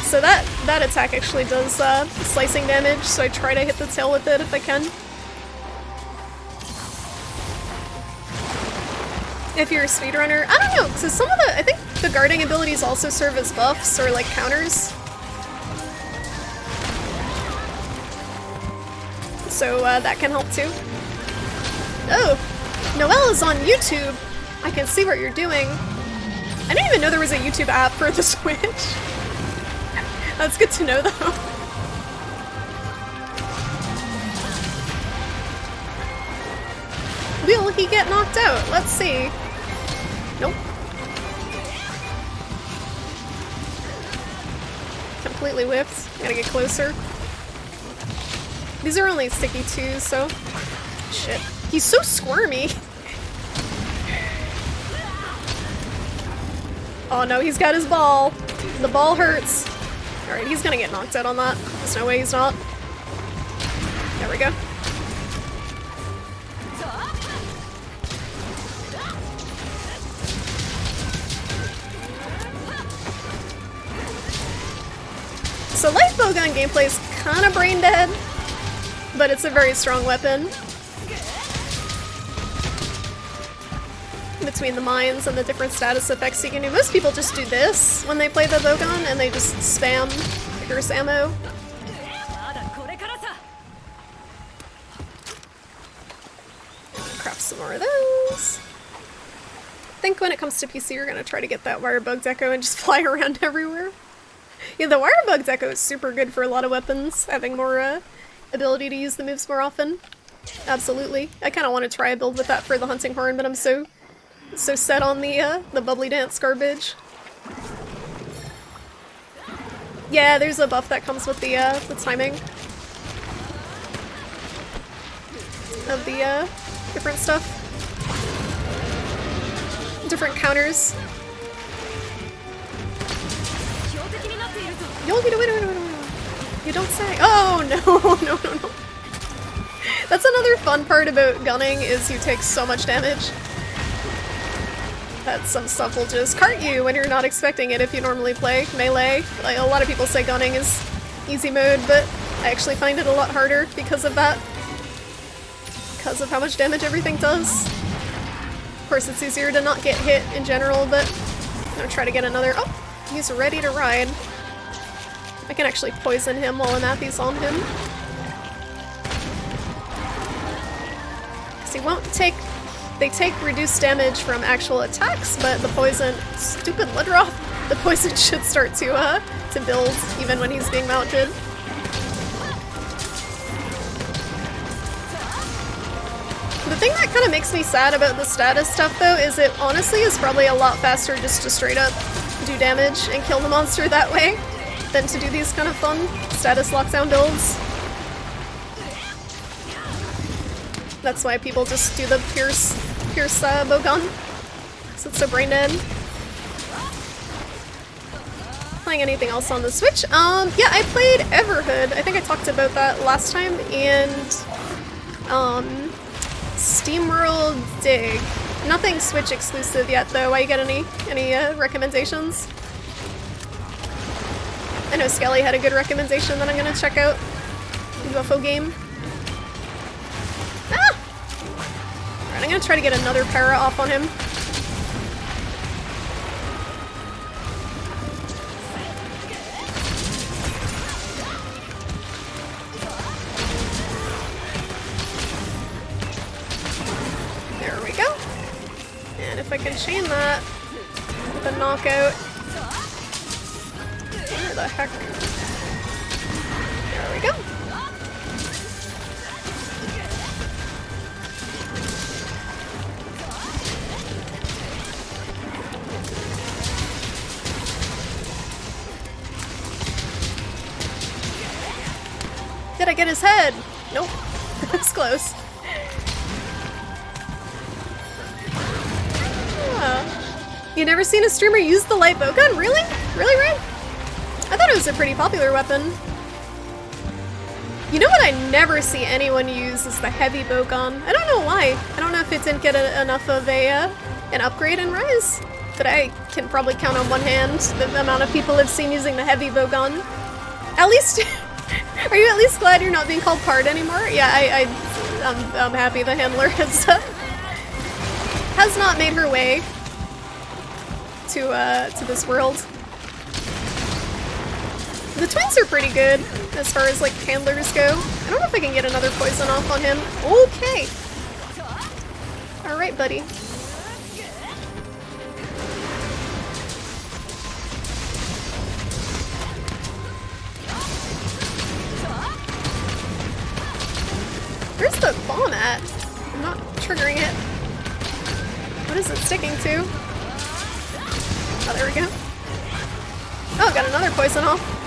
A: So that attack actually does slicing damage, so I try to hit the tail with it if I can. If you're a speedrunner, I don't know, because some of the, I think the guarding abilities also serve as buffs or like counters. So that can help too. Oh, Noelle is on YouTube. I can see what you're doing. I didn't even know there was a YouTube app for the Switch. That's good to know though. Will he get knocked out? Let's see. Nope. Completely whiffed. Gotta get closer. These are only sticky too, so... Shit. He's so squirmy. Oh no, he's got his ball. The ball hurts. Alright, he's gonna get knocked out on that. There's no way he's not. There we go. So light bowgun gameplay is kind of brain dead, but it's a very strong weapon. Between the mines and the different status effects you can do. Most people just do this when they play the bowgun and they just spam pierce ammo. Craft some more of those. I think when it comes to PC, you're gonna try to get that wire bug deco and just fly around everywhere. Yeah, the wire bug deco is super good for a lot of weapons, having more ability to use the moves more often. Absolutely. I kind of want to try a build with that for the hunting horn, but I'm so set on the bubbly dance garbage. Yeah, there's a buff that comes with the timing of the different stuff. Different counters. You don't say. Oh no, no. That's another fun part about gunning is you take so much damage. That some stuff will just cart you when you're not expecting it if you normally play melee. Like, a lot of people say gunning is easy mode, but I actually find it a lot harder because of that. Because of how much damage everything does. Of course, it's easier to not get hit in general, but I'm gonna try to get another. Oh, he's ready to ride. I can actually poison him while Anathy's on him. Because he won't take... They take reduced damage from actual attacks, but the poison... Stupid Ludroth! The poison should start to build even when he's being mounted. The thing that kind of makes me sad about the status stuff, though, is it honestly is probably a lot faster just to straight up do damage and kill the monster that way than to do these kind of fun status lockdown builds. That's why people just do the Pierce bowgun, because it's so brain dead. Playing anything else on the Switch? Yeah, I played Everhood. I think I talked about that last time, and SteamWorld Dig. Nothing Switch exclusive yet, though. Why, you get any recommendations? I know Skelly had a good recommendation that I'm gonna check out. UFO game. Ah! Alright, I'm gonna try to get another para off on him. There we go. And if I can chain that with a knockout. Where the heck? There we go. Did I get his head? Nope. That's close. You never seen a streamer use the light bowgun? Really? Really, Ray? thought it was a pretty popular weapon. You know what I never see anyone use is the heavy bowgun. I don't know why. I don't know if it didn't get enough of an upgrade in Rise, but I can probably count on one hand the amount of people I've seen using the heavy bowgun. At least, are you at least glad you're not being called Pard anymore? Yeah, I'm happy the handler has not made her way to this world. The twins are pretty good as far as like handlers go. I don't know if I can get another poison off on him. Okay. Alright, buddy. Where's the bomb at? I'm not triggering it. What is it sticking to? Oh, there we go. Oh, got another poison off.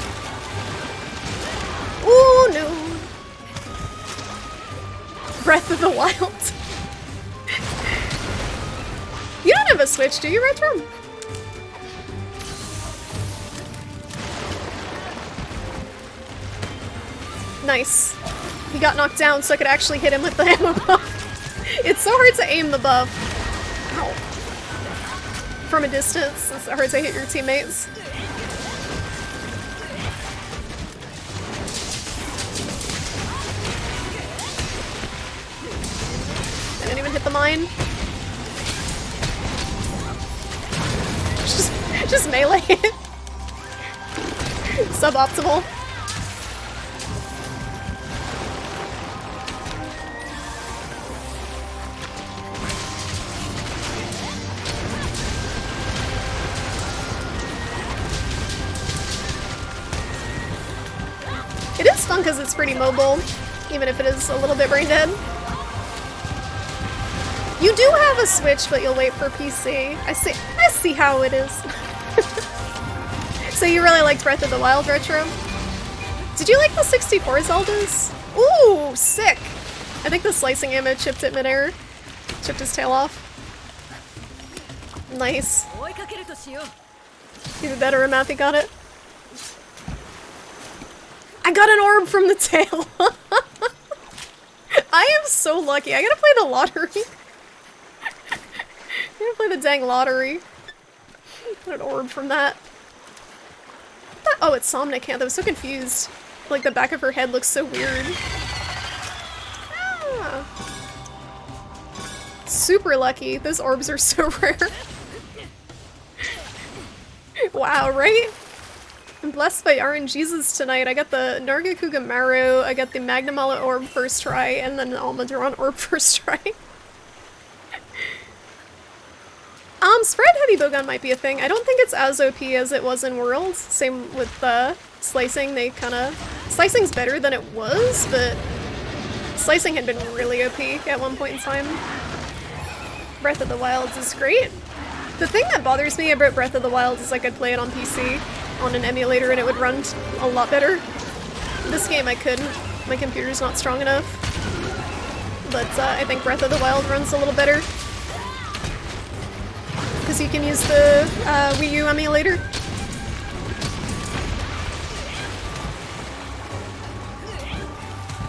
A: Oh no! Breath of the Wild. You don't have a Switch, do you, Retro? Nice. He got knocked down so I could actually hit him with the ammo buff. It's so hard to aim the buff. Ow. From a distance, it's so hard to hit your teammates. I didn't even hit the mine. Just melee it. Suboptimal. It is fun because it's pretty mobile, even if it is a little bit brain dead. You do have a Switch, but you'll wait for PC. I see how it is. So you really liked Breath of the Wild, Retro? Did you like the 64 Zeldas? Ooh, sick! I think the slicing ammo chipped it midair. Chipped his tail off. Nice. Even better, Matthew got it. I got an orb from the tail! I am so lucky. I gotta play the lottery. I'm gonna play the dang lottery. Got an orb from that. Oh, it's Somnicant. I was so confused. Like, the back of her head looks so weird. Ah. Super lucky. Those orbs are so rare. Wow, right? I'm blessed by RNGesus tonight. I got the Nargacuga Marrow, I got the Magnamala orb first try, and then the Almaduron orb first try. Spread heavy bowgun might be a thing. I don't think it's as OP as it was in Worlds. Same with slicing. They kinda... Slicing's better than it was, but slicing had been really OP at one point in time. Breath of the Wild is great. The thing that bothers me about Breath of the Wild is I could play it on PC, on an emulator, and it would run a lot better. This game I couldn't. My computer's not strong enough. But I think Breath of the Wild runs a little better. Because you can use the Wii U emulator.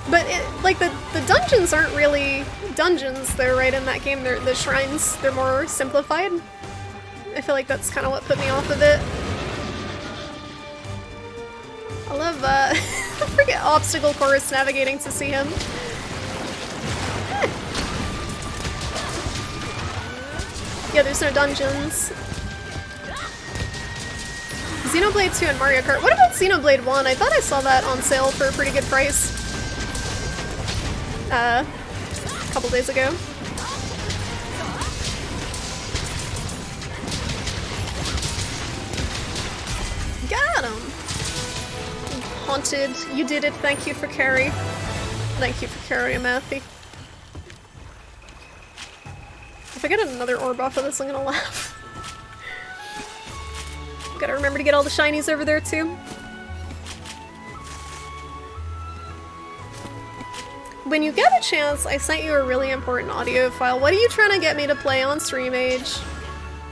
A: But like the dungeons aren't really dungeons though, right, in that game. They're the shrines. They're more simplified. I feel like that's kind of what put me off of it. I love freaking obstacle course navigating to see him. Yeah, there's no dungeons. Xenoblade 2 and Mario Kart. What about Xenoblade 1? I thought I saw that on sale for a pretty good price. A couple days ago. Got him! Haunted, you did it. Thank you for carry. Thank you for carrying, Matthew. If I get another orb off of this, I'm gonna laugh. Gotta remember to get all the shinies over there, too. When you get a chance, I sent you a really important audio file. What are you trying to get me to play on StreamAge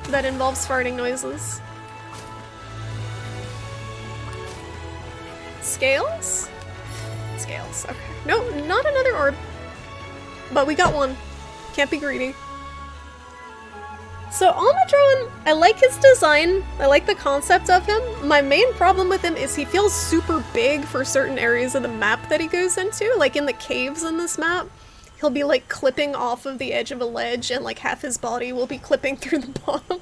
A: that involves farting noises? Scales? Scales, okay. No, not another orb. But we got one. Can't be greedy. So Almadron, I like his design. I like the concept of him. My main problem with him is he feels super big for certain areas of the map that he goes into. Like in the caves in this map, he'll be like clipping off of the edge of a ledge and like half his body will be clipping through the bottom.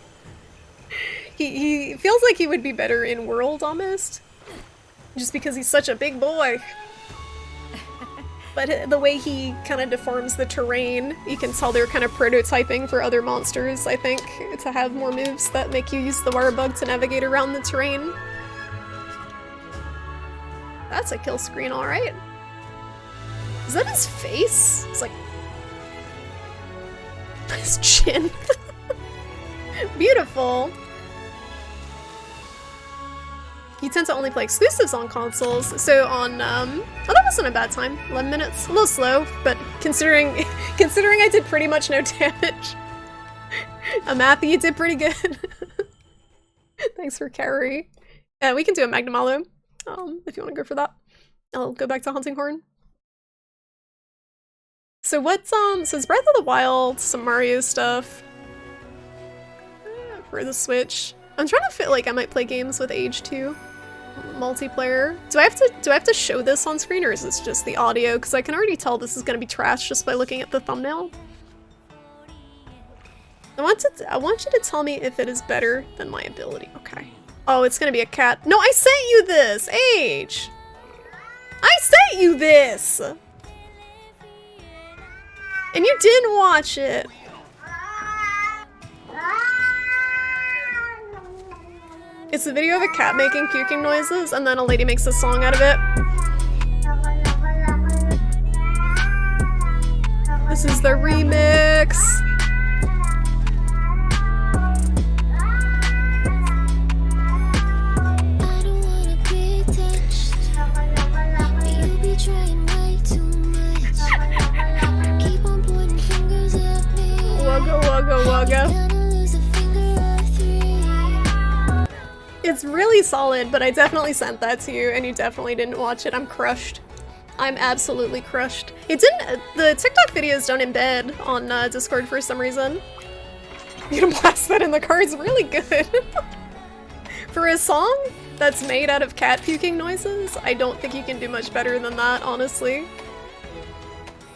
A: He feels like he would be better in World almost. Just because he's such a big boy. But the way he kind of deforms the terrain, you can tell they're kind of prototyping for other monsters, I think, to have more moves that make you use the wire bug to navigate around the terrain. That's a kill screen, alright. Is that his face? It's like... his chin. Beautiful. You tend to only play exclusives on consoles, so on, oh, that wasn't a bad time. 11 minutes. A little slow, but considering I did pretty much no damage. Matthew, you did pretty good. Thanks for carry. We can do a Magnum Aloe, if you want to go for that. I'll go back to Hunting Horn. So what's, so it's Breath of the Wild, some Mario stuff. For the Switch. I'm trying to feel like I might play games with Age too. Multiplayer. Do I have to show this on screen, or is this just the audio? Because I can already tell this is gonna be trash just by looking at the thumbnail. I want you to tell me if it is better than my ability. Okay. Oh, it's gonna be a cat. No, I sent you this! Age! I sent you this! And you didn't watch it! It's a video of a cat making puking noises, and then a lady makes a song out of it. This is the remix! Wugga wugga wugga. It's really solid, but I definitely sent that to you, and you definitely didn't watch it. I'm crushed. I'm absolutely crushed. It didn't- the TikTok videos don't embed on Discord for some reason. You can blast that in the car, it's really good. For a song that's made out of cat puking noises, I don't think you can do much better than that, honestly.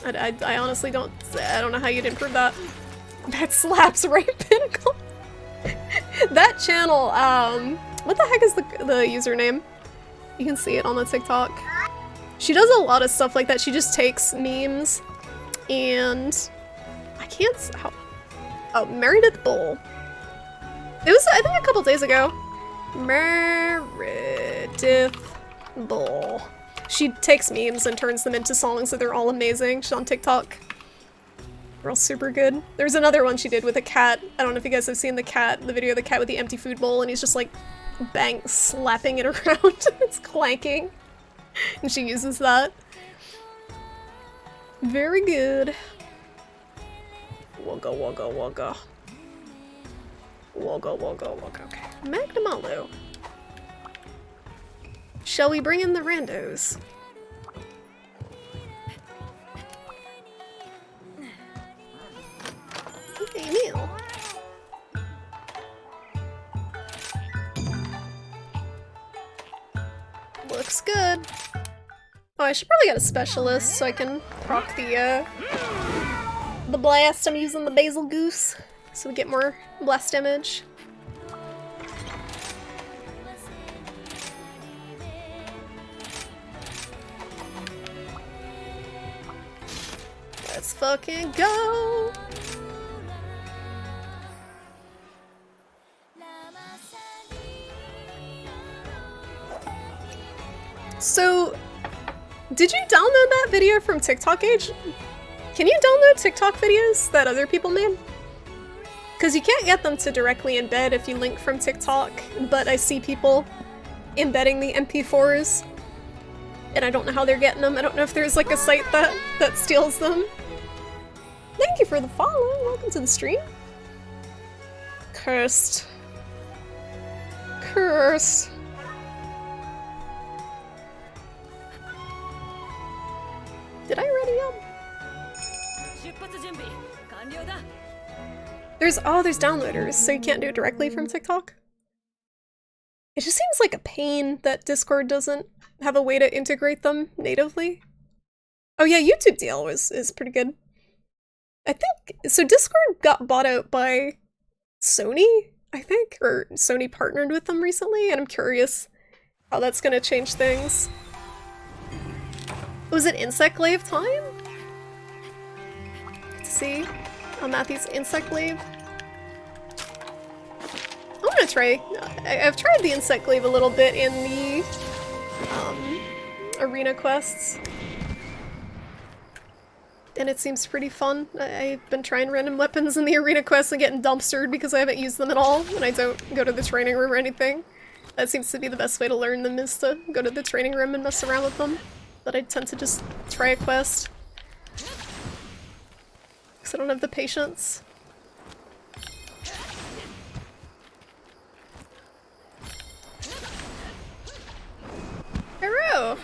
A: I honestly don't- I don't know how you'd improve that. That slaps, right, Pinnacle? That channel, what the heck is the username? You can see it on the TikTok. She does a lot of stuff like that. She just takes memes and I can't oh, Meredith Bull. It was, I think, a couple days ago. Meredith Bull. She takes memes and turns them into songs, so they're all amazing. She's on TikTok. They're all super good. There's another one she did with a cat. I don't know if you guys have seen the video of the cat with the empty food bowl, and he's just like slapping it around. It's clanking. And she uses that. Very good. Wugga wugga wugga. Wugga wugga wugga. Okay. Magnum Aloe. Shall we bring in the randos? Okay, meal. Looks good. Oh, I should probably get a specialist so I can proc the blast. I'm using the Basil Goose so we get more blast damage. Let's fucking go! So, did you download that video from TikTok, Age? Can you download TikTok videos that other people made? Because you can't get them to directly embed if you link from TikTok, but I see people embedding the MP4s, and I don't know how they're getting them. I don't know if there's like a site that steals them. Thank you for the follow. Welcome to the stream. Cursed. Curse.
D: 発準備完了だ。
A: There's downloaders, so you can't do it directly from TikTok. It just seems like a pain that Discord doesn't have a way to integrate them natively. Oh yeah, YouTube DL is pretty good. I think so. Discord got bought out by Sony, I think, or Sony partnered with them recently, and I'm curious how that's gonna change things. Was it Insect Glaive time? Let's see. On Matthew's Insect Glaive. I want to try. I've tried the Insect Glaive a little bit in the arena quests, and it seems pretty fun. I've been trying random weapons in the arena quests and getting dumpstered because I haven't used them at all, and I don't go to the training room or anything. That seems to be the best way to learn them, is to go to the training room and mess around with them. But I tend to just try a quest because I don't have the patience. Hero!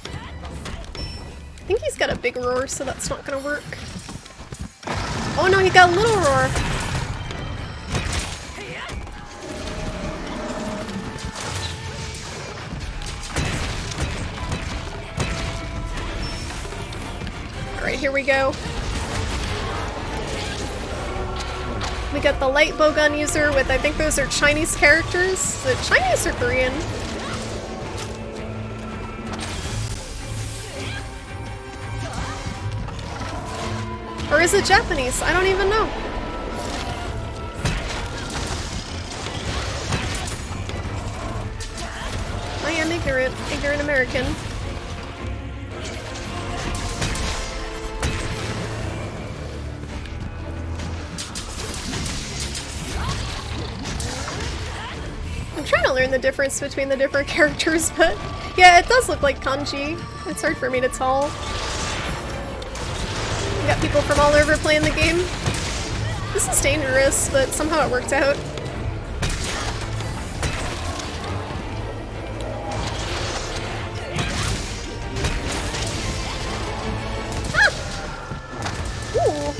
A: I think he's got a big roar, so that's not gonna work. Oh no, he got a little roar! Alright, here we go. We got the light bowgun user with, I think those are Chinese characters. Is it Chinese or Korean? Or is it Japanese? I don't even know. I am ignorant American. I'm trying to learn the difference between the different characters, but yeah, it does look like kanji. It's hard for me to tell. We got people from all over playing the game. This is dangerous, but somehow it worked out. Ah! Ooh.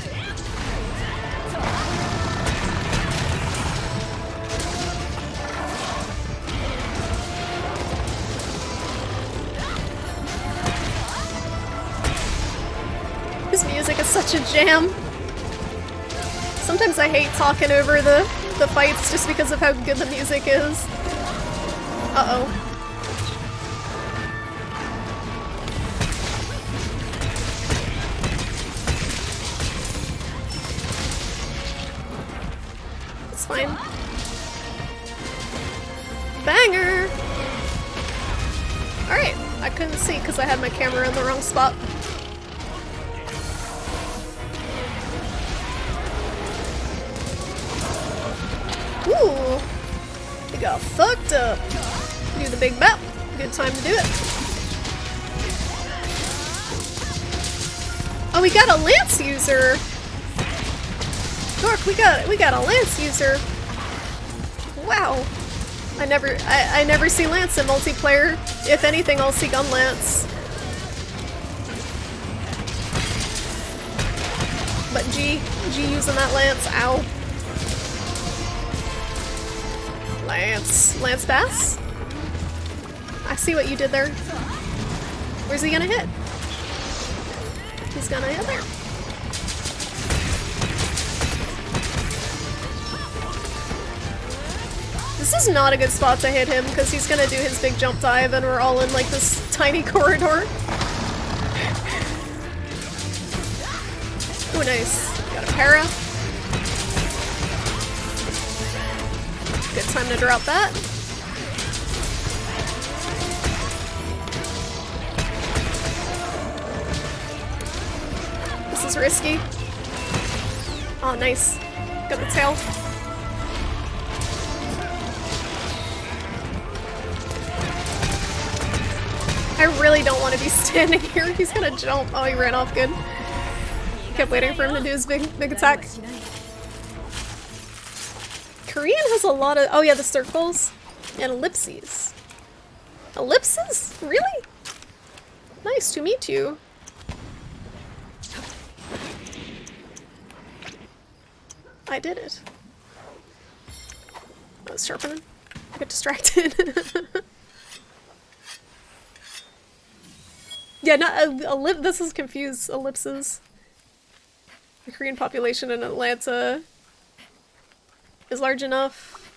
A: His music is such a jam. Sometimes I hate talking over the fights just because of how good the music is. Uh-oh. It's fine. Banger! Alright, I couldn't see because I had my camera in the wrong spot. Ooh, we got fucked up. Do the big bap. Good time to do it. Oh, we got a lance user. Dork, we got a lance user. Wow. I never see lance in multiplayer. If anything, I'll see gun lance. But G using that lance. Ow. Lance Bass? I see what you did there. Where's he gonna hit? He's gonna hit there. This is not a good spot to hit him because he's gonna do his big jump dive and we're all in like this tiny corridor. Oh, nice. Got a para. Good time to drop that. This is risky. Oh, nice. Got the tail. I really don't want to be standing here. He's gonna jump. Oh, he ran off good. Kept waiting for him to do his big attack. Korean has a lot of— oh yeah, the circles and ellipses. Ellipses? Really? Nice to meet you. I did it. I was sharpening. I got distracted. Yeah, not this is confused. Ellipses. The Korean population in Atlanta is large enough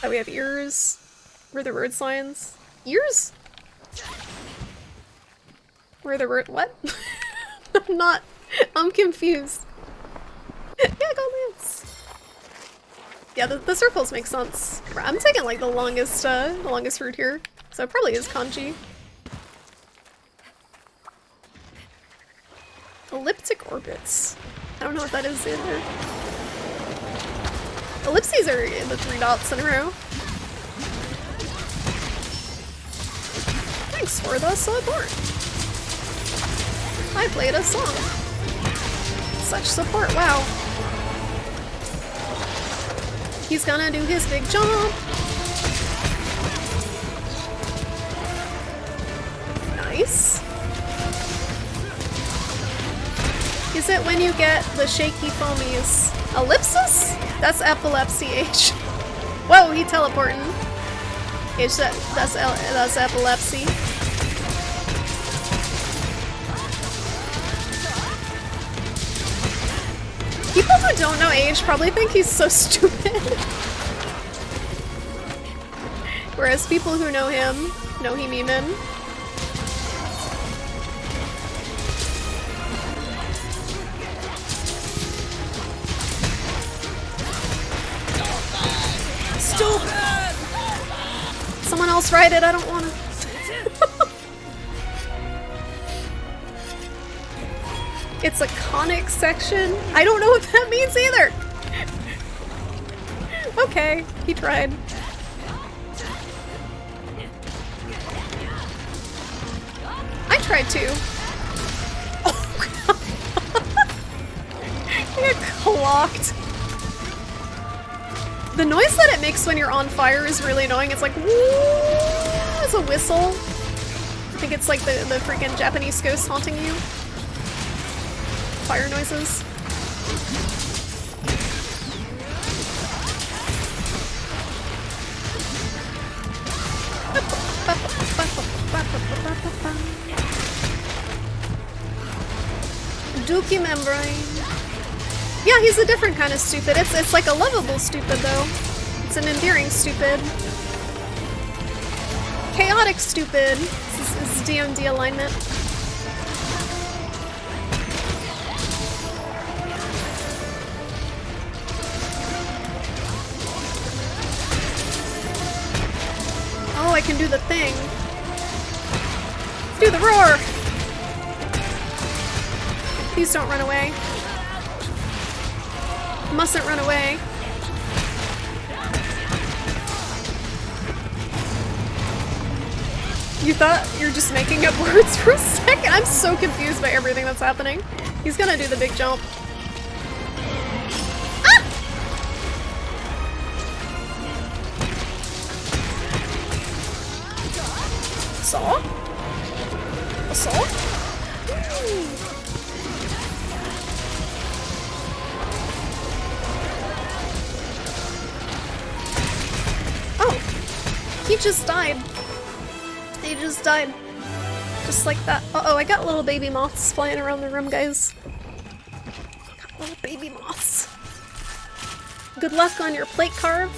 A: that we have ears. Where are the road signs? Ears? Where are the road— what? I'm confused. Yeah, go Lance. Yeah, the circles make sense. I'm taking like the longest route here. So it probably is kanji. Elliptic orbits. I don't know what that is either. Ellipses are in the 3 dots in a row. Thanks for the support. I played a song. Such support, wow. He's gonna do his big jump. Nice. Is it when you get the shaky foamies? Ellipsis? That's epilepsy H. Whoa, he teleporting. H, that's epilepsy. People who don't know H probably think he's so stupid. Whereas people who know him know he memein. Stupid! Someone else write it, I don't wanna. It's a conic section? I don't know what that means either! Okay, he tried. I tried too. Oh god. I got clocked. The noise that it makes when you're on fire is really annoying. It's like, woo! It's a whistle. I think it's like the freaking Japanese ghost haunting you. Fire noises. Dookie membrane. Yeah, he's a different kind of stupid. It's like a lovable stupid though. It's an endearing stupid. Chaotic stupid. This is DMD alignment. Oh, I can do the thing. Do the roar! Please don't run away. Mustn't run away. You thought you're just making up words for a second? I'm so confused by everything that's happening. He's gonna do the big jump. Ah! Saw? A saw? He just died. He just died. Just like that. Uh-oh, I got little baby moths flying around the room, guys. Got little baby moths. Good luck on your plate carve.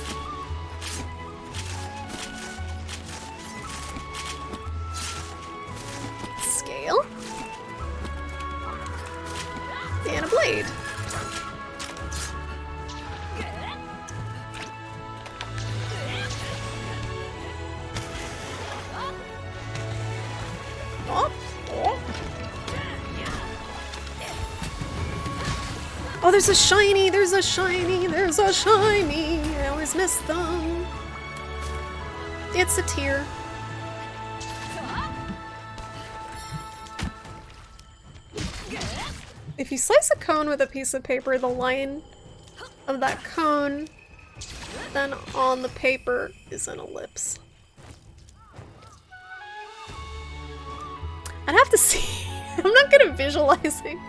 A: Scale. And a blade. Oh, there's a shiny, there's a shiny, there's a shiny. I always miss them. It's a tear. If you slice a cone with a piece of paper, the line of that cone then on the paper is an ellipse. I'd have to see. I'm not good at visualizing.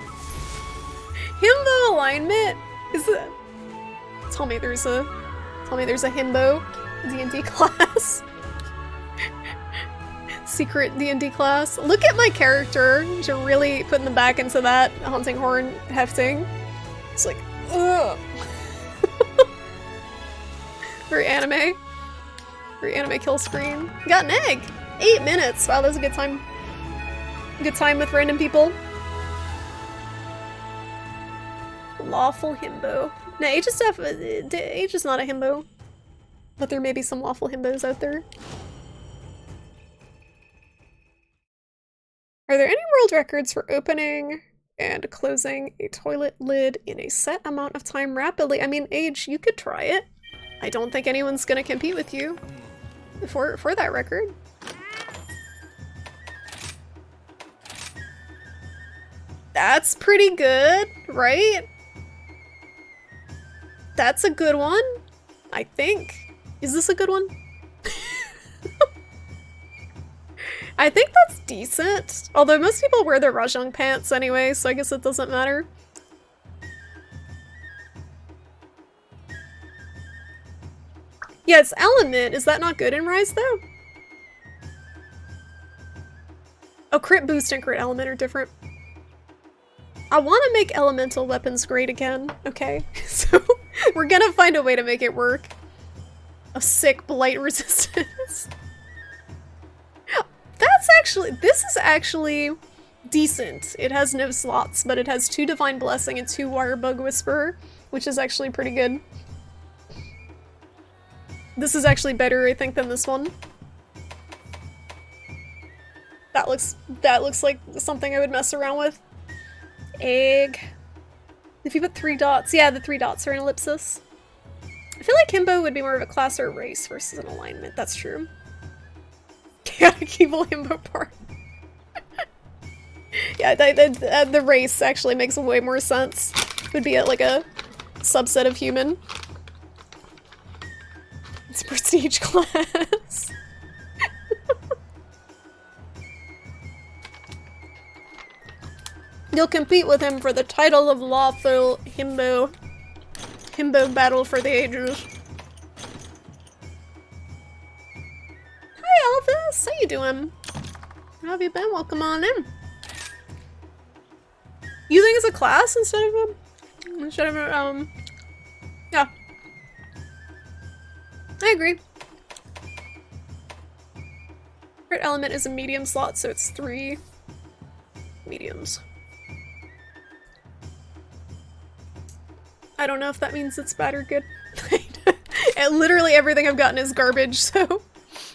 A: Him, the alignment is Tell me there's a himbo D&D class. Secret D&D class. Look at my character to really putting them back into that hunting horn hefting. It's like, ugh. Very anime. Very anime kill screen. Got an egg! 8 minutes! Wow, that was a good time. Good time with random people. Lawful himbo. No, Age is not a himbo. But there may be some lawful himbos out there. Are there any world records for opening and closing a toilet lid in a set amount of time rapidly? I mean, Age, you could try it. I don't think anyone's gonna compete with you for that record. That's pretty good, right? That's a good one, I think. Is this a good one? I think that's decent. Although most people wear their Rajang pants anyway, so I guess it doesn't matter. Yeah, it's Element. Is that not good in Rise, though? Oh, crit boost and crit element are different. I want to make elemental weapons great again, okay? So, we're gonna find a way to make it work. A sick blight resistance. This is actually decent. It has no slots, but it has 2 Divine Blessing and 2 Wirebug Whisperer, which is actually pretty good. This is actually better, I think, than this one. That looks like something I would mess around with. Egg. If you put 3 dots, yeah, the 3 dots are an ellipsis. I feel like Himbo would be more of a class or a race versus an alignment. That's true. Chaotic Evil Himbo part. Yeah, the race actually makes way more sense. It would be like a subset of human. It's prestige class. You'll compete with him for the title of lawful himbo. Himbo battle for the ages. Hi Elvis, how you doing? How have you been? Welcome on in. You think it's a class instead of a yeah. I agree. Crit element is a medium slot, so it's 3 mediums. I don't know if that means it's bad or good. And literally everything I've gotten is garbage, so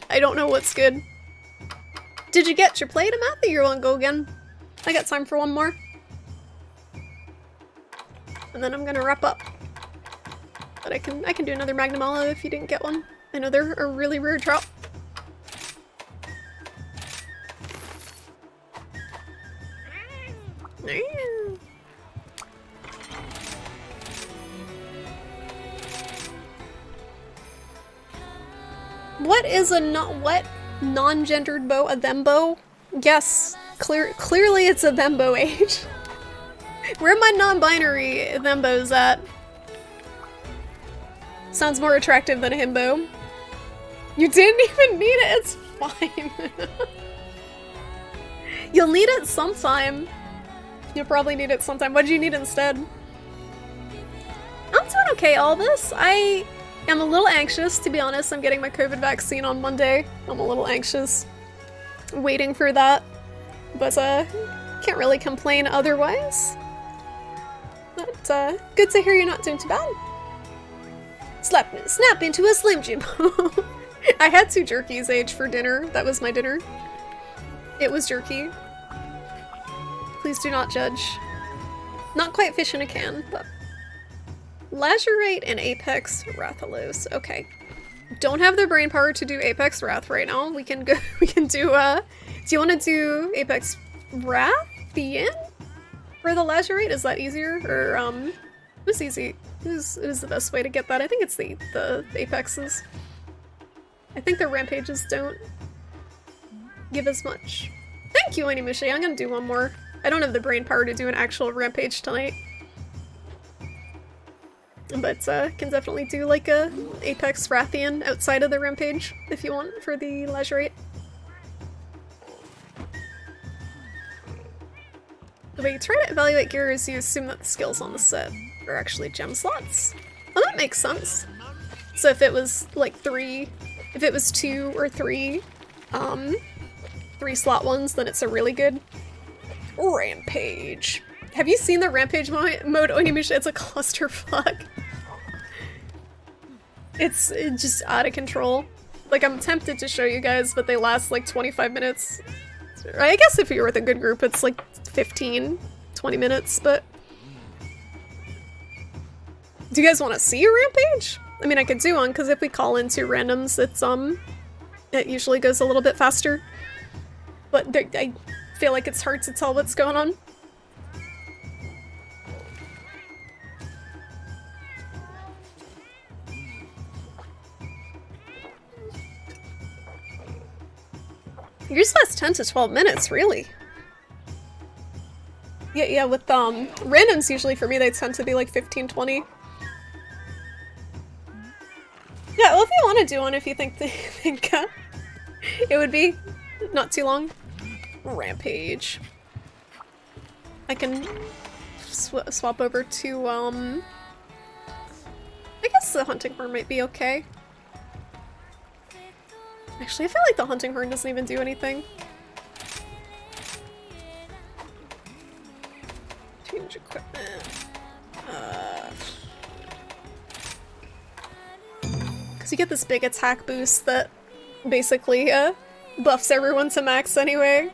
A: I don't know what's good. Did you get your plate, Amatha? You want to go again? I got time for one more. And then I'm gonna wrap up. But I can do another Magnum Olive if you didn't get one. I know they're a really rare trout. What is a non-gendered bow? A thembo? Yes, clearly it's a thembo Age. Where are my non-binary thembos at? Sounds more attractive than a himbo. You didn't even need it, it's fine. You'll need it sometime. You'll probably need it sometime. What do you need instead? I'm doing okay, Albus. I am a little anxious, to be honest. I'm getting my COVID vaccine on Monday. I'm a little anxious. Waiting for that. But, can't really complain otherwise. But, good to hear you're not doing too bad. Snap into a Slim Jim. I had 2 jerkies, Age, for dinner. That was my dinner. It was jerky. Please do not judge. Not quite fish in a can, but... Lazurite and Apex Rathalos. Okay. Don't have the brain power to do Apex Wrath right now. We can do, do you want to do Apex Wrath? The end? For the Lazurite? Is that easier? Or, who's easy? Who's the best way to get that? I think it's the Apexes. I think the Rampages don't give as much. Thank you, Animushi. I'm gonna do one more. I don't have the brain power to do an actual Rampage tonight. But can definitely do like a Apex Rathian outside of the Rampage if you want for the Lazurite. The way you try to evaluate gear is you assume that the skills on the set are actually gem slots. Well, that makes sense. So if it was like if it was 2 or 3 3-slot ones, then it's a really good Rampage. Have you seen the Rampage mode, Onimusha? It's a clusterfuck. It's just out of control. Like, I'm tempted to show you guys, but they last like 25 minutes. I guess if you're with a good group, it's like 15, 20 minutes, but... Do you guys want to see a Rampage? I mean, I could do one, because if we call in 2 randoms, it usually goes a little bit faster. But I feel like it's hard to tell what's going on. Yours lasts 10 to 12 minutes, really? Yeah, with randoms usually for me they tend to be like 15, 20. Yeah, well if you want to do one, if you think it would be not too long. Rampage. I can swap over to I guess the hunting horn might be okay. Actually, I feel like the hunting horn doesn't even do anything. Change equipment. Because you get this big attack boost that basically buffs everyone to max anyway.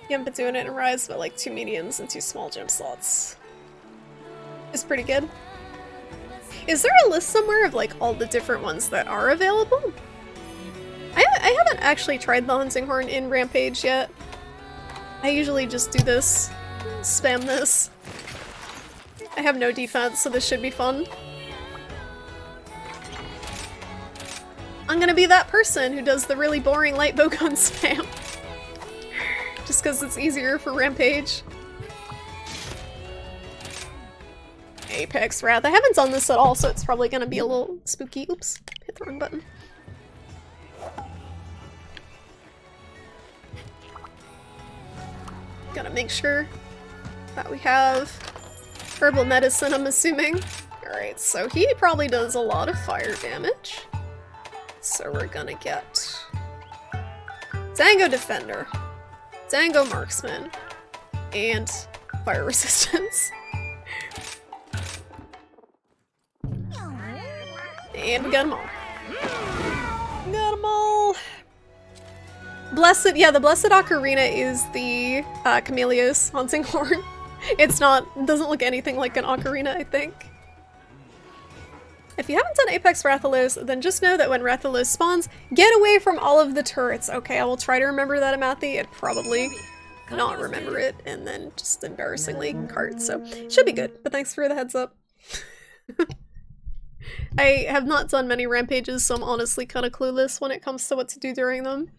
A: You haven't been doing it in Rise, but like 2 mediums and 2 small gem slots. It's pretty good. Is there a list somewhere of like all the different ones that are available? I haven't actually tried the hunting horn in Rampage yet. I usually just do this, spam this. I have no defense, so this should be fun. I'm gonna be that person who does the really boring light bowgun spam. Just because it's easier for Rampage. Apex Wrath. I haven't done this at all, so it's probably gonna be a little spooky. Oops, hit the wrong button. Gotta make sure that we have herbal medicine, I'm assuming. Alright, so he probably does a lot of fire damage. So we're gonna get Dango Defender, Dango Marksman, and fire resistance. And we got them all. Got them all! Blessed, yeah, the Blessed Ocarina is the Camellios hunting horn. It's not, doesn't look anything like an ocarina, I think. If you haven't done Apex Rathalos, then just know that when Rathalos spawns, get away from all of the turrets. Okay, I will try to remember that, Amathi. I'd probably not remember it, and then just embarrassingly cart, so should be good, but thanks for the heads up. I have not done many rampages, so I'm honestly kind of clueless when it comes to what to do during them,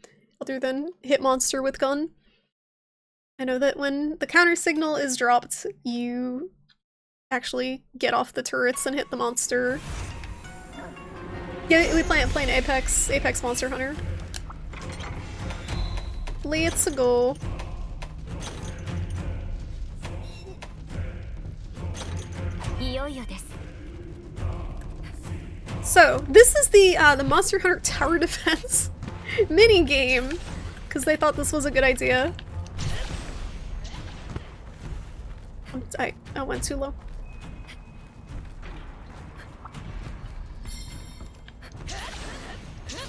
A: other than hit monster with gun. I know that when the counter signal is dropped, you actually get off the turrets and hit the monster. Yeah, we play playing Apex Monster Hunter. Let's go. So, this is the Monster Hunter Tower Defense mini game, because they thought this was a good idea. I went too low.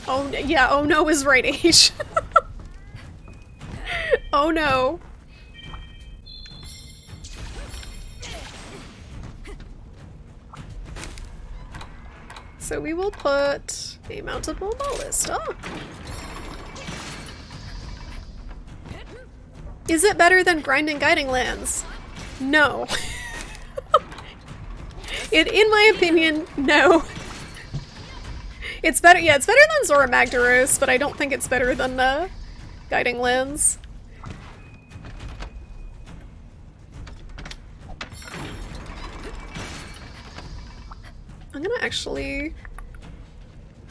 A: Oh, yeah, oh no is right age. Oh no. So we will put a mountable ballista. Is it better than grinding guiding lands? No. In my opinion, no. It's better, yeah, it's better than Zora Magdaros, but I don't think it's better than Guiding Lands. I'm gonna actually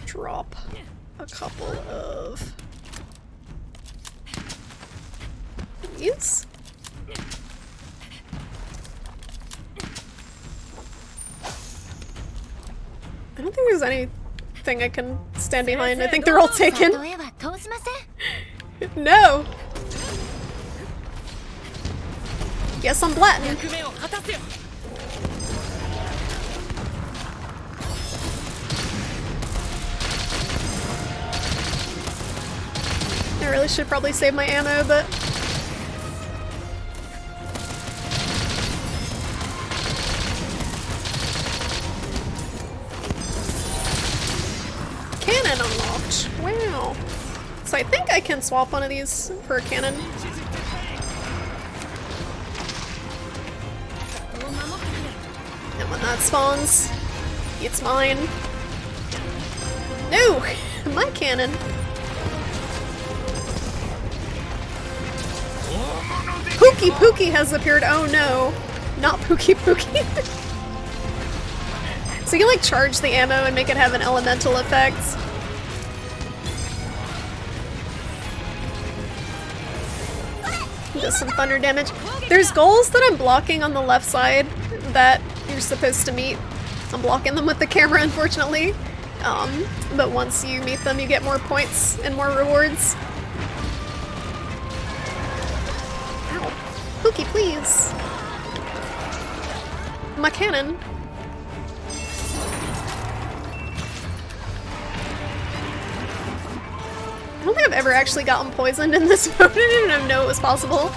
A: drop a couple of these. I don't think there's anything I can stand behind. I think they're all taken. No! Guess I'm Latin.
D: 役目を果たせよ
A: I really should probably save my ammo, but... Cannon unlocked! Wow! So I think I can swap one of these for a cannon. And when that spawns, it's mine. No! My cannon! Pookie Pookie has appeared! Oh no! Not Pookie Pookie! So you can like charge the ammo and make it have an elemental effect. Does some thunder damage. There's goals that I'm blocking on the left side that you're supposed to meet. I'm blocking them with the camera, unfortunately. But once you meet them, you get more points and more rewards. Ow. Pookie, please. My cannon. I don't think I've ever actually gotten poisoned in this mode. I didn't even know it was possible.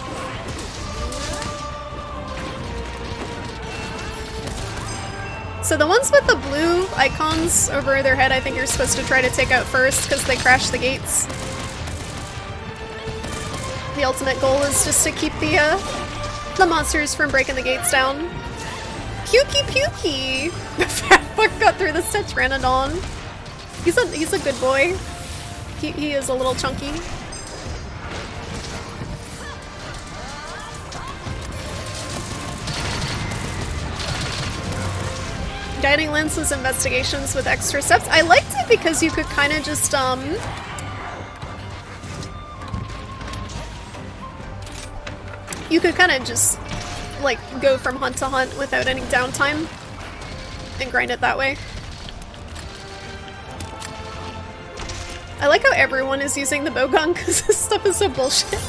A: So the ones with the blue icons over their head, I think you're supposed to try to take out first because they crash the gates. The ultimate goal is just to keep the monsters from breaking the gates down. Pukey Pukey! The fat fuck got through the Tetranodon. He's a good boy. He is a little chunky. Guiding Lance's investigations with extra steps. I liked it because you could kind of just, you could kind of just, like, go from hunt to hunt without any downtime and grind it that way. I like how everyone is using the bow gun because this stuff is so bullshit.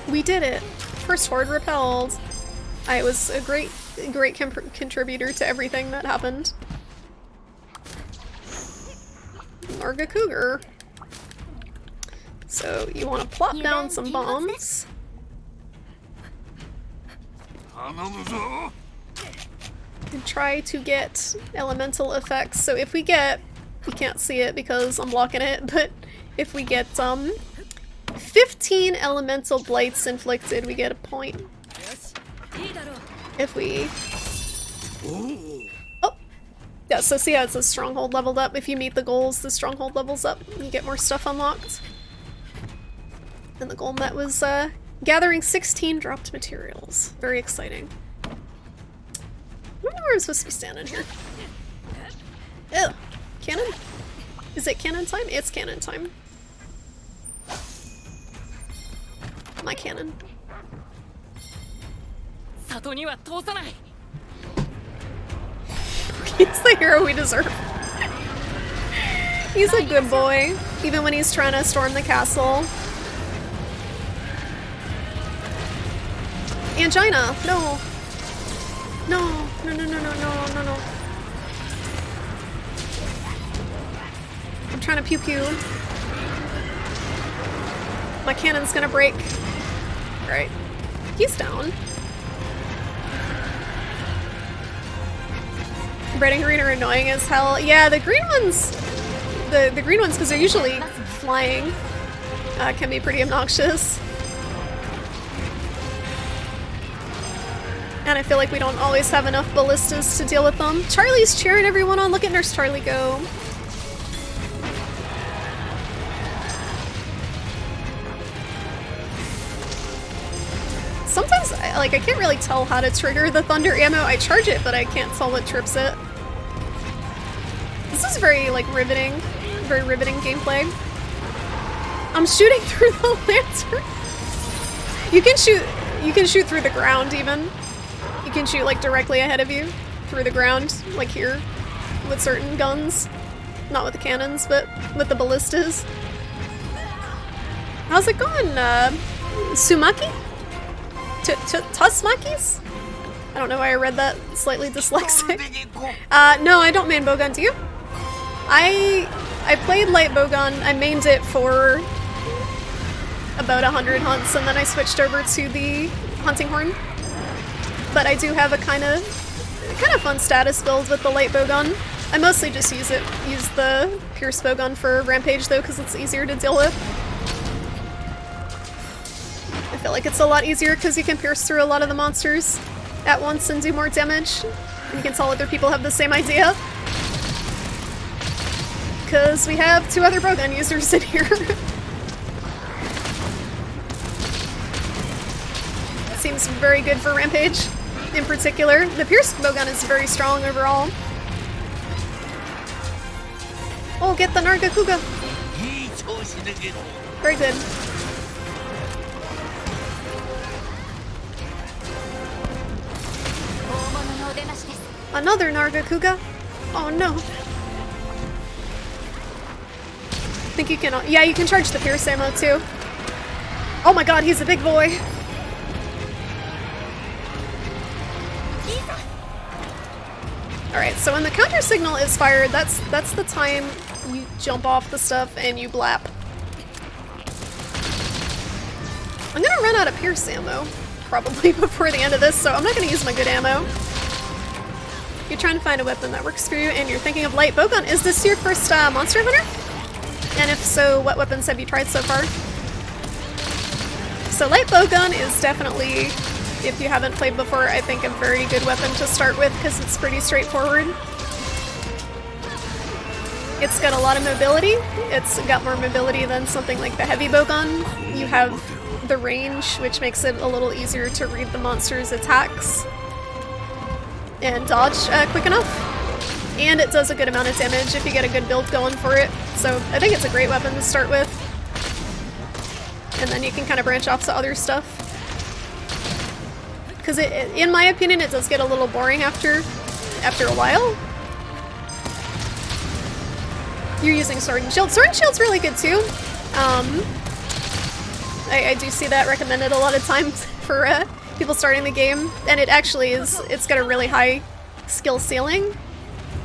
A: We did it! First horde repelled. I was a great contributor to everything that happened. Marga Cougar. So you want to plop down some bombs. And try to get elemental effects. So if we get, you can't see it because I'm blocking it, but if we get 15 elemental blights inflicted, we get a point. If we... Oh! Yeah, so see how it says stronghold leveled up? If you meet the goals, the stronghold levels up. You get more stuff unlocked. And the goal met was gathering 16 dropped materials. Very exciting. I don't know where I'm supposed to be standing here. Ew. Cannon? Is it cannon time? It's cannon time. My cannon. He's the hero we deserve. He's a good boy, even when he's trying to storm the castle. Angina! No! No! No, no, no, no, no, no, no. I'm trying to pew pew. My cannon's gonna break. Right. He's down. Red and green are annoying as hell. Yeah, the green ones, the green ones, because they're usually flying, can be pretty obnoxious. And I feel like we don't always have enough ballistas to deal with them. Charlie's cheering everyone on. Look at Nurse Charlie go. Sometimes, I can't really tell how to trigger the thunder ammo. I charge it, but I can't tell what trips it. This is very, like, riveting. Very riveting gameplay. I'm shooting through the lantern. You can shoot through the ground, even. You can shoot, like, directly ahead of you. Through the ground, like here. With certain guns. Not with the cannons, but with the ballistas. How's it going, Sumaki? Tusmakis? I don't know why I read that slightly dyslexic. No, I don't main bowgun, do you? I played light bowgun, I mained it for about 100 hunts, and then I switched over to the hunting horn. But I do have a kind of fun status build with the light bowgun. I mostly just use the pierce bowgun for rampage though, because it's easier to deal with. I feel like it's a lot easier because you can pierce through a lot of the monsters at once and do more damage. And you can tell other people have the same idea. Because we have 2 other bowgun users in here. It seems very good for rampage in particular. The pierce bowgun is very strong overall. Oh, get the Nargacuga! Very good. Another Nargacuga? Oh no. I think you can... Yeah, you can charge the pierce ammo too. Oh my god, he's a big boy! Alright, so when the counter signal is fired, that's the time you jump off the stuff and you blap. I'm gonna run out of pierce ammo, probably before the end of this, so I'm not gonna use my good ammo. You're trying to find a weapon that works for you, and you're thinking of light bowgun. Is this your first Monster Hunter? And if so, what weapons have you tried so far? So light bowgun is definitely, if you haven't played before, I think a very good weapon to start with because it's pretty straightforward. It's got a lot of mobility. It's got more mobility than something like the heavy bowgun. You have the range, which makes it a little easier to read the monster's attacks and dodge quick enough. And it does a good amount of damage if you get a good build going for it. So I think it's a great weapon to start with. And then you can kind of branch off to other stuff. Because in my opinion, it does get a little boring after a while. You're using Sword and Shield. Sword and Shield's really good too. I do see that recommended a lot of times for people starting the game, and it actually is. It's got a really high skill ceiling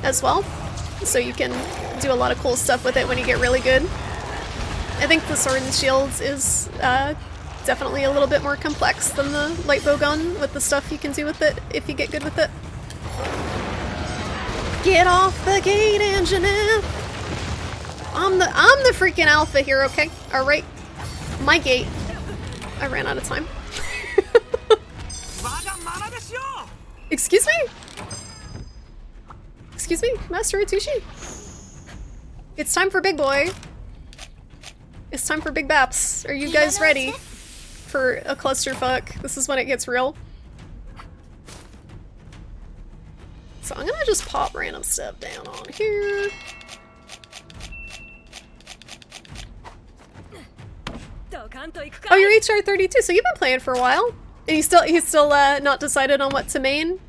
A: as well, so you can do a lot of cool stuff with it when you get really good. I think the Sword and Shield is definitely a little bit more complex than the light bowgun with the stuff you can do with it if you get good with it. Get off the gate, Anjanath! I'm the freaking alpha here, okay? Alright. My gate. I ran out of time. Excuse me? Excuse me, Master Itushi? It's time for big boy. It's time for big baps. Are you guys ready for a clusterfuck? This is when it gets real. So I'm gonna just pop random stuff down on here. Oh, you're HR 32, so you've been playing for a while. And he's still not decided on what to main.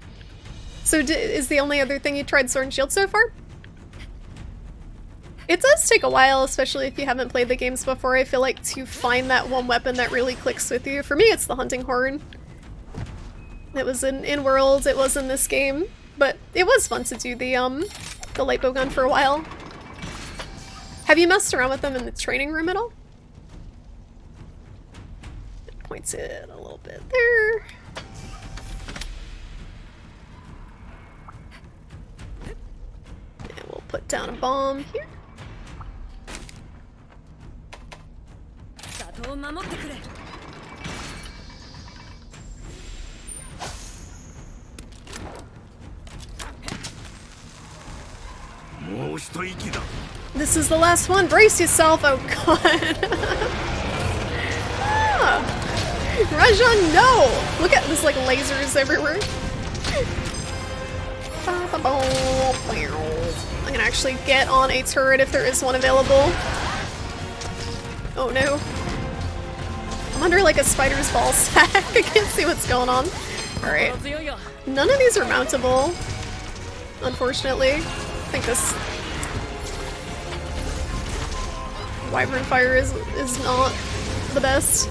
A: So is the only other thing you tried Sword and Shield so far? It does take a while, especially if you haven't played the games before, I feel like, to find that one weapon that really clicks with you. For me, it's the Hunting Horn. It was in World, it was in this game, but it was fun to do the light bowgun for a while. Have you messed around with them in the training room at all? It points it a little bit there. And we'll put down a bomb here. This is the last one. Brace yourself. Oh god. Ah. Rajan, no! Look at this, like, lasers everywhere. I'm gonna actually get on a turret if there is one available. Oh no. I'm under like a spider's ball sack. I can't see what's going on. Alright. None of these are mountable, unfortunately. I think this Wyvern Fire is not the best.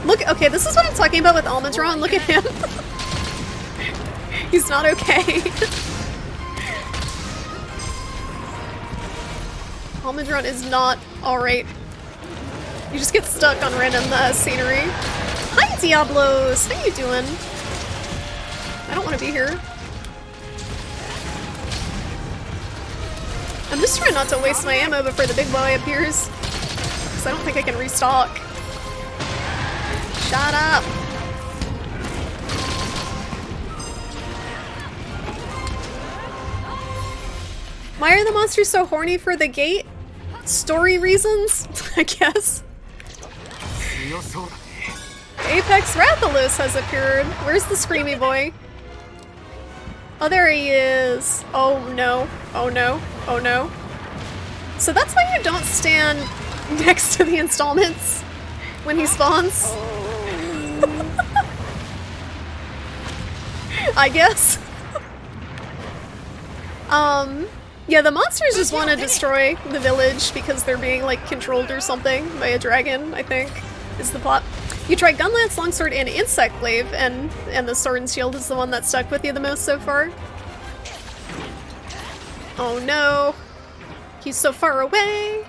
A: Look, okay, this is what I'm talking about with Almudron. Look at him. He's not okay. Almudron is not alright. You just get stuck on random scenery. Hi, Diablos! How you doing? I don't want to be here. I'm just trying not to waste my ammo before the big boy appears. Because I don't think I can restock. Shut up! Why are the monsters so horny for the gate? Story reasons, I guess. Apex Rathalos has appeared. Where's the screamy boy? Oh, there he is. Oh no. Oh no. Oh no. So that's why you don't stand next to the installments when he spawns? I guess. Yeah, the monsters just want to destroy the village because they're being, like, controlled or something by a dragon, I think, is the plot. You tried Gunlance, Longsword, and Insect Glaive, and the Sword and Shield is the one that stuck with you the most so far. Oh no. He's so far away.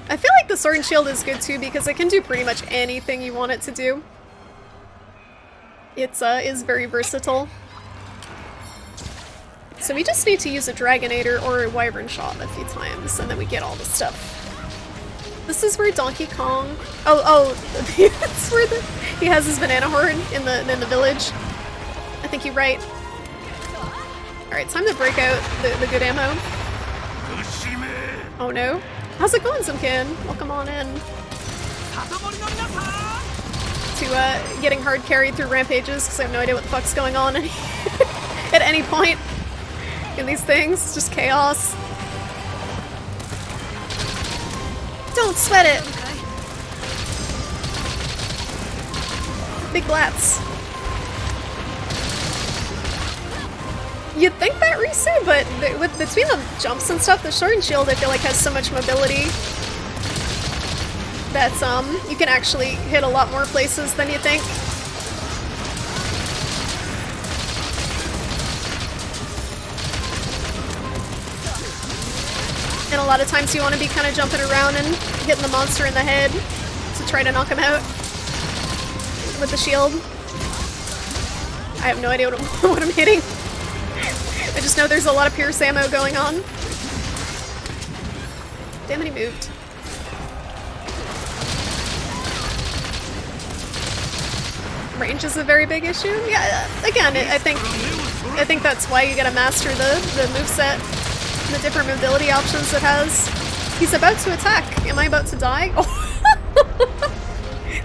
A: I feel like the Sword and Shield is good too because it can do pretty much anything you want it to do. It's is very versatile. So we just need to use a Dragonator or a Wyvern Shot a few times, and then we get all the stuff. This is where Donkey Kong... Oh, that's where he has his banana horn in the village. I think you're right. Alright, time to break out the good ammo. Oh no. How's it going, Zimkin? Welcome on in. To getting hard carried through rampages, because I have no idea what the fuck's going on at any point in these things. It's just chaos. Don't sweat it! Big blats. You'd think that Risu, but between the jumps and stuff, the Sword and Shield I feel like has so much mobility that you can actually hit a lot more places than you think. And a lot of times you want to be kind of jumping around and hitting the monster in the head to try to knock him out with the shield. I have no idea what I'm hitting. I just know there's a lot of Pierce ammo going on. Damn it, he moved. Range is a very big issue. Yeah, again, I think that's why you gotta master the moveset. The different mobility options it has. He's about to attack. Am I about to die? Oh.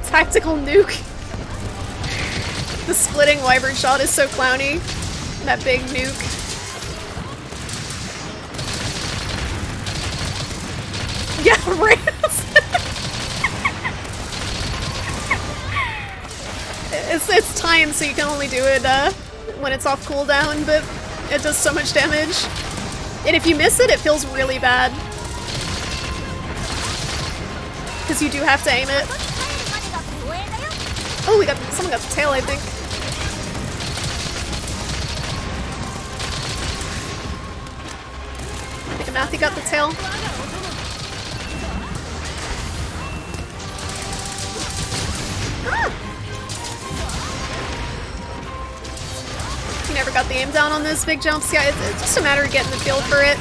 A: Tactical nuke. The splitting Wyvern Shot is so clowny. That big nuke. Yeah, right. It's timed, so you can only do it when it's off cooldown, but it does so much damage. And if you miss it, it feels really bad. Because you do have to aim it. Oh, someone got the tail, I think. I think Matthew got the tail. Ah! You never got the aim down on those big jumps. Yeah, it's just a matter of getting the feel for it.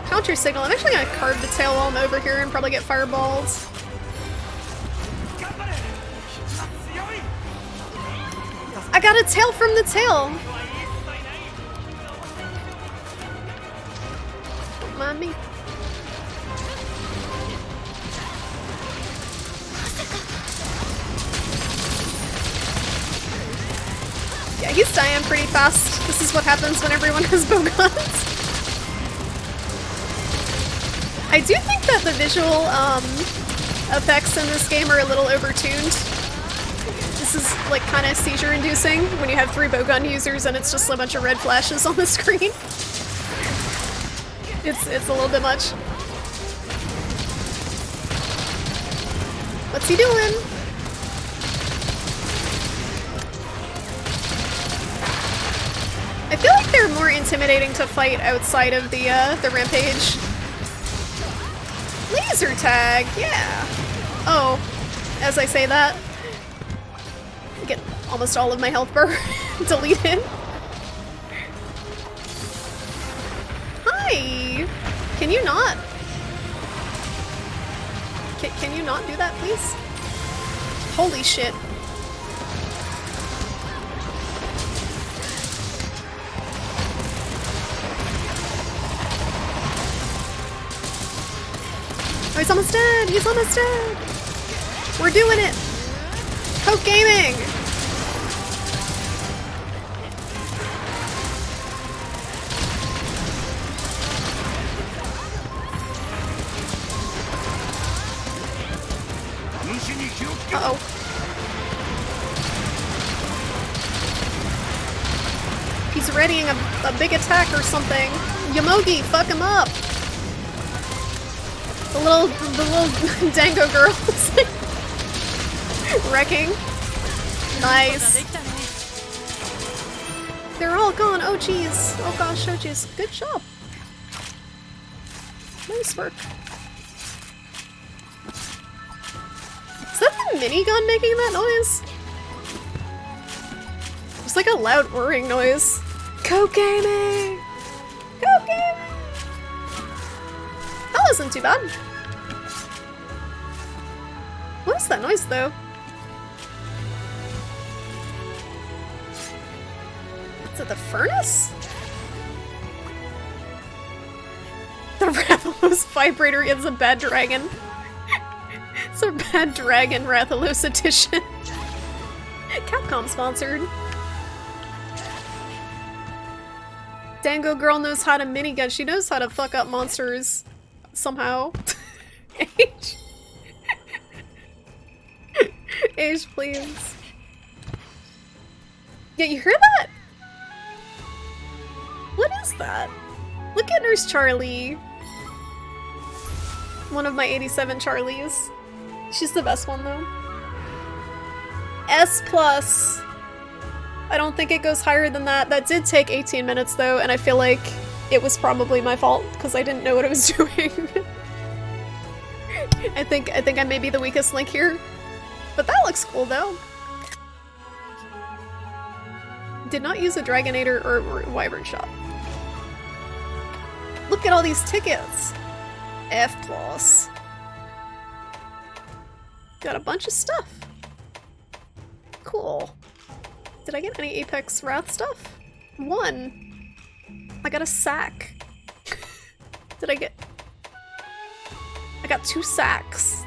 A: Counter signal. I'm actually gonna carve the tail while I'm over here and probably get fireballs. I got a tail from the tail! Don't mind me. Yeah, he's dying pretty fast. This is what happens when everyone has bowguns. I do think that the visual effects in this game are a little overtuned. This is like kind of seizure-inducing when you have 3 bowgun users and it's just a bunch of red flashes on the screen. It's a little bit much. What's he doing? I feel like they're more intimidating to fight outside of the rampage. Laser tag, yeah. Oh, as I say that, I get almost all of my health bar deleted. Hi! Can you not? Can you not do that, please? Holy shit. Oh, he's almost dead! He's almost dead! We're doing it! Coke Gaming! Uh-oh. He's readying a big attack or something. Yomogi, fuck him up! The little Dango girl is like wrecking. Nice. They're all gone. Oh jeez. Oh gosh. Oh jeez. Good job. Nice work. Is that the minigun making that noise? It's like a loud whirring noise. Coke Gaming! Coke Gaming! That wasn't too bad. What is that noise, though? Is it the furnace? The Rathalos vibrator is a bad dragon. It's a bad dragon Rathalos edition. Capcom sponsored. Dango girl knows how to minigun. She knows how to fuck up monsters. Somehow. H. H, please. Yeah, you hear that? What is that? Look at Nurse Charlie. One of my 87 Charlies. She's the best one, though. S+. I don't think it goes higher than that. That did take 18 minutes, though, and I feel like it was probably my fault, because I didn't know what I was doing. I think I may be the weakest link here. But that looks cool, though. Did not use a Dragonator or Wyvern shot. Look at all these tickets! F+. Got a bunch of stuff. Cool. Did I get any Apex Wrath stuff? 1. I got a sack. Did I get... I got 2 sacks.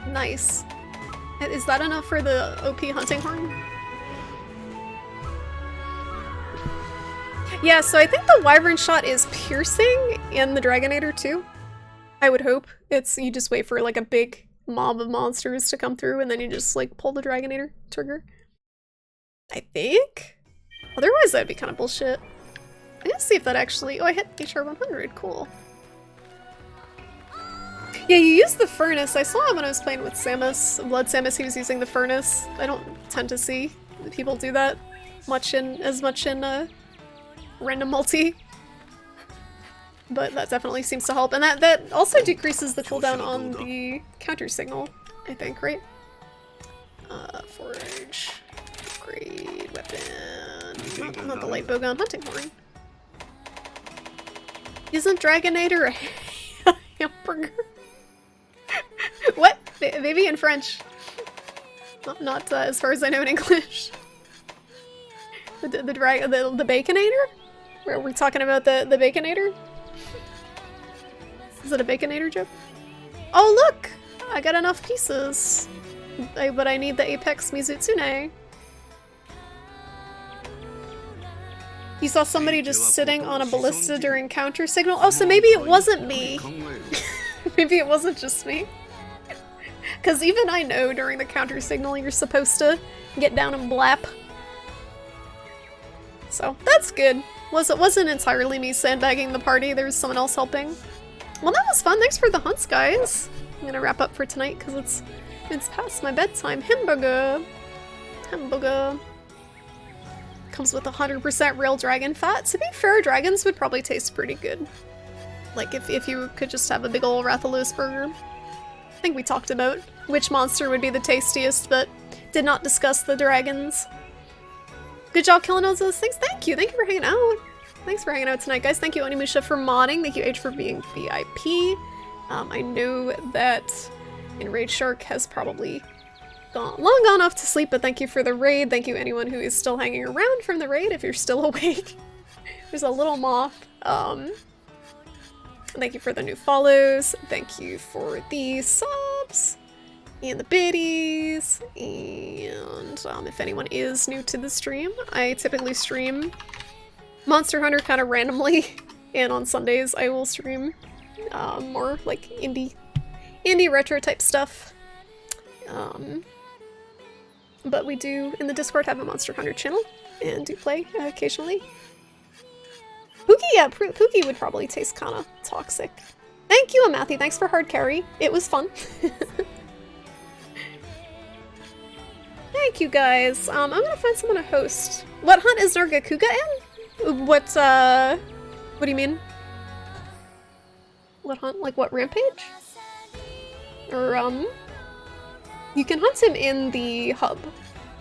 A: Nice. Is that enough for the OP hunting horn? Yeah, so I think the Wyvern shot is piercing in the Dragonator too. I would hope. You just wait for like a big mob of monsters to come through and then you just like pull the Dragonator trigger. I think? Otherwise that'd be kind of bullshit. I'm gonna see if that actually... Oh, I hit HR 100, cool. Yeah, you use the furnace. I saw it when I was playing with Samus. Blood Samus, he was using the furnace. I don't tend to see people do that as much in random multi. But that definitely seems to help. And that also decreases the cooldown on the counter signal, I think, right? Forage. Upgrade. Weapon. Not the light bowgun. Hunting horn. Isn't Dragonator a hamburger? What? Maybe in French. Not as far as I know in English. The Baconator? Are we talking about the Baconator? Is it a Baconator joke? Oh look! I got enough pieces. But I need the Apex Mizutsune. You saw somebody just sitting on a ballista during counter signal? Oh, so maybe it wasn't me. Maybe it wasn't just me. Because even I know during the counter signal you're supposed to get down and blap. So, that's good. It wasn't entirely me sandbagging the party, there was someone else helping. Well, that was fun. Thanks for the hunts, guys. I'm gonna wrap up for tonight because it's past my bedtime. Hamburger. Hamburger. Comes with 100% real dragon fat. To be fair, dragons would probably taste pretty good. Like, if you could just have a big ol' Rathalos burger. I think we talked about which monster would be the tastiest, but did not discuss the dragons. Good job killing all those things. Thank you. Thank you for hanging out. Thanks for hanging out tonight, guys. Thank you, Onimusha, for modding. Thank you, H, for being VIP. I know that Enraged Shark has probably long gone off to sleep, but thank you for the raid. Thank you, anyone who is still hanging around from the raid, if you're still awake. There's a little moth. Thank you for the new follows. Thank you for the subs. And the biddies. And if anyone is new to the stream, I typically stream Monster Hunter kind of randomly, and on Sundays I will stream more like indie retro type stuff. But we do in the Discord have a Monster Hunter channel and do play occasionally. Pookie, yeah, Pookie would probably taste kind of toxic. Thank you, Amathy. Thanks for hard carry. It was fun. Thank you, guys. I'm gonna find someone to host. What hunt is Nargacuga in? What do you mean? What hunt? Like what rampage? Or, you can hunt him in the hub.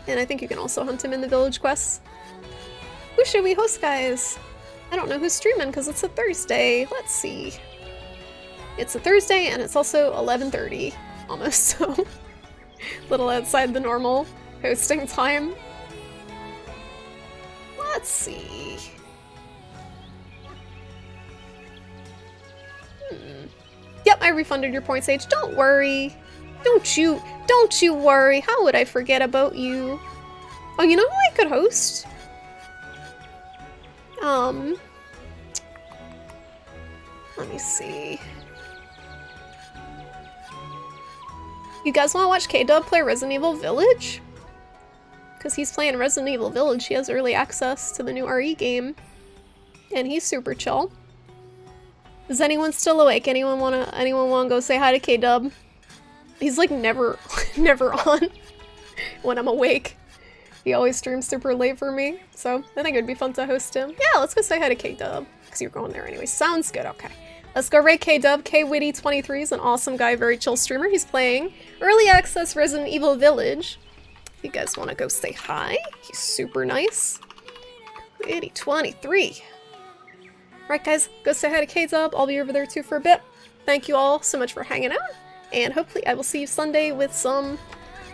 A: And I think you can also hunt him in the village quests. Who should we host, guys? I don't know who's streaming because it's a Thursday. Let's see. It's a Thursday and it's also 11:30, almost, so little outside the normal hosting time. Let's see. Yep, I refunded your points, H. Don't worry. Don't you worry. How would I forget about you? Oh, you know who I could host? Let me see. You guys want to watch K-Dub play Resident Evil Village? Because he's playing Resident Evil Village. He has early access to the new RE game. And he's super chill. Is anyone still awake? Anyone wanna go say hi to K-Dub? He's like never on when I'm awake. He always streams super late for me, so I think it'd be fun to host him. Yeah, let's go say hi to K-Dub, because you're going there anyway. Sounds good, okay. Let's go raid K-Dub. Kwitty23 is an awesome guy, very chill streamer. He's playing Early Access Resident Evil Village. If you guys want to go say hi, he's super nice. Kwitty23. Right, guys, go say hi to K-Dub. I'll be over there too for a bit. Thank you all so much for hanging out, and hopefully I will see you Sunday with some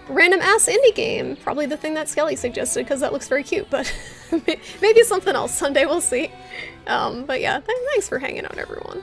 A: random ass indie game. Probably the thing that Skelly suggested because that looks very cute, but maybe something else Sunday, we'll see. But yeah, thanks for hanging out, everyone.